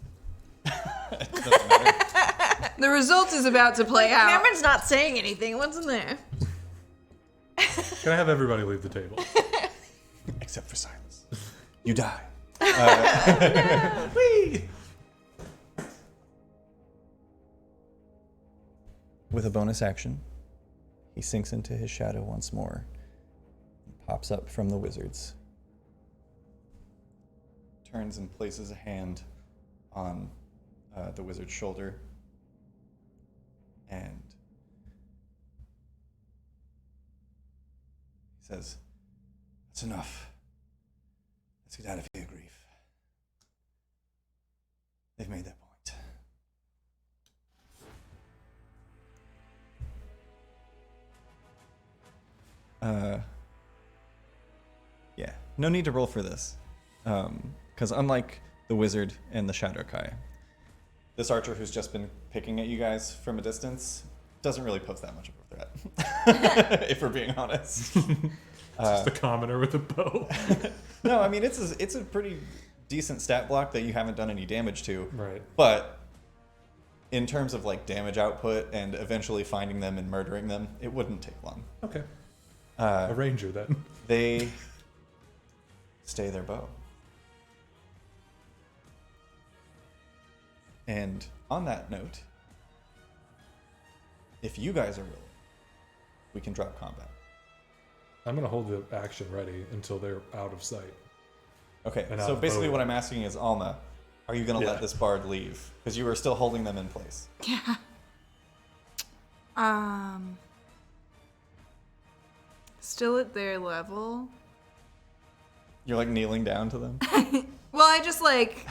Speaker 1: Doesn't matter.
Speaker 6: The result is about to play out.
Speaker 3: Cameron's not saying anything. What's in there?
Speaker 4: Can I have everybody leave the table?
Speaker 1: Except for Silas. You die.
Speaker 4: Whee!
Speaker 1: With a bonus action, he sinks into his shadow once more and pops up from the wizards. Turns and places a hand on the wizard's shoulder. And he says, "That's enough. Let's get out of here, Grief. They've made their point." Yeah, no need to roll for this. Because unlike the wizard and the Shadow Kai, this archer who's just been picking at you guys from a distance doesn't really pose that much of a threat, if we're being honest.
Speaker 4: Just a commoner with a bow.
Speaker 1: No, I mean, it's a pretty decent stat block that you haven't done any damage to.
Speaker 4: Right.
Speaker 1: But in terms of like damage output and eventually finding them and murdering them, it wouldn't take long.
Speaker 4: Okay. A ranger then.
Speaker 1: They stay their bow. And on that note, if you guys are willing, we can drop combat.
Speaker 4: I'm gonna hold the action ready until they're out of sight.
Speaker 1: Okay,
Speaker 4: And
Speaker 1: so
Speaker 4: out
Speaker 1: basically
Speaker 4: of-
Speaker 1: what I'm asking is, Alma, are you going to let this bard leave? Because you are still holding them in place.
Speaker 6: Yeah. Still at their level.
Speaker 1: You're like kneeling down to them.
Speaker 6: Well, I just like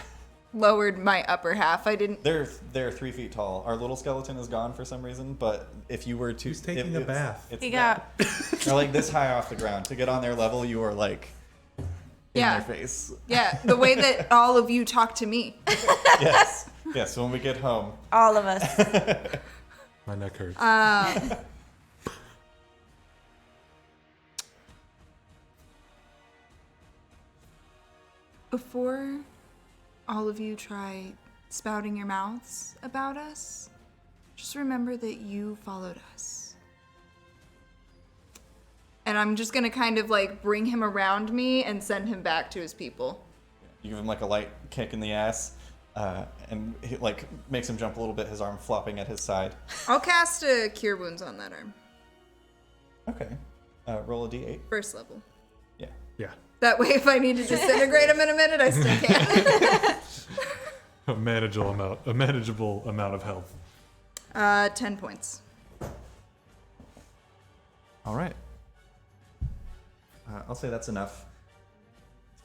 Speaker 6: lowered my upper half. I didn't.
Speaker 1: They're 3 feet tall. Our little skeleton is gone for some reason, but if you were to,
Speaker 4: He's taking a bath.
Speaker 1: It's
Speaker 3: He got
Speaker 1: they're like this high off the ground. To get on their level, you are like in
Speaker 6: Yeah.
Speaker 1: their face.
Speaker 6: Yeah, the way that all of you talk to me.
Speaker 1: Yes, yes. When we get home,
Speaker 3: all of us.
Speaker 4: My neck hurts.
Speaker 6: Before all of you try spouting your mouths about us, just remember that you followed us. And I'm just gonna kind of like bring him around me and send him back to his people.
Speaker 1: you give him like a light kick in the ass, and he like makes him jump a little bit. His arm flopping at his side.
Speaker 6: I'll cast a Cure Wounds on that arm.
Speaker 1: Okay, roll a d8.
Speaker 6: First level.
Speaker 1: Yeah.
Speaker 4: Yeah.
Speaker 6: That way if I need to disintegrate him in a minute, I still can.
Speaker 4: A manageable amount of health.
Speaker 6: 10 points.
Speaker 1: All right. I'll say that's enough.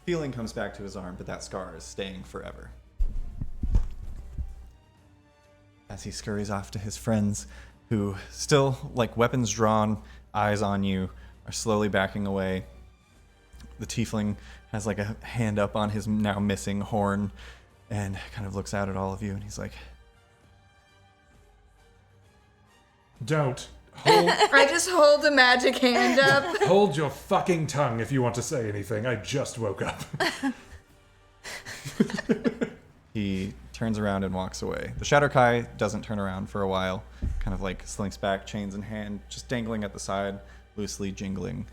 Speaker 1: Feeling comes back to his arm, but that scar is staying forever. As he scurries off to his friends, who still, like weapons drawn, eyes on you, are slowly backing away. The tiefling has like a hand up on his now missing horn and kind of looks out at all of you, and he's like,
Speaker 4: Don't. Hold,
Speaker 6: I just hold a magic hand up.
Speaker 4: hold your fucking tongue if you want to say anything. I just woke up.
Speaker 1: he turns around and walks away. The Shadowkai doesn't turn around for a while, kind of like slinks back, chains in hand, just dangling at the side, loosely jingling,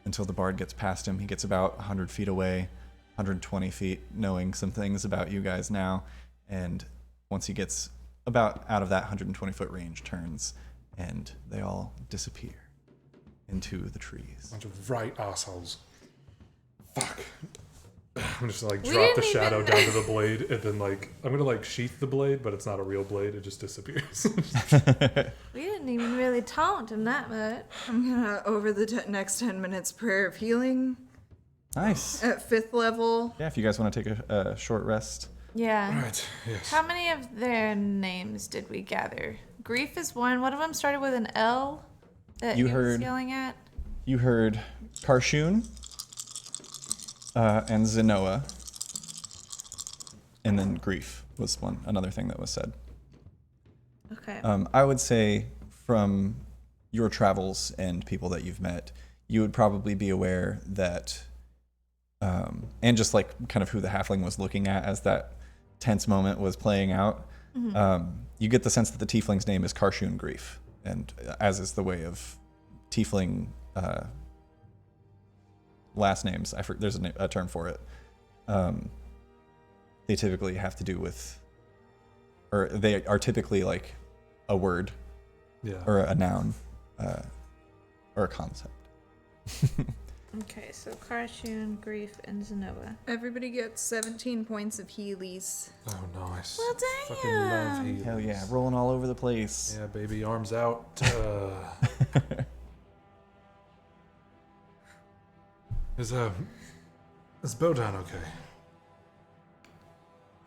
Speaker 1: until the bard gets past him. He gets about 100 feet away, 120 feet, knowing some things about you guys now, and once he gets about out of that 120-foot range, turns, and they all disappear into the trees.
Speaker 4: Bunch of right assholes. Fuck. I'm just like
Speaker 3: We
Speaker 4: drop the
Speaker 3: didn't
Speaker 4: shadow
Speaker 3: even-
Speaker 4: down to the blade, and then like I'm gonna like sheath the blade, but it's not a real blade. It just disappears.
Speaker 3: We didn't even really taunt him that much.
Speaker 6: I'm gonna, over the next 10 minutes, Prayer of Healing
Speaker 1: Nice.
Speaker 6: at 5th level.
Speaker 1: Yeah, if you guys want to take a short rest.
Speaker 3: Yeah.
Speaker 4: Right. Yes.
Speaker 3: How many of their names did we gather? Grief is one. One of them started with an L that
Speaker 1: You
Speaker 3: he was
Speaker 1: heard-
Speaker 3: yelling at.
Speaker 1: You heard Karshun and Zenoa, and then grief was another thing that was said.
Speaker 3: Okay.
Speaker 1: I would say from your travels and people that you've met, you would probably be aware that, and just like kind of who the halfling was looking at as that tense moment was playing out, you get the sense that the tiefling's name is Karshun Grief, and as is the way of tiefling last names. There's a term for it. They typically have to do with, or they are typically like a word
Speaker 4: Yeah.
Speaker 1: or a noun or a concept.
Speaker 3: Okay, so Karshun, Grief, and Zenoa.
Speaker 6: Everybody gets 17 points of Heelys.
Speaker 4: Oh, nice.
Speaker 3: Well,
Speaker 4: Fucking love
Speaker 3: damn.
Speaker 4: heals.
Speaker 1: Hell yeah, rolling all over the place.
Speaker 4: Yeah, baby, arms out. Is Bodan okay?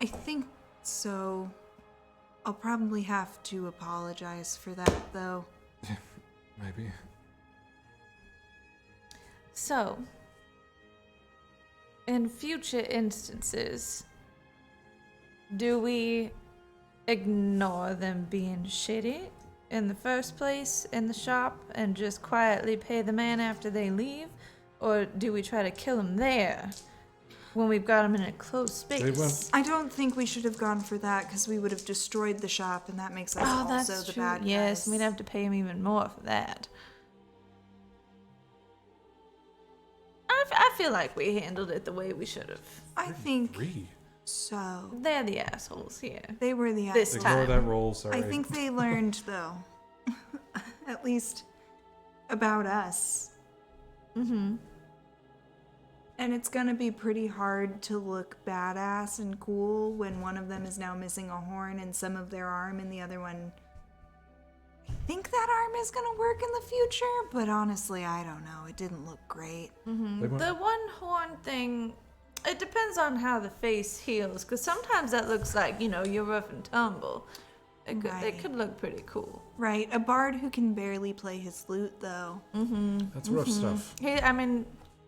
Speaker 6: I think so. I'll probably have to apologize for that, though.
Speaker 4: Maybe.
Speaker 3: So, in future instances, do we ignore them being shitty in the first place in the shop and just quietly pay the man after they leave? Or do we try to kill them there when we've got them in a closed space?
Speaker 4: They went-
Speaker 6: I don't think we should have gone for that because we would have destroyed the shop, and that makes us
Speaker 3: Oh, that's
Speaker 6: also the
Speaker 3: true.
Speaker 6: bad guys.
Speaker 3: Yes, we'd have to pay him even more for that. I feel like we handled it the way we should have.
Speaker 6: I think
Speaker 4: Three.
Speaker 6: so.
Speaker 3: They're the assholes here.
Speaker 6: They were the
Speaker 3: This
Speaker 6: assholes.
Speaker 3: time.
Speaker 4: Ignore that roll, sorry.
Speaker 6: I think they learned, though.
Speaker 2: At least about us.
Speaker 3: Mm-hmm.
Speaker 2: And it's gonna be pretty hard to look badass and cool when one of them is now missing a horn and some of their arm, and the other one. I think that arm is gonna work in the future, but honestly, I don't know. It didn't look great.
Speaker 3: Mm-hmm. The one horn thing, it depends on how the face heals, because sometimes that looks like, you're rough and tumble. It could look pretty cool.
Speaker 2: Right, a bard who can barely play his lute, though.
Speaker 3: Mm-hmm.
Speaker 4: That's rough stuff.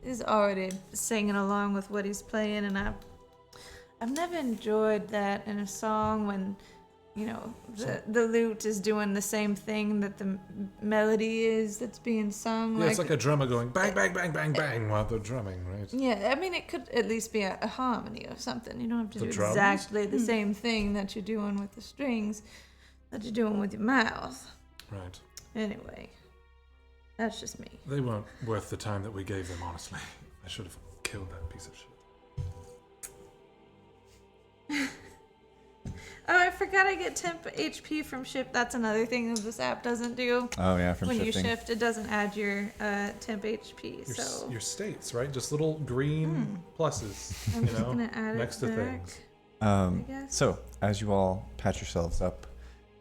Speaker 3: He's already singing along with what he's playing, and I've never enjoyed that in a song when, the lute is doing the same thing that the melody is that's being sung.
Speaker 4: Yeah, it's like a drummer going bang, bang, bang, bang, bang while they're drumming, right?
Speaker 3: Yeah, it could at least be a harmony or something. You don't have to
Speaker 4: The
Speaker 3: do
Speaker 4: drums?
Speaker 3: exactly the same thing that you're doing with the strings that you're doing with your mouth.
Speaker 4: Right.
Speaker 3: Anyway, that's just me.
Speaker 4: They weren't worth the time that we gave them, honestly. I should have killed that piece of shit.
Speaker 3: Oh, I forgot I get temp HP from shift. That's another thing that this app doesn't do.
Speaker 1: Oh yeah, from
Speaker 3: When
Speaker 1: shifting.
Speaker 3: you shift, it doesn't add your temp HP. So
Speaker 4: Your states, right? Just little green pluses,
Speaker 3: I'm just gonna add
Speaker 4: next
Speaker 3: it
Speaker 4: to
Speaker 3: back.
Speaker 4: things.
Speaker 3: guess.
Speaker 1: So as you all patch yourselves up,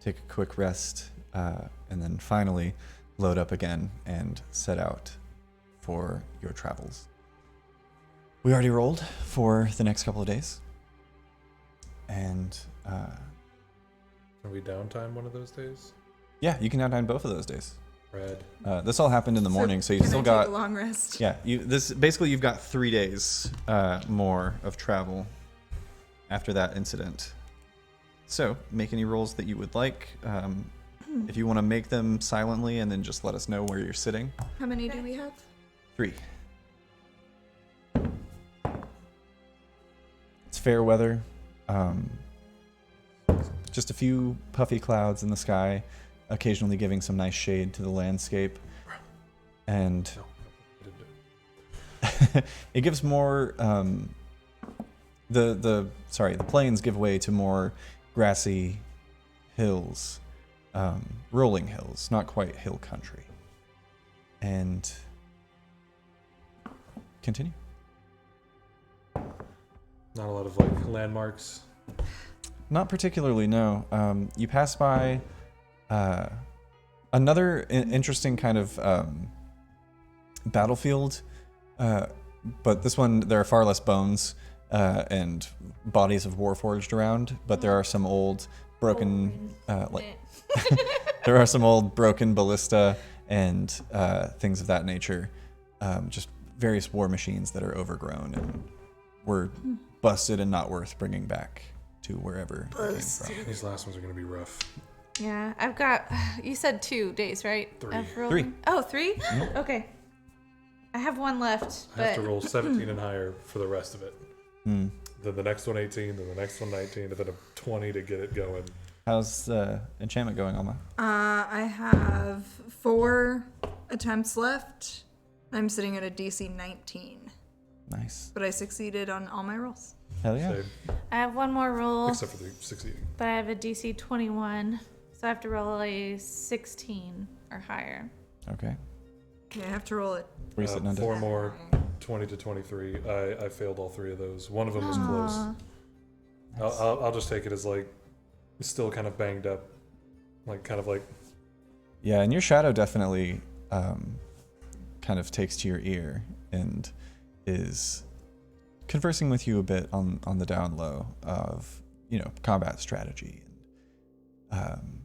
Speaker 1: take a quick rest, and then finally load up again and set out for your travels. We already rolled for the next couple of days, and
Speaker 4: Can we downtime one of those days?
Speaker 1: yeah, you can downtime both of those days.
Speaker 4: Red.
Speaker 1: This all happened in the morning, so you've
Speaker 2: Can
Speaker 1: still
Speaker 2: I take
Speaker 1: got
Speaker 2: a long rest?
Speaker 1: yeah. You've got 3 days more of travel after that incident. So make any rolls that you would like. If you want to make them silently, and then just let us know where you're sitting.
Speaker 2: How many do we have?
Speaker 1: 3. It's fair weather. Just a few puffy clouds in the sky, occasionally giving some nice shade to the landscape. And
Speaker 4: No, I didn't do it.
Speaker 1: it gives more the plains give way to more grassy hills, rolling hills, not quite hill country. And continue.
Speaker 4: Not a lot of landmarks.
Speaker 1: Not particularly, no. You pass by another interesting kind of battlefield, but this one there are far less bones and bodies of warforged around, but there are some old broken there are some old broken ballista and things of that nature, just various war machines that are overgrown and were busted and not worth bringing back to wherever they came from.
Speaker 4: These last ones are going to be rough.
Speaker 3: Yeah, I've got. You said 2 days, right?
Speaker 4: 3.
Speaker 3: Of rolling? Oh, 3? Okay. I have 1 left,
Speaker 4: I have
Speaker 3: but
Speaker 4: to roll 17 and higher for the rest of it.
Speaker 1: Hmm.
Speaker 4: Then the next one 18, then the next one 19, and then a 20 to get it going.
Speaker 1: How's enchantment going, Alma?
Speaker 2: I have 4 attempts left. I'm sitting at a DC 19,
Speaker 1: Nice.
Speaker 2: but I succeeded on all my rolls.
Speaker 1: Hell yeah.
Speaker 4: Same,
Speaker 3: I have 1 more roll.
Speaker 4: except for the succeeding.
Speaker 3: But I have a DC 21, so I have to roll a 16 or higher.
Speaker 1: Okay.
Speaker 2: Okay, I have to roll it.
Speaker 1: Were you sitting under?
Speaker 4: 4 more, 20 to 23. I failed all 3 of those. One of them was close. I'll just take it as still kind of banged up,
Speaker 1: Yeah, and your shadow definitely kind of takes to your ear and is conversing with you a bit on the down low of, combat strategy. And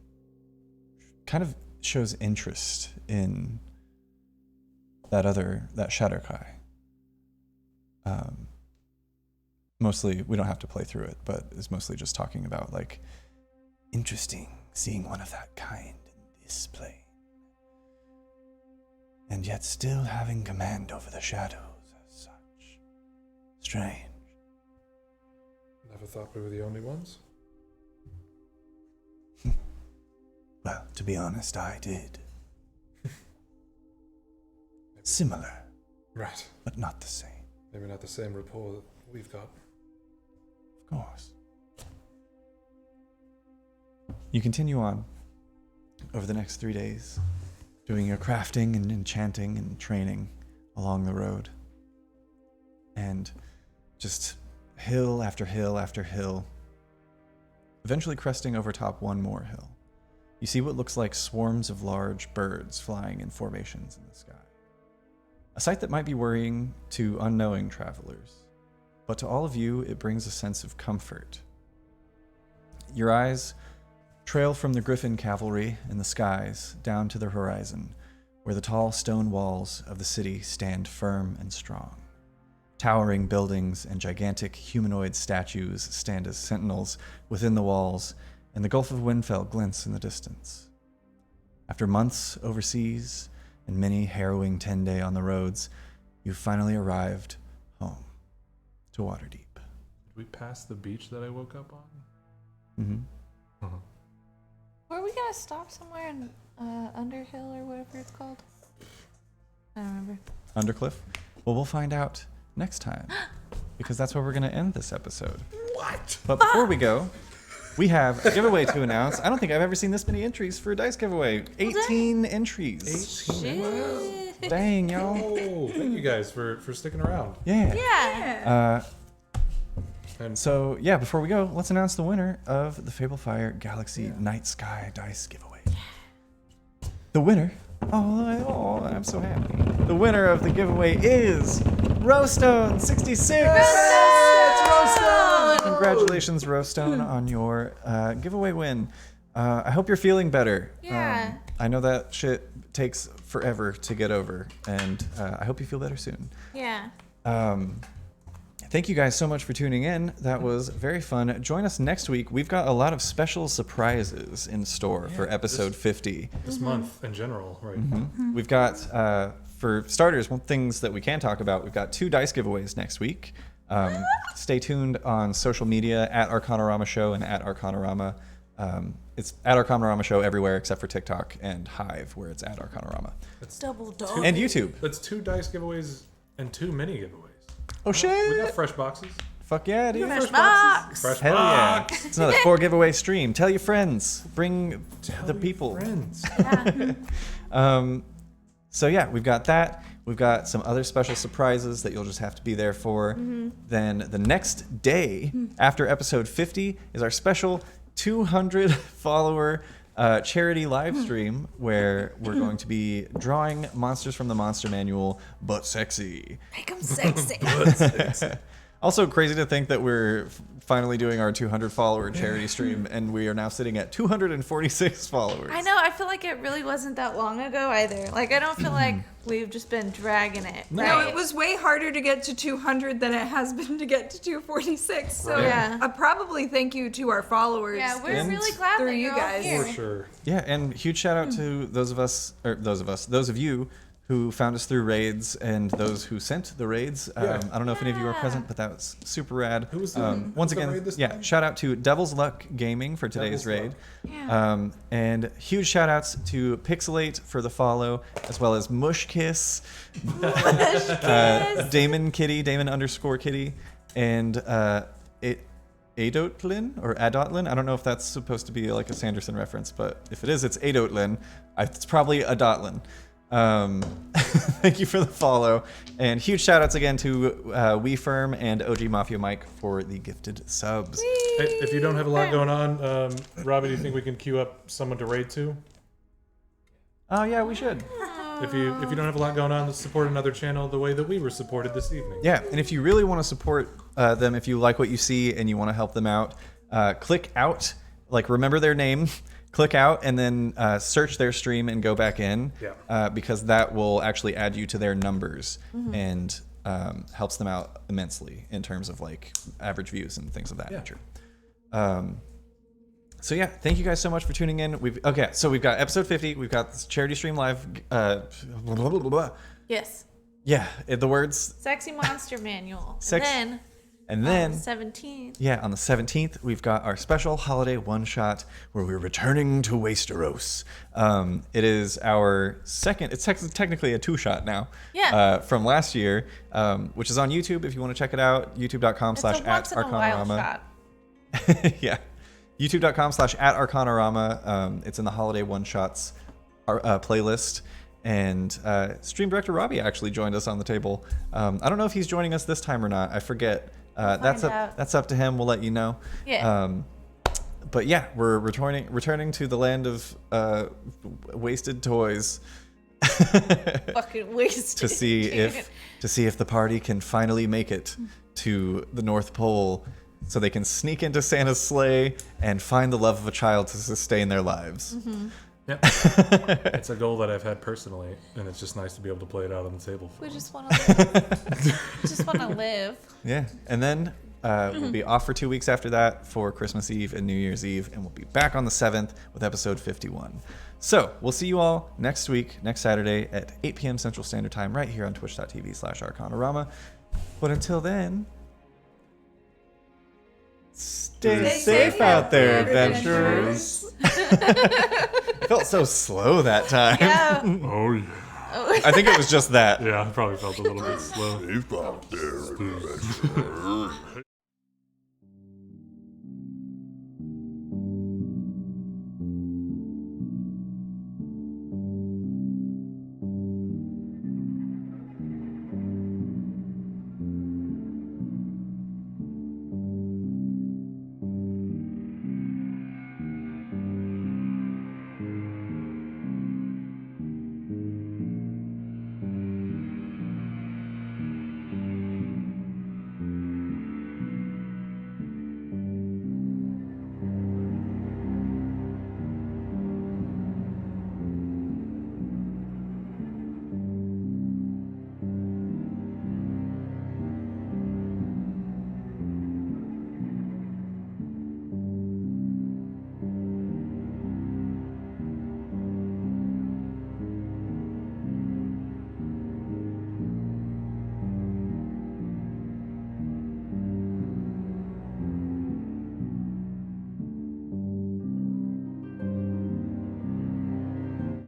Speaker 1: kind of shows interest in that Shadowkai. Mostly, we don't have to play through it, but it's mostly just talking about, interesting seeing one of that kind in this plane. And yet still having command over the shadows as such. Strange.
Speaker 4: never thought we were the only ones.
Speaker 5: Well, to be honest, I did. Similar,
Speaker 4: Right.
Speaker 5: but not the same.
Speaker 4: Maybe not the same rapport that we've got.
Speaker 5: Of course.
Speaker 1: You continue on,
Speaker 7: over the next 3 days, doing your crafting and enchanting and training along the road. And just hill after hill after hill, eventually cresting over top one more hill. You see what looks like swarms of large birds flying in formations in the sky. A sight that might be worrying to unknowing travelers, but to all of you, it brings a sense of comfort. Your eyes trail from the griffin cavalry in the skies down to the horizon, where the tall stone walls of the city stand firm and strong. Towering buildings and gigantic humanoid statues stand as sentinels within the walls, and the Gulf of Windfell glints in the distance. After months overseas and many harrowing 10-day on the roads, you've finally arrived home to Waterdeep.
Speaker 4: Did we pass the beach that I woke up on?
Speaker 7: Mm-hmm.
Speaker 3: Were we gonna stop somewhere in Underhill or whatever it's called? I don't remember.
Speaker 7: Undercliff? Well, we'll find out next time, because that's where we're going to end this episode.
Speaker 4: What?
Speaker 7: But before we go, we have a giveaway to announce. I don't think I've ever seen this many entries for a dice giveaway. 18 entries.
Speaker 3: Shit.
Speaker 7: Dang, yo.
Speaker 4: Oh, thank you guys for sticking around.
Speaker 7: Yeah.
Speaker 3: Yeah.
Speaker 4: And
Speaker 7: So, yeah, before we go, let's announce the winner of the Fablefire Galaxy Night Sky Dice Giveaway. The winner, I'm so happy. The winner of the giveaway is Rowstone66. Congratulations, Rowstone, on your giveaway win. I hope you're feeling better.
Speaker 3: Yeah.
Speaker 7: I know that shit takes forever to get over, and I hope you feel better soon.
Speaker 3: Yeah.
Speaker 7: Thank you guys so much for tuning in. That was very fun. Join us next week. We've got a lot of special surprises in store for episode 50.
Speaker 4: this month in general, right?
Speaker 7: We've got, for starters, things that we can talk about. We've got 2 dice giveaways next week. Stay tuned on social media at Arcanarama Show and at Arcanarama. It's at Arcanarama Show everywhere except for TikTok and Hive, where it's at Arcanarama.
Speaker 3: Double dog.
Speaker 7: And YouTube.
Speaker 4: That's 2 dice giveaways and 2 mini giveaways.
Speaker 7: Oh,
Speaker 4: We
Speaker 7: shit.
Speaker 4: got fresh boxes.
Speaker 7: Fuck yeah, dude.
Speaker 3: Fresh box.
Speaker 4: Fresh
Speaker 7: Hell
Speaker 4: box.
Speaker 7: yeah. It's another 4 giveaway stream. Tell your friends. Bring the people.
Speaker 4: Friends.
Speaker 7: So yeah, we've got that. We've got some other special surprises that you'll just have to be there for. Then the next day after episode 50 is our special 200 follower charity live stream where we're going to be drawing monsters from the Monster Manual, but sexy.
Speaker 3: Make them sexy.
Speaker 7: Also crazy to think that we're finally doing our 200 follower charity stream, and we are now sitting at 246 followers.
Speaker 3: I know. I feel like it really wasn't that long ago either. Like, I don't feel like we've just been dragging it.
Speaker 6: No,
Speaker 3: Right?
Speaker 6: it was way harder to get to 200 than it has been to get to 246. So
Speaker 4: Right.
Speaker 3: Yeah.
Speaker 6: probably thank you to our followers.
Speaker 3: Yeah, we're
Speaker 7: And
Speaker 3: really glad
Speaker 6: through
Speaker 3: that
Speaker 6: you
Speaker 3: you're
Speaker 6: guys.
Speaker 3: all here.
Speaker 4: For sure.
Speaker 7: Yeah, and huge shout out to those of you who found us through raids and those who sent the raids.
Speaker 4: Yeah.
Speaker 7: I don't know if any of you were
Speaker 3: Yeah.
Speaker 7: present, but that was super rad.
Speaker 4: Who was the-
Speaker 7: once
Speaker 4: was the
Speaker 7: again,
Speaker 4: raid this
Speaker 7: yeah,
Speaker 4: time?
Speaker 7: shout out to Devil's Luck Gaming for today's
Speaker 4: Devil's
Speaker 7: raid.
Speaker 3: Yeah.
Speaker 7: And huge shout outs to Pixelate for the follow, as well as Mushkiss, Damon _Kitty, and Adotlin or Adotlin. I don't know if that's supposed to be like a Sanderson reference, but if it is, it's Adotlin. It's probably Adotlin. Thank you for the follow, and huge shout outs again to WeFirm and OG Mafia Mike for the gifted subs.
Speaker 4: Hey, if you don't have a lot going on, Robbie, do you think we can queue up someone to raid to?
Speaker 7: Oh yeah, we should.
Speaker 4: If you don't have a lot going on, let's support another channel the way that we were supported this evening.
Speaker 7: Yeah, and if you really want to support them, if you like what you see and you want to help them out, click out, like remember their name, click out, and then search their stream and go back in.
Speaker 4: Yeah.
Speaker 7: Because that will actually add you to their numbers and helps them out immensely in terms of like average views and things of that nature. So yeah, thank you guys so much for tuning in. So we've got episode 50. We've got this charity stream live.
Speaker 3: Yes.
Speaker 7: Yeah, the words.
Speaker 3: Sexy Monster Manual.
Speaker 7: And then
Speaker 3: on the 17th.
Speaker 7: Yeah, on the 17th, we've got our special holiday one-shot where we're returning to Westeros. It is our second, it's technically a two-shot now.
Speaker 3: Yeah.
Speaker 7: From last year, which is on YouTube if you want to check it out,
Speaker 3: It's a once in a while
Speaker 7: youtube.com/@arcanarama.
Speaker 3: shot.
Speaker 7: Yeah.
Speaker 1: YouTube.com/@Arcanarama. It's in the holiday one-shots playlist. And stream director Robbie actually joined us on the table. I don't know if he's joining us this time or not. I forget. That's up to him. We'll let you know.
Speaker 3: Yeah.
Speaker 1: But yeah, we're returning to the land of wasted toys.
Speaker 3: Fucking wasted.
Speaker 1: to see if the party can finally make it to the North Pole, so they can sneak into Santa's sleigh and find the love of a child to sustain their lives.
Speaker 4: Yep. It's a goal that I've had personally, and it's just nice to be able to play it out on the table. For
Speaker 3: We
Speaker 4: them.
Speaker 3: just want to live. Just want to live.
Speaker 1: Yeah, and then we'll be off for 2 weeks after that for Christmas Eve and New Year's Eve, and we'll be back on the 7th with episode 51. So we'll see you all next week, next Saturday at 8 p.m. Central Standard Time, right here on twitch.tv/Arcanarama. But until then, stay safe out there, adventurers. Felt so slow that time.
Speaker 3: Yeah.
Speaker 4: Oh yeah.
Speaker 1: I think it was just that.
Speaker 4: Yeah, I probably felt a little bit slow.
Speaker 5: Safe out there, adventurers.